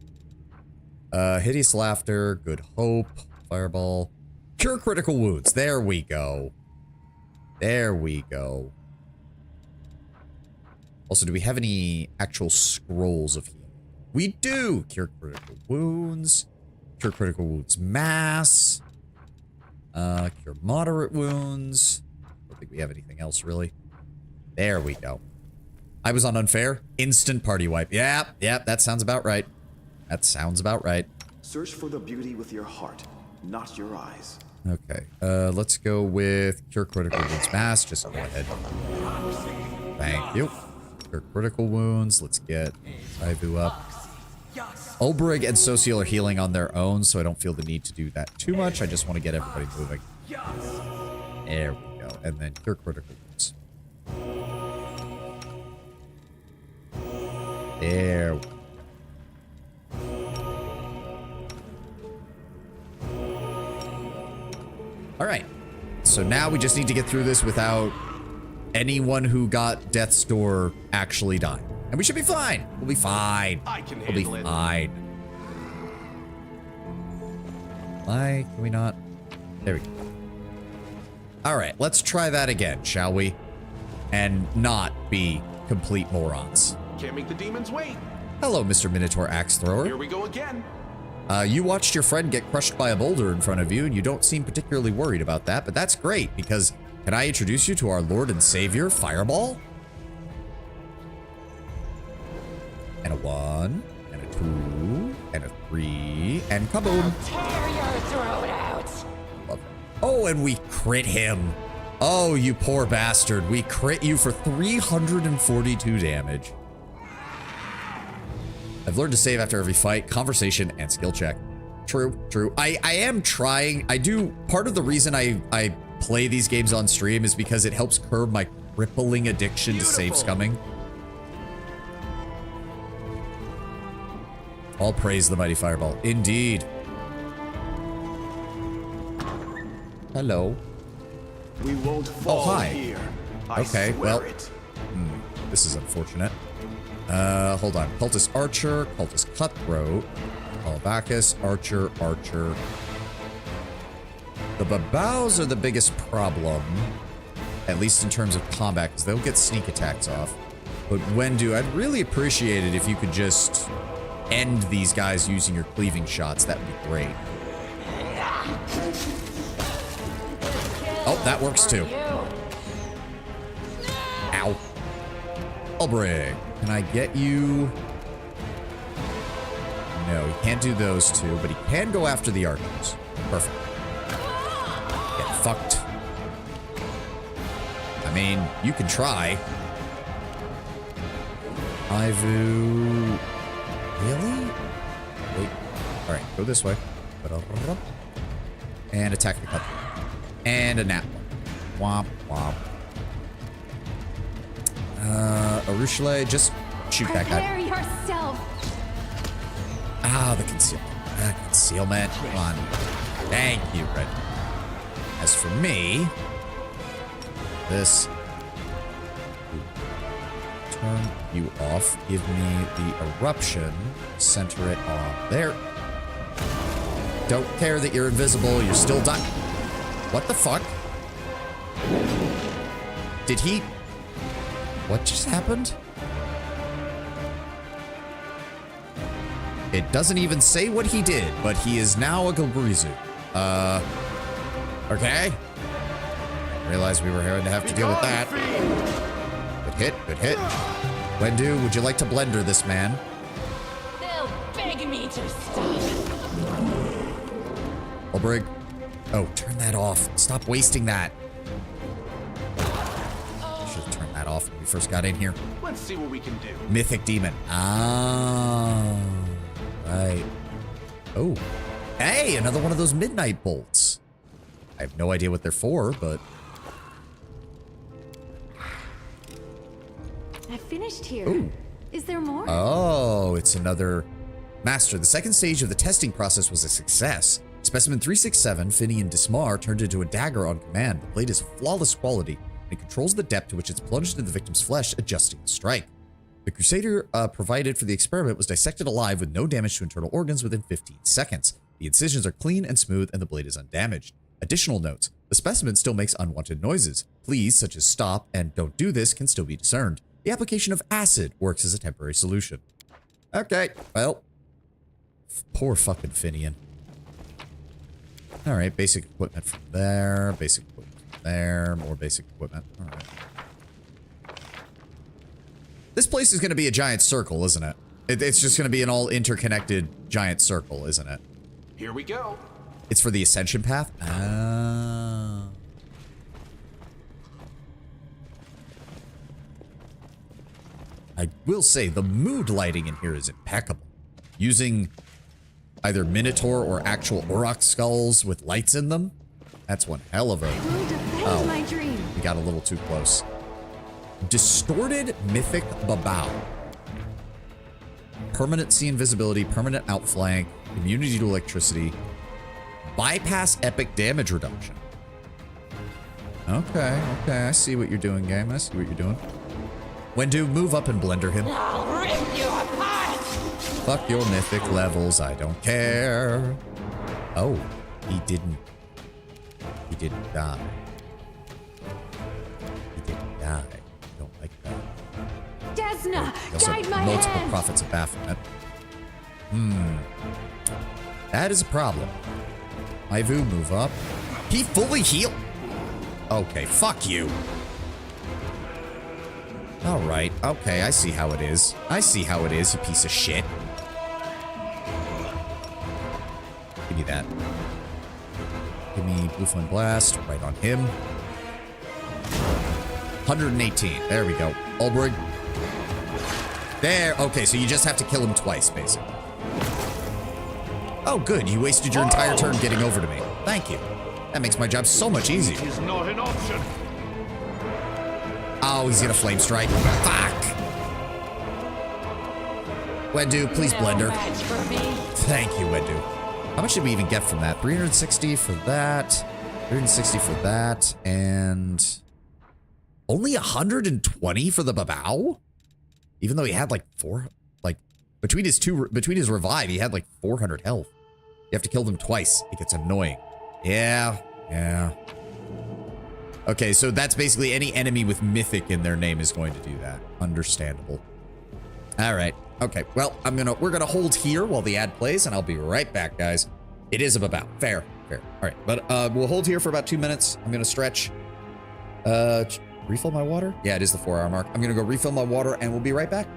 Hideous laughter, good hope, fireball, cure critical wounds. There we go. There we go. Also, do we have any actual scrolls of healing? We do! Cure critical wounds. Cure critical wounds mass. Cure moderate wounds. Don't think we have anything else, really. There we go. I was on unfair. Instant party wipe. Yep, that sounds about right. That sounds about right.
Search for the beauty with your heart, not your eyes.
Okay, let's go with Cure Critical Wounds Mass. Just go ahead. Thank you. Cure Critical Wounds. Let's get Ivu up. Ulbrig and Social are healing on their own, so I don't feel the need to do that too much. I just want to get everybody moving. There we go. And then Cure Critical Wounds. There we go. All right. So now we just need to get through this without anyone who got Death's Door actually dying. And we should be fine. We'll be fine.
I can
We'll be
handle it.
fine. Why can we not? There we go. All right. Let's try that again, shall we? And not be complete morons.
Can't make the demons wait.
Hello, Mr. Minotaur Axe Thrower.
Here we go again.
You watched your friend get crushed by a boulder in front of you, and you don't seem particularly worried about that, but that's great, because can I introduce you to our Lord and Savior, Fireball? And a 1, and a 2, and a 3, and kaboom.
Tear your throat out.
Love it. Oh, and we crit him. Oh, you poor bastard. We crit you for 342 damage. I've learned to save after every fight, conversation, and skill check. True, true. I am trying. Part of the reason I play these games on stream is because it helps curb my crippling addiction to save scumming. All praise the mighty Fireball. Indeed. Hello.
We won't fall
hi.
here. I
Okay,
swear
well.
it.
This is unfortunate. Hold on. Cultist Archer, Cultist Cutthroat, Alvacus, Archer, Archer. The Babaus are the biggest problem, at least in terms of combat, because they'll get sneak attacks off. But Wendu, I'd really appreciate it if you could just end these guys using your cleaving shots. That would be great. Oh, that works too. Ow. Ulbrig, can I get you? No, he can't do those two, but he can go after the archers. Perfect. Get fucked. I mean, you can try. Ivu. Really? Wait. Alright, go this way. And attack the cup. And a nap. Womp, womp. Arushale, just shoot that guy.
Prepare yourself.
Ah, the concealment. Concealment. Come on. Thank you, Red. As for me, this. Turn you off. Give me the eruption. Center it on there. Don't care that you're invisible. You're still dying. What the fuck? Did he? What just happened? It doesn't even say what he did, but he is now a Gogrizu. Okay. Realized we were going to have to deal with that. Good hit, good hit. Wendu, would you like to blender this man?
They'll beg me to stop.
Ulbrig. Oh, turn that off. Stop wasting that. Should have turned that off when we first got in here.
Let's see what we can do.
Mythic Demon. Ah. Right. Oh. Hey, another one of those midnight bolts. I have no idea what they're for, but...
I finished here.
Ooh.
Is there more?
Oh, it's another... Master, the second stage of the testing process was a success. Specimen 367, Finian Dismar, turned into a dagger on command. The blade is of flawless quality, and it controls the depth to which it's plunged into the victim's flesh, adjusting the strike. The Crusader provided for the experiment was dissected alive with no damage to internal organs within 15 seconds. The incisions are clean and smooth, and the blade is undamaged. Additional notes. The specimen still makes unwanted noises. Pleas such as stop and don't do this can still be discerned. The application of acid works as a temporary solution. Okay, well. Poor fucking Finian. Alright, basic equipment from there. Basic equipment from there. More basic equipment. Alright. This place is going to be a giant circle, isn't it? It's just going to be an all interconnected giant circle, isn't it?
Here we go.
It's for the ascension path? Ah. I will say the mood lighting in here is impeccable. Using either Minotaur or actual Auroch skulls with lights in them. That's one hell of a...
Will defend my dream.
We got a little too close. Distorted Mythic Babao. Permanent sea invisibility, permanent outflank, immunity to electricity, bypass epic damage reduction. Okay, I see what you're doing, game. I see what you're doing. Wendu, move up and blender him.
I'll rip you apart!
Fuck your mythic levels, I don't care. Oh, he didn't die. He didn't die. I don't like that.
Desna,
He also
guide my
multiple
hand.
prophets of Baphomet. That is a problem. Ivu, move up. He fully healed. Okay, fuck you. Alright, okay, I see how it is. I see how it is, you piece of shit. Give me that. Give me Blue Flame Blast, right on him. 118, there we go. Ulbrich. There, okay, so you just have to kill him twice, basically. Oh, good, you wasted your entire turn getting over to me. Thank you. That makes my job so much easier.
It is not an option.
Oh, he's gonna flame strike. Fuck! Wendu, please blender.
Match for me.
Thank you, Wendu. How much did we even get from that? 360 for that. 360 for that. And only 120 for the Babao? Even though he had like between his revive, he had like 400 health. You have to kill them twice. It gets annoying. Yeah. Okay, so that's basically any enemy with mythic in their name is going to do that. Understandable. All right. Okay. Well, we're gonna hold here while the ad plays, and I'll be right back, guys. It is a Babao. Fair. All right, but we'll hold here for about 2 minutes. I'm gonna stretch. Refill my water? Yeah, it is the 4 hour mark. I'm gonna go refill my water, and we'll be right back.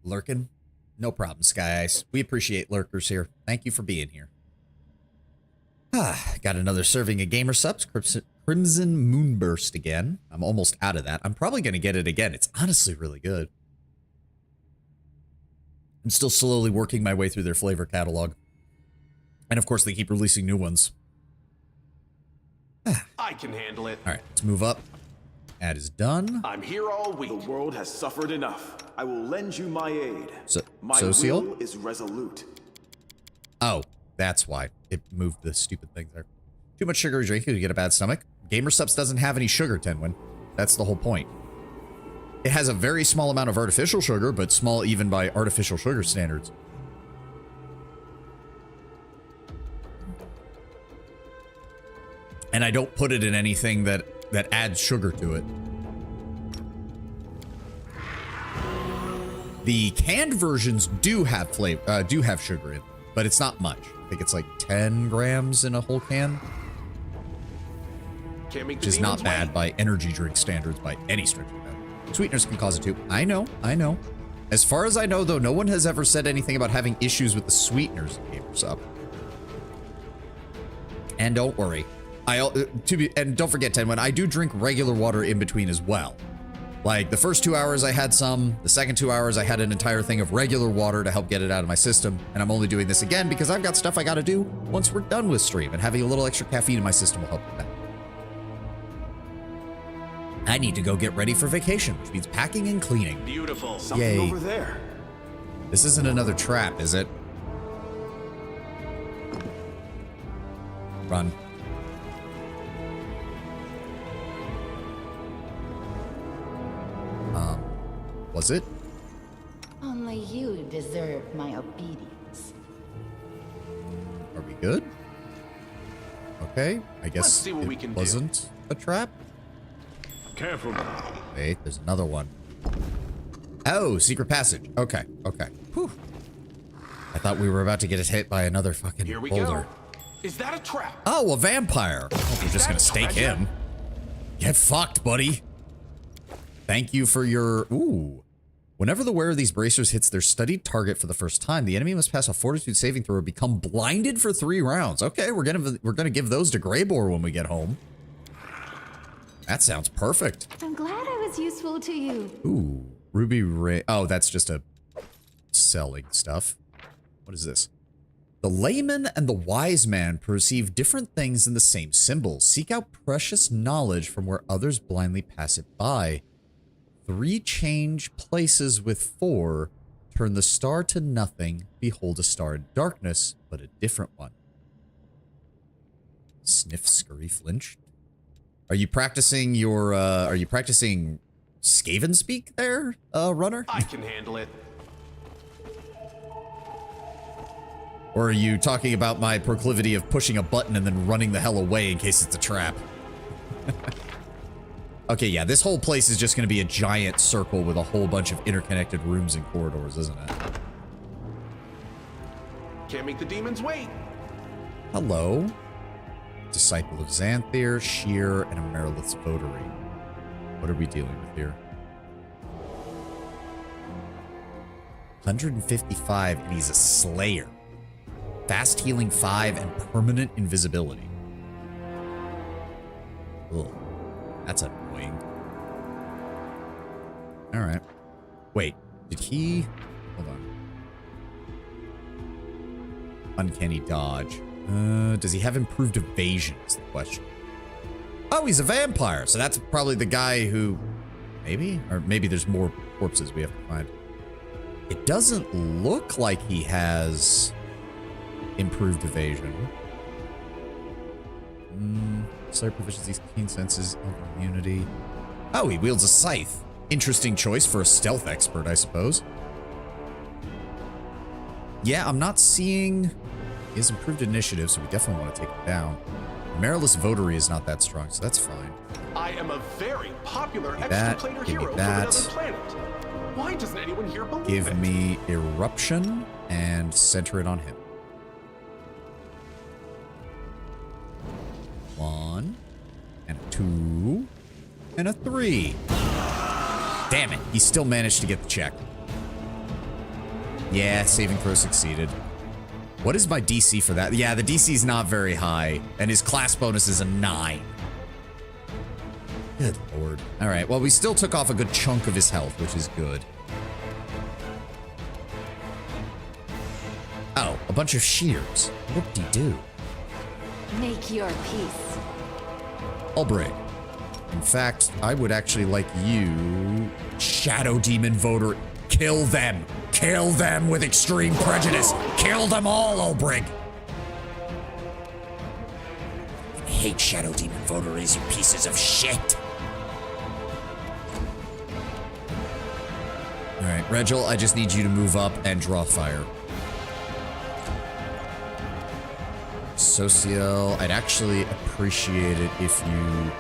Lurking? No problem, Sky Ice. We appreciate lurkers here. Thank you for being here. Got another serving of gamer subs. Crimson Moonburst again. I'm almost out of that. I'm probably going to get it again. It's honestly really good. I'm still slowly working my way through their flavor catalog. And of course, they keep releasing new ones.
I can handle it.
All right, let's move up. Ad is done.
I'm here all week. The world has suffered enough. I will lend you my aid. My
Social?
will is resolute.
Oh, that's why it moved the stupid thing there. Too much sugary drink, you get a bad stomach. Gamer Subs doesn't have any sugar, Tenwin. That's the whole point. It has a very small amount of artificial sugar, but small even by artificial sugar standards. And I don't put it in anything that adds sugar to it. The canned versions do have flavor, do have sugar in them, but it's not much. I think it's like 10 grams in a whole can. Which is not bad by energy drink standards by any stretch of that. Sweeteners can cause it too. I know. As far as I know, though, no one has ever said anything about having issues with the sweeteners in Gamer Sub. And don't worry. And don't forget, Tenwin, I do drink regular water in between as well. Like, the first 2 hours I had some, the second 2 hours I had an entire thing of regular water to help get it out of my system, and I'm only doing this again because I've got stuff I gotta do once we're done with stream, and having a little extra caffeine in my system will help with that. I need to go get ready for vacation, which means packing and cleaning.
Beautiful. Something over there.
This isn't another trap, is it? Run. Was it?
Only you deserve my obedience.
Are we good? Okay, I guess
Let's see what we can
wasn't a trap.
Careful now.
Wait, there's another one. Oh, secret passage. Okay. Whew. I thought we were about to get hit by another fucking
Here we
boulder.
go. Is that a trap?
Oh, a vampire. We're just gonna stake him. Get fucked, buddy. Thank you for your... Ooh. Whenever the wearer of these bracers hits their studied target for the first time, the enemy must pass a fortitude saving throw or become blinded for 3 rounds. Okay, we're gonna give those to Greybore when we get home. That sounds perfect.
I'm glad I was useful to you.
Ooh, ruby ray. Oh, that's just a selling stuff. What is this? The layman and the wise man perceive different things in the same symbol. Seek out precious knowledge from where others blindly pass it by. 3 change places with 4. Turn the star to nothing. Behold a star in darkness, but a different one. Sniff, scurry, flinch. Are you practicing your, are you practicing Skaven speak there, runner?
I can handle it.
Or are you talking about my proclivity of pushing a button and then running the hell away in case it's a trap? Okay, yeah, this whole place is just going to be a giant circle with a whole bunch of interconnected rooms and corridors, isn't it?
Can't make the demons wait.
Hello. Disciple of Xanthir, Sheer, and a Merilith's Votary. What are we dealing with here? 155, and he's a Slayer. Fast healing 5 and permanent invisibility. Ugh. That's annoying. Alright. Wait, did he... Hold on. Uncanny dodge. Does he have improved evasion is the question. Oh, he's a vampire, so that's probably the guy who... Maybe? Or maybe there's more corpses we have to find. It doesn't look like he has improved evasion. Slayer proficiencies, keen senses, immunity. Oh, he wields a scythe. Interesting choice for a stealth expert, I suppose. Yeah, I'm not seeing... He has improved initiative, so we definitely want to take him down. Merilith's Votary is not that strong, so that's fine.
I am a very popular
Give
extra-planar
me
hero from
that.
another planet. Why doesn't anyone here believe
Give
it?
me Eruption and center it on him. 1 and a 2 and a 3. Damn it, he still managed to get the check. Yeah, saving throw succeeded. What is my DC for that? Yeah, the DC is not very high, and his class bonus is a 9. Good lord. All right, well, we still took off a good chunk of his health, which is good. Oh, a bunch of shears. Whoop-de-doo.
Make your peace.
Albrecht. In fact, I would actually like you... Shadow Demon Voter. Kill them. Kill them with extreme prejudice. Kill them all, Albrecht. I hate Shadow Demon votaries, you pieces of shit. Alright, Regil, I just need you to move up and draw fire. Social, I'd actually appreciate it if you...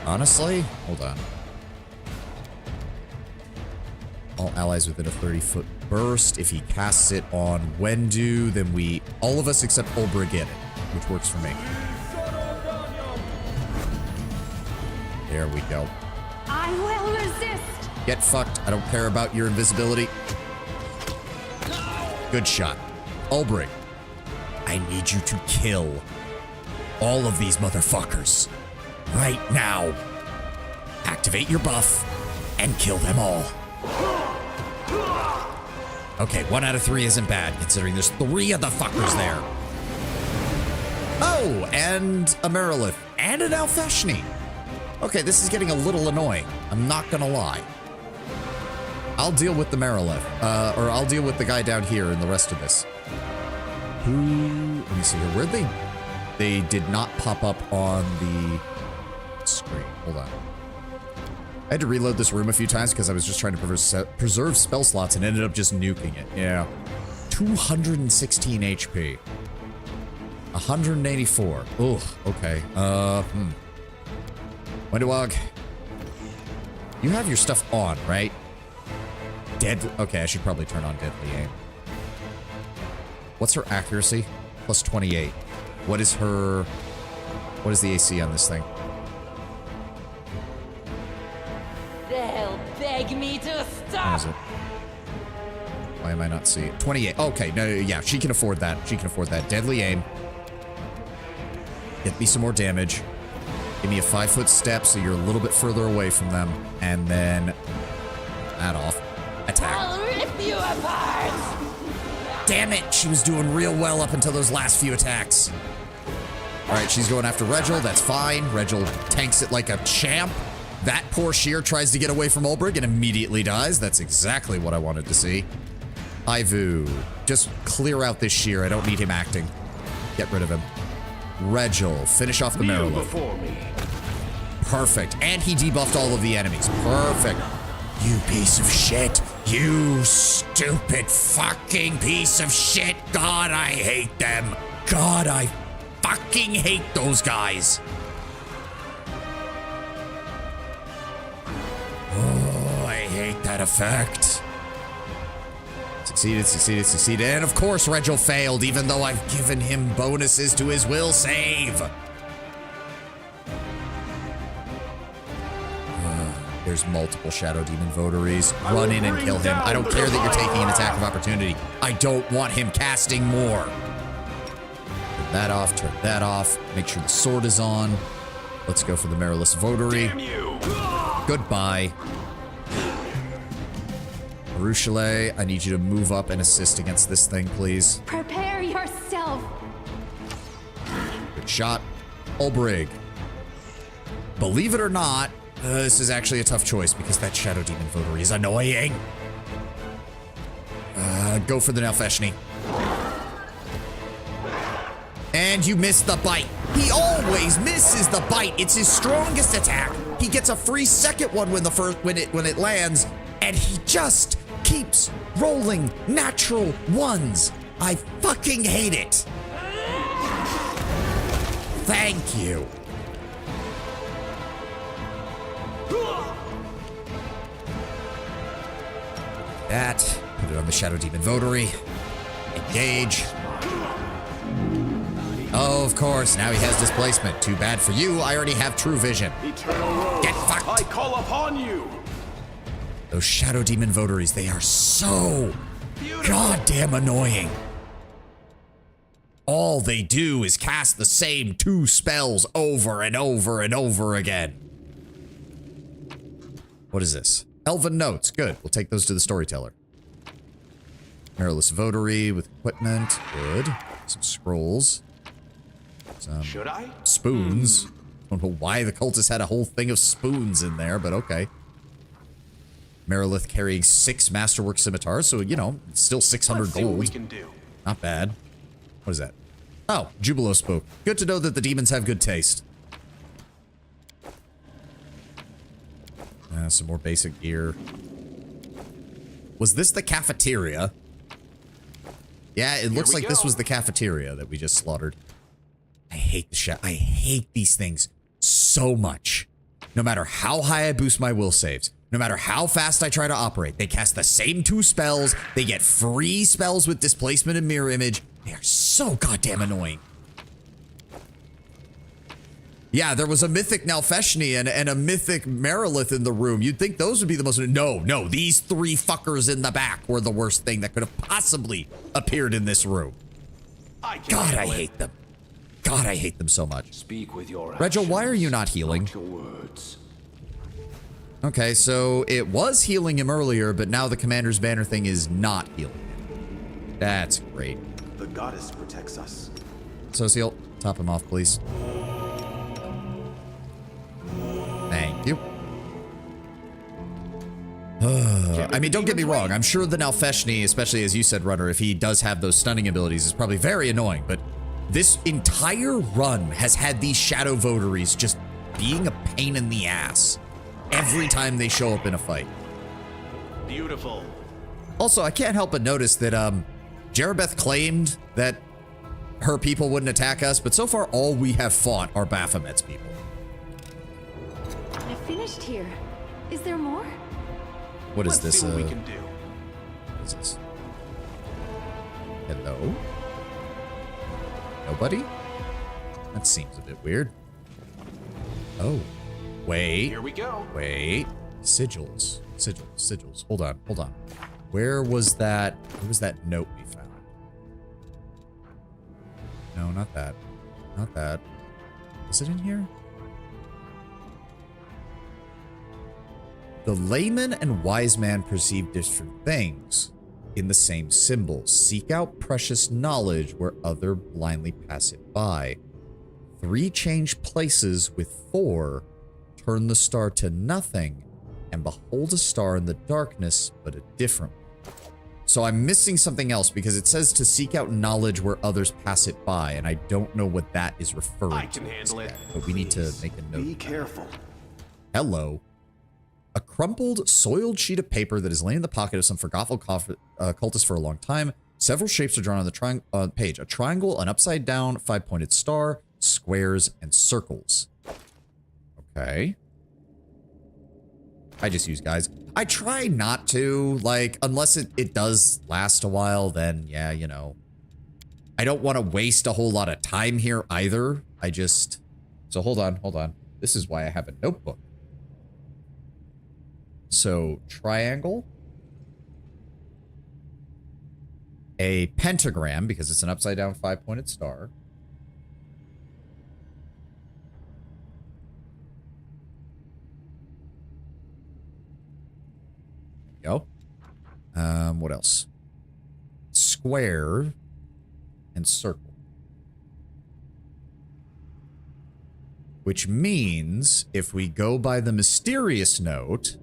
Honestly? Hold on. All allies within a 30-foot burst. If he casts it on Wendu, then we... All of us except Ulbra get it, which works for me. There we go.
I will resist.
Get fucked. I don't care about your invisibility. Good shot. Ulbrig, I need you to kill all of these motherfuckers right now. Activate your buff and kill them all. Okay, 1 out of 3 isn't bad, considering there's 3 of the fuckers there. Oh, and a Merilith and an Alfeshni. Okay, this is getting a little annoying. I'm not gonna lie. I'll deal with the Merilith, or I'll deal with the guy down here and the rest of this. Who? Let me see here. Where'd they? They did not pop up on the screen. Hold on. I had to reload this room a few times because I was just trying to preserve spell slots and ended up just nuking it. Yeah. 216 HP. 184. Ugh. Okay. Wenduog. You have your stuff on, right? Okay, I should probably turn on Deadly Aim. What's her accuracy? Plus 28. What is her... What is the AC on this thing?
They'll beg me to
What
stop.
is it? Why am I not seeing it? 28. Okay, no, yeah, she can afford that. She can afford that. Deadly Aim. Get me some more damage. Give me a 5-foot step so you're a little bit further away from them. And then... that off. Attack.
I'll rip you apart.
Damn it! She was doing real well up until those last few attacks. Alright, she's going after Regil. That's fine. Regil tanks it like a champ. That poor Sheer tries to get away from Ulbrig and immediately dies. That's exactly what I wanted to see. Ivu. Just clear out this Sheer. I don't need him acting. Get rid of him. Regil. Finish off the
Kneel
Merilith.
before me.
Perfect. And he debuffed all of the enemies. Perfect. You piece of shit. You stupid fucking piece of shit. God, I hate them. God, I fucking hate those guys. Oh, I hate that effect. Succeeded, succeeded, succeeded. And of course, Regil failed, even though I've given him bonuses to his will save. There's multiple Shadow Demon votaries. Run in and kill him. I don't care that you're taking an attack of opportunity. I don't want him casting more. Turn that off, turn that off. Make sure the sword is on. Let's go for the Merilith votary.
Damn you!
Goodbye. Ruchele, I need you to move up and assist against this thing, please.
Prepare yourself.
Good shot. Ulbrig. Believe it or not, this is actually a tough choice because that Shadow Demon votary is annoying. Go for the Nalfeshni. And you missed the bite. He always misses the bite. It's his strongest attack. He gets a free second one when it lands, and he just keeps rolling natural ones. I fucking hate it. Thank you. That. Put it on the Shadow Demon votary. Engage. Oh, of course. Now he has displacement. Too bad for you. I already have true vision.
Eternal Road,
Get fucked.
I call upon you.
Those Shadow Demon votaries, they are so goddamn annoying. All they do is cast the same 2 spells over and over and over again. What is this? Elven notes. Good. We'll take those to the storyteller. Merilith votary with equipment. Good. Some scrolls. Some
Should I?
spoons. Don't know why the cultist had a whole thing of spoons in there, but okay. Merilith carrying 6 masterwork scimitars, so, you know, it's still 600
Let's see what
gold.
we can do.
Not bad. What is that? Oh, Jubilo spoke. Good to know that the demons have good taste. Some more basic gear. Was this the cafeteria? Yeah, it looks like this was the cafeteria that we just slaughtered. I hate the shit. I hate these things so much. No matter how high I boost my will saves, no matter how fast I try to operate, they cast the same 2 spells. They get free spells with displacement and mirror image. They are so goddamn annoying. Yeah, there was a mythic Nalfeshni and a mythic Marilith in the room. You'd think those would be the most... No, these 3 fuckers in the back were the worst thing that could have possibly appeared in this room. God, I hate them. God, I hate them so much.
Speak with your
Rego, why are you not healing?
not your words.
Okay, so it was healing him earlier, but now the Commander's Banner thing is not healing him. That's great.
The goddess protects us.
Sociel, top him off, please. Thank you. I mean, don't get me wrong. I'm sure the Nalfeshni, especially as you said, Runner, if he does have those stunning abilities, is probably very annoying. But this entire run has had these shadow votaries just being a pain in the ass every time they show up in a fight.
Beautiful.
Also, I can't help but notice that Jerebeth claimed that her people wouldn't attack us, but so far all we have fought are Baphomet's people.
I finished here. Is there more?
What is this?
See what we can do.
What is this? Hello? Nobody? That seems a bit weird. Oh. Wait.
Here we go.
Wait. Sigils. Sigils. Hold on. Where was that note we found? No, not that. Not that. Is it in here? The layman and wise man perceive different things in the same symbol. Seek out precious knowledge where other blindly pass it by. 3 change places with 4. Turn the star to nothing and behold a star in the darkness, but a different one. So I'm missing something else because it says to seek out knowledge where others pass it by, and I don't know what that is referring to.
I can handle it.
But we need to make a note.
Be careful.
Hello. A crumpled, soiled sheet of paper that is laying in the pocket of some forgotten cultist for a long time. Several shapes are drawn on the page. A triangle, an upside-down, 5-pointed star, squares, and circles. Okay. I just use guys. I try not to, like, unless it does last a while, then, yeah, you know. I don't want to waste a whole lot of time here either. So hold on. This is why I have a notebook. So, triangle. A pentagram, because it's an upside-down 5-pointed star. There we go. What else? Square and circle. Which means, if we go by the mysterious note...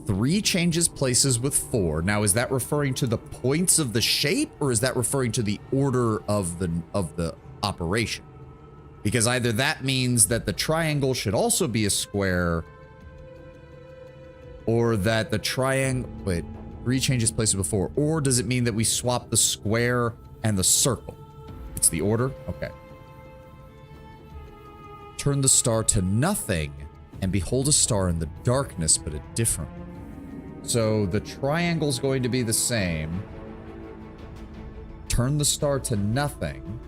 3 changes places with 4. Now, is that referring to the points of the shape, or is that referring to the order of the operation? Because either that means that the triangle should also be a square, or that the triangle... Wait, 3 changes places with 4. Or does it mean that we swap the square and the circle? It's the order? Okay. Turn the star to nothing, and behold a star in the darkness, but a different one. So the triangle's going to be the same. Turn the star to nothing.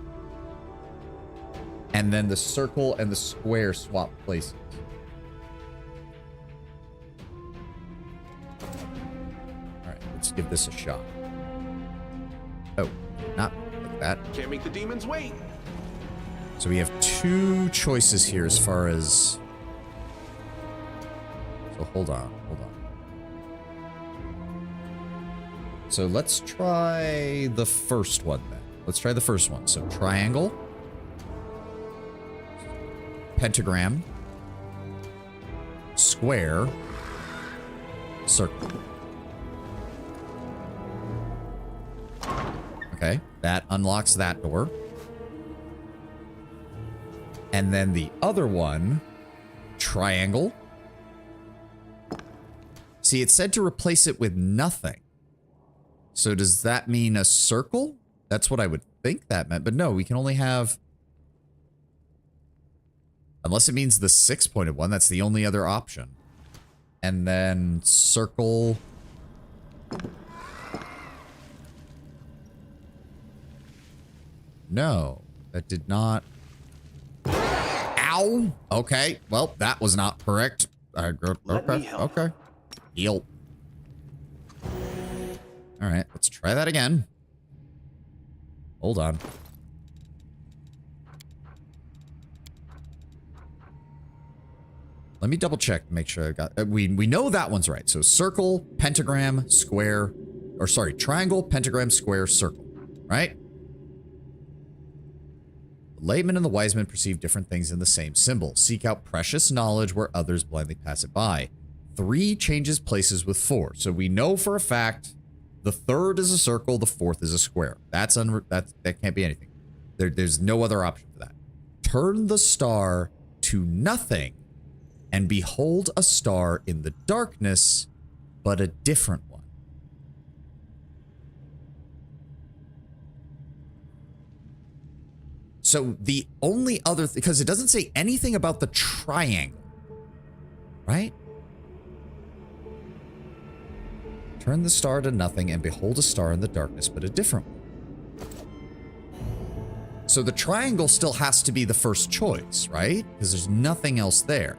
And then the circle and the square swap places. Alright, let's give this a shot. Oh, not like that.
Can't make the demons wait.
So we have 2 choices here as far as... So hold on. So let's try the first one then. Let's try the first one. So triangle, pentagram, square, circle. Okay. That unlocks that door. And then the other one, triangle. See, it said to replace it with nothing. So does that mean a circle? That's what I would think that meant. But no, we can only have... Unless it means the 6-pointed one, that's the only other option. And then circle... No, that did not... Ow! Okay, well, that was not correct. Okay. Heal. Alright, let's try that again. Hold on. Let me double check to make sure I got... we know that one's right. So circle, pentagram, square... Or sorry, triangle, pentagram, square, circle. Right? The layman and the wise men perceive different things in the same symbol. Seek out precious knowledge where others blindly pass it by. 3 changes places with 4. So we know for a fact the 3rd is a circle, the 4th is a square. That can't be anything. There's no other option for that. Turn the star to nothing and behold a star in the darkness, but a different one. So the only other because it doesn't say anything about the triangle, right? Turn the star to nothing and behold a star in the darkness, but a different one. So the triangle still has to be the first choice, right? Because there's nothing else there.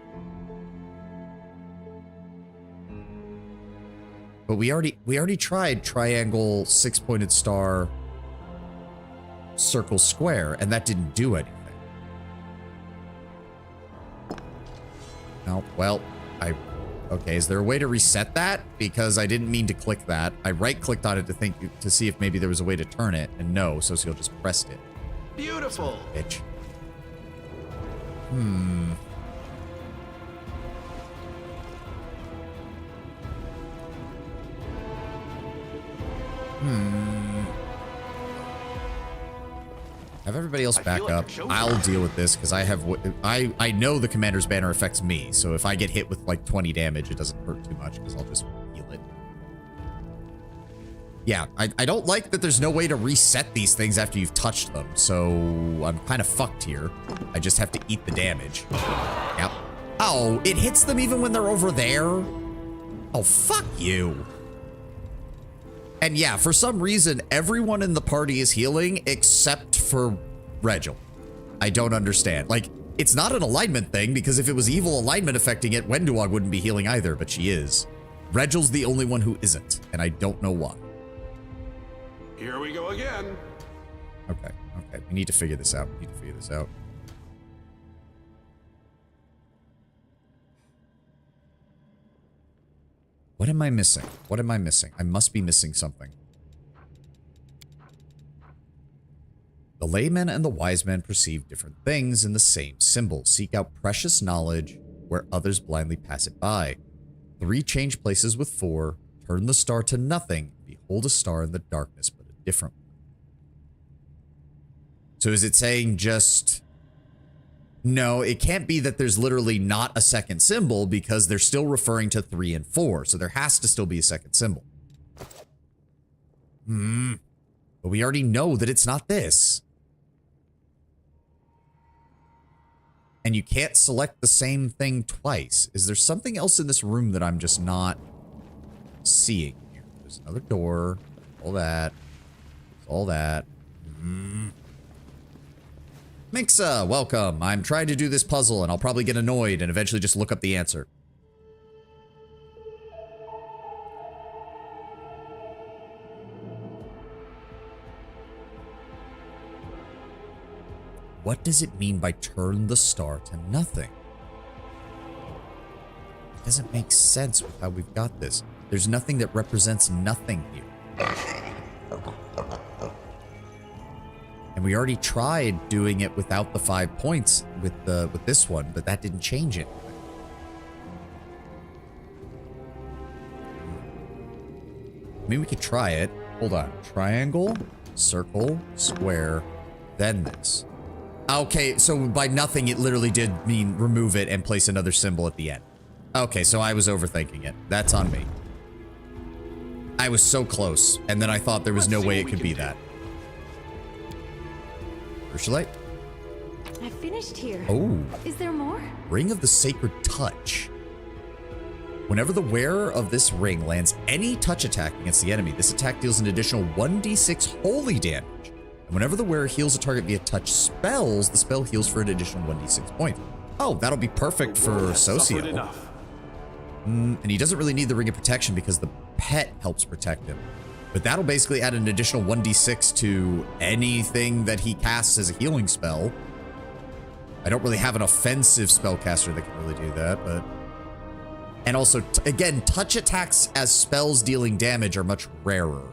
But we already tried triangle, 6-pointed star, circle, square, and that didn't do anything. No, well, okay, is there a way to reset that? Because I didn't mean to click that. I right-clicked on it to see if maybe there was a way to turn it, and no, so Seal just pressed it.
Beautiful.
Bitch. Have everybody else back
like
up. I'll deal with this because I know the commander's banner affects me. So if I get hit with like 20 damage, it doesn't hurt too much because I'll just heal it. Yeah, I don't like that there's no way to reset these things after you've touched them. So I'm kind of fucked here. I just have to eat the damage. Yep. Oh, it hits them even when they're over there? Oh, fuck you. And yeah, for some reason, everyone in the party is healing except for Regil. I don't understand. Like, it's not an alignment thing, because if it was evil alignment affecting it, Wenduog wouldn't be healing either, but she is. Regil's the only one who isn't, and I don't know why.
Here we go again.
Okay. We need to figure this out. What am I missing? I must be missing something. The laymen and the wise men perceive different things in the same symbol. Seek out precious knowledge where others blindly pass it by. 3 change places with 4. Turn the star to nothing. Behold a star in the darkness, but a different one. So is it saying just... No, it can't be that there's literally not a second symbol because they're still referring to 3 and 4. So there has to still be a second symbol. But we already know that it's not this. And you can't select the same thing twice. Is there something else in this room that I'm just not seeing here? There's another door. All that. All that. Mixa, welcome. I'm trying to do this puzzle and I'll probably get annoyed and eventually just look up the answer. What does it mean by turn the star to nothing? It doesn't make sense with how we've got this. There's nothing that represents nothing here. And we already tried doing it without the 5 points with this one, but that didn't change it. I mean, we could try it. Hold on. Triangle, circle, square, then this. Okay, so by nothing, it literally did mean remove it and place another symbol at the end. Okay, so I was overthinking it. That's on me. I was so close, and then I thought there was no way it could be that. Ursula?
I finished here.
Oh.
Is there more?
Ring of the Sacred Touch. Whenever the wearer of this ring lands any touch attack against the enemy, this attack deals an additional 1d6 holy damage. And whenever the wearer heals a target via touch spells, the spell heals for an additional 1d6 points. Oh, that'll be perfect for Socio. And he doesn't really need the Ring of Protection because the pet helps protect him. But that'll basically add an additional 1d6 to anything that he casts as a healing spell. I don't really have an offensive spellcaster that can really do that, but... And also, again, touch attacks as spells dealing damage are much rarer.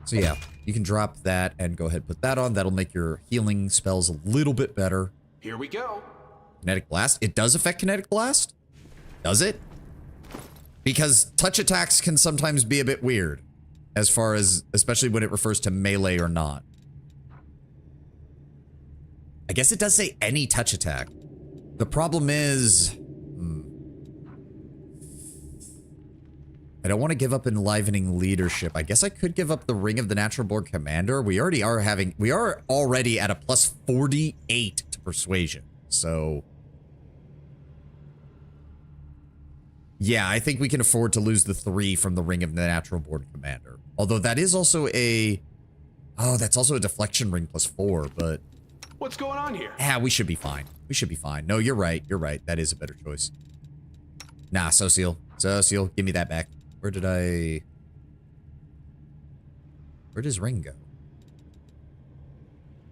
So yeah, you can drop that and go ahead and put that on. That'll make your healing spells a little bit better.
Here we go.
Kinetic Blast. It does affect Kinetic Blast? Does it? Because touch attacks can sometimes be a bit weird. As far as, especially when it refers to melee or not. I guess it does say any touch attack. The problem is... I don't want to give up enlivening leadership. I guess I could give up the Ring of the Natural Born Commander. We are already at a plus 48 to persuasion. So... yeah, I think we can afford to lose the 3 from the Ring of the Natural Born Commander. Although that is also a... oh, that's also a deflection ring plus 4, but...
what's going on here?
yeah, we should be fine. We should be fine. No, you're right. You're right. That is a better choice. Nah, Socio. Socio, give me that back. Where did I... where does ring go?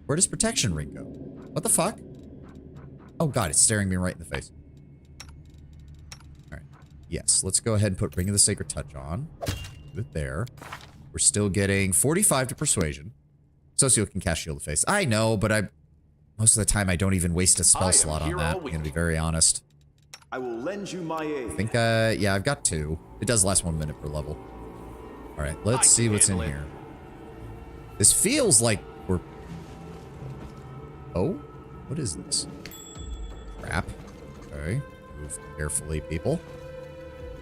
Where does protection ring go? What the fuck? Oh god, it's staring me right in the face. Alright. Yes, let's go ahead and put Ring of the Sacred Touch on. Put it there. We're still getting 45 to persuasion. Socio can cast Shield of Face. I know, but most of the time I don't even waste a spell slot on that. I'm gonna be very honest.
I will lend you my aid.
I think, yeah, I've got 2. It does last 1 minute per level. Alright, let's see what's in here. This feels like we're... oh? What is this? Crap. Okay. Move carefully, people.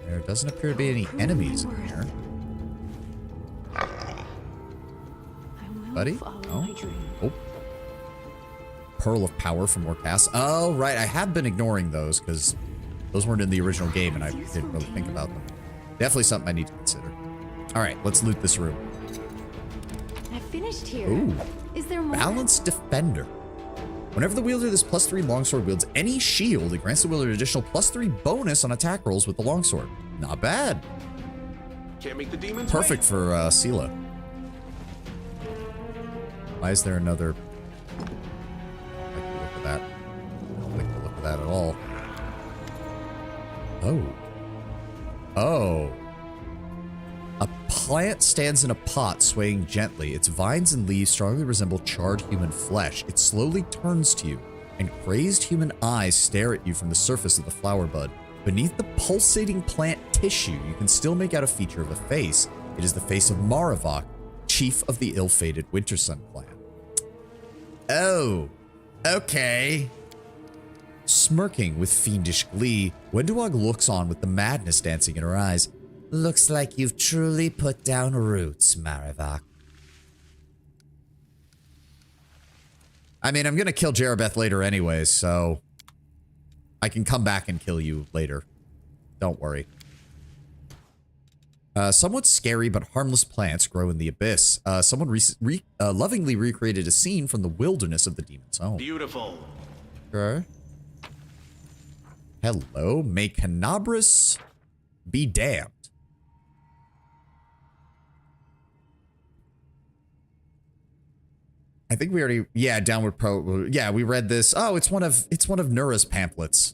There doesn't appear to be any enemies in here. Buddy? Oh. Oh. Pearl of Power for more casts. Oh, right. I have been ignoring those because those weren't in the original game and I didn't really think about them. Definitely something I need to consider. All right, let's loot this room.
I finished here.
Ooh.
Is there more?
Balanced Defender. Whenever the wielder of this +3 longsword wields any shield, it grants the wielder an additional +3 bonus on attack rolls with the longsword. Not bad.
Can't make the demons
Perfect
wait.
for Sela. Why is there another... I don't like the look of that. I don't like the look of that at all. Oh. Oh. A plant stands in a pot, swaying gently. Its vines and leaves strongly resemble charred human flesh. It slowly turns to you, and crazed human eyes stare at you from the surface of the flower bud. Beneath the pulsating plant tissue, you can still make out a feature of a face. It is the face of Maravok, chief of the ill-fated Wintersun clan. Oh, okay. Smirking with fiendish glee, Wenduog looks on with the madness dancing in her eyes. Looks like you've truly put down roots, Maravok. I mean, I'm gonna kill Jerabeth later anyways, so... I can come back and kill you later. Don't worry. Somewhat scary but harmless plants grow in the abyss. Someone lovingly recreated a scene from the wilderness of the demon's home.
Beautiful.
Okay. Hello, may Canabras be damned. I think we already, yeah, Downward Pro, yeah, we read this. Oh, it's one of Nura's pamphlets.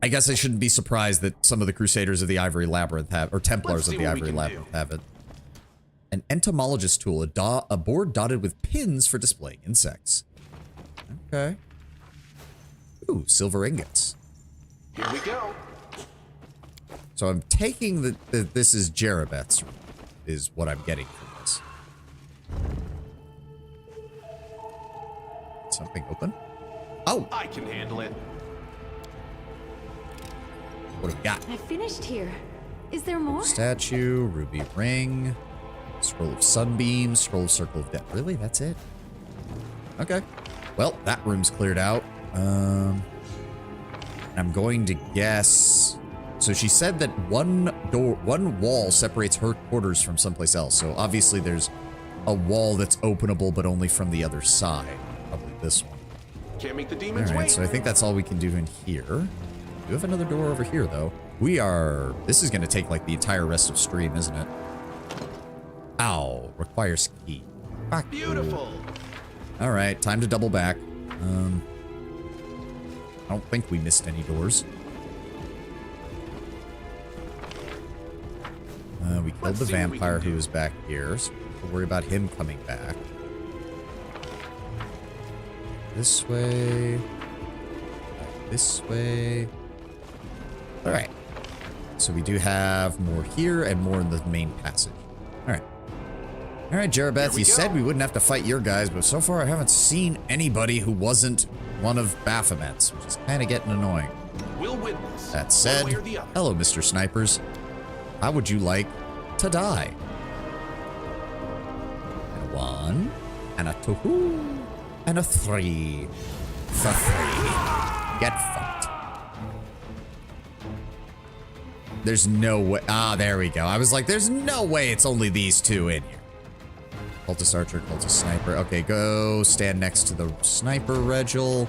I guess I shouldn't be surprised that some of the Crusaders of the Ivory Labyrinth have, or Templars of the Ivory Labyrinth have it. An entomologist tool, a board dotted with pins for displaying insects. Okay. Ooh, silver ingots.
Here we go.
So I'm taking that this is Jerabeth's room, is what I'm getting from this. Something open? Oh!
I can handle it.
What do we got?
I finished here. Is there more?
Statue, ruby ring, scroll of sunbeams, scroll of circle of death. Really? That's it? Okay. Well, that room's cleared out. I'm going to guess... So she said that one wall separates her quarters from someplace else. So obviously there's a wall that's openable, but only from the other side. Probably this one.
Can't make the demons
All right,
wait.
so I think that's all we can do in here. We do have another door over here, though. This is going to take, like, the entire rest of stream, isn't it? Ow. Requires key. Fuck you.
Beautiful.
All right, time to double back. I don't think we missed any doors. We killed
Let's
the
see what we
vampire
can
who
do.
was back here, so don't worry about him coming back. This way. Back this way. All right. So we do have more here and more in the main passage. All right. All right, Jerabeth, you said we wouldn't have to fight your guys, but so far I haven't seen anybody who wasn't one of Baphomet's, which is kind of getting annoying.
We'll win this.
That
one
said,
way or the other.
hello, Mr. Snipers. How would you like to die? And a 1, and a 2, and a 3. For free. Get fucked. There's no way. Ah, there we go. I was like, there's no way it's only these two in here. Cultist Archer, Cultist Sniper. Okay, go stand next to the Sniper, Regil.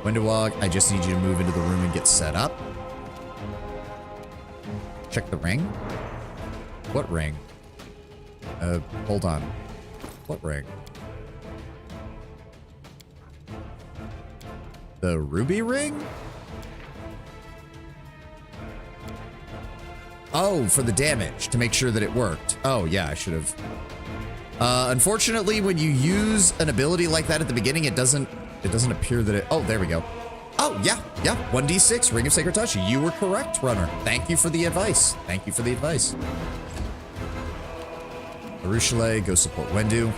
Windowwalk, I just need you to move into the room and get set up. Check the ring. What ring? Hold on. What ring? The ruby ring? Oh, for the damage, to make sure that it worked. Oh, yeah, I should have. Unfortunately, when you use an ability like that at the beginning, it doesn't appear that it... Oh, there we go. Oh, yeah. 1d6, Ring of Sacred Touch. You were correct, runner. Thank you for the advice. Thank you for the advice. Arushale, go support Wendu.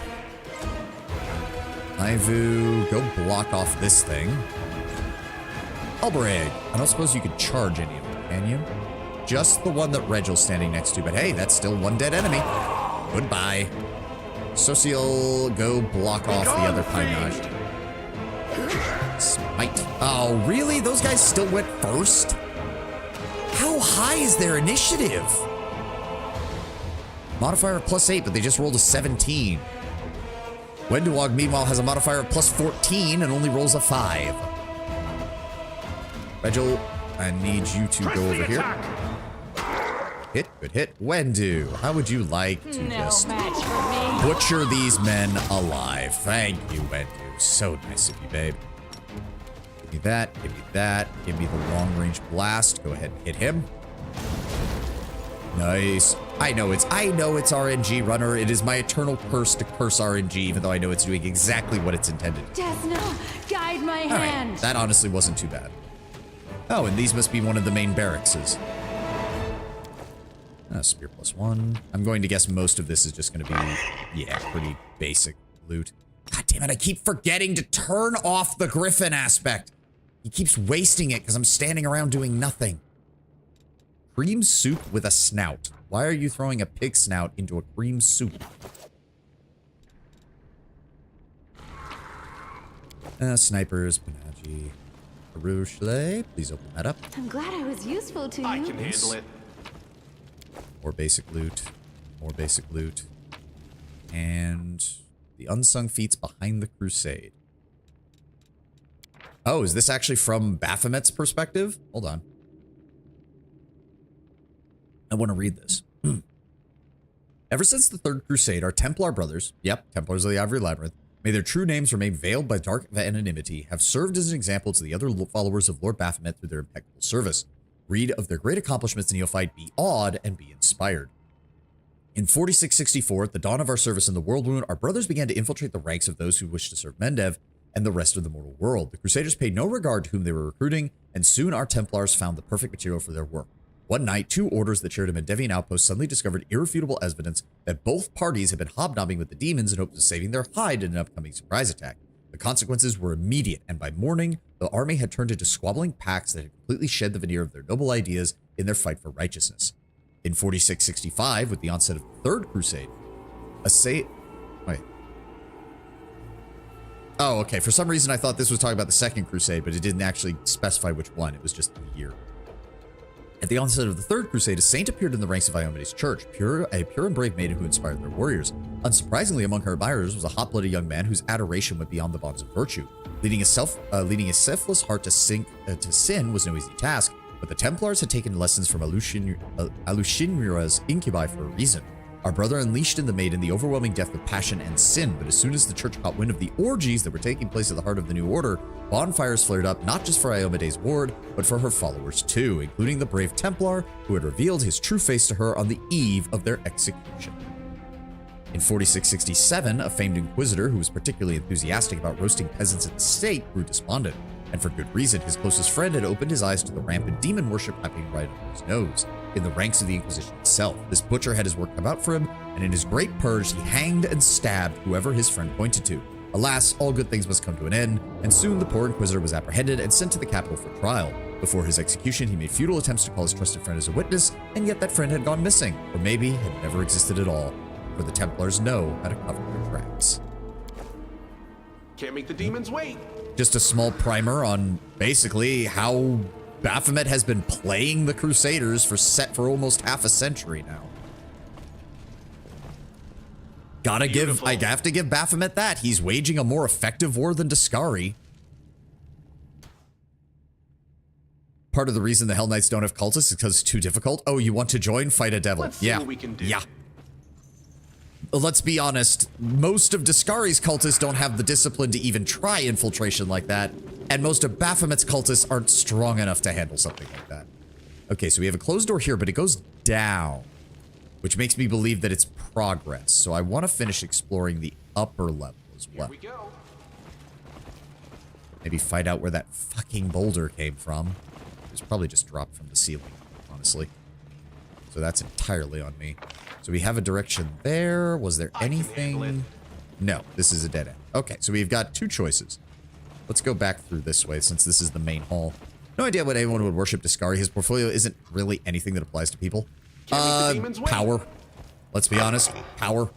Ivu, go block off this thing. Albereg. I don't suppose you could charge any of them, can you? Just the one that Regel's standing next to, but hey, that's still one dead enemy. Goodbye. Social, go block off the other Pinage. Smite. Oh, really? Those guys still went first? How high is their initiative? Modifier of +8, but they just rolled a 17. Wendewog, meanwhile, has a modifier of +14 and only rolls a 5. Regil, I need you to go over here. Hit, good hit. Wendu, how would you like to
No
just
match for me.
butcher these men alive? Thank you, Wendu. So nice of you, babe. Give me that, give me that, give me the long-range blast. Go ahead and hit him. Nice. I know it's RNG, runner. It is my eternal curse to curse RNG, even though I know it's doing exactly what it's intended.
Desna, guide my
All
hand.
right, that honestly wasn't too bad. Oh, and these must be one of the main barrackses. Spear +1. I'm going to guess most of this is just going to be, yeah, pretty basic loot. God damn it, I keep forgetting to turn off the Griffin aspect. He keeps wasting it because I'm standing around doing nothing. Cream soup with a snout. Why are you throwing a pig snout into a cream soup? Snipers, Panaji, Arushale. Please open that up.
I'm glad I was useful to you.
I can handle it.
More basic loot. More basic loot. And the unsung feats behind the crusade. Oh, is this actually from Baphomet's perspective? Hold on. I want to read this. Ever since the Third Crusade, our Templar brothers, yep, Templars of the Ivory Labyrinth, may their true names remain veiled by dark anonymity, have served as an example to the other followers of Lord Baphomet through their impeccable service. Read of their great accomplishments in Neophyte, be awed, and be inspired. In 4664, at the dawn of our service in the World Wound, our brothers began to infiltrate the ranks of those who wished to serve Mendev and the rest of the mortal world. The Crusaders paid no regard to whom they were recruiting, and soon our Templars found the perfect material for their work. One night, two orders that shared a Mendevian outpost suddenly discovered irrefutable evidence that both parties had been hobnobbing with the demons in hopes of saving their hide in an upcoming surprise attack. The consequences were immediate, and by morning, the army had turned into squabbling packs that had completely shed the veneer of their noble ideas in their fight for righteousness. In 4665, with the onset of the Third Crusade, wait. Oh, okay. For some reason, I thought this was talking about the Second Crusade, but it didn't actually specify which one. It was just the year. At the onset of the Third Crusade, a saint appeared in the ranks of Iomedes' church, a pure and brave maiden who inspired their warriors. Unsurprisingly, among her admirers was a hot-blooded young man whose adoration went beyond the bonds of virtue. Leading a selfless heart to sin was no easy task, but the Templars had taken lessons from Alushinra's incubi for a reason. Our brother unleashed in the maiden the overwhelming depth of passion and sin, but as soon as the church caught wind of the orgies that were taking place at the heart of the new order, bonfires flared up not just for Iomedes' ward, but for her followers too, including the brave Templar who had revealed his true face to her on the eve of their execution. In 4667, a famed inquisitor who was particularly enthusiastic about roasting peasants at the stake grew despondent, and for good reason. His closest friend had opened his eyes to the rampant demon worship happening right under his nose. In the ranks of the Inquisition itself, this butcher had his work cut out for him, and in his great purge, he hanged and stabbed whoever his friend pointed to. Alas, all good things must come to an end, and soon the poor Inquisitor was apprehended and sent to the capital for trial. Before his execution, he made futile attempts to call his trusted friend as a witness, and yet that friend had gone missing, or maybe had never existed at all, for the Templars know how to cover their tracks.
Can't make the demons wait.
Just a small primer on basically how Baphomet has been playing the Crusaders for almost half a century now. I have to give Baphomet that. He's waging a more effective war than Dascari. Part of the reason the Hell Knights don't have cultists is because it's too difficult. Oh, you want to join? Fight a devil.
Let's see what we can do.
Yeah. Let's be honest, most of Dascari's cultists don't have the discipline to even try infiltration like that, and most of Baphomet's cultists aren't strong enough to handle something like that. Okay, so we have a closed door here, but it goes down, which makes me believe that it's progress. So I want to finish exploring the upper level as well.
Here we go.
Maybe find out where that fucking boulder came from. It was probably just dropped from the ceiling, honestly. So that's entirely on me. So we have a direction there. Was there anything? No, this is a dead end. Okay, so we've got two choices. Let's go back through this way since this is the main hall. No idea what anyone would worship Dascari. His portfolio isn't really anything that applies to people. Power. Let's be honest. Power.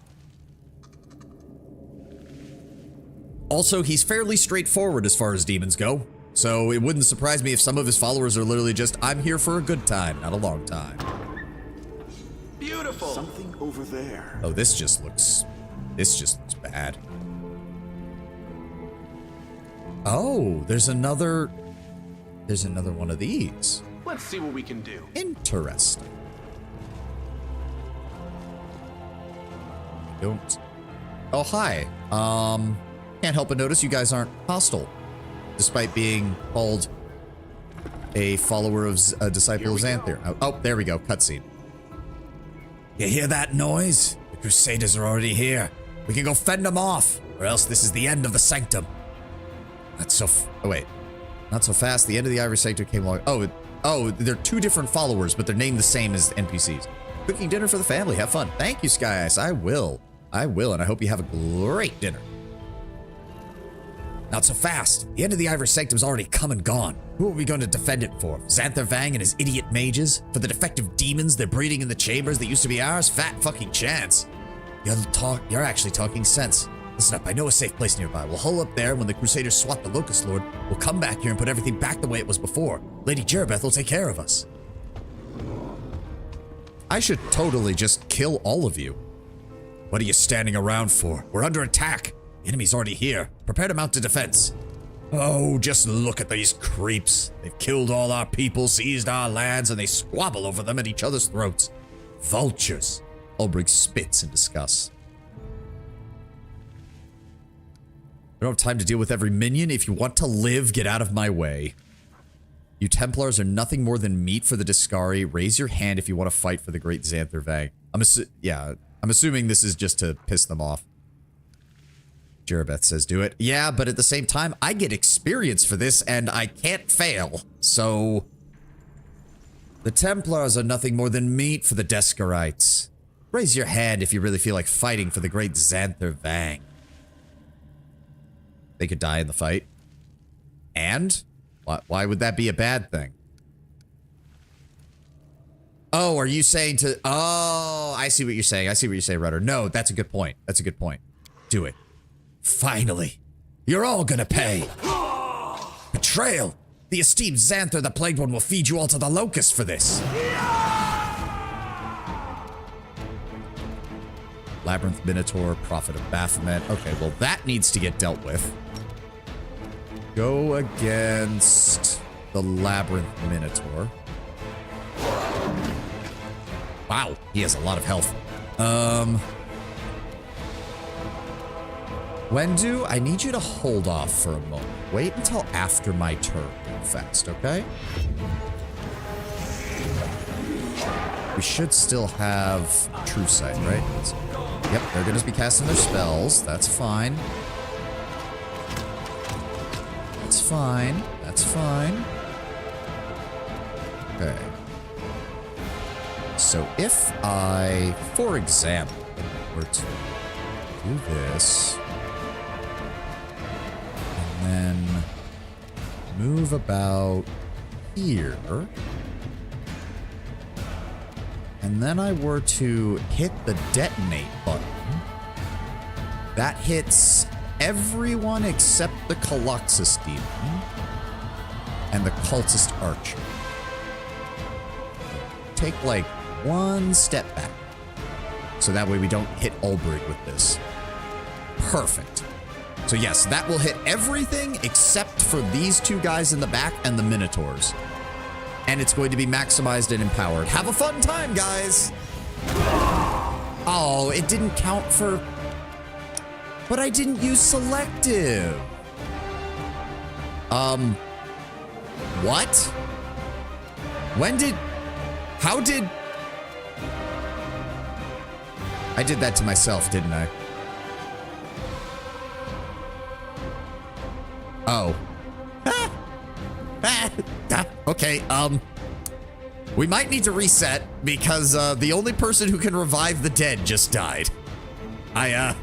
Also, he's fairly straightforward as far as demons go. So it wouldn't surprise me if some of his followers are literally just, I'm here for a good time, not a long time.
Beautiful.
Something over there.
Oh, this just looks bad. Oh, there's another one of these.
Let's see what we can do.
Interesting. Don't. Oh, hi. Can't help but notice you guys aren't hostile, despite being called a follower of a disciple of Xanthir. Oh, there we go. Cutscene. You hear that noise? The Crusaders are already here. We can go fend them off, or else this is the end of the Sanctum. Not so. Oh wait, not so fast. The end of the Ivory Sanctum came along. Oh, they're two different followers, but they're named the same as NPCs. Cooking dinner for the family. Have fun. Thank you, Sky Ice. I will, and I hope you have a great dinner. Not so fast. The end of the Ivory Sanctum's already come and gone. Who are we going to defend it for? Xanthir Vang and his idiot mages? For the defective demons they're breeding in the chambers that used to be ours? Fat fucking chance. You're actually talking sense. Listen up, I know a safe place nearby. We'll hole up there, and when the Crusaders swat the Locust Lord, we'll come back here and put everything back the way it was before. Lady Jerabeth will take care of us. I should totally just kill all of you. What are you standing around for? We're under attack. The enemy's already here. Prepare to mount a defense. Oh, just look at these creeps. They've killed all our people, seized our lands, and they squabble over them at each other's throats. Vultures. Ulbrich spits in disgust. I don't have time to deal with every minion. If you want to live, get out of my way. You Templars are nothing more than meat for the Dascari. Raise your hand if you want to fight for the great Xanthir Vang. I'm assuming this is just to piss them off. Jerabeth says do it. Yeah, but at the same time, I get experience for this, and I can't fail. So, The Templars are nothing more than meat for the Deskarites. Raise your hand if you really feel like fighting for the great Xanther Vang. They could die in the fight. And? Why would that be a bad thing? Oh, are you saying to... Oh, I see what you're saying. I see what you're saying, Rudder. No, that's a good point. That's a good point. Do it. Finally. You're all gonna pay. Betrayal. The esteemed Xanther, the Plagued One, will feed you all to the Locust for this. Labyrinth Minotaur, Prophet of Baphomet. Okay, well, that needs to get dealt with. Go against the Labyrinth Minotaur. Wow, he has a lot of health. Wendu, I need you to hold off for a moment. Wait until after my turn real fast, okay? We should still have True Sight, right? Yep, they're gonna be casting their spells. That's fine. That's fine. That's fine. Okay. So if I, for example, were to do this, and then move about here, and then I were to hit the detonate button, that hits everyone except the Coluxus Demon and the Cultist Archer. Take like one step back, so that way we don't hit Ulbrig with this. Perfect. So yes, that will hit everything except for these two guys in the back and the Minotaurs. And it's going to be maximized and empowered. Have a fun time, guys! Oh, it didn't count for... But I didn't use selective. What? When did... How did... I did that to myself, didn't I? Oh. Okay, we might need to reset because the only person who can revive the dead just died. I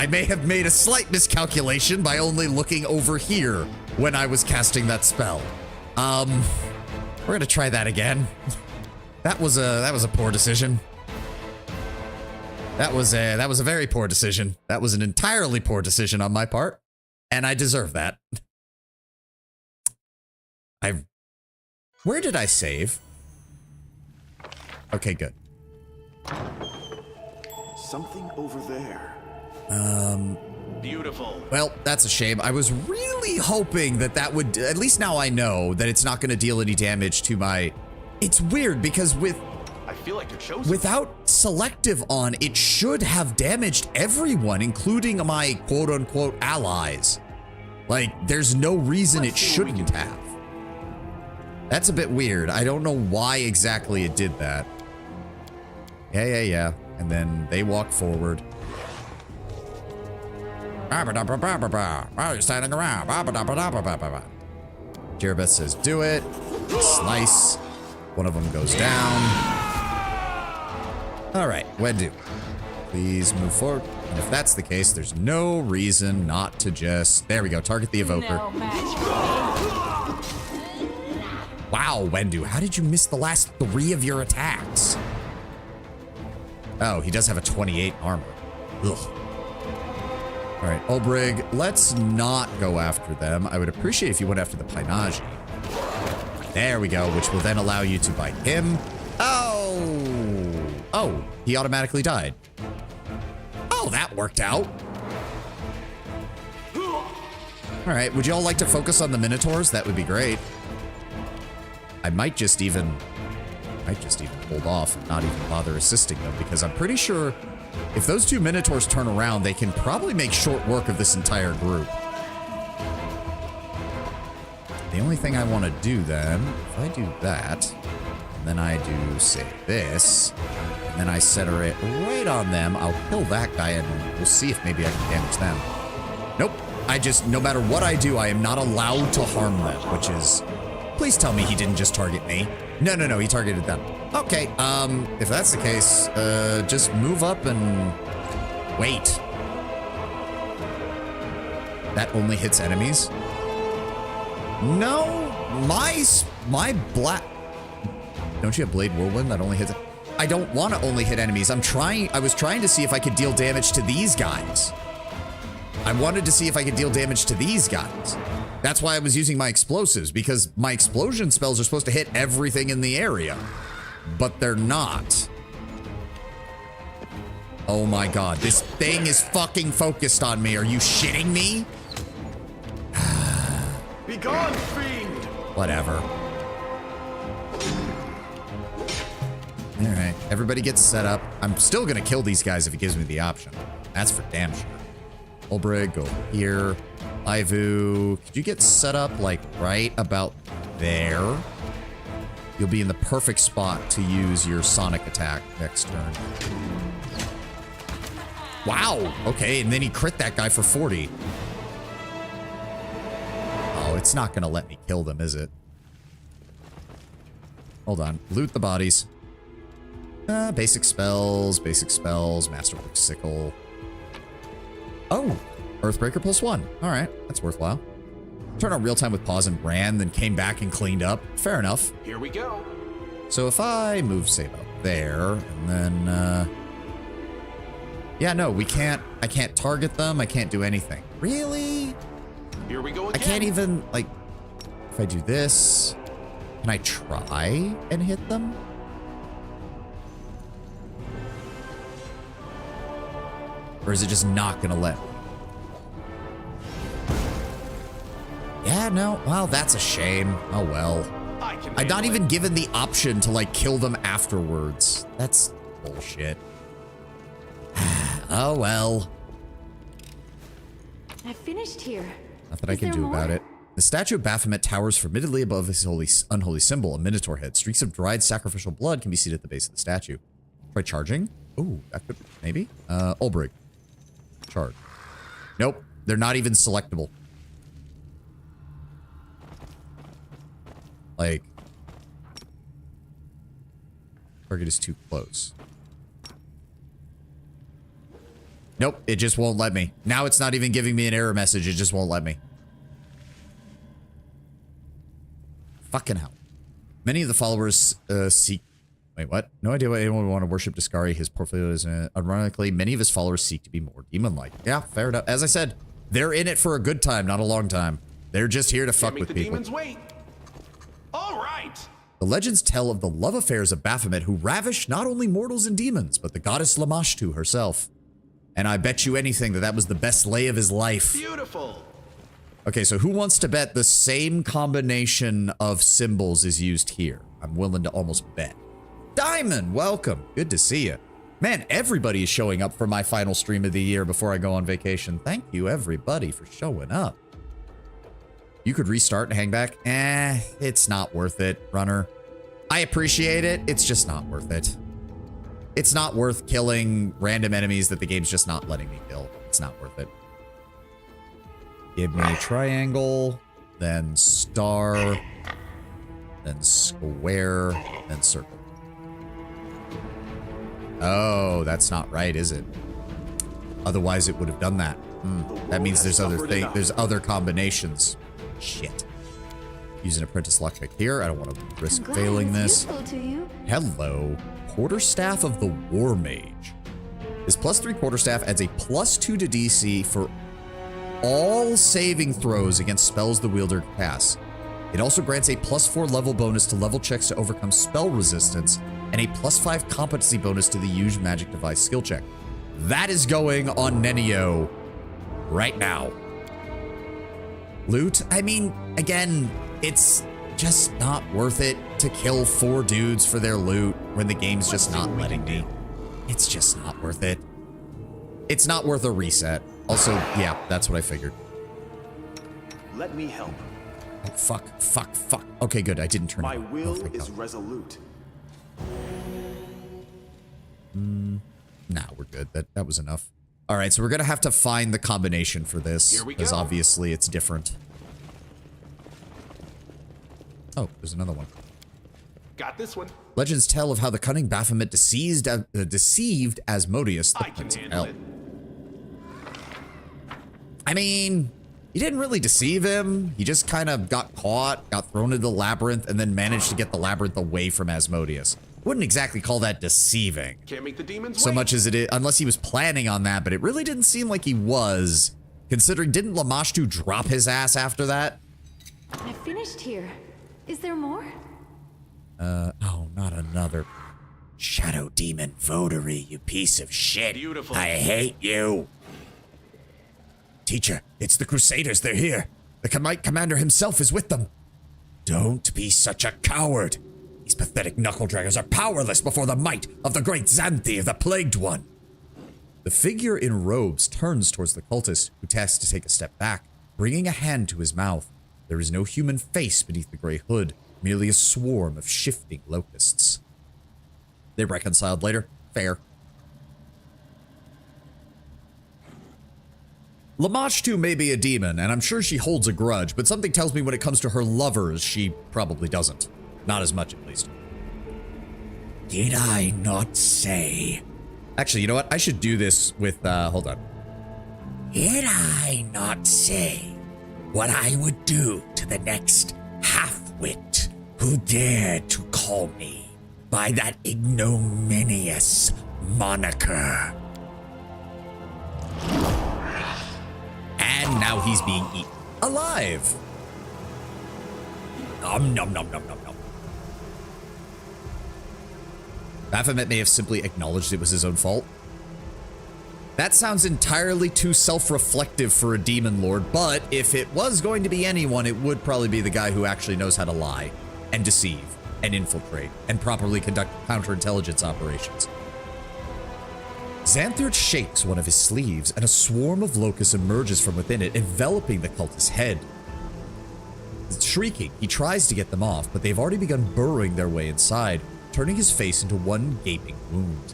may have made a slight miscalculation by only looking over here when I was casting that spell. We're gonna try that again. That was a poor decision. That was a very poor decision. That was an entirely poor decision on my part, and I deserve that. Where did I save? Okay, good.
Something over there.
Beautiful.
Well, that's a shame. I was really hoping that that would, at least now I know that it's not going to deal any damage to my... It's weird because
I feel like you're chosen.
without selective on, it should have damaged everyone, including my quote-unquote allies. Like, there's no reason it shouldn't have. That's a bit weird. I don't know why exactly it did that. Yeah. And then they walk forward. You're standing around. Jerabeth says, do it. Slice. One of them goes down. All right, Wendu. Please move forward. And if that's the case, there's no reason not to just... There we go. Target the Evoker.
No match for me.
Wow, Wendu, how did you miss the last 3 of your attacks? Oh, he does have a 28 armor. Ugh. All right, Ulbrig, let's not go after them. I would appreciate if you went after the Painage. There we go, which will then allow you to bite him. Oh, he automatically died. Oh, that worked out. All right, would you all like to focus on the Minotaurs? That would be great. I might just even hold off and not even bother assisting them, because I'm pretty sure if those 2 Minotaurs turn around, they can probably make short work of this entire group. The only thing I want to do then, if I do that, and then I do, say, this, and then I center it right on them, I'll kill that guy and we'll see if maybe I can damage them. Nope. No matter what I do, I am not allowed to harm them, which is... Please tell me he didn't just target me. No, he targeted them. Okay, if that's the case, just move up and wait. That only hits enemies? No, my black... Don't you have Blade Whirlwind that only hits... I don't want to only hit enemies. I was trying to see if I could deal damage to these guys. I wanted to see if I could deal damage to these guys. That's why I was using my explosives, because my explosion spells are supposed to hit everything in the area. But they're not. Oh my god, this thing is fucking focused on me. Are you shitting me?
Be gone, fiend!
Whatever. Alright, everybody gets set up. I'm still gonna kill these guys if it gives me the option. That's for damn sure. Olbrig, go here. Ivu, could you get set up, like, right about there? You'll be in the perfect spot to use your sonic attack next turn. Wow! Okay, and then he crit that guy for 40. Oh, it's not gonna let me kill them, is it? Hold on. Loot the bodies. Basic spells, Masterwork Sickle. Oh, Earthbreaker +1. All right, that's worthwhile. Turned on real time with pause and ran, then came back and cleaned up. Fair enough.
Here we go.
So if I move, say, about there, and then, yeah, no, we can't, I can't target them, I can't do anything. Really?
Here we go again.
I can't even, like, if I do this, can I try and hit them? Or is it just not gonna let me? Yeah, no, well, that's a shame. Oh, well. I'm not even given the option to, like, kill them afterwards. That's bullshit. Oh, well.
I finished here.
Nothing I can do about it. The statue of Baphomet towers formidably above his unholy symbol, a minotaur head. Streaks of dried sacrificial blood can be seen at the base of the statue. Try charging? Ooh, that could, maybe? Olbrig. Charge. Nope, they're not even selectable. Like, target is too close. Nope, it just won't let me. Now it's not even giving me an error message, it just won't let me. Fucking hell. Many of the followers seek... Wait, what? No idea why anyone would want to worship Discari. His portfolio is... ironically, many of his followers seek to be more demon-like. Yeah, fair enough. As I said, they're in it for a good time, not a long time. They're just here to fuck with people.
Demons wait. All right.
The legends tell of the love affairs of Baphomet, who ravished not only mortals and demons, but the goddess Lamashtu herself. And I bet you anything that that was the best lay of his life.
Beautiful.
Okay, so who wants to bet the same combination of symbols is used here? I'm willing to almost bet. Diamond, welcome. Good to see you. Man, everybody is showing up for my final stream of the year before I go on vacation. Thank you, everybody, for showing up. You could restart and hang back. It's not worth it, runner. I appreciate it. It's just not worth it. It's not worth killing random enemies that the game's just not letting me kill. It's not worth it. Give me a triangle, then star, then square, then circle. Oh, that's not right, is it? Otherwise, it would have done that. That means there's other things. There's other combinations. Shit. Use an apprentice lockpick here. I don't want to risk failing this. Hello. Quarterstaff of the War Mage. His +3 quarterstaff adds a +2 to DC for all saving throws against spells the wielder casts. It also grants a +4 level bonus to level checks to overcome spell resistance and a +5 competency bonus to the Use Magic Device skill check. That is going on Nenio right now. Loot? I mean, again, it's just not worth it to kill 4 dudes for their loot when the game's just not letting me. It's just not worth it. It's not worth a reset. Also, yeah, that's what I figured.
Let me help.
Oh, fuck. Okay, good. I didn't turn
My
it on.
will
thank
is
God.
resolute.
Nah, we're good. That was enough. All right, so we're gonna have to find the combination for this
Here we
because
go.
obviously it's different. Oh, there's another one.
Got this one.
Legends tell of how the cunning Baphomet deceived Asmodeus, the
I can
Prince of
handle
Hell.
it.
I mean, he didn't really deceive him. He just kind of got caught, got thrown into the labyrinth, and then managed to get the labyrinth away from Asmodeus. Wouldn't exactly call that deceiving.
Can't make the demons
So
wait.
much as it is, unless he was planning on that, but it really didn't seem like he was. Considering, didn't Lamashtu drop his ass after that?
I finished here. Is there more?
Oh, not another. Shadow Demon Votary, you piece of shit.
Beautiful.
I hate you. Teacher, it's the Crusaders, they're here. The Knight Commander himself is with them. Don't be such a coward. These pathetic knuckle-draggers are powerless before the might of the great Xanthi, the Plagued One. The figure in robes turns towards the cultist, who tasks to take a step back, bringing a hand to his mouth. There is no human face beneath the gray hood, merely a swarm of shifting locusts. They reconciled later. Fair. Lamashtu may be a demon, and I'm sure she holds a grudge, but something tells me when it comes to her lovers, she probably doesn't. Not as much, at least. Did I not say? Actually, you know what? I should do this with, hold on. Did I not say what I would do to the next half-wit who dared to call me by that ignominious moniker? And now he's being eaten alive. Nom nom nom nom nom nom. Baphomet may have simply acknowledged it was his own fault. That sounds entirely too self-reflective for a demon lord, but if it was going to be anyone, it would probably be the guy who actually knows how to lie and deceive and infiltrate and properly conduct counterintelligence operations. Xanthir shakes one of his sleeves, and a swarm of locusts emerges from within it, enveloping the cultist's head. Shrieking, he tries to get them off, but they've already begun burrowing their way inside, turning his face into one gaping wound.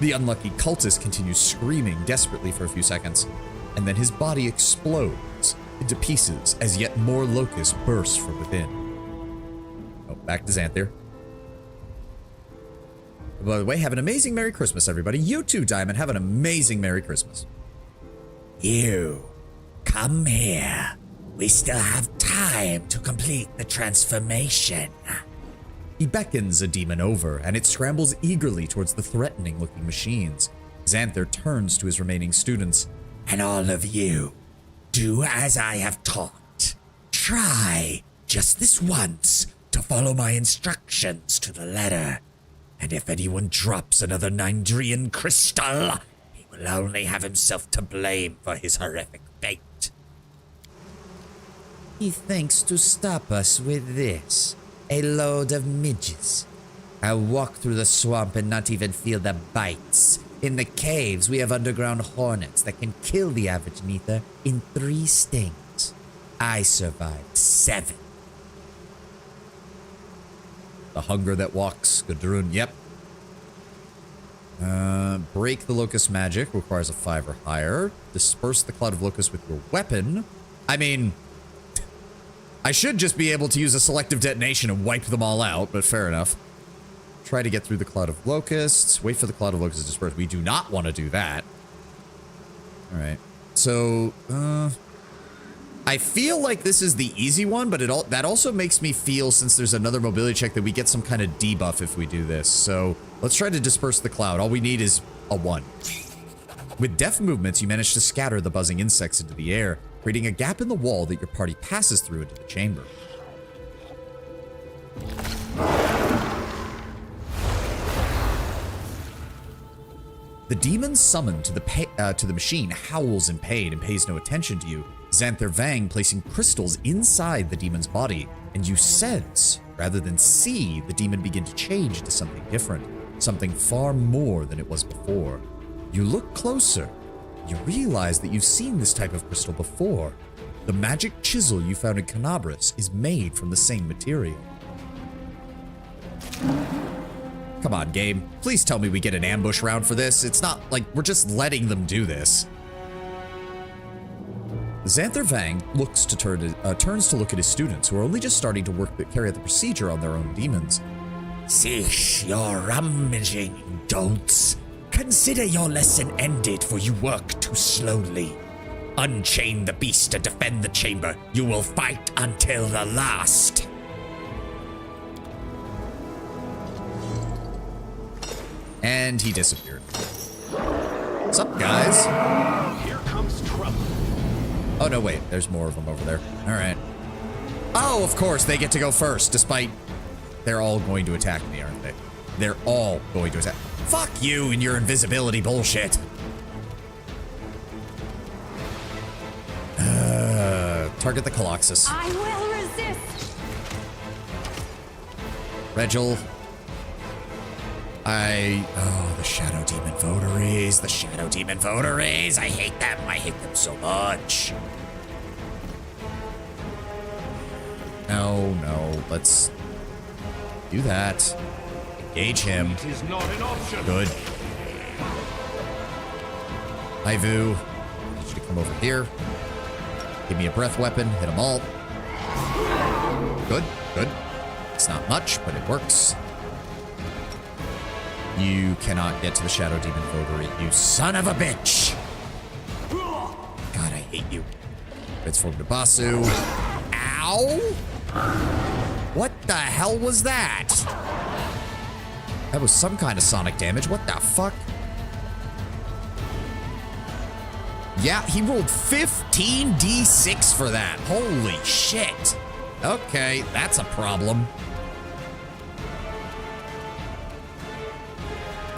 The unlucky cultist continues screaming desperately for a few seconds, and then his body explodes into pieces as yet more locusts burst from within. Oh, back to Xanthir. By the way, have an amazing Merry Christmas, everybody. You too, Diamond. Have an amazing Merry Christmas. You, come here. We still have time to complete the transformation. He beckons a demon over, and it scrambles eagerly towards the threatening-looking machines. Xanthir turns to his remaining students. And all of you, do as I have taught. Try, just this once, to follow my instructions to the letter. And if anyone drops another Nindrian crystal, he will only have himself to blame for his horrific fate. He thinks to stop us with this. A load of midges. I'll walk through the swamp and not even feel the bites. In the caves, we have underground hornets that can kill the average Neether in 3 stings. I survived 7. The hunger that walks, Gudrun, yep. Break the locust magic requires a 5 or higher. Disperse the cloud of locusts with your weapon. I mean, I should just be able to use a selective detonation and wipe them all out, but fair enough. Try to get through the cloud of locusts. Wait for the cloud of locusts to disperse. We do not want to do that. All right. So, I feel like this is the easy one, but that also makes me feel, since there's another mobility check, that we get some kind of debuff if we do this. So let's try to disperse the cloud. All we need is a 1. With deft movements, you manage to scatter the buzzing insects into the air, creating a gap in the wall that your party passes through into the chamber. The demon summoned to the machine howls in pain and pays no attention to you. Xanthir Vang placing crystals inside the demon's body, and you sense, rather than see, the demon begin to change into something different, something far more than it was before. You look closer. You realize that you've seen this type of crystal before. The magic chisel you found in Canabras is made from the same material. Come on, game. Please tell me we get an ambush round for this. It's not like we're just letting them do this. Xanther Vang turns to look at his students, who are only just starting to carry out the procedure on their own demons.
Cease your rummaging, dolts. Consider your lesson ended, for you work too slowly. Unchain the beast and defend the chamber. You will fight until the last.
And he disappeared. What's up, guys?
Here comes trouble.
Oh, no, wait. There's more of them over there. All right. Oh, of course, they get to go first, despite they're all going to attack me, aren't they? They're all going to attack. Fuck you and your invisibility bullshit. Target the Colossus.
I will resist.
Regil. Oh, the Shadow Demon votaries. The Shadow Demon votaries. I hate them. I hate them so much. No. Let's do that. Engage him.
It is not an option.
Good. Ivu. I need you to come over here. Give me a breath weapon. Hit them all. Good. It's not much, but it works. You cannot get to the Shadow Demon Votary, you son of a bitch! God, I hate you. Transform to Basu. Ow! What the hell was that? That was some kind of sonic damage. What the fuck? Yeah, he rolled 15d6 for that. Holy shit. Okay, that's a problem.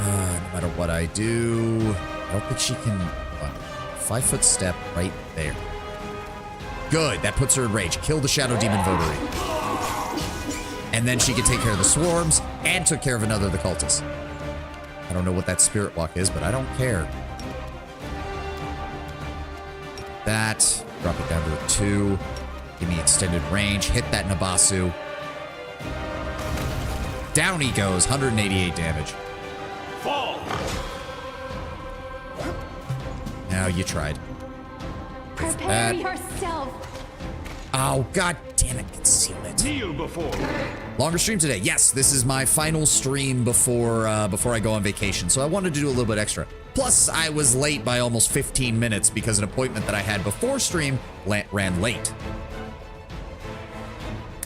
No matter what I do, I don't think she can. 5-foot step right there. Good, that puts her in rage. Kill the Shadow Demon Votary. And then she can take care of the swarms and took care of another of the cultists. I don't know what that spirit walk is, but I don't care. That, drop it down to a 2. Give me extended range. Hit that Nabasu. Down he goes, 188 damage.
Fall.
Now you tried.
Prepare yourself.
Oh, god damn it, concealment.
Kneel before.
Longer stream today. Yes, this is my final stream before I go on vacation, so I wanted to do a little bit extra. Plus, I was late by almost 15 minutes because an appointment that I had before stream ran late.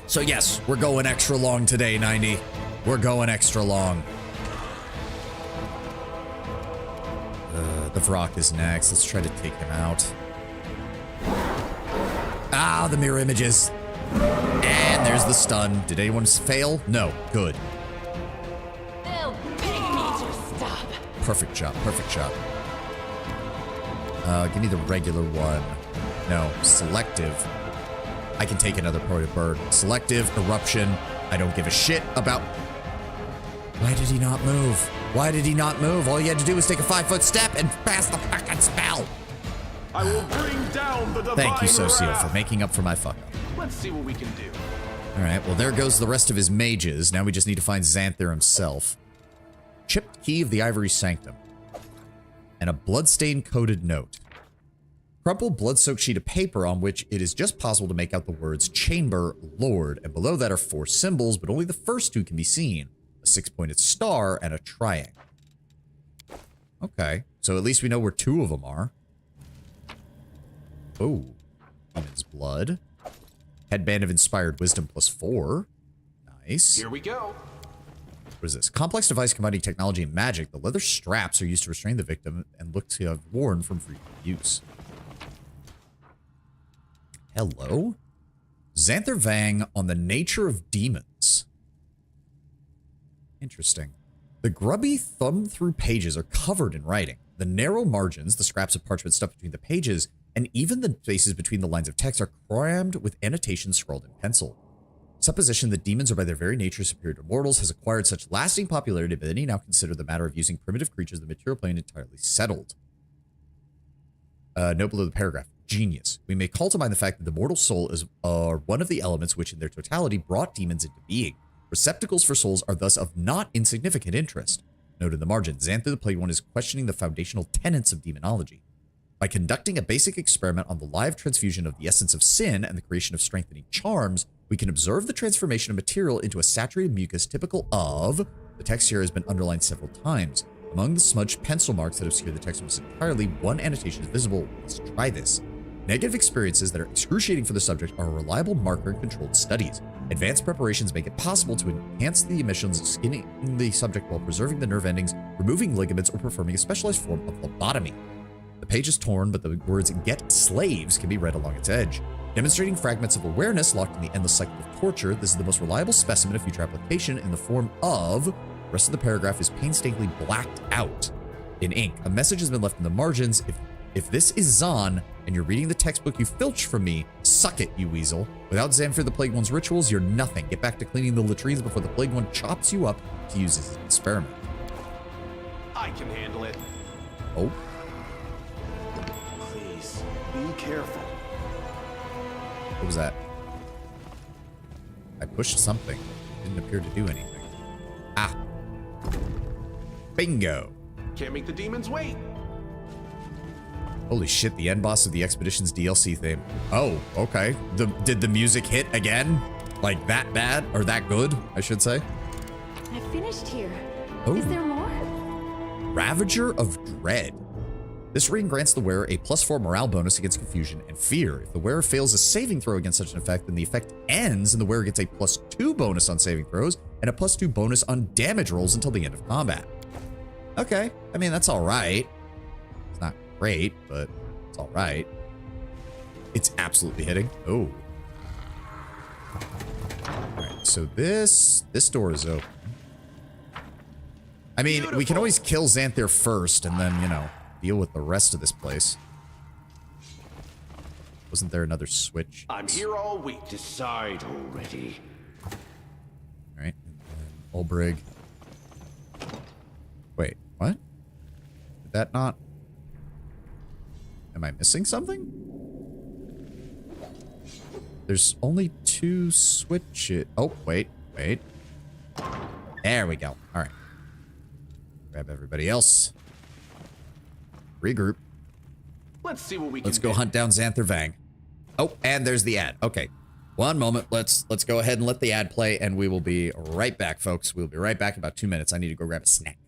So yes, we're going extra long today, 90. We're going extra long. The Vrock is next. Let's try to take him out. Ah, the mirror images. And there's the stun. Did anyone fail? No. Good.
They'll beg me to stop.
Perfect shot. Perfect shot. Give me the regular one. No. Selective. I can take another pointed bird. Selective. Eruption. I don't give a shit about... Why did he not move? Why did he not move? All you had to do was take a 5-foot step and pass the fucking spell.
I will bring down the divine
Thank you, Socio,
wrath.
for making up for my fuck up.
Let's see what we can do.
All right, well, there goes the rest of his mages. Now we just need to find Xanther himself. Chipped key of the Ivory Sanctum. And a bloodstained coded note. Crumpled blood-soaked sheet of paper on which it is just possible to make out the words Chamber, Lord, and below that are 4 symbols, but only the first 2 can be seen. A 6-pointed star and a triangle. Okay, so at least we know where 2 of them are. Oh, Demon's Blood. Headband of Inspired Wisdom +4. Nice.
Here we go.
What is this? Complex device combining technology and magic. The leather straps are used to restrain the victim and look to have worn from frequent use. Hello? Xanther Vang on the nature of demons. Interesting. The grubby thumb-through pages are covered in writing. The narrow margins, the scraps of parchment stuffed between the pages, and even the spaces between the lines of text are crammed with annotations scrawled in pencil. Supposition that demons are by their very nature superior to mortals has acquired such lasting popularity that many now consider the matter of using primitive creatures in the material plane entirely settled. Note below the paragraph. Genius. We may call to mind the fact that the mortal soul is one of the elements which in their totality brought demons into being. Receptacles for souls are thus of not insignificant interest. Note in the margin, Xanther the Plagued One is questioning the foundational tenets of demonology. By conducting a basic experiment on the live transfusion of the essence of sin and the creation of strengthening charms, we can observe the transformation of material into a saturated mucus typical of... The text here has been underlined several times. Among the smudged pencil marks that obscure the text almost entirely, one annotation is visible. Let's try this. Negative experiences that are excruciating for the subject are a reliable marker in controlled studies. Advanced preparations make it possible to enhance the emissions of skinning the subject while preserving the nerve endings, removing ligaments, or performing a specialized form of lobotomy. The page is torn, but the words "get slaves" can be read along its edge. Demonstrating fragments of awareness locked in the endless cycle of torture, this is the most reliable specimen of future application in the form of... The rest of the paragraph is painstakingly blacked out in ink. A message has been left in the margins. If this is Zahn, and you're reading the textbook you filched from me, suck it, you weasel. Without Zamfir the Plagued One's rituals, you're nothing. Get back to cleaning the latrines before the Plagued One chops you up to use as an experiment.
I can handle it.
Oh.
Please, be careful.
What was that? I pushed something. It didn't appear to do anything. Ah. Bingo.
Can't make the demons wait.
Holy shit, the end boss of the Expeditions DLC theme. Oh, okay. Did the music hit again? Like that bad? Or that good, I should say?
I finished here.
Oh.
Is there more?
Ravager of Dread. This ring grants the wearer a +4 morale bonus against confusion and fear. If the wearer fails a saving throw against such an effect, then the effect ends and the wearer gets a +2 bonus on saving throws and a +2 bonus on damage rolls until the end of combat. Okay, I mean, that's all right. It's not great, but it's all right. It's absolutely hitting. Oh. All right, so this door is open. I mean, we can always kill Xanthir first and then, you know, deal with the rest of this place. Wasn't there another switch?
I'm here all week.
Decide already.
All right. Ulbrig. Wait, what? Did that not... Am I missing something? There's only 2 switches. Oh, wait. There we go. All right. Grab everybody else. Regroup.
Let's see what we can
Let's go hunt down Xanthir Vang. Oh, and there's the ad. Okay. One moment. Let's go ahead and let the ad play, and we will be right back, folks. We'll be right back in about 2 minutes. I need to go grab a snack.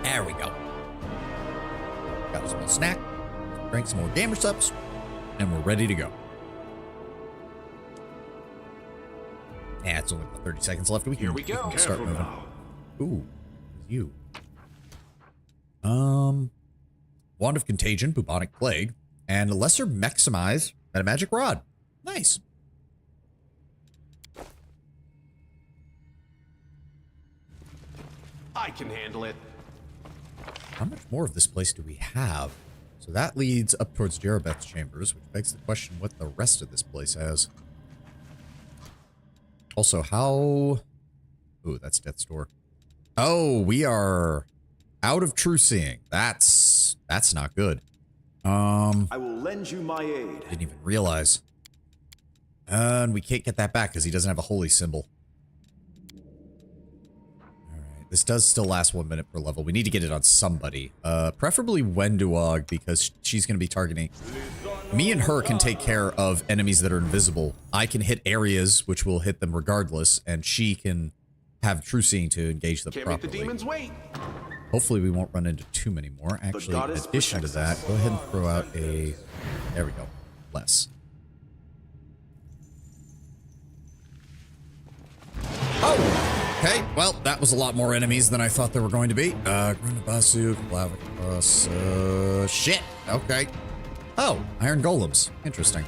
There we go. Got some snack, drank some more gamer subs, and we're ready to go. Yeah, it's only about 30 seconds left. We can start moving.
Now.
Ooh, you. Wand of Contagion, Bubonic Plague, and a Lesser Maximize and a Magic Rod. Nice.
I can handle it.
How much more of this place do we have? So that leads up towards Jerabeth's chambers, which begs the question what the rest of this place has. Also, how... Ooh, that's Death's Door. Oh, we are out of true seeing. That's not good.
I will lend you my aid.
Didn't even realize. And we can't get that back because he doesn't have a holy symbol. Alright, this does still last 1 minute per level. We need to get it on somebody. Preferably Wenduog, because she's going to be targeting. Me and her can take care of enemies that are invisible. I can hit areas, which will hit them regardless, and she can have true seeing to engage them
Can't
properly.
make the demons wait.
Hopefully we won't run into too many more. Actually, in addition to that, go ahead and throw out a... There we go. Less. Oh! Okay, well, that was a lot more enemies than I thought there were going to be. Grunabasu, Clavicus, shit! Okay. Oh, Iron Golems. Interesting.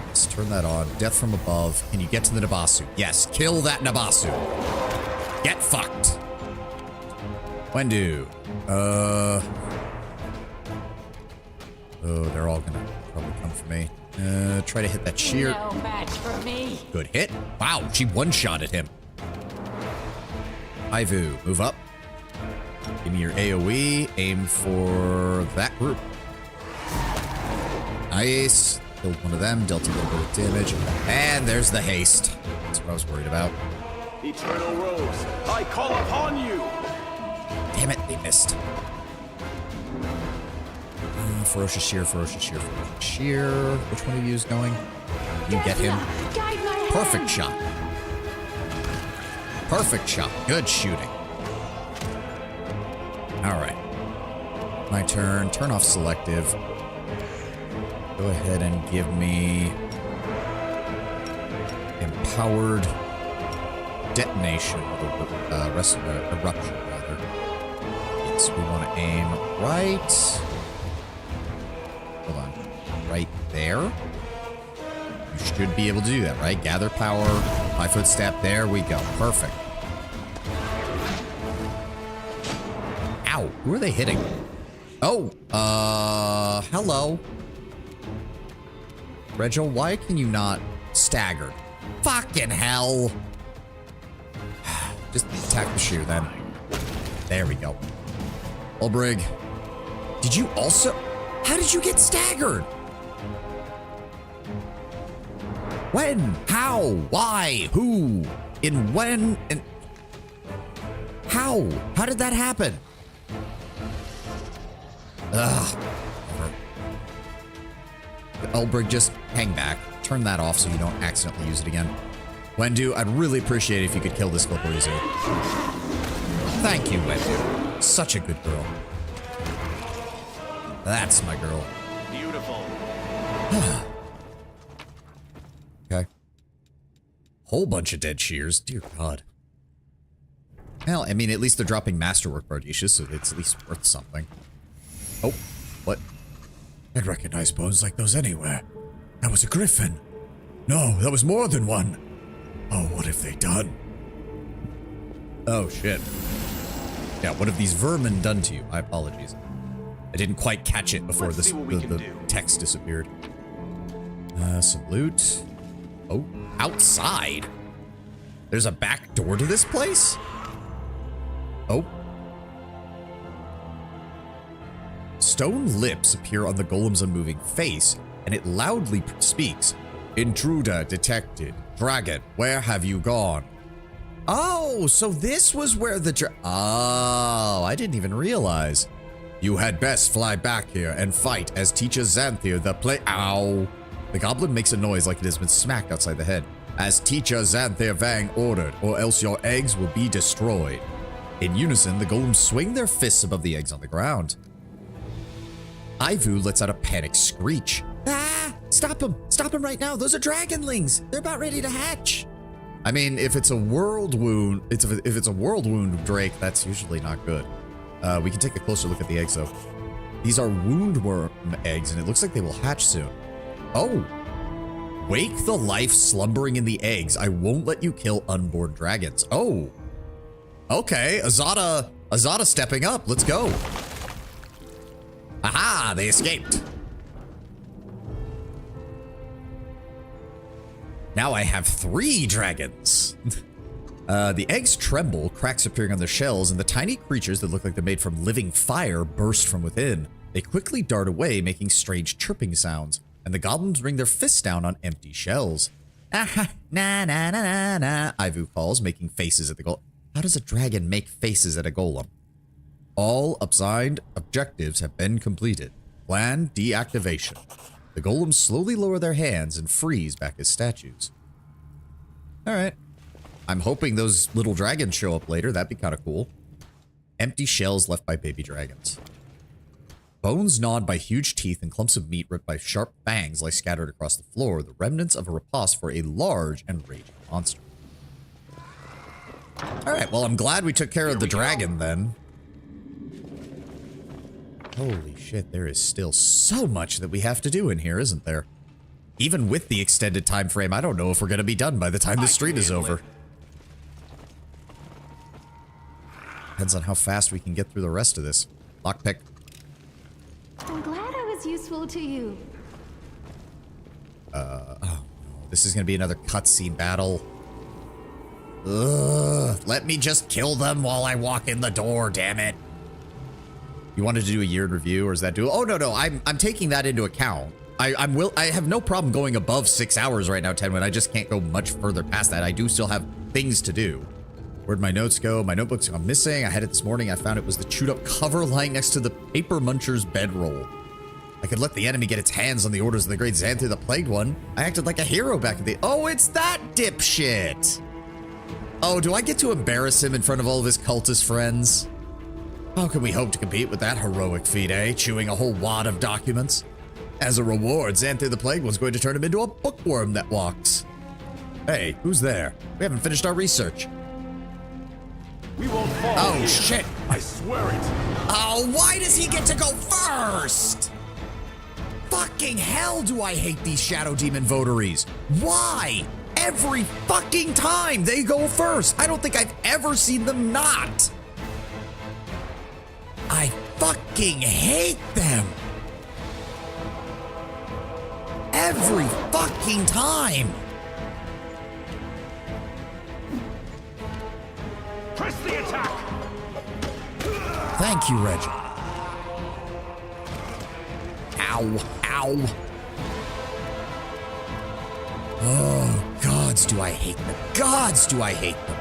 Let's turn that on. Death from above. Can you get to the Nabasu? Yes, kill that Nabasu. Get fucked. Wendu. Oh, they're all gonna probably come for me. Try to hit that sheer.
No match for me.
Good hit. Wow, she one-shotted him. Ivu, move up. Give me your AoE. Aim for that group. Nice. Killed one of them. Dealt a little bit of damage. And there's the haste. That's what I was worried about.
Eternal Rose, I call upon you.
Damn it, they missed. Ferocious Shear, Ferocious Shear, Ferocious Shear. Which one of you is going? You get him.
Guide my hand.
Perfect shot. Perfect shot. Good shooting. Alright. My turn. Turn off selective. Go ahead and give me empowered detonation. Eruption, rather. Yes, we want to aim right. Hold on. Right there. You should be able to do that, right? Gather power. 5-foot step. There we go. Perfect. Ow. Who are they hitting? Oh. Hello. Regil, why can you not stagger? Fucking hell. Just attack the shear then. There we go. Ulbrig. Did you also... How did you get staggered? When? How? Why? Who? In when? And how? How did that happen? Ugh. Ulbrig, just hang back. Turn that off so you don't accidentally use it again. Wendu, I'd really appreciate it if you could kill this Glabreezu. Thank you, Wendu. Such a good girl. That's my girl.
Beautiful.
Okay. Whole bunch of dead shears. Dear God. Well, I mean, at least they're dropping masterwork Bardicious, so it's at least worth something. Oh, what?
I'd recognize bones like those anywhere. That was a griffin. No, that was more than one. Oh, what have they done?
Oh, shit. Yeah, what have these vermin done to you? My apologies. I didn't quite catch it before
Let's see what we can
the
do.
text disappeared. Some loot. Oh, outside? There's a back door to this place? Oh. Stone lips appear on the golem's unmoving face, and it loudly speaks. Intruder detected. Dragon, where have you gone? Oh, so this was where the Oh, I didn't even realize. You had best fly back here and fight as Teacher Xanthir the Ow. The goblin makes a noise like it has been smacked outside the head. As Teacher Xanthir Vang ordered, or else your eggs will be destroyed. In unison, the golems swing their fists above the eggs on the ground. Ivu lets out a panicked screech. Ah! Stop him! Stop him right now! Those are dragonlings! They're about ready to hatch! I mean, if it's a world wound, if it's a world wound Drake, that's usually not good. We can take a closer look at the eggs, though. These are woundworm eggs, and it looks like they will hatch soon. Oh! Wake the life slumbering in the eggs. I won't let you kill unborn dragons. Oh! Okay, Azada stepping up. Let's go. Aha! They escaped. Now I have 3 dragons. The eggs tremble, cracks appearing on their shells, and the tiny creatures that look like they're made from living fire burst from within. They quickly dart away, making strange chirping sounds, and the goblins bring their fists down on empty shells. Aha! Na na na na na, Ivu calls, making faces at the golem. How does a dragon make faces at a golem? All assigned objectives have been completed. Plan deactivation. The golems slowly lower their hands and freeze back as statues. Alright. I'm hoping those little dragons show up later. That'd be kind of cool. Empty shells left by baby dragons. Bones gnawed by huge teeth and clumps of meat ripped by sharp fangs lie scattered across the floor, the remnants of a repast for a large and raging monster. Alright, well, I'm glad we took care of the dragon then. Holy shit, there is still so much that we have to do in here, isn't there? Even with the extended time frame, I don't know if we're going to be done by the time the street is over. Depends on how fast we can get through the rest of this. Lockpick.
I'm glad I was useful to you.
Oh no. This is going to be another cutscene battle. Ugh, let me just kill them while I walk in the door, damn it. You wanted to do a year review, or is that do? Oh no, I'm taking that into account. I have no problem going above 6 hours right now, Tenwin. I just can't go much further past that. I do still have things to do. Where'd my notes go? My notebook's gone missing. I had it this morning. I found it was the chewed up cover lying next to the paper muncher's bedroll. I could let the enemy get its hands on the orders of the great Xanthi the Plagued One. I acted like a hero back in the— oh, it's that dipshit! Oh, do I get to embarrass him in front of all of his cultist friends? How can we hope to compete with that heroic feat, eh? Chewing a whole wad of documents? As a reward, Xanthi the Plagued One's going to turn him into a bookworm that walks. Hey, who's there? We haven't finished our research.
We won't fall.
Oh,
here.
shit.
I swear it.
Oh, why does he get to go first? Fucking hell do I hate these Shadow Demon votaries. Why? Every fucking time they go first. I don't think I've ever seen them not. I fucking hate them. Every fucking time.
Press the attack.
Thank you, Reggie. Ow, ow. Oh, gods, do I hate them. Gods, do I hate them.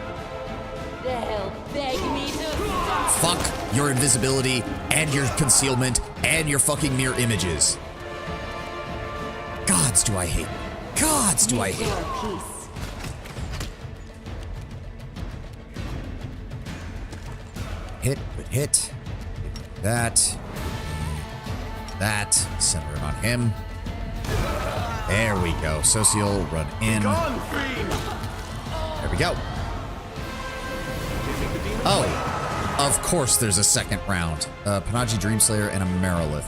They'll beg me to stop.
Fuck your invisibility and your concealment and your fucking mirror images. Gods, do I hate them. Gods, do I hate them.
Your peace.
Hit, good hit. That. That. Center it on him. There we go. Social, run in.
Gone, fiend.
There we go. Oh, of course there's a second round. Panaji Dreamslayer and a Marilith.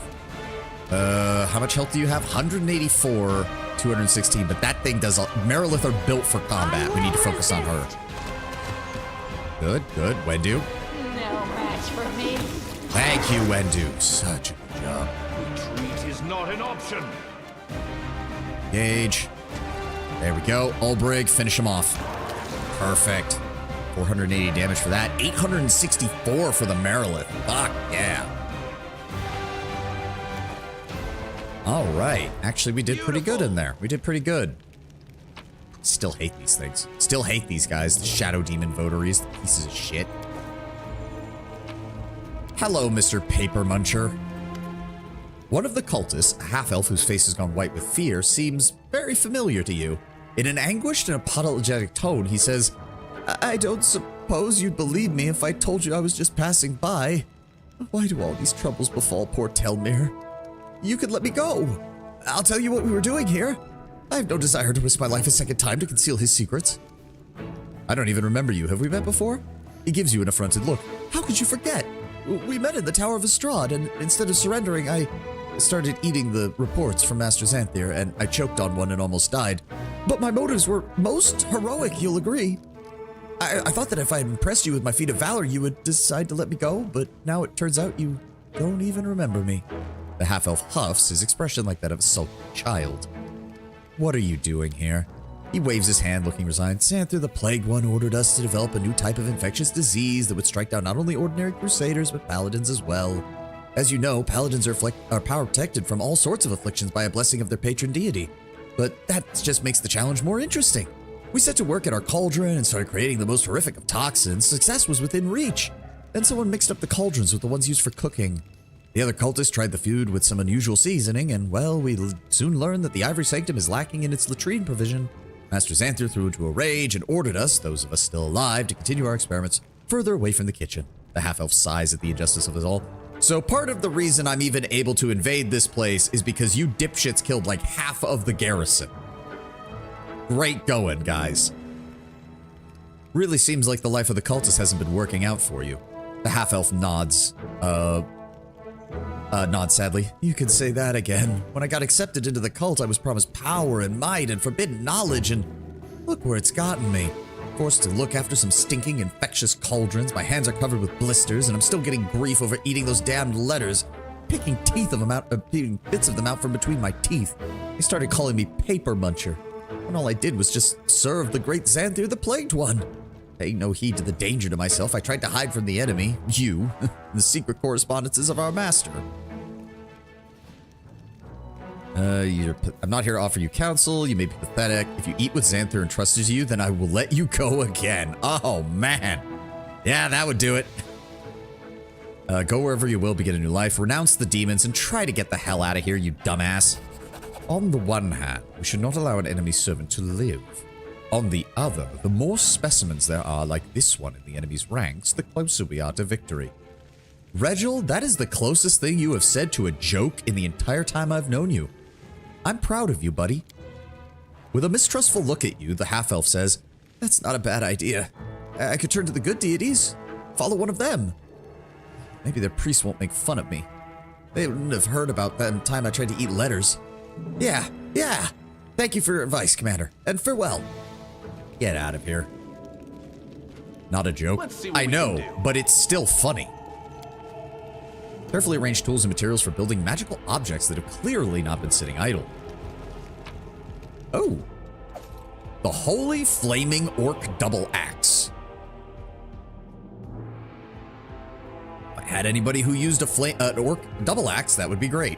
How much health do you have? 184, 216, but that thing does... Marilith are built for combat. We need to focus on her. Good, good. Wendu.
No match for me.
Thank you, Wendu. Such a good job.
Retreat is not an option.
Gauge. There we go. Ulbrig, finish him off. Perfect. 480 damage for that. 864 for the Marilith. Fuck yeah. All right. Actually, we did pretty good in there. We did pretty good. Still hate these things. Still hate these guys. The Shadow Demon votaries. The pieces of shit. Hello, Mr. Paper Muncher. One of the cultists, a half-elf whose face has gone white with fear, seems very familiar to you. In an anguished and apologetic tone, he says, I don't suppose you'd believe me if I told you I was just passing by. Why do all these troubles befall poor Telmir? You could let me go. I'll tell you what we were doing here. I have no desire to risk my life a second time to conceal his secrets. I don't even remember you. Have we met before? He gives you an affronted look. How could you forget? We met in the Tower of Estrad, and instead of surrendering, I started eating the reports from Master Xanthir, and I choked on one and almost died. But my motives were most heroic, you'll agree. I thought that if I had impressed you with my feat of valor, you would decide to let me go, but now it turns out you don't even remember me. The half-elf huffs, his expression like that of a sulky child. What are you doing here? He waves his hand, looking resigned. Xanther, the Plagued One, ordered us to develop a new type of infectious disease that would strike down not only ordinary crusaders, but paladins as well. As you know, paladins are power protected from all sorts of afflictions by a blessing of their patron deity. But that just makes the challenge more interesting. We set to work at our cauldron and started creating the most horrific of toxins. Success was within reach. Then someone mixed up the cauldrons with the ones used for cooking. The other cultists tried the food with some unusual seasoning, and well, we soon learned that the Ivory Sanctum is lacking in its latrine provision. Master Xanther threw into a rage and ordered us, those of us still alive, to continue our experiments further away from the kitchen. The half-elf sighs at the injustice of it all. So part of the reason I'm even able to invade this place is because you dipshits killed like half of the garrison. Great going, guys. Really seems like the life of the cultist hasn't been working out for you. The half-elf nods. Nods sadly. You could say that again. When I got accepted into the cult, I was promised power and might and forbidden knowledge, and look where it's gotten me. Forced to look after some stinking, infectious cauldrons. My hands are covered with blisters, and I'm still getting grief over eating those damned letters. Picking bits of them out from between my teeth. They started calling me Paper Muncher. And all I did was just serve the great Xanther, the Plagued One. Paying no heed to the danger to myself, I tried to hide from the enemy, you, the secret correspondences of our master. I'm not here to offer you counsel. You may be pathetic. If you eat with Xanther and trusts you, then I will let you go again. Oh, man. Yeah, that would do it. Go wherever you will, begin a new life, renounce the demons, and try to get the hell out of here, you dumbass. On the one hand, we should not allow an enemy servant to live. On the other, the more specimens there are like this one in the enemy's ranks, the closer we are to victory. Regil, that is the closest thing you have said to a joke in the entire time I've known you. I'm proud of you, buddy. With a mistrustful look at you, the half-elf says, that's not a bad idea. I could turn to the good deities, follow one of them. Maybe their priests won't make fun of me. They wouldn't have heard about that time I tried to eat letters. Yeah. Thank you for your advice, Commander, and farewell. Get out of here. Not a joke. I know, but it's still funny. Carefully arranged tools and materials for building magical objects that have clearly not been sitting idle. Oh. The Holy Flaming Orc Double Axe. If I had anybody who used an orc double axe, that would be great.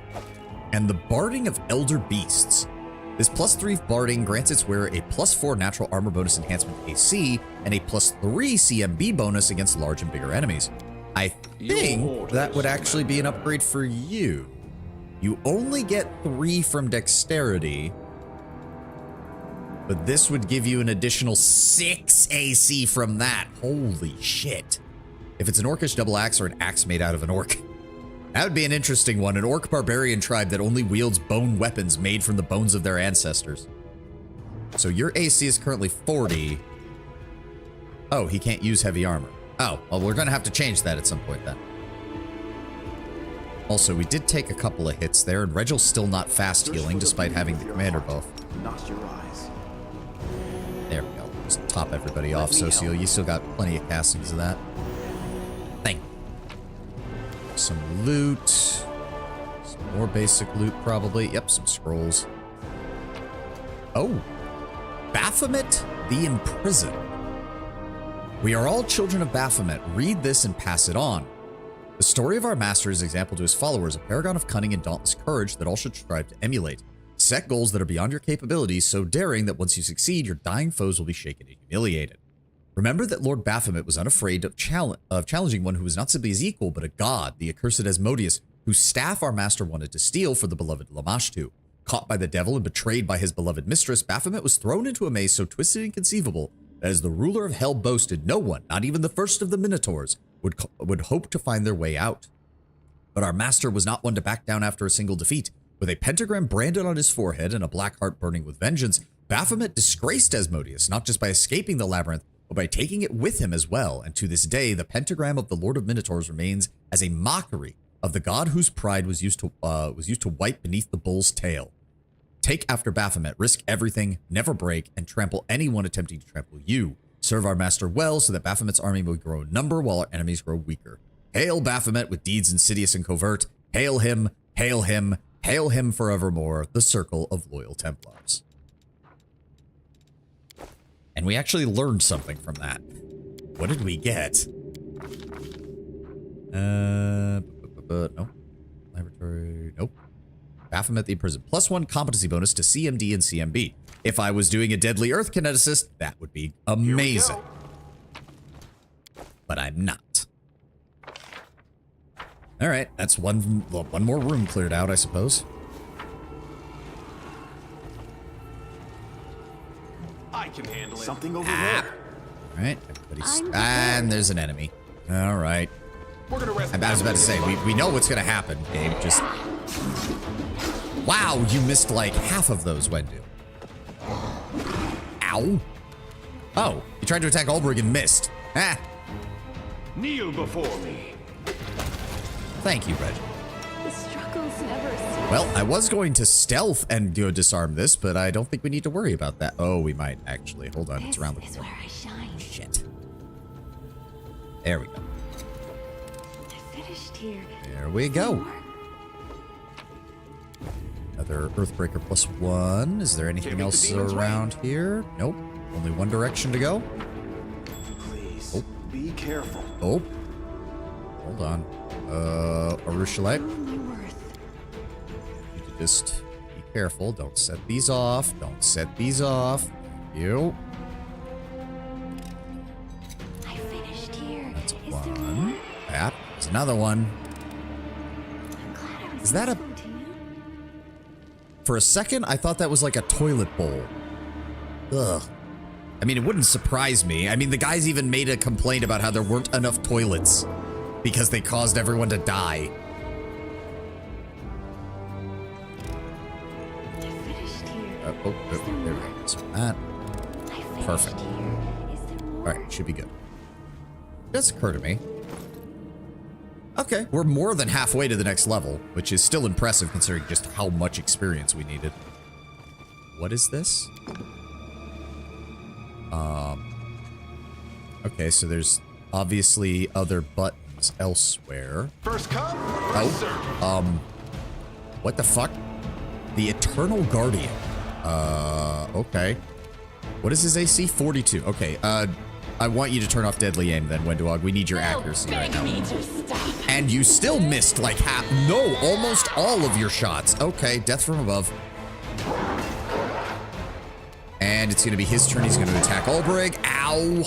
And the Barding of Elder Beasts. This +3 Barding grants its wearer a +4 natural armor bonus enhancement AC and a +3 CMB bonus against large and bigger enemies. I think that would actually be an upgrade for you. You only get 3 from dexterity, but this would give you an additional 6 AC from that. Holy shit. If it's an orcish double axe or an axe made out of an orc. That would be an interesting one, an orc barbarian tribe that only wields bone weapons made from the bones of their ancestors. So your AC is currently 40. Oh, he can't use heavy armor. Oh, well, we're going to have to change that at some point then. Also, we did take a couple of hits there, and Regil's still not fast healing despite having the commander buff.
Not your eyes.
There we go. Just top everybody off, Socio. You still got plenty of castings of that. Thank you. Some loot. Some more basic loot, probably. Yep, some scrolls. Oh. Baphomet the Imprisoned. We are all children of Baphomet. Read this and pass it on. The story of our master is an example to his followers, a paragon of cunning and dauntless courage that all should strive to emulate. Set goals that are beyond your capabilities, so daring that once you succeed, your dying foes will be shaken and humiliated. Remember that Lord Baphomet was unafraid of challenging one who was not simply his equal, but a god, the accursed Asmodeus, whose staff our master wanted to steal for the beloved Lamashtu. Caught by the devil and betrayed by his beloved mistress, Baphomet was thrown into a maze so twisted and inconceivable that as the ruler of hell boasted, no one, not even the first of the Minotaurs, would hope to find their way out. But our master was not one to back down after a single defeat. With a pentagram branded on his forehead and a black heart burning with vengeance, Baphomet disgraced Asmodeus, not just by escaping the labyrinth, but by taking it with him as well. And to this day, the pentagram of the Lord of Minotaurs remains as a mockery of the god whose pride was used to wipe beneath the bull's tail. Take after Baphomet, risk everything, never break, and trample anyone attempting to trample you. Serve our master well so that Baphomet's army will grow in number while our enemies grow weaker. Hail Baphomet with deeds insidious and covert. Hail him, Hail him forevermore, the circle of loyal Templars. And we actually learned something from that. What did we get? No. Laboratory, nope. Baphomet the Prison. +1 competency bonus to CMD and CMB. If I was doing a deadly earth kineticist, that would be amazing. But I'm not. Alright, that's one more room cleared out, I suppose.
I can handle it.
Something over there.
Alright, everybody's... And there's an enemy. Alright.
We're gonna rest.
I was about to say, we know what's gonna happen, Gabe. Just... Wow, you missed like half of those, Wendu. Ow. Oh, you tried to attack Ulbrich and missed. Ah.
Kneel before me.
Thank you, Reggie.
The struggles never cease.
Well, I was going to stealth and go disarm this, but I don't think we need to worry about that. Oh, we might actually. Hold on, it's around the
This is
corner.
where I shine.
Shit. There we go.
I finished here.
There we go. Another Earthbreaker +1. Is there anything
Can't make the
else
demons
around here? Nope. Only one direction to go.
Please, be careful.
Oh. Hold on. Arushalight.
Only worth.
You need to just be careful. Don't set these off. Don't set these off. You.
I finished here.
That's
Is there more?
one. That. There's another one.
I'm glad I was
Is that a-
listening to you.
For a second, I thought that was like a toilet bowl. Ugh. I mean, it wouldn't surprise me. I mean, the guys even made a complaint about how there weren't enough toilets because they caused everyone to die.
I finished here.
There we go. So that.
I finished
Perfect.
here. Is there more?
Alright, should be good. It does occur to me. Okay, we're more than halfway to the next level, which is still impressive considering just how much experience we needed. What is this? Okay, so there's obviously other buttons elsewhere.
First come, first serve.
What the fuck? The Eternal Guardian. Okay. What is his AC? 42. Okay, I want you to turn off deadly aim then, Wendog. We need your accuracy right now. And you still missed like half, no, almost all of your shots. Okay, death from above. And it's gonna be his turn. He's gonna attack Ulbrich. Ow.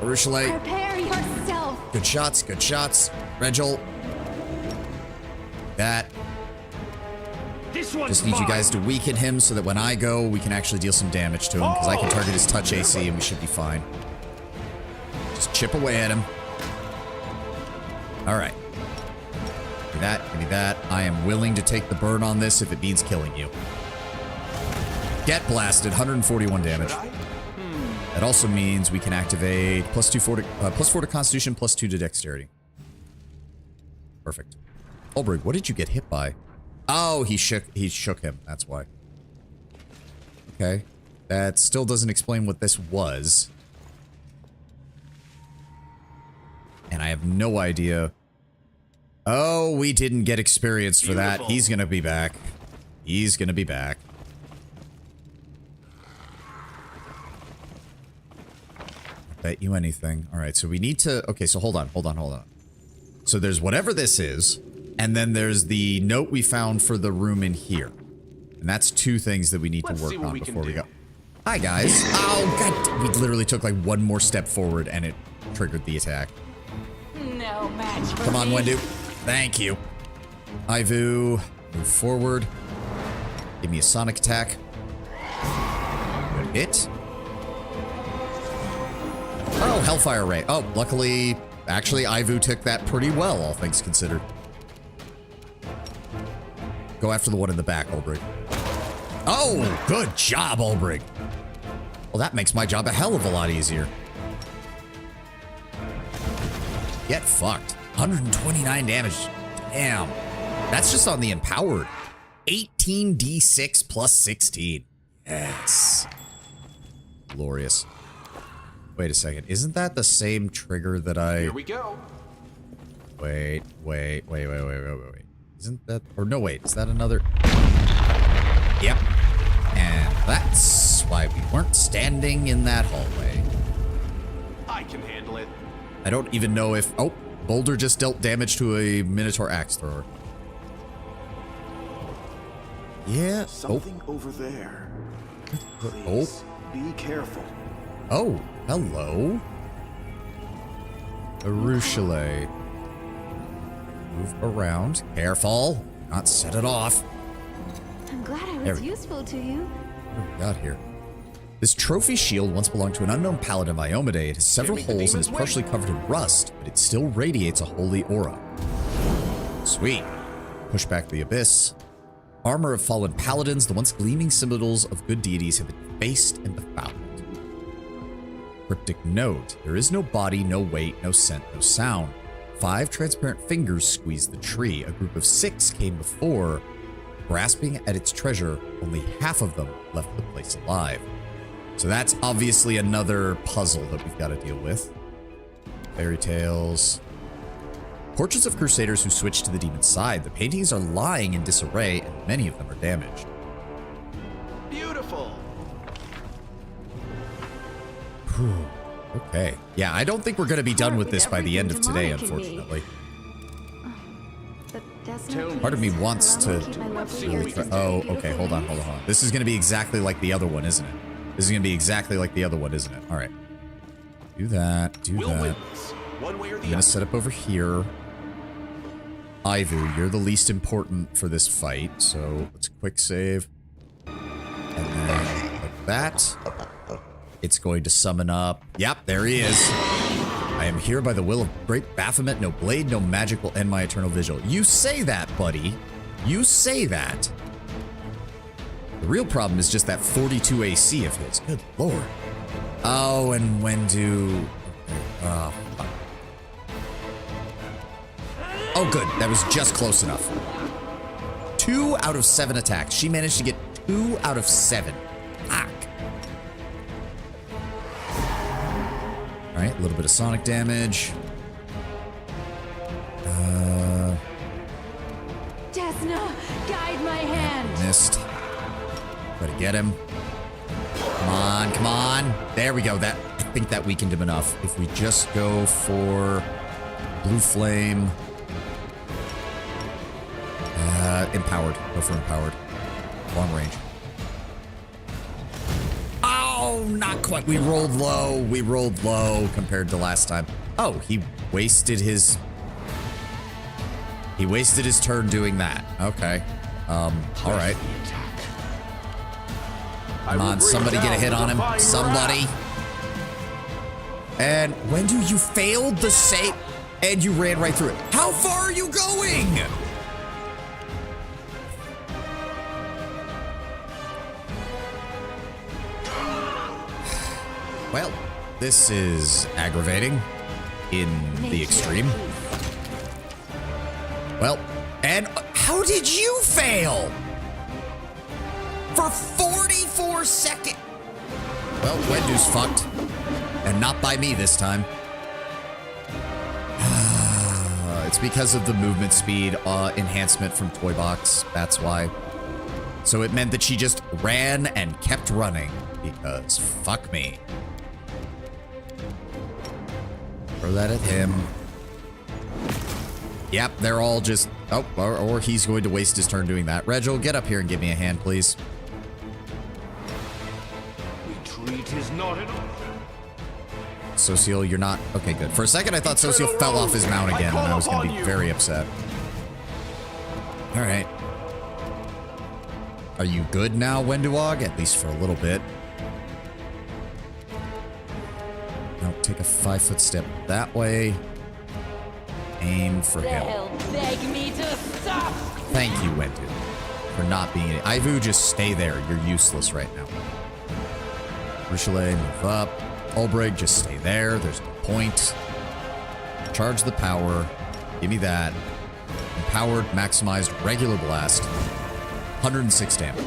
Urushalite.
Prepare yourself.
Good shots, good shots. Regil. That.
This one's
Just need you
mine.
guys to weaken him so that when I go, we can actually deal some damage to him, because I can target his touch AC and we should be fine. Just chip away at him. Alright. Give me that, give me that. I am willing to take the burn on this if it means killing you. Get blasted, 141 damage. That also means we can activate +4 to Constitution, +2 to Dexterity. Perfect. Ulbrich, what did you get hit by? Oh, he shook him. That's why. Okay. That still doesn't explain what this was. And I have no idea. Oh, we didn't get experience for that.
Beautiful.
He's gonna be back. He's gonna be back. Bet you anything. Alright, so we need to... Okay, so hold on. So there's whatever this is, and then there's the note we found for the room in here. And that's two things that we need
Let's
to
see
work
what
on
we can
before we
do.
go. Hi, guys. Oh, God. We literally took like one more step forward, and it triggered the attack.
No match for
Come on,
me.
Wendu. Thank you. Ivu, move forward. Give me a sonic attack. Good hit. Oh, Hellfire Ray. Oh, luckily, actually, Ivu took that pretty well, all things considered. Go after the one in the back, Ulbrich. Oh, good job, Ulbrich. Well, that makes my job a hell of a lot easier. Get fucked. 129 damage. Damn. That's just on the empowered. 18d6 plus 16. Yes. Glorious. Wait a second. Isn't that the same trigger that I...
Here we go.
Wait. Isn't that... Or no, wait. Is that another... Yep. And that's why we weren't standing in that hallway.
I can handle it.
I don't even know if... Oh, Boulder just dealt damage to a Minotaur axe thrower. Yeah.
Something over there.
Oh.
Please, be careful.
Oh, hello. A Ruchelet. Move around. Careful. Not set it off.
I'm glad I
There
was
we go.
useful to you.
What do we got here? This trophy shield once belonged to an unknown paladin of Iomade. It has several
Give me the
holes and is
demon's
partially covered in rust, but it still radiates a holy aura. Sweet. Push back the abyss. Armor of fallen paladins, the once gleaming symbols of good deities have been defaced and befouled. Cryptic note. There is no body, no weight, no scent, no sound. 5 transparent fingers squeeze the tree. A group of 6 came before. Grasping at its treasure, only half of them left the place alive. So that's obviously another puzzle that we've got to deal with. Fairy tales. Portraits of crusaders who switched to the demon's side. The paintings are lying in disarray, and many of them are damaged.
Beautiful.
Whew. Okay. Yeah, I don't think we're going to be done with this by the end of today,
Everything demonic in me.
unfortunately.
But that's
Tell
not
me.
Part of me wants to really
really
try. Oh, okay. Hold on. This is going to be exactly like the other one, isn't it? This is going to be exactly like the other one, isn't it? All right. Do that. Do
We'll
that.
win this, one way or
I'm
the
going to
other.
set up over here. Ivu, you're the least important for this fight, so let's quick save. And then like that. It's going to summon up. Yep, there he is. I am here by the will of great Baphomet. No blade, no magic will end my eternal vigil. You say that, buddy. You say that. The real problem is just that 42 AC of his. Good lord. Oh, and when do... Oh, fuck. Oh, good. That was just close enough. 2 out of 7 attacks. She managed to get 2 out of 7. Fuck. All right, a little bit of sonic damage.
Desna, guide my hand.
Missed. Try to get him. Come on, come on. There we go. That, I think that weakened him enough. If we just go for blue flame. Empowered. Go for empowered. Long range. Oh, not quite. We rolled low. We rolled low compared to last time. Oh, he wasted his... He wasted his turn doing that. Okay. All right. Come on, somebody get a hit on him. Somebody. And when do you failed the save? And you ran right through it. How far are you going? Well, this is aggravating in the extreme. Well, and how did you fail? For 44 seconds. Well, Wendu's fucked. And not by me this time. It's because of the movement speed enhancement from Toy Box. That's why. So it meant that she just ran and kept running. Because fuck me. Throw that at him. Yep, they're all just... Oh, or he's going to waste his turn doing that. Regil, get up here and give me a hand, please.
Retreat is not an option.
Socio, you're not... Okay, good. For a second, I thought Socio fell off his mount again, and I was going to be very upset. All right. Are you good now, Wenduog? At least for a little bit. Now take a 5-foot step that way. Aim for him.
Beg me to stop.
Thank you, Wendu, for not being... Ivu, just stay there. You're useless right now. Ruchelet, move up. Ulbrich, just stay there. There's no point. Charge the power. Give me that. Empowered, maximized, regular blast. 106 damage.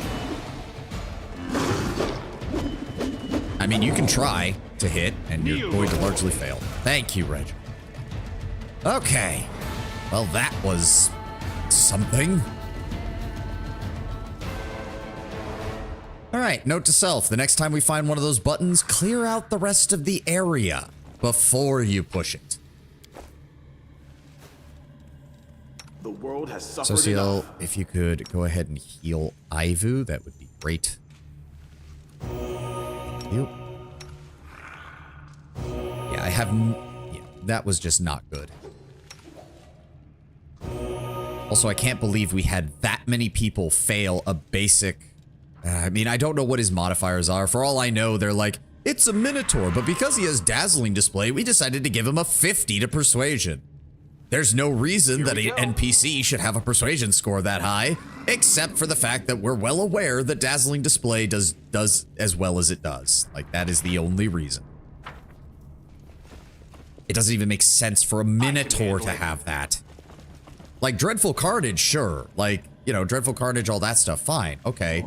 I mean, you can try to hit, and you're going to largely fail. Thank you, Reg. Okay. Well, that was something. All right, note to self. The next time we find one of those buttons, clear out the rest of the area before you push it.
The world has suffered
Social,
enough.
if you could go ahead and heal Ivu, that would be great. Thank you. Yeah, I have... Yeah, that was just not good. Also, I can't believe we had that many people fail a basic... I mean, I don't know what his modifiers are. For all I know, they're like, it's a Minotaur, but because he has Dazzling Display, we decided to give him a 50 to Persuasion. There's no reason that an NPC should have a Persuasion score that high, except for the fact that we're well aware that Dazzling Display does as well as it does. Like, that is the only reason. It doesn't even make sense for a Minotaur to have that. Like, Dreadful Carnage, sure. Like, you know, Dreadful Carnage, all that stuff, fine. Okay.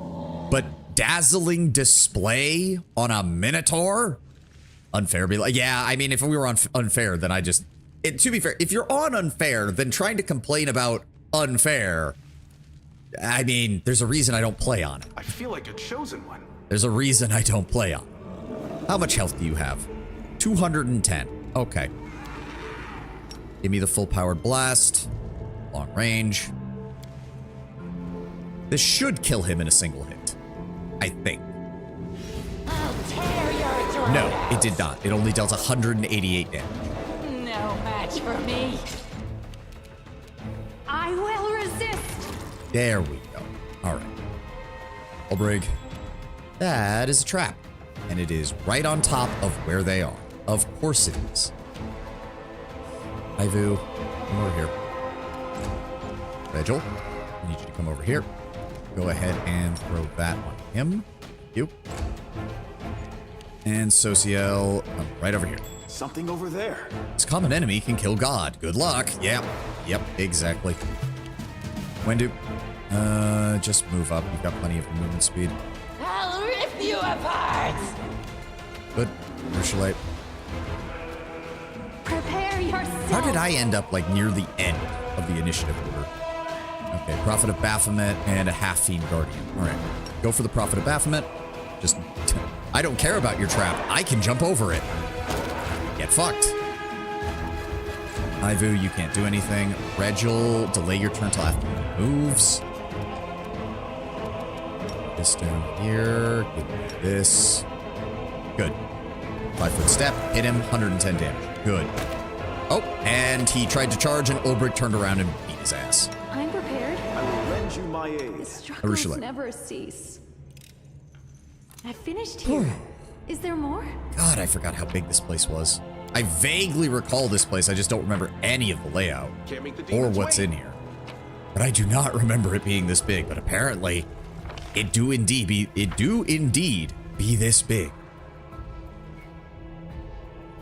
But Dazzling Display on a Minotaur? Unfair. Be like, yeah, I mean, if we were on unfair, then I just... to be fair, if you're on unfair, then trying to complain about unfair... I mean, there's a reason I don't play on it.
I feel like a chosen one.
There's a reason I don't play on it. How much health do you have? 210. Okay. Give me the full powered blast. Long range. This should kill him in a single hit. I think. No, it did not. It only dealt 188 damage.
No match for me. I will resist.
There we go. All right. Olbrig. That is a trap. And it is right on top of where they are. Of course it is. Ivu, come over here. Regil, I need you to come over here. Go ahead and throw that on him. You. And Social, come right over here.
Something over there.
This common enemy can kill God. Good luck. Yep. Yep, exactly. Wendu, just move up. You've got plenty of movement speed.
I'll rip you apart.
Good. Ursula.
Prepare yourself.
How did I end up, like, near the end of the initiative order? Okay, Prophet of Baphomet and a half-fiend Guardian. All right, go for the Prophet of Baphomet. Just, I don't care about your trap. I can jump over it. Get fucked. Ivu, you can't do anything. Regil, delay your turn till after he moves. This down here. Give me this. Good. 5-foot step. Hit him. 110 damage. Good. Oh, and he tried to charge, and Olbrig turned around and beat his ass.
I'm prepared.
I will lend you my aid.
The struggles
Ursula.
never cease. I finished here. Is there more?
God, I forgot how big this place was. I vaguely recall this place. I just don't remember any of the layout
Can't make the
or
demons
what's
wait.
in here. But I do not remember it being this big. But apparently, it do indeed be this big.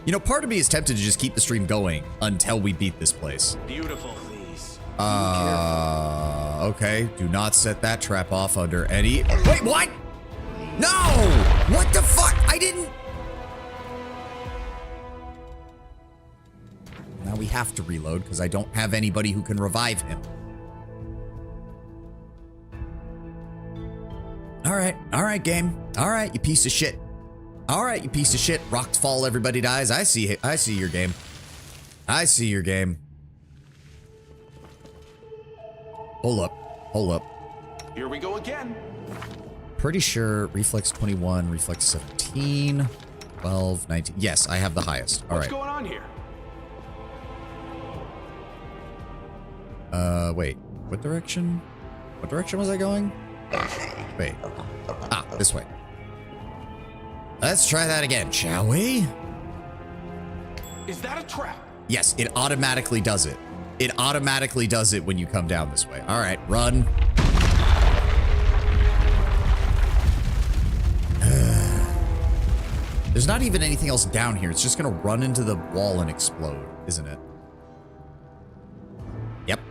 You know, part of me is tempted to just keep the stream going until we beat this place.
Beautiful. Please.
Okay. Do not set that trap off under any... Wait, what? No! What the fuck? I didn't... Now we have to reload because I don't have anybody who can revive him. All right, game. All right, you piece of shit. All right, you piece of shit. Rocks fall, everybody dies. I see your game. I see your game. Hold up.
Here we go again.
Pretty sure reflex 21, reflex 17, 12, 19. Yes, I have the highest. All
What's
right.
going on here?
Wait. What direction? What direction was I going? Wait. Ah, this way. Let's try that again, shall we?
Is that a trap?
Yes, it automatically does it. It automatically does it when you come down this way. All right, run. There's not even anything else down here. It's just gonna run into the wall and explode, isn't it? Yep.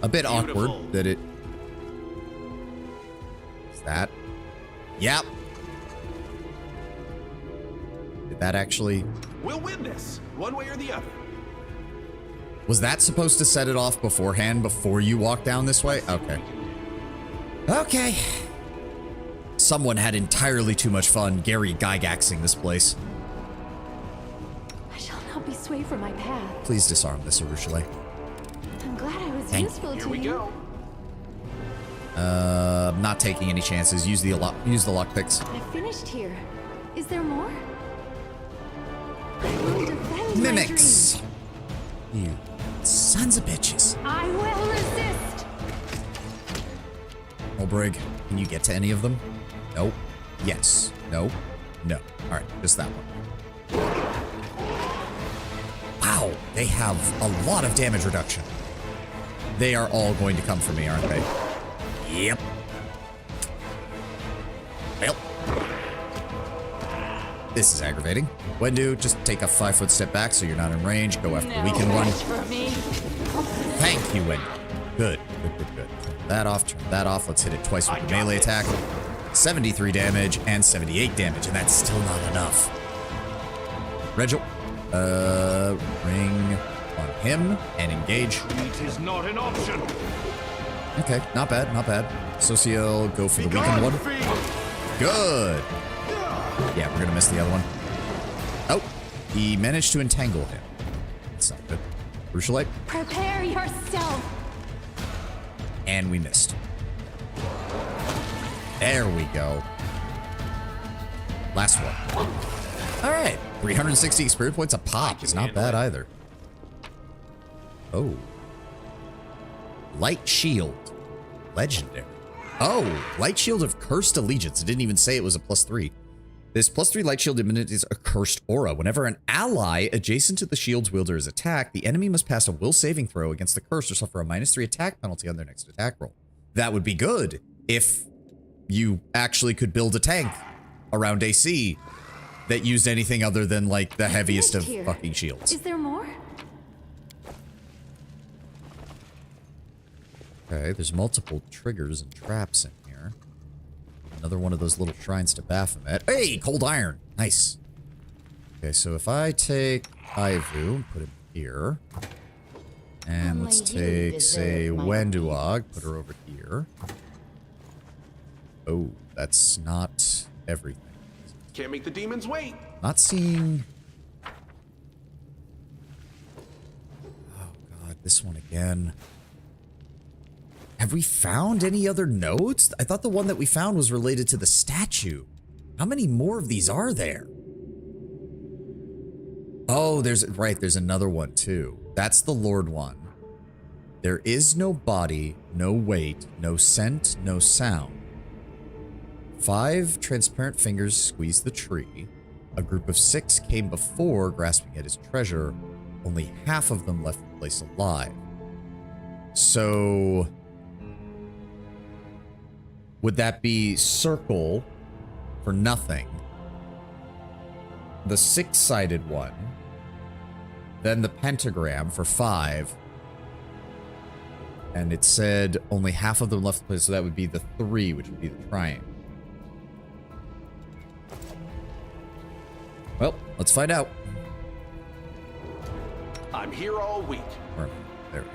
A bit
Beautiful.
awkward that it... Is that? Yep. Did that actually...
We'll win this, one way or the other.
Was that supposed to set it off beforehand before you walk down this way? Okay. Okay. Someone had entirely too much fun Gary Gygaxing this place.
I shall not be swayed from my path.
Please disarm this, Urushalay.
I'm glad I was
Thank
useful
Here
to
we
you.
go.
I'm not taking any chances. Use the lockpicks.
I finished here. Is there more? I will defend
Mimics! You sons of bitches.
my dream. I will resist.
Olbrig, can you get to any of them? Nope. Yes. No. No. Alright, just that one. Wow, they have a lot of damage reduction. They are all going to come for me, aren't they? Yep. Well. This is aggravating. Wendu, just take a 5-foot step back so you're not in range. Go after the weakened one.
For me.
Thank you, Wendu. Good. Good, good, good. Turn that off. Turn that off. Let's hit it twice with the melee attack. 73 damage and 78 damage, and that's still not enough. Regil, ring on him and engage.
Retreat is not an option.
Okay, not bad, not bad. Social, go for the weakened one. Good. Yeah, we're gonna miss the other one. Oh, he managed to entangle him. That's not good. Crucialite.
Prepare yourself.
And we missed. There we go. Last one. All right, 360 experience points a pop is not bad either. Oh. Light Shield. Legendary. Oh, Light Shield of Cursed Allegiance. It didn't even say it was a +3. This +3 Light Shield emits a cursed aura. Whenever an ally adjacent to the shield's wielder is attacked, the enemy must pass a will saving throw against the curse or suffer a -3 attack penalty on their next attack roll. That would be good if you actually could build a tank around AC that used anything other than like the heaviest of fucking shields.
Is there more?
Okay, there's multiple triggers and traps in here. Another one of those little shrines to Baphomet. Hey, cold iron. Nice. Okay, so if I take Ivu, put him here. And let's take, say, Wenduog, put her over here. Oh, that's not everything.
Can't make the demons wait.
Not seeing... Oh, God, this one again. Have we found any other nodes? I thought the one that we found was related to the statue. How many more of these are there? Oh, there's another one too. That's the Lord one. There is no body, no weight, no scent, no sound. 5 transparent fingers squeeze the tree. A group of 6 came before, grasping at his treasure. Only half of them left the place alive. So... would that be circle for nothing? The 6-sided one. Then the pentagram for 5. And it said only half of them left the place, so that would be the 3, which would be the triangle. Well, let's find out.
I'm here all week.
Or, there we go.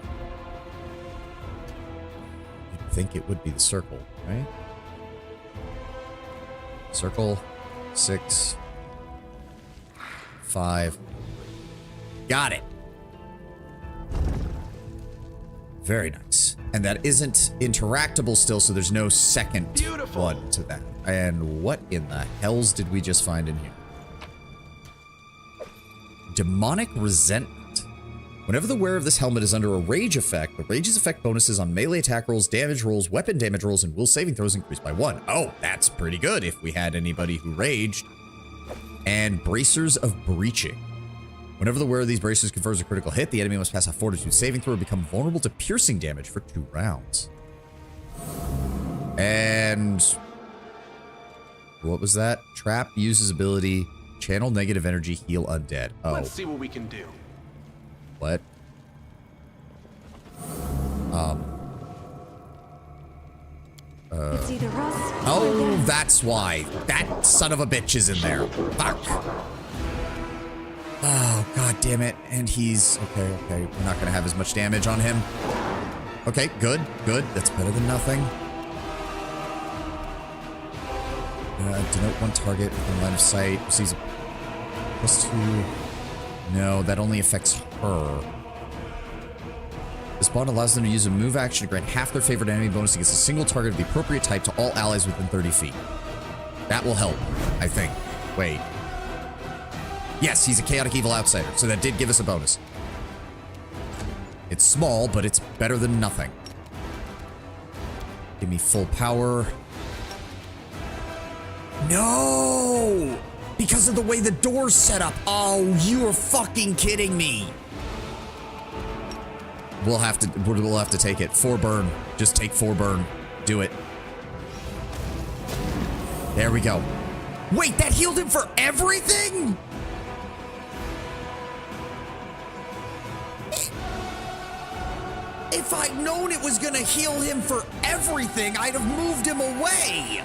You'd think it would be the circle, right? Circle, 6, 5. Got it. Very nice. And that isn't interactable still, so there's no second
Beautiful.
one to that. And what in the hells did we just find in here? Demonic Resentment. Whenever the wearer of this helmet is under a rage effect, the rage's effect bonuses on melee attack rolls, damage rolls, weapon damage rolls, and will saving throws increase by 1. Oh, that's pretty good if we had anybody who raged. And Bracers of Breaching. Whenever the wearer of these bracers confers a critical hit, the enemy must pass a fortitude saving throw or become vulnerable to piercing damage for 2 rounds. And... what was that? Trap uses ability, channel negative energy, heal undead. Oh.
Let's see what we can do.
What?
It's either us or
Oh,
them.
that's why. That son of a bitch is in there. Fuck. Oh, god damn it. And he's... Okay. We're not gonna have as much damage on him. Okay, good. That's better than nothing. Denote one target within line of sight. Receives +2. No, that only affects her. This bond allows them to use a move action to grant half their favorite enemy bonus against a single target of the appropriate type to all allies within 30 feet. That will help, I think. Wait. Yes, he's a chaotic evil outsider, so that did give us a bonus. It's small, but it's better than nothing. Give me full power. No! Because of the way the door's set up. Oh, you are fucking kidding me. We'll have to take it. 4 burn. Just take 4 burn. Do it. There we go. Wait, that healed him for everything? If I'd known it was gonna heal him for everything, I'd have moved him away.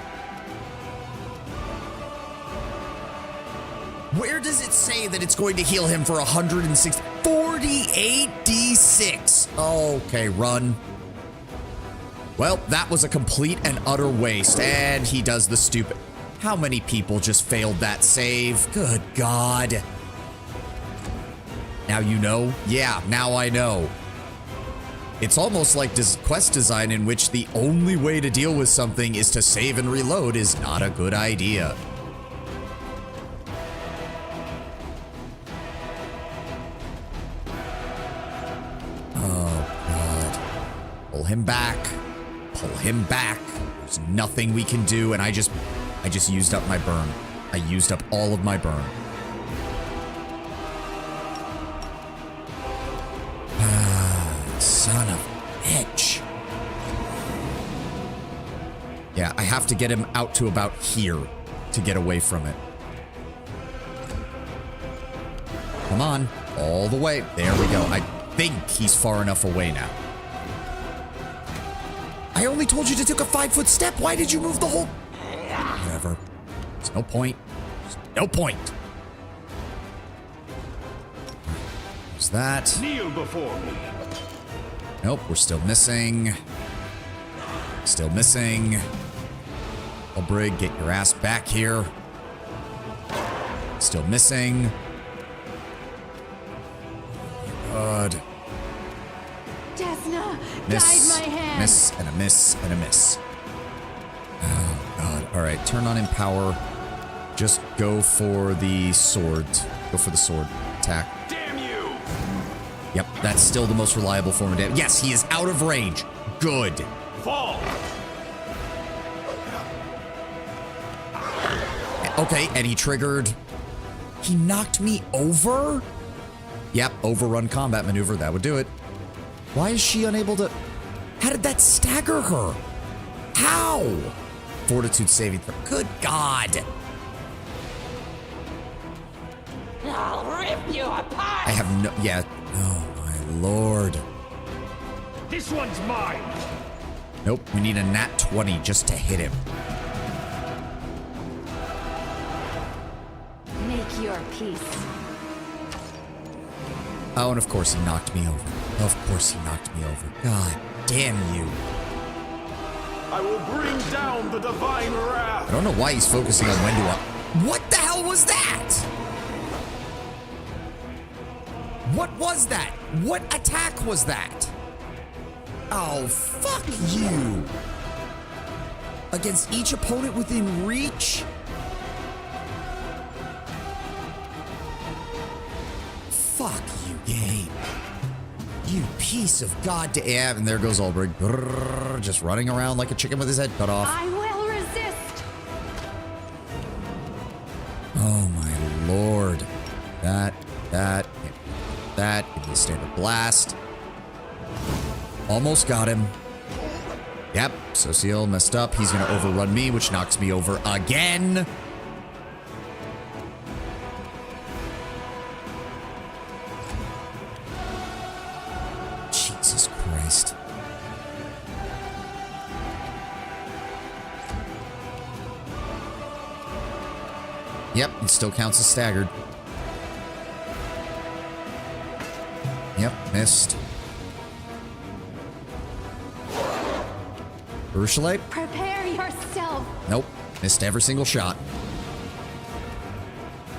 Where does it say that it's going to heal him for 160? 48 D6. Okay, run. Well, that was a complete and utter waste, and he does the stupid... How many people just failed that save? Good God. Now you know? Yeah, now I know. It's almost like quest design in which the only way to deal with something is to save and reload is not a good idea. Oh, God. Pull him back. Pull him back. There's nothing we can do, and I just used up my burn. I used up all of my burn. Son of a bitch. Yeah, I have to get him out to about here to get away from it. Come on. All the way. There we go. I think he's far enough away now. I only told you to take a 5-foot step. Why did you move the whole... Whatever. There's no point. There's no point. There's that.
Kneel before me.
Nope, we're still missing. Still missing. Brig, get your ass back here. Still missing. God.
Desna,
Miss,
guide my hand.
miss, and a miss, and a miss. Oh, God. All right, turn on Empower. Just go for the sword. Go for the sword attack.
Damn you!
Yep, that's still the most reliable form of damage. Yes, he is out of range. Good.
Fall!
Okay, and he triggered. He knocked me over? Yep, overrun combat maneuver. That would do it. Why is she unable to... How did that stagger her? How? Fortitude saving throw. Good God.
I'll rip you apart.
I have no... Yeah. Oh, my Lord.
This one's mine.
Nope, we need a nat 20 just to hit him.
Make your peace.
Oh, and of course he knocked me over. Of course he knocked me over. God damn you.
I will bring down the divine wrath.
I don't know why he's focusing on when to up. What the hell was that? What was that? What attack was that? Oh, fuck you. Against each opponent within reach? Fuck you, game. You piece of goddamn... Yeah, and there goes Ulbrich. Brrr, just running around like a chicken with his head cut off.
I will resist.
Oh, my Lord. That. Give me a standard blast. Almost got him. Yep, Social messed up. He's going to overrun me, which knocks me over again. Jesus Christ. Yep, it still counts as staggered. Yep, missed. Crucialite?
Prepare yourself.
Nope, missed every single shot.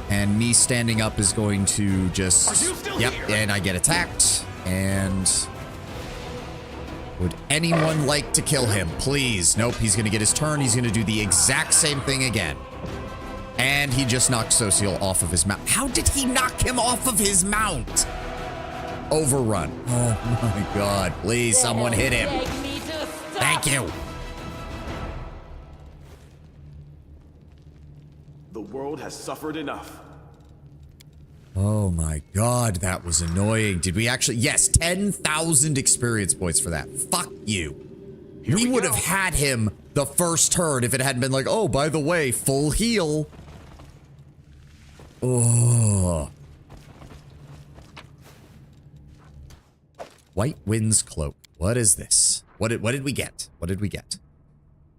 And me standing up is going to just...
Are you still
yep,
here?
and I get attacked. And... would anyone like to kill him? Please. Nope, he's going to get his turn. He's going to do the exact same thing again. And he just knocked Social off of his mount. How did he knock him off of his mount? Overrun. Oh my god. Please, someone hit him. Thank you.
The world has suffered enough.
Oh my god, that was annoying. Did we actually... yes, 10,000 experience points for that. Fuck you. We would have had him the first turn if it hadn't been like, oh, by the way, full heal. Oh. White Wind's Cloak. What is this? What did we get? What did we get?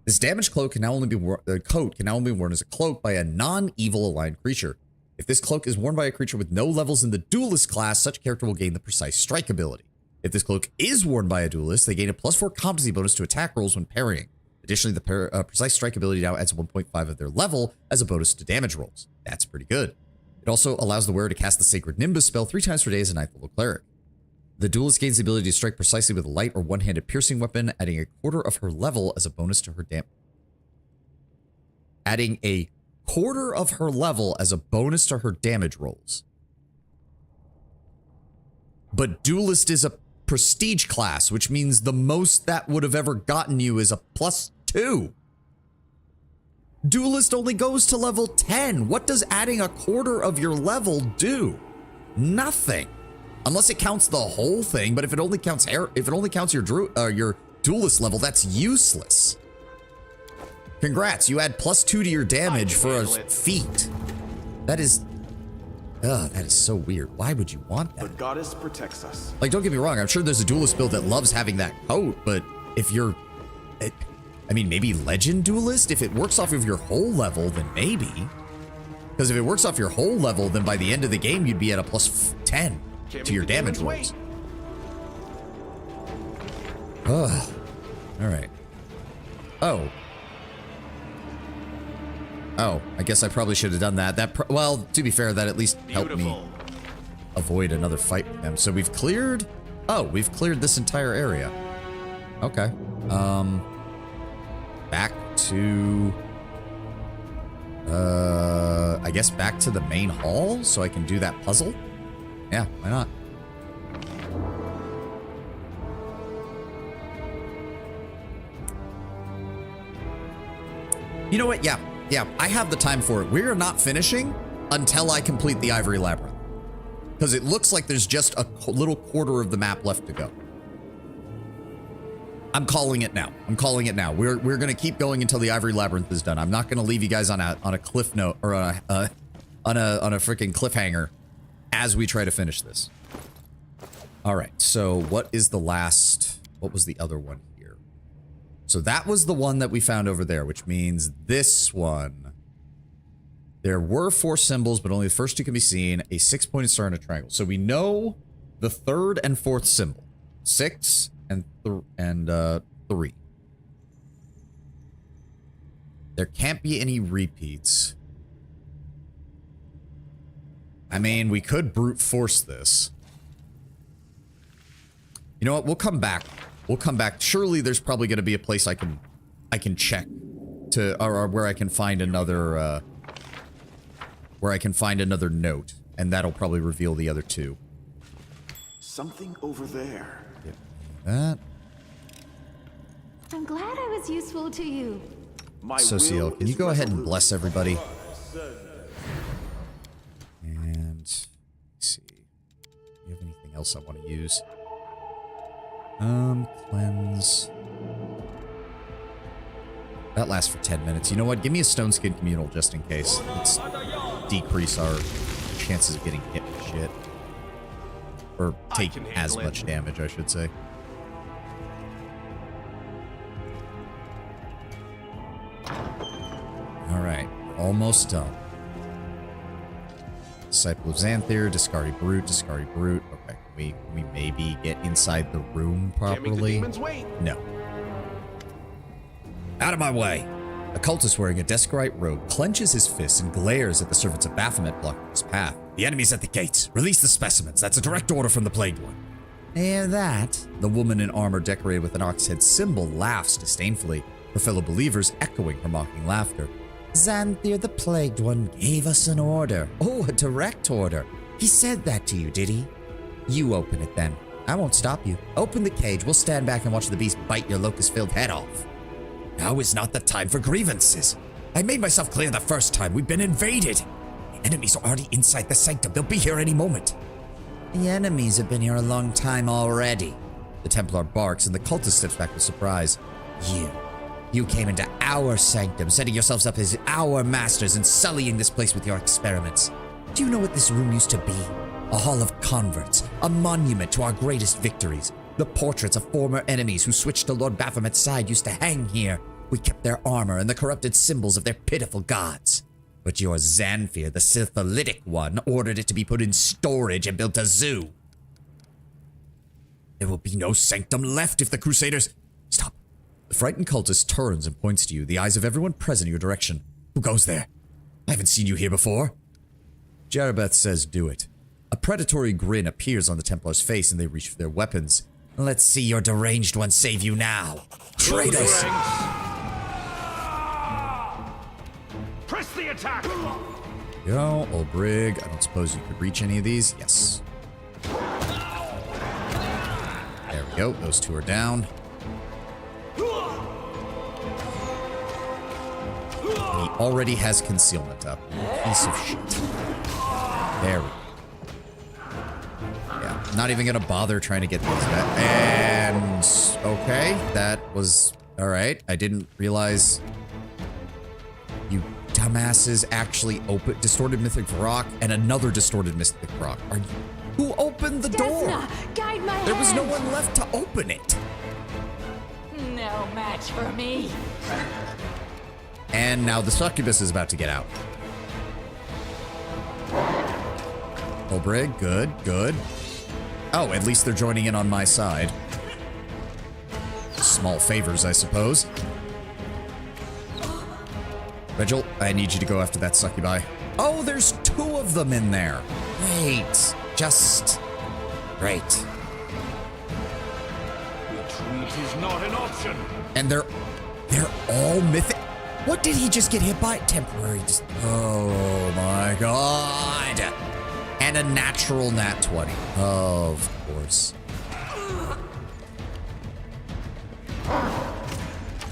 This damaged cloak can now only be coat can now only be worn as a cloak by a non-evil aligned creature. If this cloak is worn by a creature with no levels in the duelist class, such character will gain the precise strike ability. If this cloak is worn by a duelist, they gain a +4 competency bonus to attack rolls when parrying. Additionally, the precise strike ability now adds 1.5 of their level as a bonus to damage rolls. That's pretty good. It also allows the wearer to cast the Sacred Nimbus spell 3 times per day as a 9th level cleric. The duelist gains the ability to strike precisely with a light or one-handed piercing weapon, adding a quarter of her level as a bonus to her adding a quarter of her level as a bonus to her damage rolls. But duelist is a prestige class, which means the most that would have ever gotten you is a +2. Duelist only goes to level 10. What does adding a quarter of your level do? Nothing. Unless it counts the whole thing, but if it only counts your duelist level, that's useless. Congrats, you add +2 to your damage for a feat. That is so weird. Why would you want
The
that?
goddess protects us.
Like, don't get me wrong, I'm sure there's a duelist build that loves having that coat, but if you're... I mean, maybe Legend Duelist? If it works off of your whole level, then maybe. Because if it works off your whole level, then by the end of the game, you'd be at a +10 to your damage rolls. Ugh. Alright. Oh. Oh, I guess I probably should have done that. Well, to be fair, that at least helped me avoid another fight with them. So we've cleared... oh, we've cleared this entire area. Okay. Back to... I guess back to the main hall so I can do that puzzle? Yeah, why not? You know what? Yeah, I have the time for it. We're not finishing until I complete the Ivory Labyrinth. Because it looks like there's just a little quarter of the map left to go. I'm calling it now. I'm calling it now. We're going to keep going until the Ivory Labyrinth is done. I'm not going to leave you guys on a cliff note or on a freaking cliffhanger as we try to finish this. All right. So what is the last? What was the other one here? So that was the one that we found over there, which means this one. There were 4 symbols, but only the first 2 can be seen. A 6-pointed star and a triangle. So we know the 3rd and 4th symbol. 6 and 3. There can't be any repeats. I mean, we could brute force this. You know what? We'll come back. We'll come back. Surely there's probably going to be a place I can check to, or where I can find another, note, and that'll probably reveal the other 2.
Something over there.
That.
I'm glad I was useful to you.
My
Socio,
will
can you
is
go ahead and
resolute.
bless everybody? And let's see. Do you have anything else I want to use? Cleanse. That lasts for 10 minutes. You know what? Give me a Stone Skin Communal just in case. Let's decrease our chances of getting hit with shit. Or take as much damage, I should say. Alright, almost done. Disciple of Xanthir, Discari Brute, Discari Brute. Okay, we maybe get inside the room
Can't make the
properly.
demons wait.
No. Out of my way! A cultist wearing a Descarite robe clenches his fists and glares at the servants of Baphomet blocking his path.
The enemy's at the gates. Release the specimens. That's a direct order from the Plagued One.
Hear that? The woman in armor decorated with an ox head symbol laughs disdainfully, her fellow believers echoing her mocking laughter. Xanthir the Plagued One gave us an order. Oh, a direct order. He said that to you, did he? You open it then. I won't stop you. Open the cage. We'll stand back and watch the beast bite your locust-filled head off.
Now is not the time for grievances. I made myself clear the first time. We've been invaded. The enemies are already inside the sanctum. They'll be here any moment.
The enemies have been here a long time already. The Templar barks and the cultist steps back with surprise. You came into our sanctum, setting yourselves up as our masters and sullying this place with your experiments. Do you know what this room used to be? A hall of converts, a monument to our greatest victories. The portraits of former enemies who switched to Lord Baphomet's side used to hang here. We kept their armor and the corrupted symbols of their pitiful gods. But your Xanthir, the syphilitic one, ordered it to be put in storage and built a zoo.
There will be no sanctum left if the Crusaders... Stop.
The frightened cultist turns and points to you, the eyes of everyone present in your direction.
Who goes there? I haven't seen you here before.
Jarabeth says do it. A predatory grin appears on the Templar's face and they reach for their weapons.
Let's see your deranged one save you now. Traitors!
Press the attack!
Yo, old brig. I don't suppose you could reach any of these? Yes. There we go. Those two are down. And he already has concealment up. Piece of shit. There we go. Yeah, not even gonna bother trying to get these back. And okay, that was all right. I didn't realize you dumbasses actually open distorted mythic rock and another distorted mythic rock. Are you? Who opened the door?
Desna, guide my
There was no
hand.
one left to open it.
No match for me.
And now the succubus is about to get out. Old brig, good, good. Oh, at least they're joining in on my side. Small favors, I suppose. Regil, I need you to go after that succubi. Oh, there's two of them in there. Great. Just great.
Retreat is not an option.
And they're all mythic. What did he just get hit by? Temporary. Oh my god. And a natural nat 20. Of course.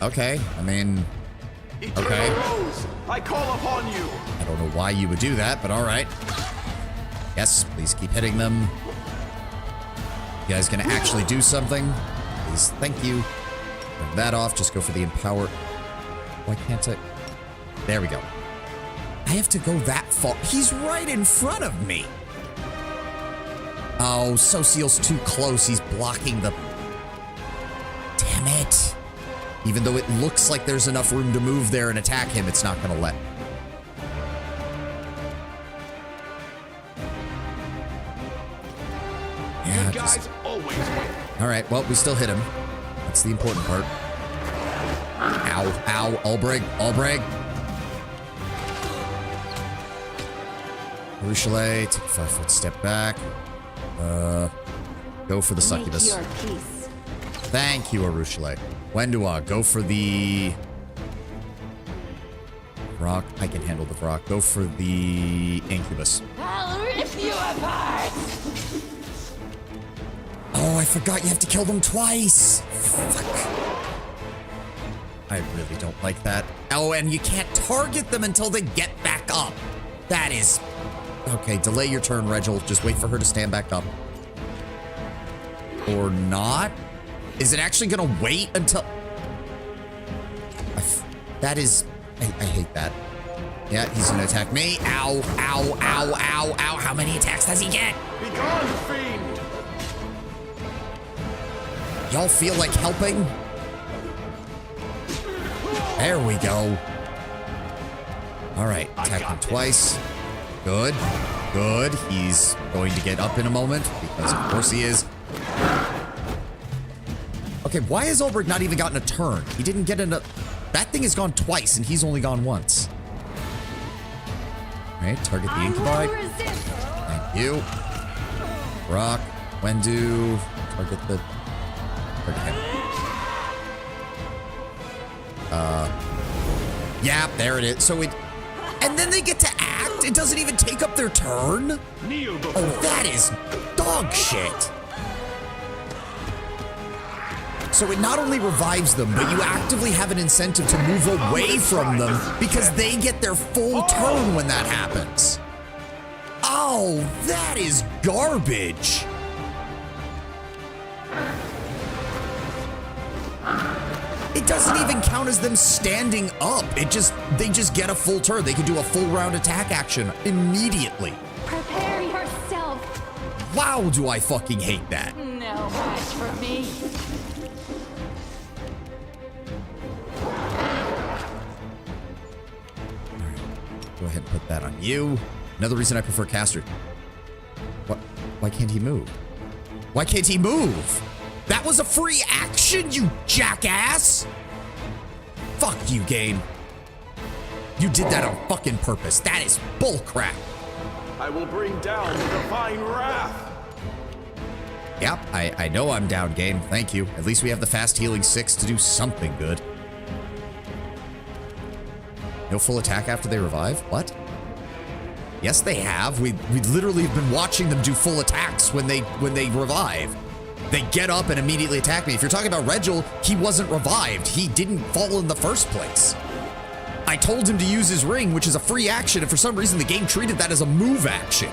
Okay, I mean, okay.
Rose, I call upon you.
I don't know why you would do that, but all right. Yes, please keep hitting them. You guys gonna actually do something? Please, thank you. Turn that off, just go for the empower. Why can't I? There we go. I have to go that far. He's right in front of me. Oh, Social's too close. He's blocking the... Damn it. Even though it looks like there's enough room to move there and attack him, it's not gonna let. Yeah,
Good guys always win.
all right, well, we still hit him. That's the important part. Ow, ow, Ulbrig, Ulbrig. Ruchelet, take a 5-foot step back. Go for the succubus.
Make your peace.
Thank you, Arushale. Wendua, go for the... Vrock. I can handle the Vrock. Go for the incubus.
I'll rip you apart.
Oh, I forgot you have to kill them twice. Fuck. I really don't like that. Oh, and you can't target them until they get back up. That is... Okay, delay your turn, Regil. Just wait for her to stand back up. Or not? Is it actually gonna wait until... That is... I hate that. Yeah, he's gonna attack me. Ow, ow, ow, ow, ow. How many attacks does he get?
Be gone, fiend.
Y'all feel like helping? There we go. All right, attack him twice. Good. Good. He's going to get up in a moment, because of course he is. Okay, why has Ulbrich not even gotten a turn? He didn't get a... That thing has gone twice, and he's only gone once. Alright, target the incubi. Thank you. Rock, Wendu, target the... Target him. Yeah, there it is. So it... And then they get to act? It doesn't even take up their turn? Oh, that is dog shit. So it not only revives them, but you actively have an incentive to move away from them because they get their full turn when that happens. Oh, that is garbage. It doesn't even count as them standing up. They just get a full turn. They can do a full round attack action immediately.
Prepare yourself.
Wow, do I fucking hate that.
No match for me.
Go ahead and put that on you. Another reason I prefer Caster. What? Why can't he move? Why can't he move? That was a free action, you jackass! Fuck you, game. You did that on fucking purpose. That is bullcrap.
I will bring down the divine wrath.
Yep, I know I'm down, game. Thank you. At least we have the fast healing 6 to do something good. No full attack after they revive? What? Yes, they have. We literally have been watching them do full attacks when they revive. They get up and immediately attack me. If you're talking about Regil, he wasn't revived. He didn't fall in the first place. I told him to use his ring, which is a free action, and for some reason the game treated that as a move action.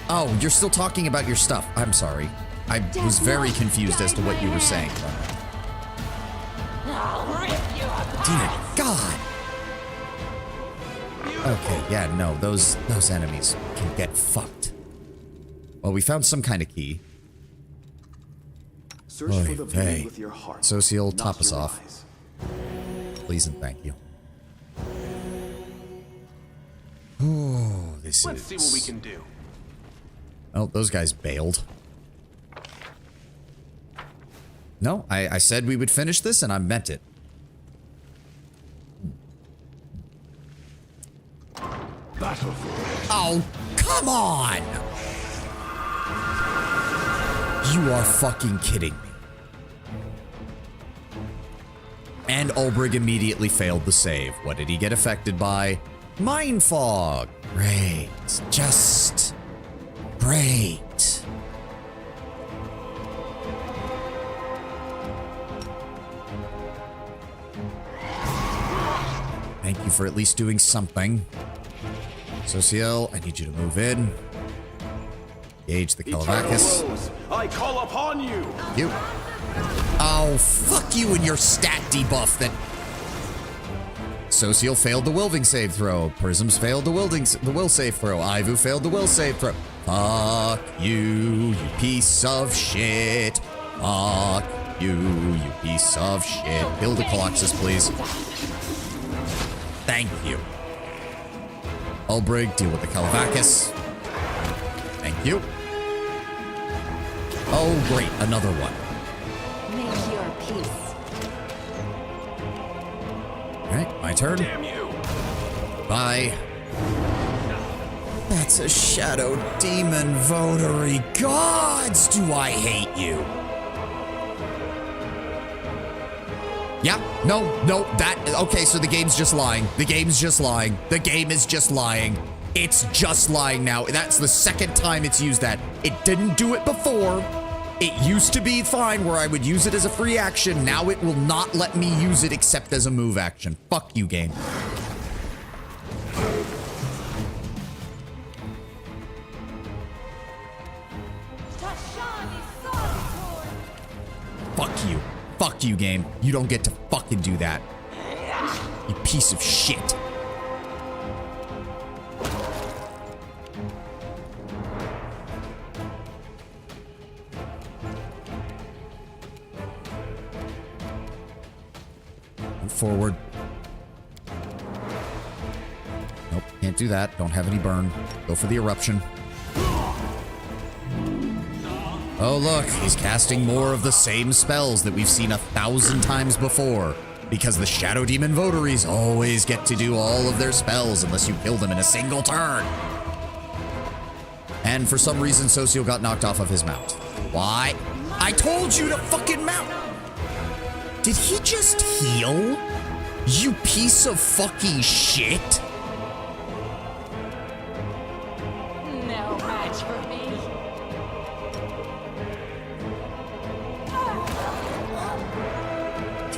Oh, you're still talking about your stuff. I'm sorry. I was very confused as to what you were saying. Dear God. Okay, yeah, no, those enemies can get fucked. Well, we found some kind of key.
Search for the blade with your heart.
Social,
not
top us
your
off.
eyes.
Please and thank you. Oh, this
Let's
is...
see what we can do.
Oh, those guys bailed. No, I said we would finish this, and I meant it. Oh, come on! You are fucking kidding me. And Ulbrich immediately failed the save. What did he get affected by? Mind fog. Great. Just great. Thank you for at least doing something. Social, I need you to move in. Engage the Calavacus.
Eternal rose, I call upon you.
You. Oh, fuck you and your stat debuff that... Social failed the Wilving save throw. Prisms failed the will save throw. Ivu failed the will save throw. Fuck you, you piece of shit. Fuck you, you piece of shit. Kill the Coloxus, please. Thank you. Ulbrich, deal with the Calavacus. Thank you. Oh, great, another one.
Make your peace.
Alright, my turn.
Damn you!
Bye. That's a shadow demon votary. Gods, do I hate you. Yeah, no, that, okay, so the game's just lying. The game's just lying. The game is just lying. It's just lying now. That's the second time it's used that. It didn't do it before. It used to be fine where I would use it as a free action. Now it will not let me use it except as a move action. Fuck you, game. Fuck you. Fuck you, game. You don't get to fucking do that. You piece of shit. forward. Nope, can't do that. Don't have any burn. Go for the eruption. Oh, look, he's casting more of the same spells that we've seen 1,000 times before. Because the Shadow Demon votaries always get to do all of their spells unless you kill them in a single turn. And for some reason, Socio got knocked off of his mount. Why? I told you to fucking mount! Did he just heal? You piece of fucking shit!
No match for me.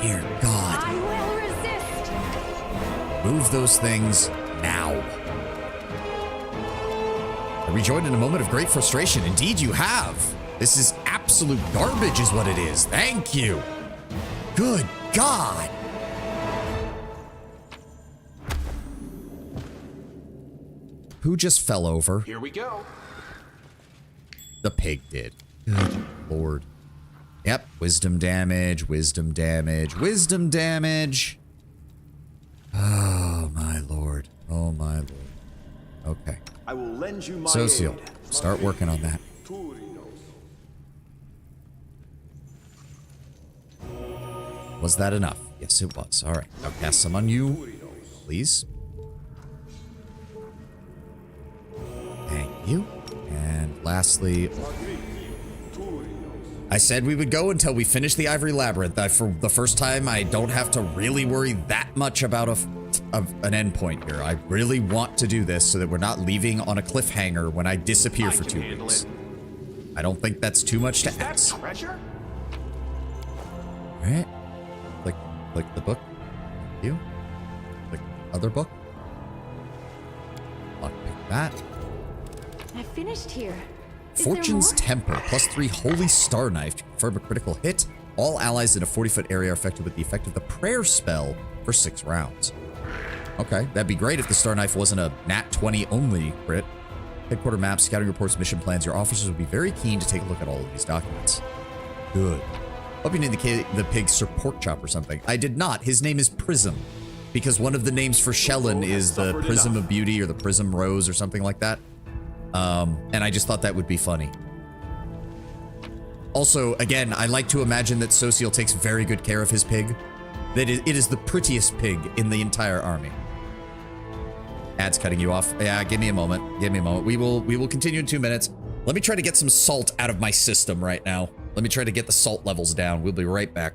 Dear God.
I will resist.
Move those things now. I rejoined in a moment of great frustration. Indeed you have. This is absolute garbage is what it is. Thank you. Good God. Who just fell over?
Here we go.
The pig did. Good Lord. Yep. Wisdom damage, wisdom damage, wisdom damage. Oh, my Lord. Oh, my Lord. Okay.
I will lend you my
Socio,
aid.
start working on that. Was that enough? Yes, it was. All right. Now cast some on you, please. Thank you. And lastly, I said we would go until we finish the Ivory Labyrinth. For the first time, I don't have to really worry that much about an endpoint here. I really want to do this so that we're not leaving on a cliffhanger when I disappear for 2 weeks. I don't think that's too much to ask.
Treasure?
All right. Click the book. Thank you. Click the other book. Lockpick that.
I finished here. Is
Fortune's
there more?
Temper. +3 Holy Star Knife to confirm a critical hit. All allies in a 40-foot area are affected with the effect of the prayer spell for 6 rounds. Okay, that'd be great if the Star Knife wasn't a nat 20 only crit. Headquarter maps, scouting reports, mission plans. Your officers would be very keen to take a look at all of these documents. Good. Hope you named the pig Sir Pork Chop or something. I did not. His name is Prism. Because one of the names for Shellen is the Prism of Beauty or the Prism Rose or something like that. And I just thought that would be funny. Also, again, I like to imagine that Sociel takes very good care of his pig. That it is the prettiest pig in the entire army. Ad's cutting you off. Yeah, give me a moment. Give me a moment. We will continue in 2 minutes. Let me try to get some salt out of my system right now. Let me try to get the salt levels down. We'll be right back.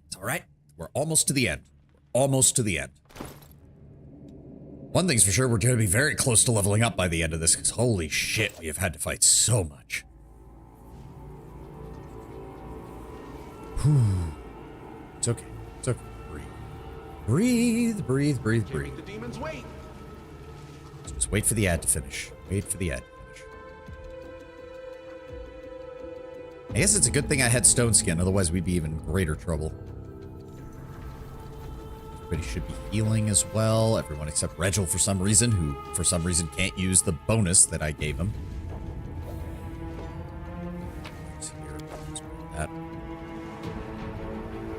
It's all right. We're almost to the end. Almost to the end. One thing's for sure, we're going to be very close to leveling up by the end of this, because holy shit, we have had to fight so much. Whew. It's okay. It's okay. Breathe. Breathe, breathe, breathe,
Can't
breathe.
make the demons wait.
Just wait for the ad to finish. Wait for the ad to finish. I guess it's a good thing I had stone skin, otherwise we'd be even greater trouble. Everybody should be healing as well. Everyone except Regil for some reason, who for some reason can't use the bonus that I gave him.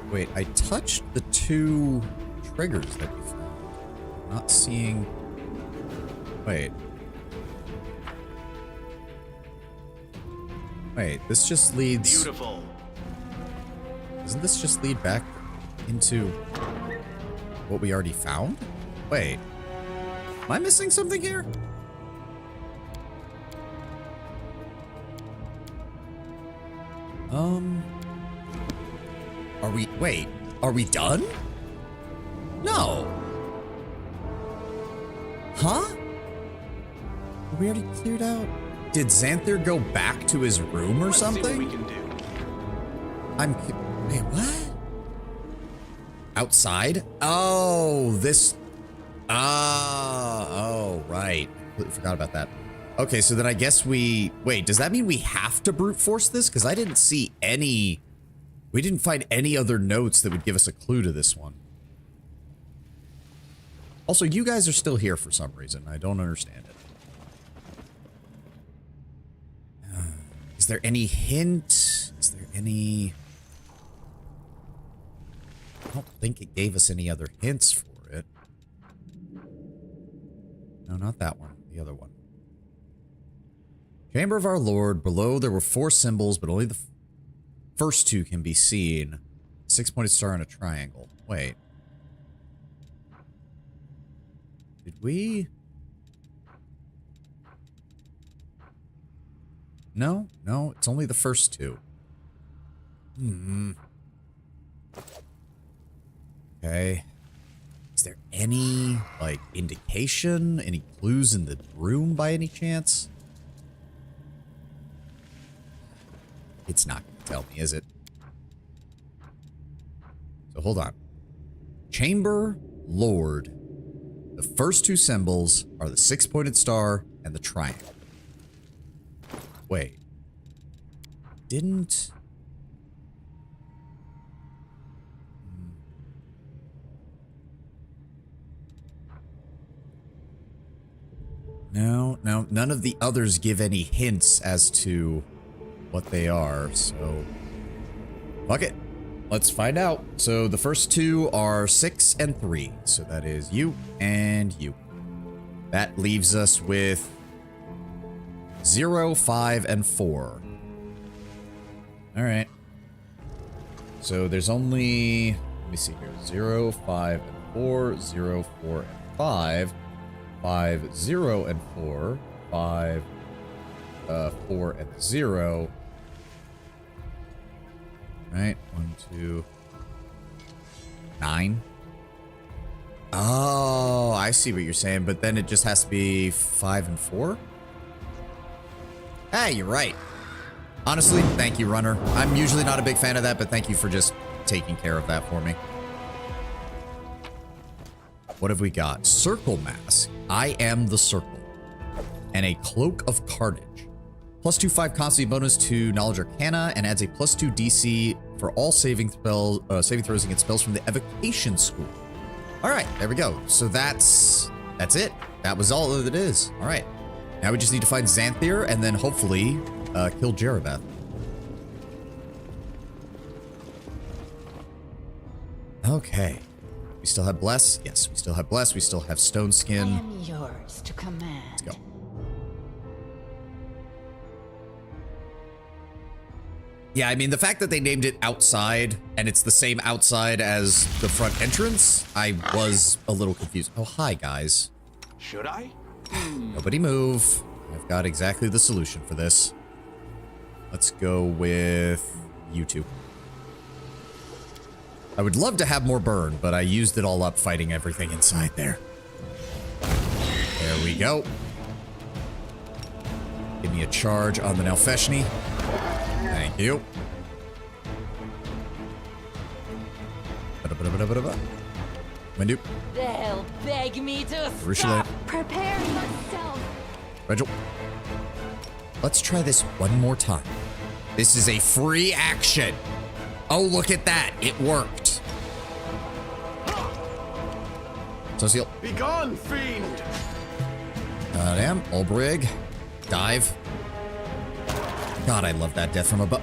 Wait, I touched the 2 triggers that we found. Not seeing... Wait. Wait, this just leads...
Beautiful.
Doesn't this just lead back into what we already found? Wait. Am I missing something here? Are we... Wait. Are we done? No. Huh? We already cleared out... Did Xanthir go back to his room or
Let's see what
something?
we can do.
Wait, what? Outside? Oh, this... oh, right. Completely forgot about that. Okay, so then I guess we... Wait, does that mean we have to brute force this? Because I didn't see any... We didn't find any other notes that would give us a clue to this one. Also, you guys are still here for some reason. I don't understand it. Is there any hint? Is there any... I don't think it gave us any other hints for it. No, not that one. The other one. Chamber of our Lord. Below there were 4 symbols, but only the first 2 can be seen. 6-pointed star and a triangle. Wait. Did we... No, no, it's only the first 2. Okay. Is there any, like, indication? Any clues in the room by any chance? It's not going to tell me, is it? So hold on. Chamber, Lord. The first 2 symbols are the 6-pointed star and the triangle. Wait. Didn't... No, no, none of the others give any hints as to what they are, so... Fuck it. Let's find out. So the first 2 are 6 and 3. So that is you and you. That leaves us with 0, 5, and 4. Alright. So there's only... Let me see here. 0, 5, and 4. 0, 4, and 5. 5, 0, and 4. 5, 4, and 0. Right, 1, 2, 9. Oh, I see what you're saying, but then it just has to be 5 and 4? Hey, you're right. Honestly, thank you, Runner. I'm usually not a big fan of that, but thank you for just taking care of that for me. What have we got? Circle Mask. I am the circle. And a Cloak of Carnage. +2 5 constancy bonus to Knowledge Arcana and adds a +2 DC for all saving throws against spells from the Evocation School. All right, there we go. So that's it. That was all that it is. All right. Now we just need to find Xanthir and then hopefully kill Jerabeth. Okay. We still have Bless. Yes, we still have Bless. We still have Stone Skin.
I am yours to command.
Let's go. Yeah, I mean, the fact that they named it outside, and it's the same outside as the front entrance, I was a little confused. Oh, hi, guys.
Should I?
Nobody move. I've got exactly the solution for this. Let's go with you two. I would love to have more burn, but I used it all up fighting everything inside there. There we go. Give me a charge on the Nalfeshni. Thank you. Mandu.
They'll beg me to
Rushale.
stop. Prepare yourself.
Regil. Let's try this one more time. This is a free action. Oh, look at that. It worked. Social.
Be gone, fiend!
Damn. Olbrig. Dive. God, I love that death from above.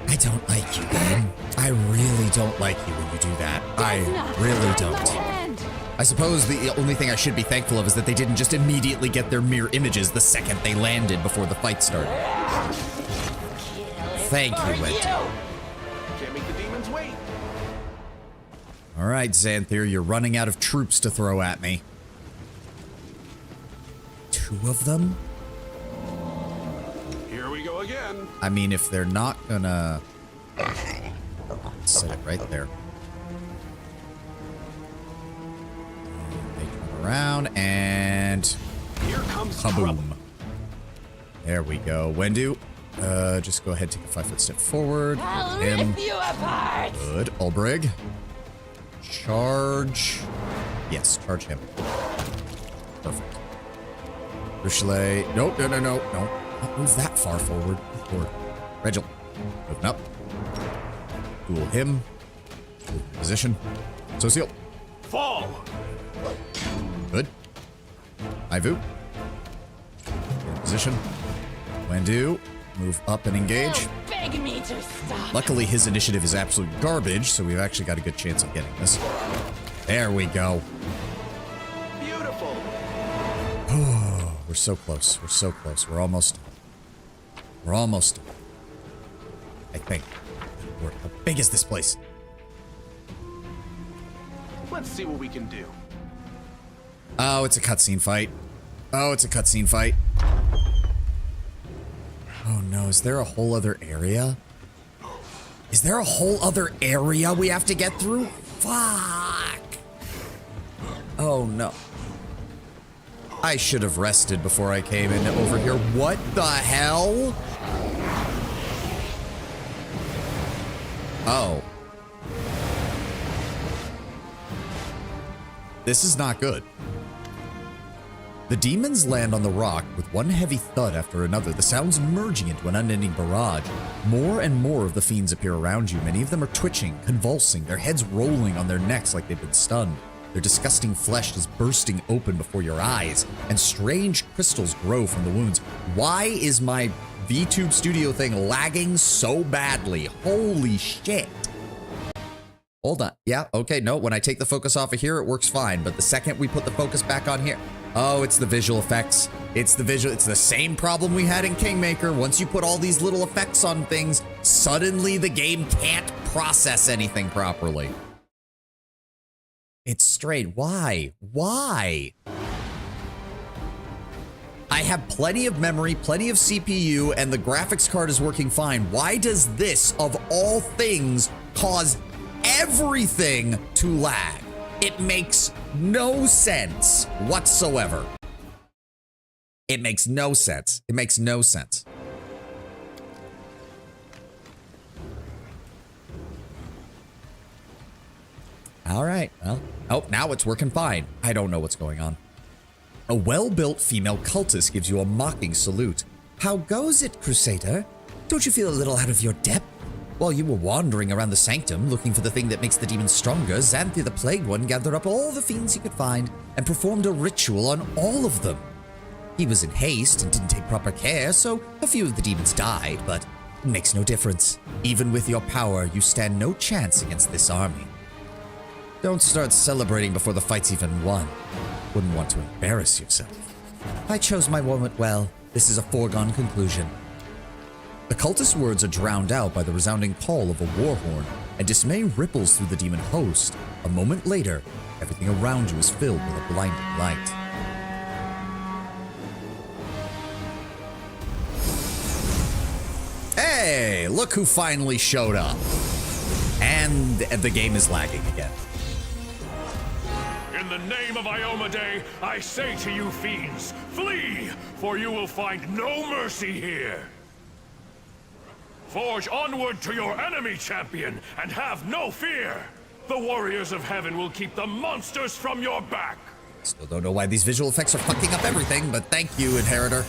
I don't like you, then. I really don't like you when you do that. I really don't. I suppose the only thing I should be thankful of is that they didn't just immediately get their mirror images the second they landed before the fight started. Thank you, Wendy.
Can't make the demons wait.
All right, Xanthir, you're running out of troops to throw at me. 2 of them?
Here we go again.
I mean, if they're not gonna... Set it right there. They turn around and...
Here comes
kaboom.
trouble.
There we go. Wendu, just go ahead, take a 5-foot step forward.
I'll
Him.
rip you apart.
Good. Ulbrig. Charge. Yes, charge him. Perfect. Richelieu. Nope, no. Don't move that far forward. Forward. Regil. Moving up. Duel him. Position. Socio.
Fall.
Good. Ivu. Position. Wendu. Move up and engage.
Beg me to stop.
Luckily, his initiative is absolute garbage, so we've actually got a good chance of getting this. There we go.
Beautiful.
Oh, we're so close. We're so close. We're almost. I think. How big is this place?
Let's see what we can do.
Oh, it's a cutscene fight. Oh no, is there a whole other area? Is there a whole other area we have to get through? Fuck. Oh no. I should have rested before I came in over here. What the hell? Oh. This is not good. The demons land on the rock with one heavy thud after another, the sounds merging into an unending barrage. More and more of the fiends appear around you. Many of them are twitching, convulsing, their heads rolling on their necks like they've been stunned. Their disgusting flesh is bursting open before your eyes, and strange crystals grow from the wounds. Why is my VTube Studio thing lagging so badly? Holy shit. Hold on. Yeah, okay, no, when I take the focus off of here, it works fine, but the second we put the focus back on here... Oh, it's the visual effects. It's the same problem we had in Kingmaker. Once you put all these little effects on things, suddenly the game can't process anything properly. It's straight. Why? Why? I have plenty of memory, plenty of CPU, and the graphics card is working fine. Why does this, of all things, cause everything to lag? It makes no sense whatsoever. It makes no sense. It makes no sense. All right, well, oh, now it's working fine. I don't know what's going on. A well-built female cultist gives you a mocking salute. How goes it, Crusader? Don't you feel a little out of your depth? While you were wandering around the sanctum looking for the thing that makes the demons stronger, Xanthir the Plagued One gathered up all the fiends he could find and performed a ritual on all of them. He was in haste and didn't take proper care, so a few of the demons died, but it makes no difference. Even with your power, you stand no chance against this army. Don't start celebrating before the fight's even won. Wouldn't want to embarrass yourself. I chose my moment well. This is a foregone conclusion. The cultist's words are drowned out by the resounding call of a war horn, and dismay ripples through the demon host. A moment later, everything around you is filled with a blinding light. Hey, look who finally showed up. And the game is lagging again.
In the name of Iomade, I say to you fiends, flee, for you will find no mercy here. Forge onward to your enemy, champion, and have no fear. The warriors of heaven will keep the monsters from your back.
Still don't know why these visual effects are fucking up everything, but thank you, Inheritor.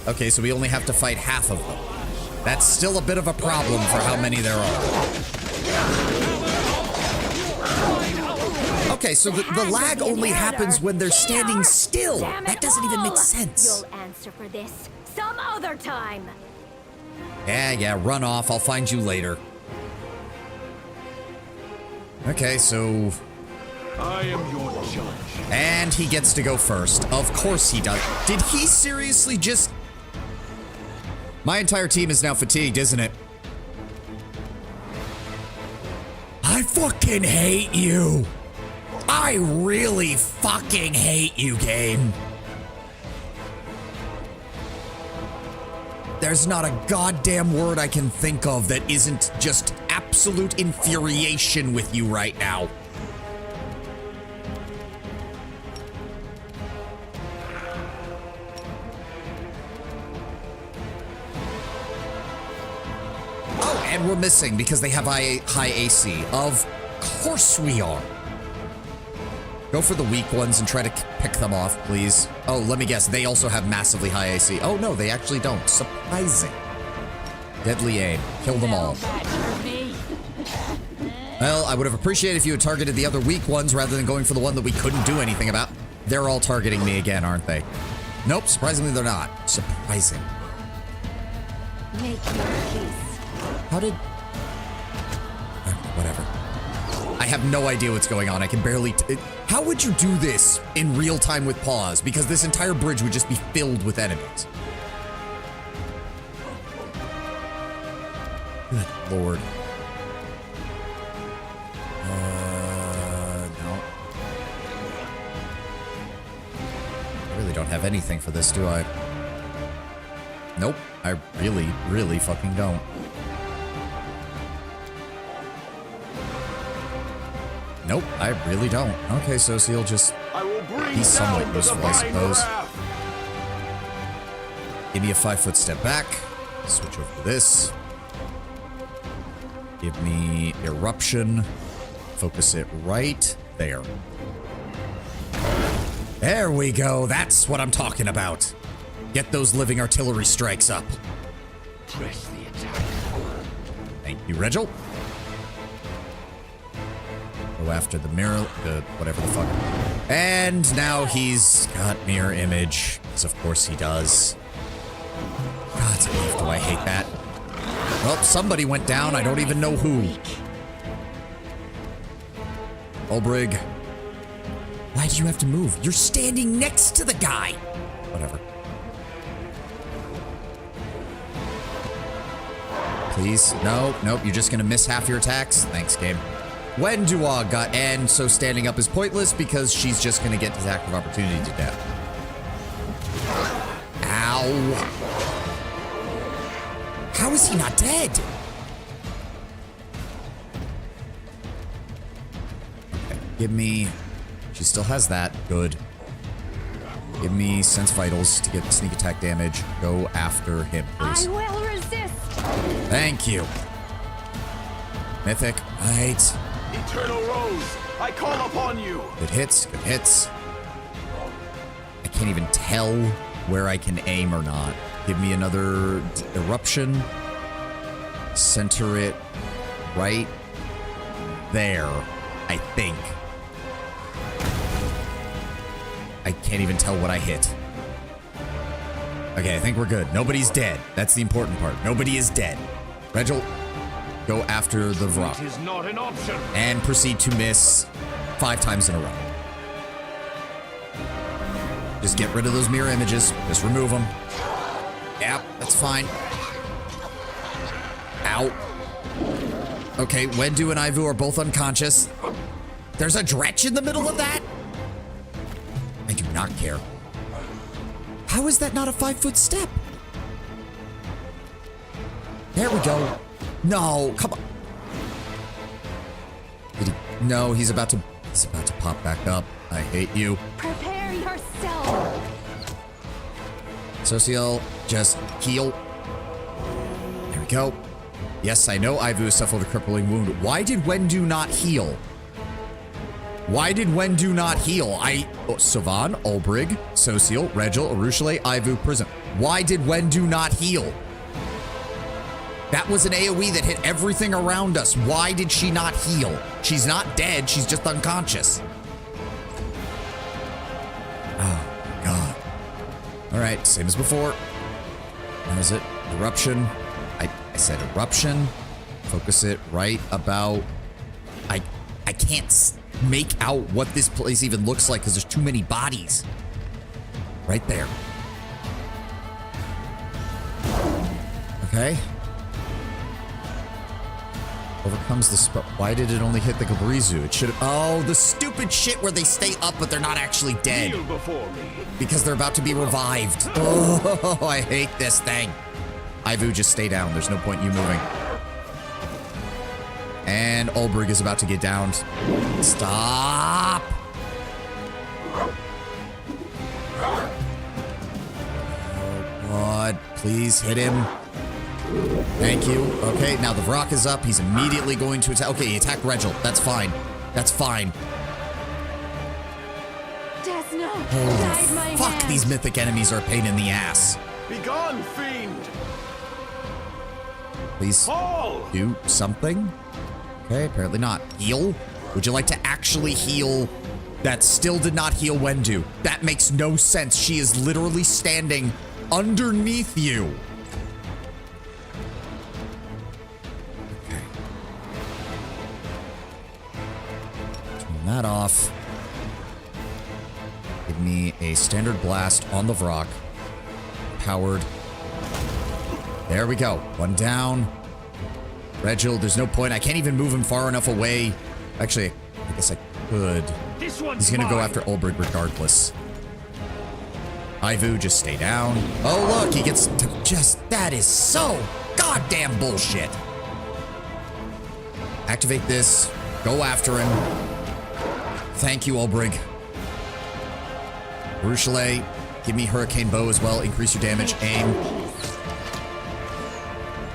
Okay, so we only have to fight half of them. That's still a bit of a problem for how many there are. Okay, so the lag only happens when they're standing still. That doesn't even make sense.
You'll answer for this some other time.
Yeah, run off. I'll find you later. Okay, so...
I am your judge.
And he gets to go first. Of course he does. Did he seriously just... My entire team is now fatigued, isn't it? I fucking hate you. I really fucking hate you, game. There's not a goddamn word I can think of that isn't just absolute infuriation with you right now. Oh, and we're missing because they have high AC. Of course we are. Go for the weak ones and try to pick them off, please. Oh, let me guess. They also have massively high AC. Oh, no, they actually don't. Surprising. Deadly aim. Kill them all. Well, I would have appreciated if you had targeted the other weak ones rather than going for the one that we couldn't do anything about. They're all targeting me again, aren't they? Nope, surprisingly they're not. Surprising.
Make your peace.
How did... Whatever. I have no idea what's going on. I can barely... How would you do this in real time with pause? Because this entire bridge would just be filled with enemies. Good lord. No. I really don't have anything for this, do I? Nope. I really, really fucking don't. Nope, I really don't. Okay, so he'll just... He's somewhat useful, I suppose. Give me a 5-foot step back. Switch over to this. Give me eruption. Focus it right there. There we go. That's what I'm talking about. Get those living artillery strikes up.
Press the attack.
Thank you, Regil. Go after the mirror, whatever the fuck. And now he's got mirror image, as of course he does. God, do I hate that. Well, somebody went down, I don't even know who. Olbrig. Why do you have to move? You're standing next to the guy. Whatever. Please, no, nope, you're just gonna miss half your attacks. Thanks, game. Wendua got, and so standing up is pointless because she's just gonna get attack of opportunity to death. Ow. How is he not dead? Okay, give me, she still has that, good. Give me sense vitals to get sneak attack damage. Go after him, please.
I will resist.
Thank you. Mythic, right.
Eternal Rose, I call upon you.
Good hits, good hits. I can't even tell where I can aim or not. Give me another eruption. Center it right there, I think. I can't even tell what I hit. Okay, I think we're good. Nobody's dead. That's the important part. Nobody is dead. Regil, go after the Vrok.
It is not an option.
And proceed to miss 5 times in a row. Just get rid of those mirror images. Just remove them. Yep, that's fine. Ow. Okay, Wendu and Ivu are both unconscious. There's a Dretch in the middle of that? I do not care. How is that not a 5-foot step? There we go. No, come on. Did he? No, he's about to pop back up. I hate you.
Prepare yourself.
Social, just heal. There we go. Yes, I know Ivu suffered a crippling wound. Why did Wendu not heal? Why did Wendu not heal? Savan, Olbrig, Social, Regil, Arushale, Ivu, Prism. Why did Wendu not heal? That was an AoE that hit everything around us. Why did she not heal? She's not dead, she's just unconscious. Oh, God. Alright, same as before. Where is it? Eruption. I said eruption. Focus it right about... I can't make out what this place even looks like because there's too many bodies. Right there. Okay. Overcomes the spell. Why did it only hit the Gabrizu? It should have. Oh, the stupid shit where they stay up, but they're not actually dead.
Kneel before me.
Because they're about to be revived. Oh, I hate this thing. Ivu, just stay down. There's no point in you moving. And Ulbrich is about to get downed. Stop. Oh, God. Please hit him. Thank you. Okay, now the Vrock is up. He's immediately going to attack. Okay, he attacked Regil. That's fine. That's fine.
Desna,
Holy
guide my
fuck,
hand.
these mythic enemies are a pain in the ass.
Begone, fiend!
Please
Fall!
do something. Okay, apparently not. Heal? Would you like to actually heal? That still did not heal Wendu. That makes no sense. She is literally standing underneath you. Okay. Turn that off. Give me a standard blast on the Vrock. Powered. There we go. One down. Regil, there's no point. I can't even move him far enough away. Actually, I guess I could.
This one's
He's gonna go
mine.
after Ulbrich regardless. Ivu, just stay down. Oh, look, he gets to just... That is so goddamn bullshit. Activate this. Go after him. Thank you, Ulbrich. Ruchelet, give me Hurricane Bow as well. Increase your damage. Aim.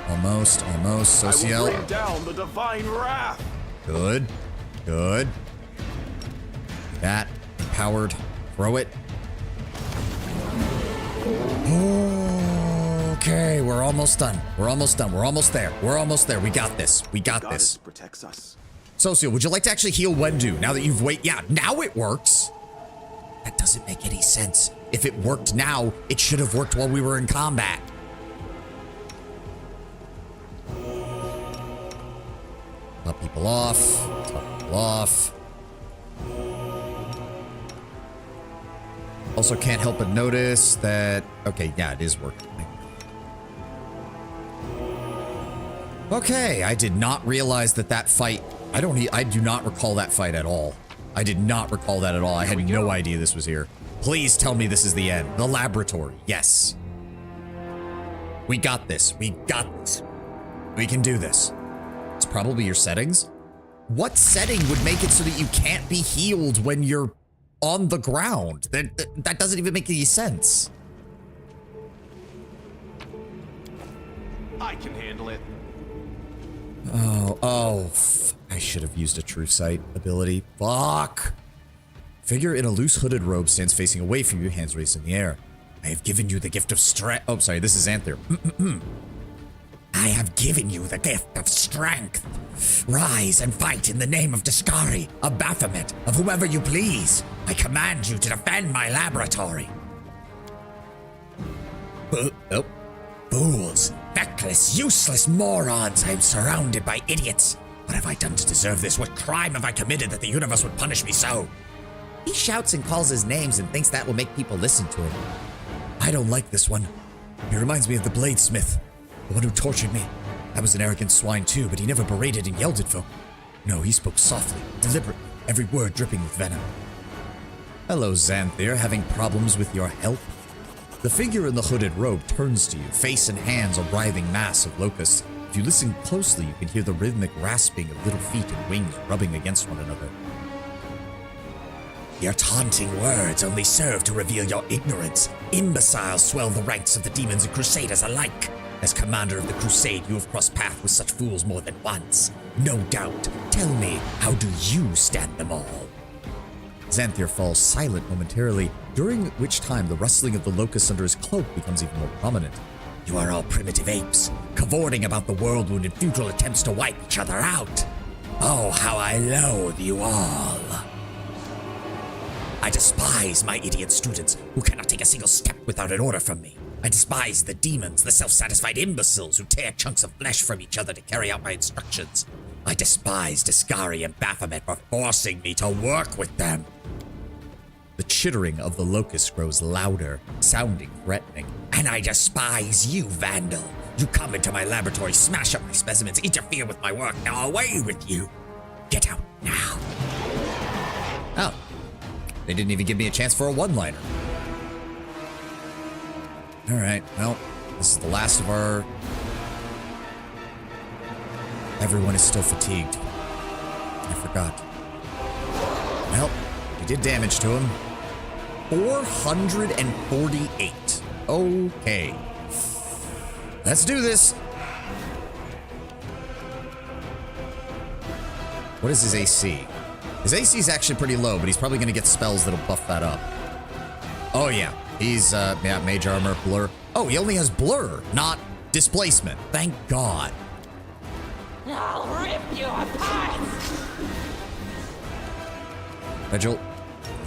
Almost, almost.
I will
Social.
bring down the divine wrath.
Good. Good. That. Empowered. Throw it. Okay, we're almost done. We're almost done. We're almost there. We're almost there. We got this. We got
Goddess
this.
protects us.
Socio, would you like to actually heal Wendu now that you've waited? Yeah, now it works. That doesn't make any sense. If it worked now, it should have worked while we were in combat. Top people off. Top people off. Also can't help but notice that... Okay, yeah, it is working. Okay, I did not realize that that fight... I do not recall that fight at all. I did not recall that at all. I had no idea this was here. Please tell me this is the end. The laboratory. Yes. We got this. We got this. We can do this. It's probably your settings. What setting would make it so that you can't be healed when you're on the ground? That doesn't even make any sense.
I can handle it.
I should have used a true sight ability. Fuck. Figure in a loose hooded robe stands facing away from you, hands raised in the air. I have given you the gift of strength. Oh, sorry, this is Xanthir. I have given you the gift of strength. Rise and fight in the name of Discari, of Baphomet, of whomever you please. I command you to defend my laboratory. Fools, feckless, useless morons. I am surrounded by idiots. What have I done to deserve this? What crime have I committed that the universe would punish me so? He shouts and calls his names and thinks that will make people listen to him. I don't like this one. He reminds me of the bladesmith, the one who tortured me. I was an arrogant swine too, but he never berated and yelled at folk. No, he spoke softly, deliberately, every word dripping with venom. Hello, Xanthir, having problems with your health? The figure in the hooded robe turns to you, face and hands a writhing mass of locusts. If you listen closely, you can hear the rhythmic rasping of little feet and wings rubbing against one another. Your taunting words only serve to reveal your ignorance. Imbeciles swell the ranks of the demons and crusaders alike. As commander of the crusade, you have crossed paths with such fools more than once. No doubt. Tell me, how do you stand them all? Xanthir falls silent momentarily, during which time the rustling of the locusts under his cloak becomes even more prominent. You are all primitive apes, cavorting about the world in futile attempts to wipe each other out. Oh, how I loathe you all. I despise my idiot students who cannot take a single step without an order from me. I despise the demons, the self-satisfied imbeciles who tear chunks of flesh from each other to carry out my instructions.
I despise Discari and Baphomet for forcing me to work with them.
The chittering of the locust grows louder, sounding threatening.
And I despise you, Vandal. You come into my laboratory, smash up my specimens, interfere with my work. Now away with you. Get out now.
Oh. They didn't even give me a chance for a one-liner. Alright, well, this is the last of our... Everyone is still fatigued. I forgot. Well, we did damage to him. 448. Okay. Let's do this. What is his AC? His AC is actually pretty low, but he's probably going to get spells that'll buff that up. Oh, yeah. He's, yeah, mage armor, blur. Oh, he only has blur, not displacement. Thank God.
I'll rip you apart!
Regil,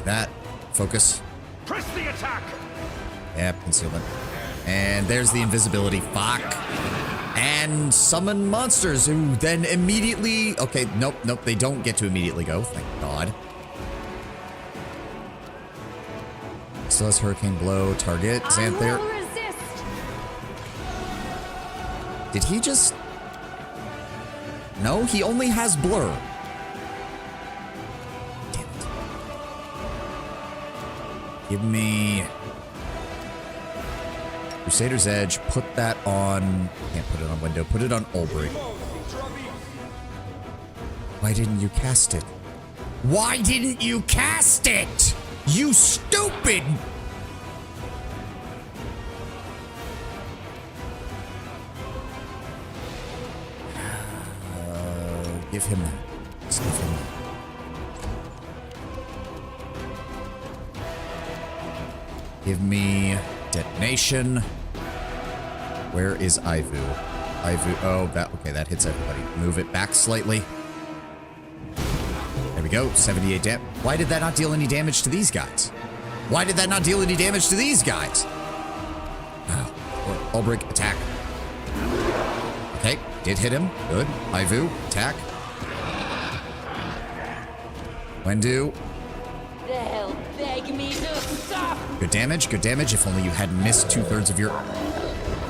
that. Focus.
Press the attack!
Yep, concealment. And there's the invisibility. Fuck. And summon monsters who then immediately... Okay, nope, they don't get to immediately go. Thank God. Still has Hurricane Blow. Target. Xanther. Did he just... No, he only has blur. Damn it. Give me... Crusader's Edge. Put that on... Can't put it on window. Put it on Olbrich. Why didn't you cast it?
Why didn't you cast it? You stupid...
Give him that. Just give him that. Give me detonation. Where is Ivu? Ivu. Oh, that. Okay, that hits everybody. Move it back slightly. There we go. 78 damage. Why did that not deal any damage to these guys? Why did that not deal any damage to these guys? Oh. Olbrich, attack. Okay, did hit him. Good. Ivu, attack. Wendu.
They'll beg me to stop!
Good damage, good damage. If only you hadn't missed 2/3 of your...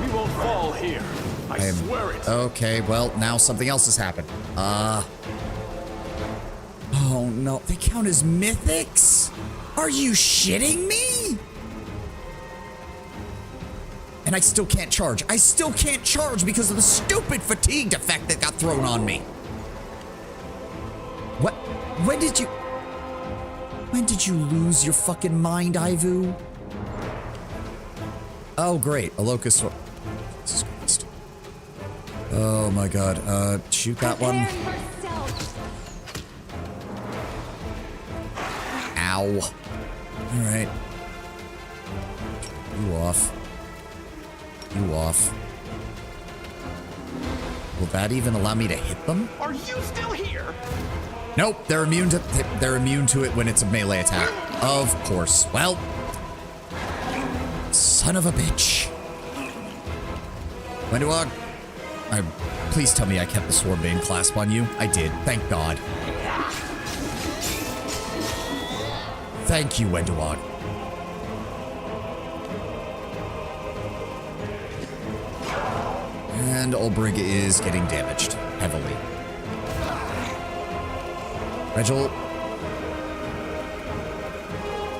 We won't fall here. I swear it.
Okay, well, now something else has happened. Oh, no. They count as mythics? Are you shitting me? And I still can't charge. I still can't charge because of the stupid fatigued effect that got thrown on me. What? When did you lose your fucking mind, Ivu? Oh, great. A locust. Jesus Christ. Oh my God. Shoot that one. Ow. All right. You off. You off. Will that even allow me to hit them?
Are you still here?
Nope, they're immune to it when it's a melee attack. Of course. Well, son of a bitch. Wenduog, please tell me I kept the Swarmbane clasp on you. I did. Thank God. Thank you, Wenduog. And Olbrich is getting damaged heavily. Regil.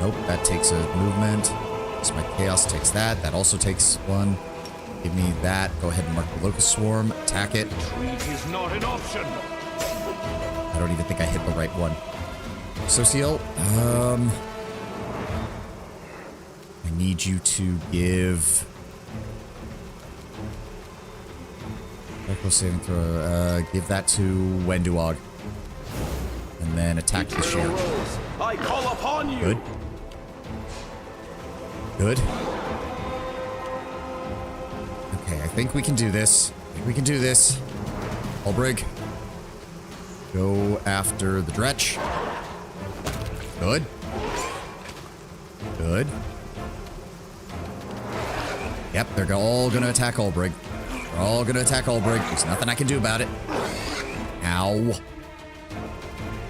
Nope, that takes a movement. So my Chaos takes that. That also takes one. Give me that. Go ahead and mark the Locust Swarm. Attack it.
Retreat is not an option.
I don't even think I hit the right one. Sociel, I need you to give... Echo saving throw. Give that to Wenduog. And then attack the shield.
I call upon you.
Good. Good. Okay, I think we can do this. Olbrich. Go after the Dretch. Good. Good. Yep, they're all gonna attack Olbrich. They're all gonna attack Olbrich. There's nothing I can do about it. Ow.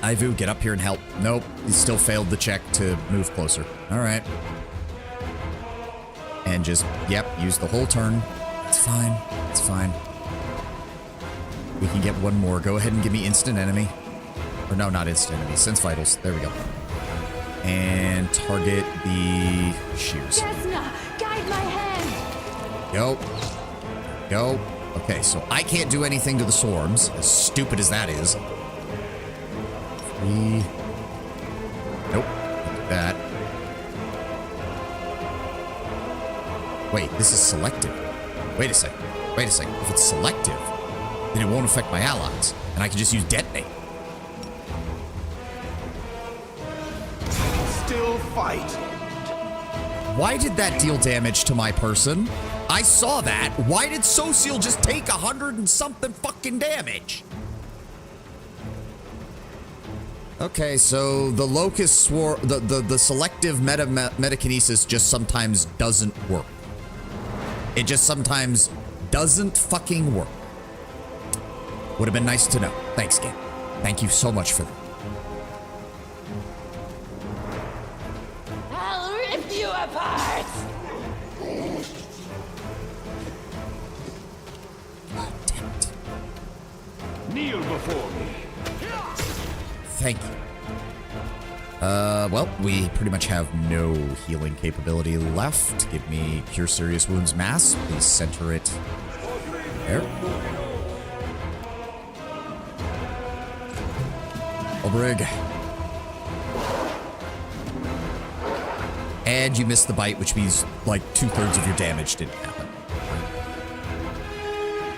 Ivu, get up here and help. Nope, he still failed the check to move closer. All right. And just, yep, use the whole turn. It's fine. It's fine. We can get one more. Go ahead and give me instant enemy. Or no, not instant enemy. Sense vitals. There we go. And target the shears.
Desna, guide my hand.
Go. Go. Okay, so I can't do anything to the swarms, as stupid as that is. 3. Nope. Can't do that. Wait, this is selective. Wait a second. Wait a second. If it's selective, then it won't affect my allies, and I can just use detonate.
Still fight.
Why did that deal damage to my person? I saw that. Why did Social just take 100 and something fucking damage? Okay, so the locust the selective metakinesis just sometimes doesn't work. It just sometimes doesn't fucking work. Would have been nice to know. Thanks, game. Thank you so much for that.
I'll rip you apart.
God damn it.
Kneel before me.
Thank you. Well, we pretty much have no healing capability left. Give me Cure Serious Wounds Mass. Please center it there. Obrig. And you missed the bite, which means like 2/3 of your damage didn't happen.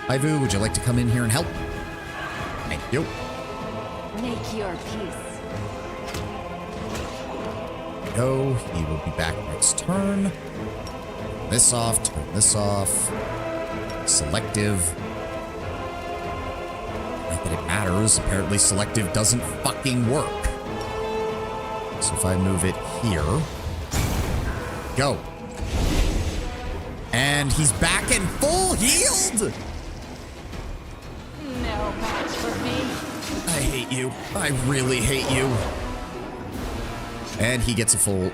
Ivu, would you like to come in here and help? Thank you.
Make your peace.
Go. He will be back next turn. Turn this off. Turn this off. Selective. Not that it matters. Apparently selective doesn't fucking work. So if I move it here. Go. And he's back and full healed.
No match for me.
I hate you. I really hate you. And he gets a full...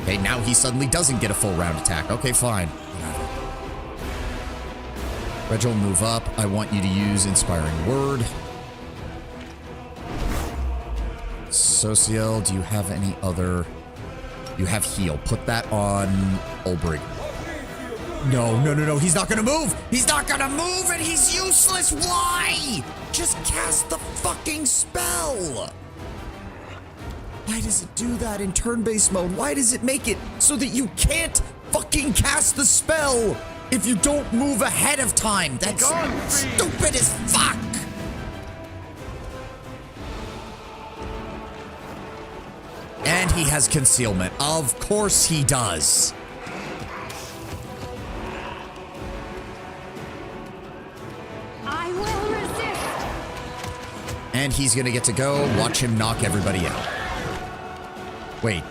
Okay, now he suddenly doesn't get a full round attack. Okay, fine. Regil, move up. I want you to use Inspiring Word. Social, do you have any other... You have Heal. Put that on Olbrig. No, no, no, no. He's not gonna move. He's not gonna move and he's useless. Why? Just cast the fucking spell. Why does it do that in turn-based mode? Why does it make it so that you can't fucking cast the spell if you don't move ahead of time? That's stupid as fuck. And he has concealment. Of course he does.
I will resist.
And he's gonna get to go. Watch him knock everybody out. Wait.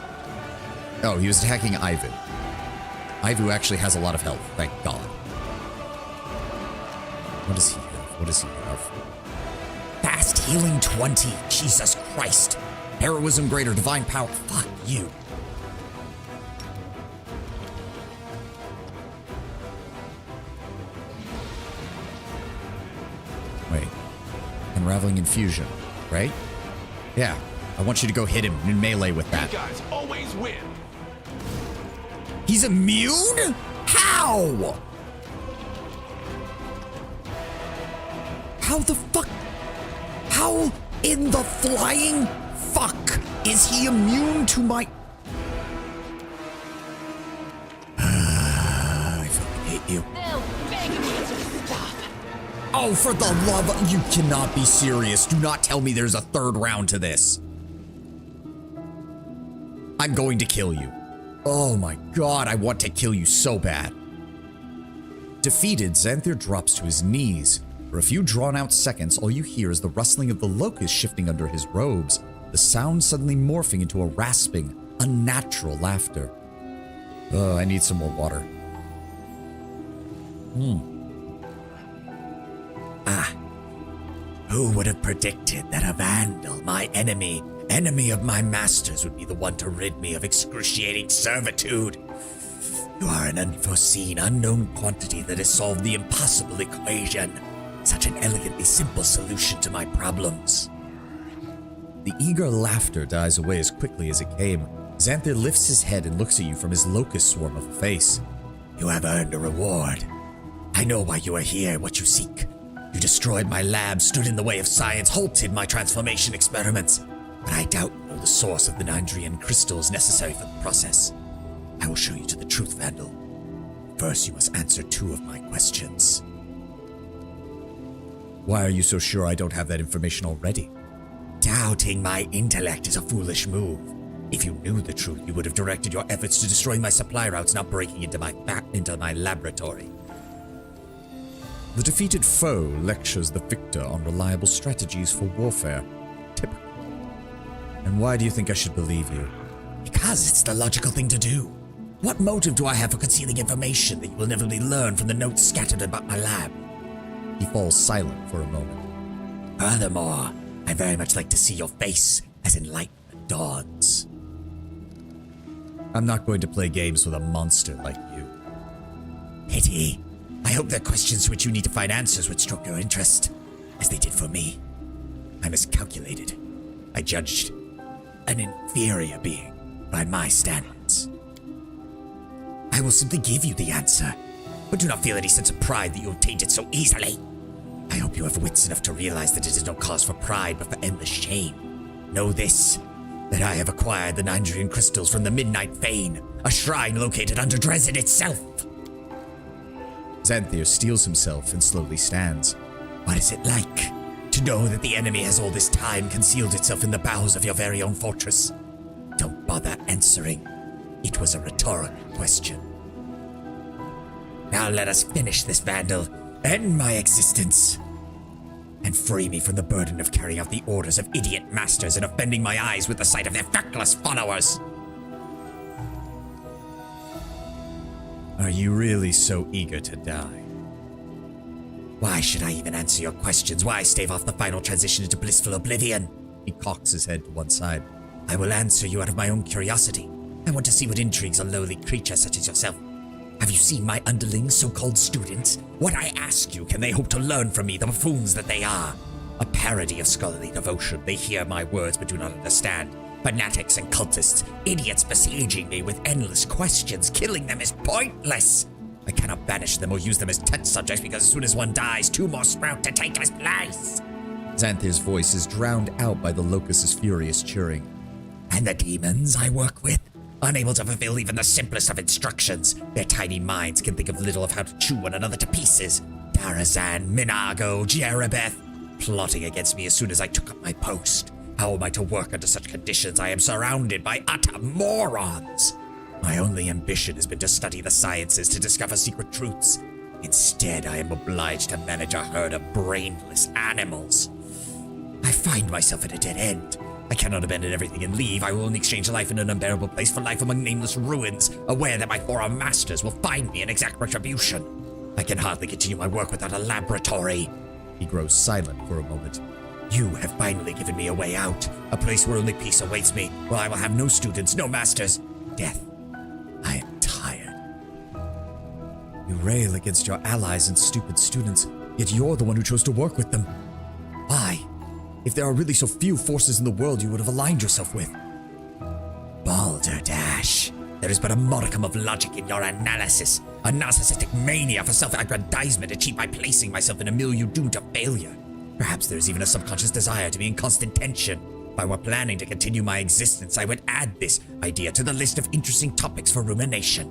Oh, he was attacking Ivan. Ivu actually has a lot of health, thank God. What does he have? What does he have? Fast healing 20. Jesus Christ. Heroism greater, divine power. Fuck you. Wait. Unraveling infusion, right? Yeah. I want you to go hit him in melee with that.
You guys always win.
He's immune? How? How the fuck? How in the flying fuck is he immune to my... I fucking hate you.
They'll beg me to stop.
Oh, for the love of... You cannot be serious. Do not tell me there's a third round to this. I'm going to kill you. Oh my God, I want to kill you so bad. Defeated, Xanthir drops to his knees. For a few drawn-out seconds, all you hear is the rustling of the locust shifting under his robes, the sound suddenly morphing into a rasping, unnatural laughter. Oh, I need some more water.
Who would have predicted that a vandal, my enemy of my masters, would be the one to rid me of excruciating servitude? You are an unforeseen, unknown quantity that has solved the impossible equation. Such an elegantly simple solution to my problems.
The eager laughter dies away as quickly as it came. Xanthir lifts his head and looks at you from his locust swarm of a face.
You have earned a reward. I know why you are here, what you seek. You destroyed my lab, stood in the way of science, halted my transformation experiments. But I doubt you know the source of the Nandrian crystals necessary for the process. I will show you to the truth, Vandal. First, you must answer 2 of my questions.
Why are you so sure I don't have that information already?
Doubting my intellect is a foolish move. If you knew the truth, you would have directed your efforts to destroy my supply routes, not breaking into my laboratory.
The defeated foe lectures the victor on reliable strategies for warfare. Typical. And why do you think I should believe you?
Because it's the logical thing to do. What motive do I have for concealing information that you will never learn from the notes scattered about my lab?
He falls silent for a moment.
Furthermore, I very much like to see your face as enlightenment dawns.
I'm not going to play games with a monster like you.
Pity. I hope that questions to which you need to find answers would stroke your interest, as they did for me. I miscalculated. I judged an inferior being by my standards. I will simply give you the answer, but do not feel any sense of pride that you obtained it so easily. I hope you have wits enough to realize that it is no cause for pride, but for endless shame. Know this, that I have acquired the Nandrian crystals from the Midnight Fane, a shrine located under Dresden itself.
Xanthir steels himself and slowly stands.
What is it like to know that the enemy has all this time concealed itself in the bowels of your very own fortress? Don't bother answering. It was a rhetorical question. Now let us finish this, Vandal, end my existence, and free me from the burden of carrying out the orders of idiot masters and offending my eyes with the sight of their feckless followers.
Are you really so eager to die?
Why should I even answer your questions? Why stave off the final transition into blissful oblivion?
He cocks his head to one side.
I will answer you out of my own curiosity. I want to see what intrigues a lowly creature such as yourself. Have you seen my underlings, so-called students? What I ask you, can they hope to learn from me, the buffoons that they are? A parody of scholarly devotion. They hear my words but do not understand. Fanatics and cultists, idiots besieging me with endless questions. Killing them is pointless. I cannot banish them or use them as test subjects because as soon as one dies, 2 more sprout to take his place.
Xanthir's voice is drowned out by the locust's furious cheering.
And the demons I work with? Unable to fulfill even the simplest of instructions, their tiny minds can think of little of how to chew one another to pieces. Darazan, Minago, Jerebeth, plotting against me as soon as I took up my post. How am I to work under such conditions? I am surrounded by utter morons. My only ambition has been to study the sciences, to discover secret truths. Instead, I am obliged to manage a herd of brainless animals. I find myself at a dead end. I cannot abandon everything and leave. I will only exchange life in an unbearable place for life among nameless ruins, aware that my former masters will find me and exact retribution. I can hardly continue my work without a laboratory.
He grows silent for a moment.
You have finally given me a way out, a place where only peace awaits me, where I will have no students, no masters. Death. I am tired.
You rail against your allies and stupid students, yet you're the one who chose to work with them. Why? If there are really so few forces in the world you would have aligned yourself with.
Balderdash. There is but a modicum of logic in your analysis, a narcissistic mania for self-aggrandizement achieved by placing myself in a milieu doomed to failure. Perhaps there is even a subconscious desire to be in constant tension. If I were planning to continue my existence, I would add this idea to the list of interesting topics for rumination.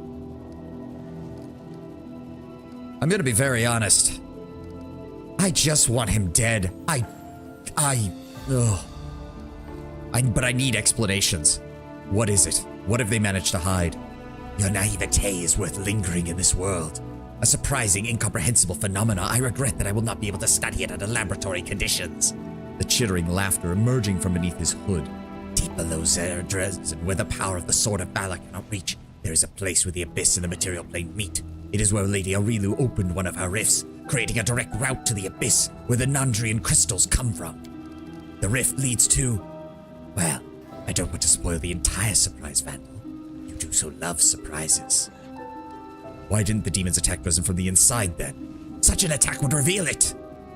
I'm gonna be very honest. I just want him dead. But I need explanations. What is it? What have they managed to hide?
Your naivete is worth lingering in this world. A surprising, incomprehensible phenomena. I regret that I will not be able to study it under laboratory conditions.
The chittering laughter emerging from beneath his hood.
Deep below Dresden, where the power of the Sword of Valor cannot reach, there is a place where the abyss and the material plane meet. It is where Lady Aurilu opened one of her rifts. creating a direct route to the abyss where the Nandrian crystals come from. The rift leads to... well, I don't want to spoil the entire surprise, Vandal. You do so love surprises. Why didn't the demons attack Dresden from the inside then? Such an attack would reveal it.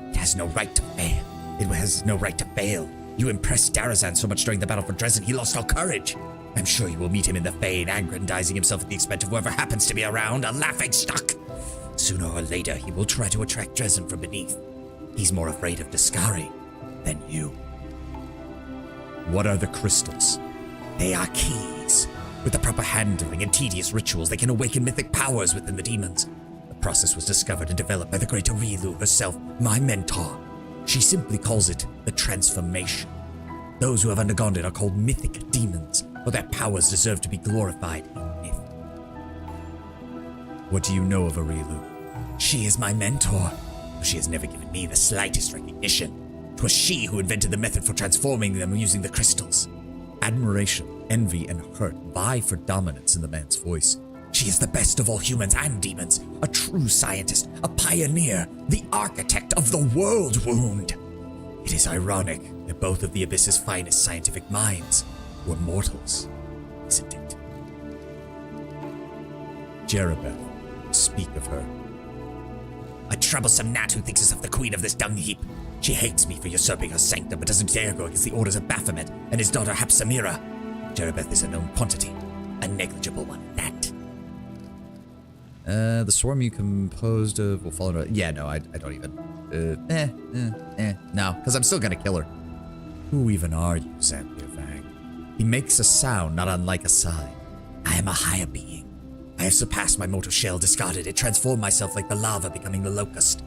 It has no right to fail. It has no right to fail. You impressed Darazan so much during the battle for Dresden, he lost all courage. I'm sure you will meet him in the Fane, aggrandizing himself at the expense of whoever happens to be around, a laughingstock. Sooner or later, he will try to attract Dresden from beneath. He's more afraid of Discari than you. What are the crystals? They are keys. With the proper handling and tedious rituals, they can awaken mythic powers within the demons. The process was discovered and developed by the great Arilu herself, my mentor. She simply calls it the transformation. Those who have undergone it are called mythic demons, for their powers deserve to be glorified in myth. What do you know of Arilu? She is my mentor, though she has never given me the slightest recognition. 'Twas she who invented the method for transforming them using the crystals. Admiration, envy, and hurt vie for dominance in the man's voice. She is the best of all humans and demons, a true scientist, a pioneer, the architect of the world wound. It is ironic that both of the Abyss's finest scientific minds were mortals, isn't it? Jerabeth, speak of her. A troublesome gnat who thinks herself the queen of this dung heap. She hates me for usurping her sanctum, but doesn't dare go against the orders of Baphomet and his daughter Hapsamira. Jerabeth is a known quantity, a negligible one at that.
The swarm you composed of will follow. Yeah, no, I don't even. No, because I'm still gonna kill her. Who even are you, Xanthir Vang? He makes a sound not unlike a sigh. I am a higher being. I have surpassed my mortal shell, discarded it, transformed myself like the lava, becoming the locust.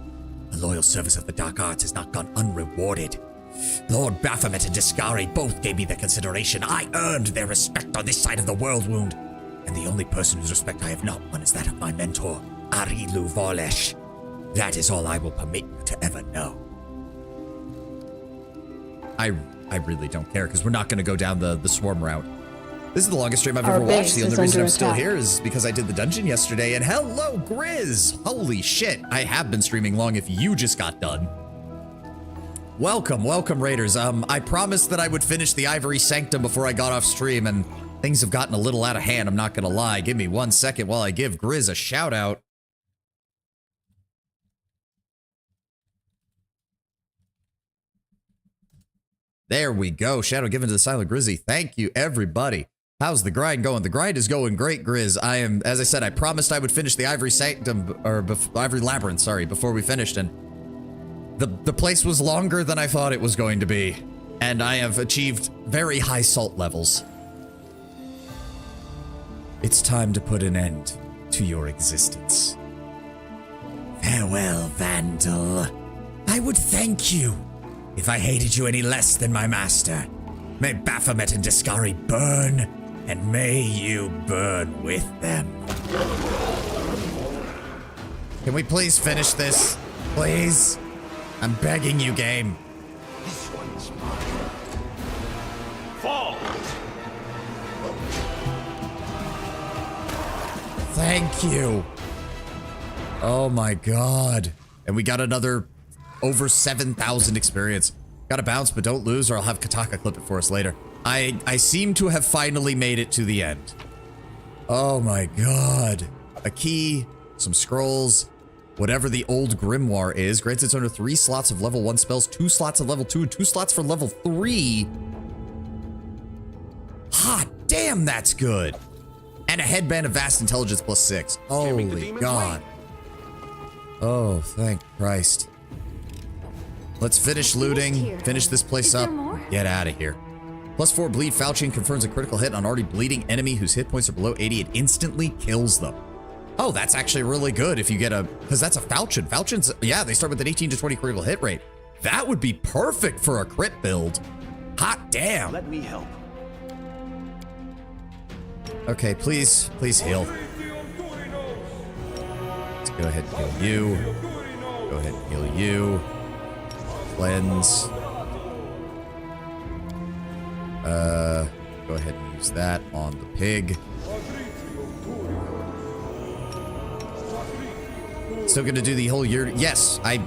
The loyal service of the dark arts has not gone unrewarded. Lord Baphomet and Discari both gave me their consideration. I earned their respect on this side of the world wound. And the only person whose respect I have not won is that of my mentor, Arilu Volesh. That is all I will permit you to ever know. I really don't care, because we're not going to go down the swarm route. This is the longest stream I've ever watched. The only reason I'm still here is because I did the dungeon yesterday. And hello, Grizz! Holy shit, I have been streaming long if you just got done. Welcome, Raiders. I promised that I would finish the Ivory Sanctum before I got off stream, and things have gotten a little out of hand, I'm not gonna lie. Give me 1 second while I give Grizz a shout out. There we go. Shadow given to the Silent Grizzy. Thank you, everybody. How's the grind going? The grind is going great, Grizz. I am, as I said, I promised I would finish the Ivory Sanctum, or Ivory Labyrinth, sorry, before we finished, and the place was longer than I thought it was going to be, and I have achieved very high salt levels. It's time to put an end to your existence. Farewell, Vandal. I would thank you if I hated you any less than my master. May Baphomet and Discari burn, and may you burn with them. Can we please finish this? Please? I'm begging you, game.
This one's mine. Fall!
Thank you. Oh my god. And we got another over 7,000 experience. Gotta bounce, but don't lose, or I'll have Kataka clip it for us later. I seem to have finally made it to the end. Oh my god. A key, some scrolls, whatever the old grimoire is. Grants its owner 3 slots of level 1 spells, 2 slots of level 2, and 2 slots for level 3. Hot damn, that's good. And a headband of vast intelligence plus 6. Holy god. Oh, thank Christ. Let's finish looting, finish this place up, get out of here. Plus 4 bleed. Falchion confirms a critical hit on already bleeding enemy whose hit points are below 80. It instantly kills them. Oh, that's actually really good if you get a, because that's a Falchion. Falchions, yeah, they start with an 18 to 20 critical hit rate. That would be perfect for a crit build. Hot damn.
Let me help.
Okay, please heal. Let's go ahead and heal you. Go ahead and heal you. Cleanse. Go ahead and use that on the pig. Still gonna do the whole year. Yes, I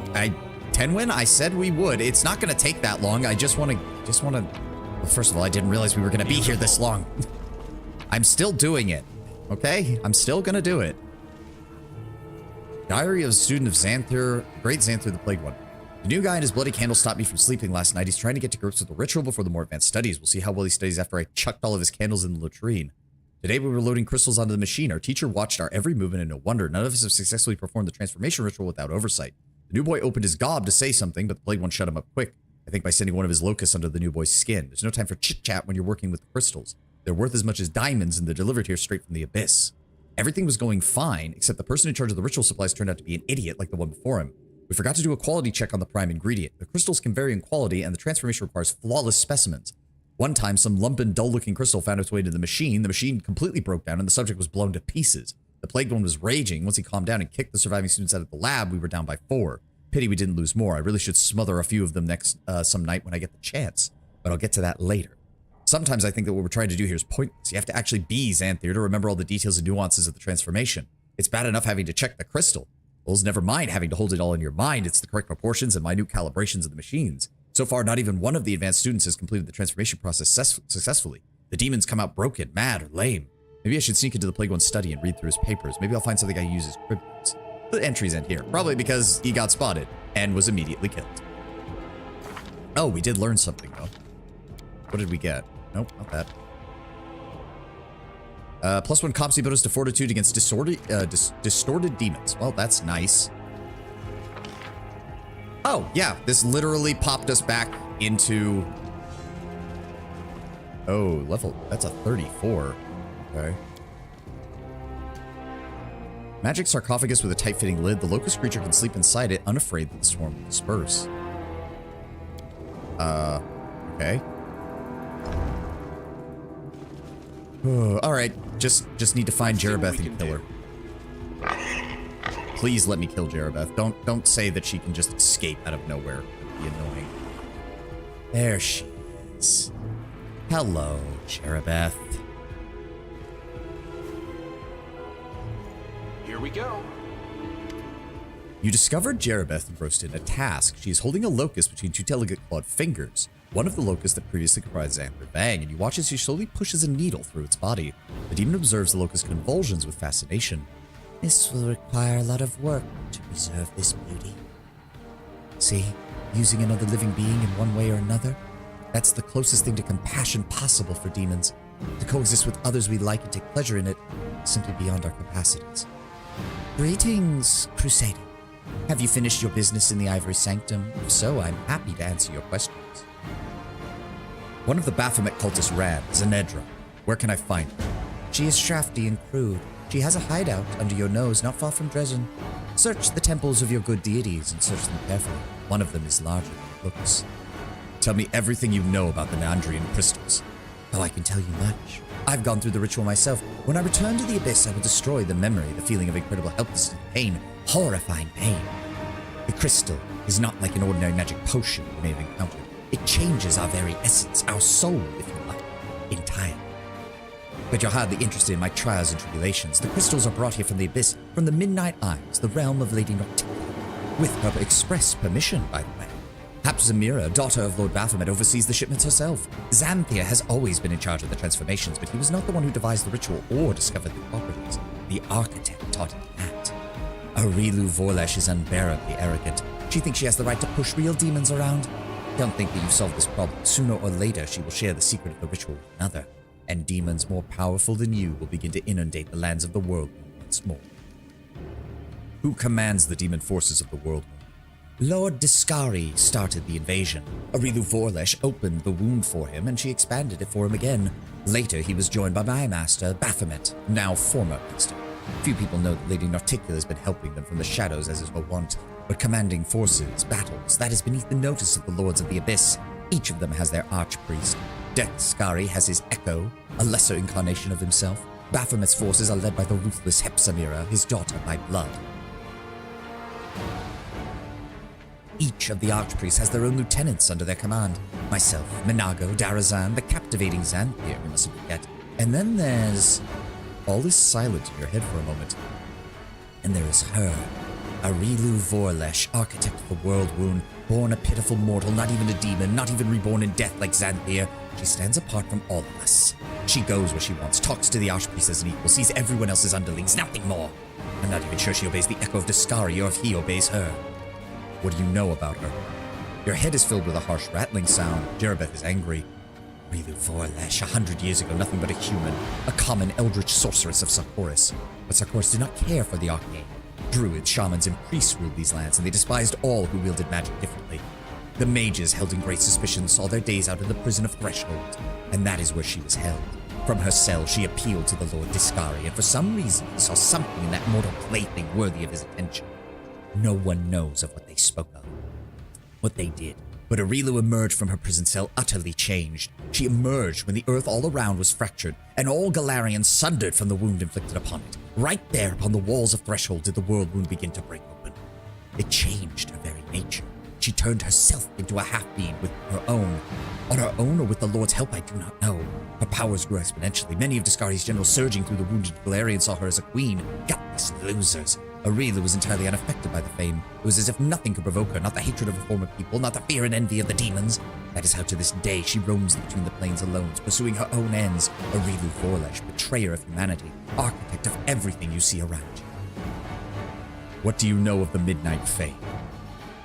10 win. I said we would. It's not gonna take that long. I just wanna. Well, first of all, I didn't realize we were gonna be here this long. I'm still doing it. Okay, I'm still gonna do it. Diary of a Student of Xanthir, Great Xanthir the Plague One. The new guy and his bloody candle stopped me from sleeping last night. He's trying to get to grips with the ritual before the more advanced studies. We'll see how well he studies after I chucked all of his candles in the latrine. Today we were loading crystals onto the machine. Our teacher watched our every movement, and no wonder none of us have successfully performed the transformation ritual without oversight. The new boy opened his gob to say something, but the Plague One shut him up quick. I think by sending one of his locusts under the new boy's skin. There's no time for chit-chat when you're working with the crystals. They're worth as much as diamonds, and they're delivered here straight from the abyss. Everything was going fine, except the person in charge of the ritual supplies turned out to be an idiot like the one before him. We forgot to do a quality check on the prime ingredient. The crystals can vary in quality, and the transformation requires flawless specimens. One time, some lumpin, dull-looking crystal found its way into the machine. The machine completely broke down, and the subject was blown to pieces. The Plagued One was raging. Once he calmed down and kicked the surviving students out of the lab, we were down by 4. Pity we didn't lose more. I really should smother a few of them some night when I get the chance, but I'll get to that later. Sometimes I think that what we're trying to do here is pointless. You have to actually be Xanthir to remember all the details and nuances of the transformation. It's bad enough having to check the crystal. Well, it's never mind having to hold it all in your mind. It's the correct proportions and minute calibrations of the machines. So far, not even one of the advanced students has completed the transformation process successfully. The demons come out broken, mad, or lame. Maybe I should sneak into the Plague One's study and read through his papers. Maybe I'll find something I can use as crib notes. The entries end here, probably because he got spotted and was immediately killed. Oh, we did learn something, though. What did we get? Nope, not that. +1 Copsy bonus to Fortitude against distorted demons. Well, that's nice. Oh, yeah, this literally popped us back into... Oh, level... That's a 34. Okay. Magic sarcophagus with a tight-fitting lid. The locust creature can sleep inside it, unafraid that the swarm will disperse. Okay. Alright, just need to find Jerabeth and kill her. Please let me kill Jerabeth. Don't say that she can just escape out of nowhere. It'd be annoying. There she is. Hello, Jerabeth.
Here we go.
You discovered Jerabeth engrossed in a task. She is holding a locust between 2 delicate clawed fingers. One of the locusts that previously comprised Xanthir Bang, and you watch as she slowly pushes a needle through its body. The demon observes the locust's convulsions with fascination. This will require a lot of work to preserve this beauty. See, using another living being in one way or another, that's the closest thing to compassion possible for demons. To coexist with others we like and take pleasure in it is simply beyond our capacities. Greetings, Crusader. Have you finished your business in the Ivory Sanctum? If so, I'm happy to answer your questions. One of the Baphomet cultists ran, Zenedra. Where can I find her? She is crafty and crude. She has a hideout under your nose not far from Dresden. Search the temples of your good deities and search them carefully. One of them is larger than it looks. Tell me everything you know about the Nandrian crystals. Oh, I can tell you much. I've gone through the ritual myself. When I return to the Abyss, I will destroy the memory, the feeling of incredible helplessness and pain. Horrifying pain. The crystal is not like an ordinary magic potion you may have encountered. It changes our very essence, our soul, if you like, entirely. But you're hardly interested in my trials and tribulations. The crystals are brought here from the Abyss, from the Midnight Isles, the realm of Lady Noctilia. With her express permission, by the way. Hapsamira, daughter of Lord Baphomet, oversees the shipments herself. Xanthir has always been in charge of the transformations, but he was not the one who devised the ritual or discovered the properties. The architect taught him that. Aurilu Vorlesh is unbearably arrogant. She thinks she has the right to push real demons around. Don't think that you've solved this problem. Sooner or later, she will share the secret of the ritual with another, and demons more powerful than you will begin to inundate the lands of the world once more. Who commands the demon forces of the world? Lord Discari started the invasion. Aurilu Vorlesh opened the wound for him, and she expanded it for him again. Later, he was joined by my master, Baphomet, now former master. Few people know that Lady Noctilia has been helping them from the shadows as is her wont, but commanding forces, battles, that is beneath the notice of the Lords of the Abyss. Each of them has their archpriest. Deathskari has his echo, a lesser incarnation of himself. Baphomet's forces are led by the ruthless Hepsamira, his daughter by blood. Each of the archpriests has their own lieutenants under their command. Myself, Minago, Darazan, the captivating Xanthir, we mustn't forget. And then there's... All is silent in your head for a moment. And there is her,
Arilu Vorlesh, architect of the world wound, born a pitiful mortal, not even a demon, not even reborn in death like Xanthia. She stands apart from all of us. She goes where she wants, talks to the Archpriest as an equal, sees everyone else as underlings, nothing more. I'm not even sure she obeys the echo of Discari or if he obeys her. What do you know about her? Your head is filled with a harsh rattling sound. Jerebeth is angry. Arilu Vorlesh, 100 years ago, nothing but a human, a common eldritch sorceress of Sarkoris. But Sarkoris did not care for the arcane. Druids, shamans, and priests ruled these lands, and they despised all who wielded magic differently. The mages, held in great suspicion, saw their days out in the prison of Threshold, and that is where she was held. From her cell, she appealed to the Lord Discari, and for some reason he saw something in that mortal plaything worthy of his attention. No one knows of what they spoke of, what they did. But Arilu emerged from her prison cell utterly changed. She emerged when the earth all around was fractured, and all Galarian sundered from the wound inflicted upon it. Right there upon the walls of Threshold did the world wound begin to break open. It changed her very nature. She turned herself into a half-being with her own. On her own or with the Lord's help, I do not know. Her powers grew exponentially. Many of Discari's generals surging through the wounded Galarians saw her as a queen. Gutless losers. Arilu was entirely unaffected by the fame. It was as if nothing could provoke her, not the hatred of her former people, not the fear and envy of the demons. That is how to this day she roams between the planes alone, pursuing her own ends. Arilu Vorlesh, betrayer of humanity, architect of everything you see around you. What do you know of the Midnight Fae?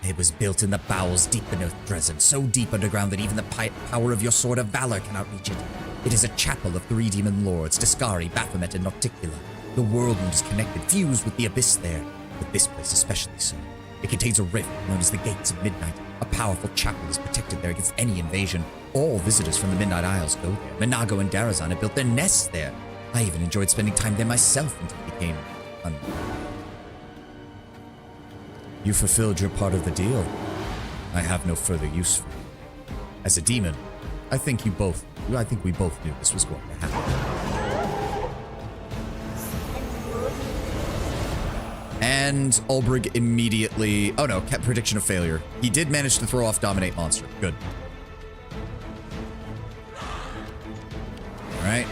It was built in the bowels deep beneath Dresden, so deep underground that even the power of your sword of valor cannot reach it. It is a chapel of 3 demon lords, Discari, Baphomet, and Nocticula. The world wound is connected, fused with the abyss there, but this place especially so. It contains a rift known as the Gates of Midnight. A powerful chapel is protected there against any invasion. All visitors from the Midnight Isles go there. Minago and Darazan have built their nests there. I even enjoyed spending time there myself until it became You fulfilled your part of the deal. I have no further use for you. As a demon, I think we both knew this was going to happen. And Ulbrich immediately... Oh no, kept prediction of failure. He did manage to throw off Dominate Monster. Good. Alright.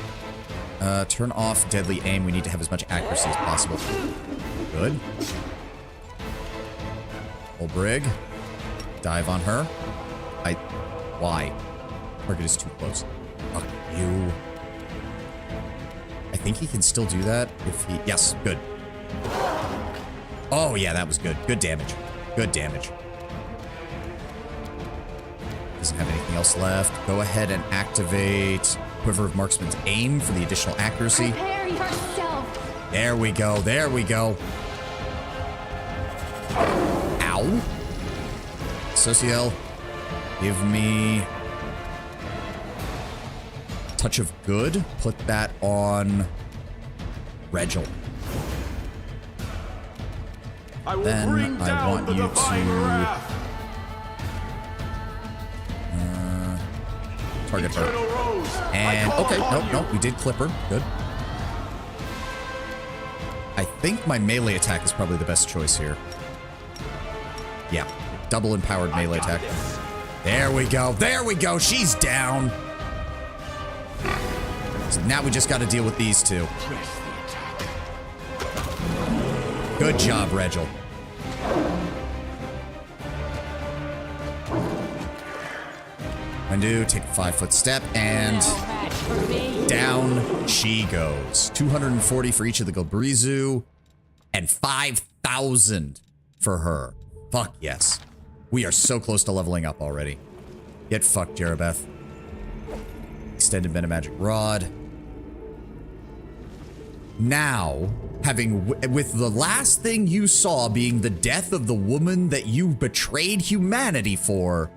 Turn off Deadly Aim. We need to have as much accuracy as possible. Good. Ulbrich. Dive on her. Why? Target is too close. Fuck you. I think he can still do that if he... Yes, good. Oh, yeah, that was good. Good damage. Good damage. Doesn't have anything else left. Go ahead and activate Quiver of Marksman's Aim for the additional accuracy.
Prepare yourself.
There we go. There we go. Ow. Sociel, give me Touch of Good. Put that on Regil. Then I want you to target her. And okay, nope, we did clip her. Good. I think my melee attack is probably the best choice here. Yeah, double empowered melee attack. There we go. There we go. She's down. So now we just got to deal with these two. Good job, Regil. Undo, take a 5-foot step, and down she goes. 240 for each of the Gilbrizu, and 5,000 for her. Fuck yes. We are so close to leveling up already. Get fucked, Jerebeth. Extended Metamagic Rod. Now, with the last thing you saw being the death of the woman that you betrayed humanity for,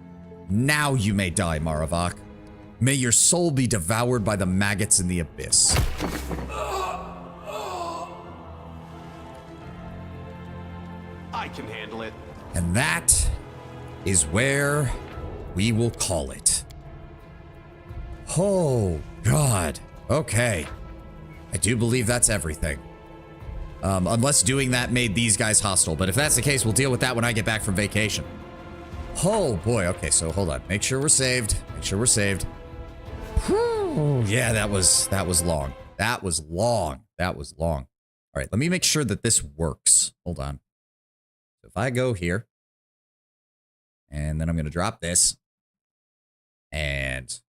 now you may die, Maravok. May your soul be devoured by the maggots in the abyss.
I can handle it.
And that is where we will call it. Oh, God. Okay. I do believe that's everything. Unless doing that made these guys hostile. But if that's the case, we'll deal with that when I get back from vacation. Oh, boy. Okay, so hold on. Make sure we're saved. Make sure we're saved. Whew. Yeah, that was long. That was long. That was long. All right, let me make sure that this works. Hold on.
if I go here, and then I'm going to drop this, and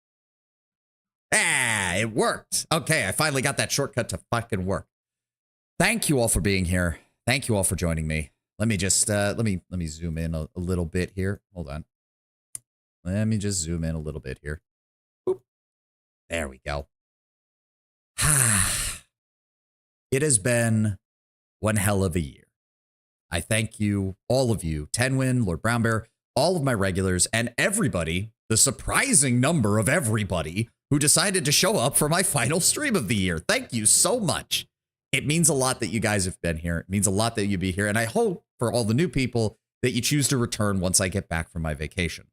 it worked. Okay, I finally got that shortcut to fucking work. Thank you all for being here. Thank you all for joining me. Let me just let me zoom in a little bit here. Hold on. Let me just zoom in a little bit here. Boop. There we go. It has been one hell of a year. I thank you, all of you, Tenwin, Lord Brown Bear, all of my regulars, and everybody, the surprising number of everybody who decided to show up for my final stream of the year. Thank you so much. It means a lot that you guys have been here. It means a lot that you be here. And I hope for all the new people that you choose to return once I get back from my vacation.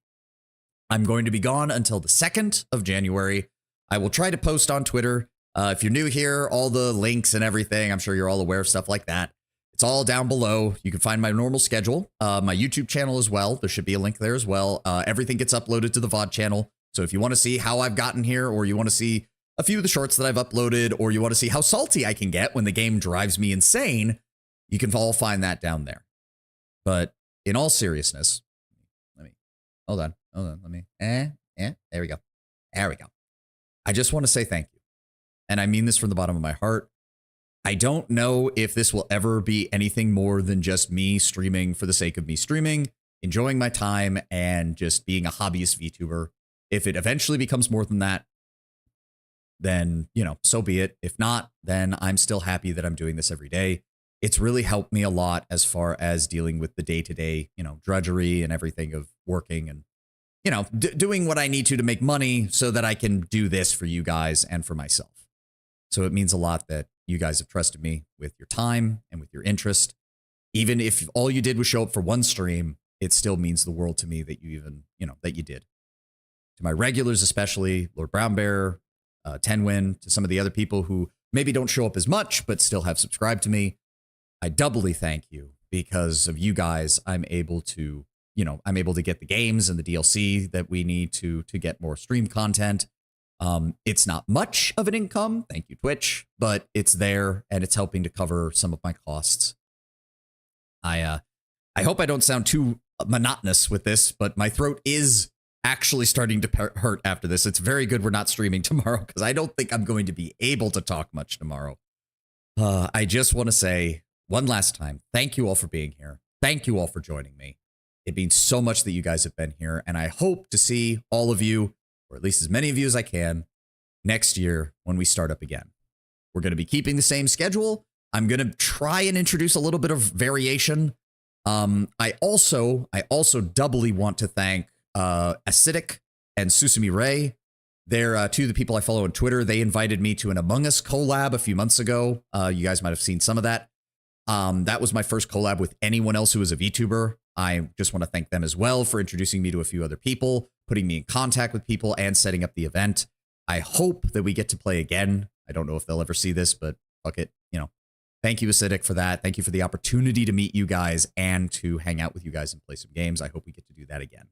I'm going to be gone until the 2nd of January. I will try to post on Twitter. If you're new here, all the links and everything, I'm sure you're all aware of stuff like that. It's all down below. You can find my normal schedule, my YouTube channel as well. There should be a link there as well. Everything gets uploaded to the VOD channel. So if you want to see how I've gotten here, or you want to see a few of the shorts that I've uploaded, or you want to see how salty I can get when the game drives me insane, you can all find that down there. But in all seriousness, hold on, let me, there we go. There we go. I just want to say thank you. And I mean this from the bottom of my heart. I don't know if this will ever be anything more than just me streaming for the sake of me streaming, enjoying my time, and just being a hobbyist VTuber. If it eventually becomes more than that, then, you know, so be it. If not, then I'm still happy that I'm doing this every day. It's really helped me a lot as far as dealing with the day-to-day, you know, drudgery and everything of working and, you know, doing what I need to make money so that I can do this for you guys and for myself. So it means a lot that you guys have trusted me with your time and with your interest. Even if all you did was show up for one stream, it still means the world to me that you even, you know, that you did. To my regulars, especially Lord Brown Bear, Tenwin, to some of the other people who maybe don't show up as much, but still have subscribed to me, I doubly thank you. Because of you guys, I'm able to, you know, I'm able to get the games and the DLC that we need to get more stream content. It's not much of an income, thank you, Twitch, but it's there and it's helping to cover some of my costs. I hope I don't sound too monotonous with this, but my throat is actually starting to hurt after this. It's very good we're not streaming tomorrow because I don't think I'm going to be able to talk much tomorrow. I just want to say one last time, thank you all for being here. Thank you all for joining me. It means so much that you guys have been here, and I hope to see all of you, or at least as many of you as I can, next year when we start up again. We're going to be keeping the same schedule. I'm going to try and introduce a little bit of variation. I also doubly want to thank Acidic and Susumi Ray. They're two of the people I follow on Twitter. They invited me to an Among Us collab a few months ago. You guys might have seen some of that. That was my first collab with anyone else who was a VTuber. I just want to thank them as well for introducing me to a few other people, putting me in contact with people, and setting up the event. I hope that we get to play again. I don't know if they'll ever see this, but fuck it, you know. Thank you, Acidic, for that. Thank you for the opportunity to meet you guys and to hang out with you guys and play some games. I hope we get to do that again.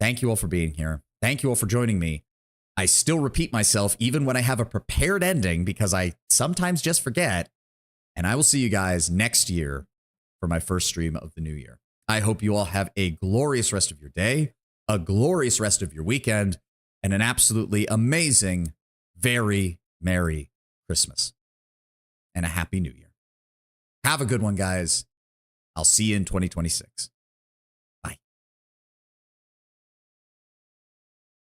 Thank you all for being here. Thank you all for joining me. I still repeat myself even when I have a prepared ending because I sometimes just forget. And I will see you guys next year for my first stream of the new year. I hope you all have a glorious rest of your day, a glorious rest of your weekend, and an absolutely amazing, very Merry Christmas and a Happy New Year. Have a good one, guys. I'll see you in 2026.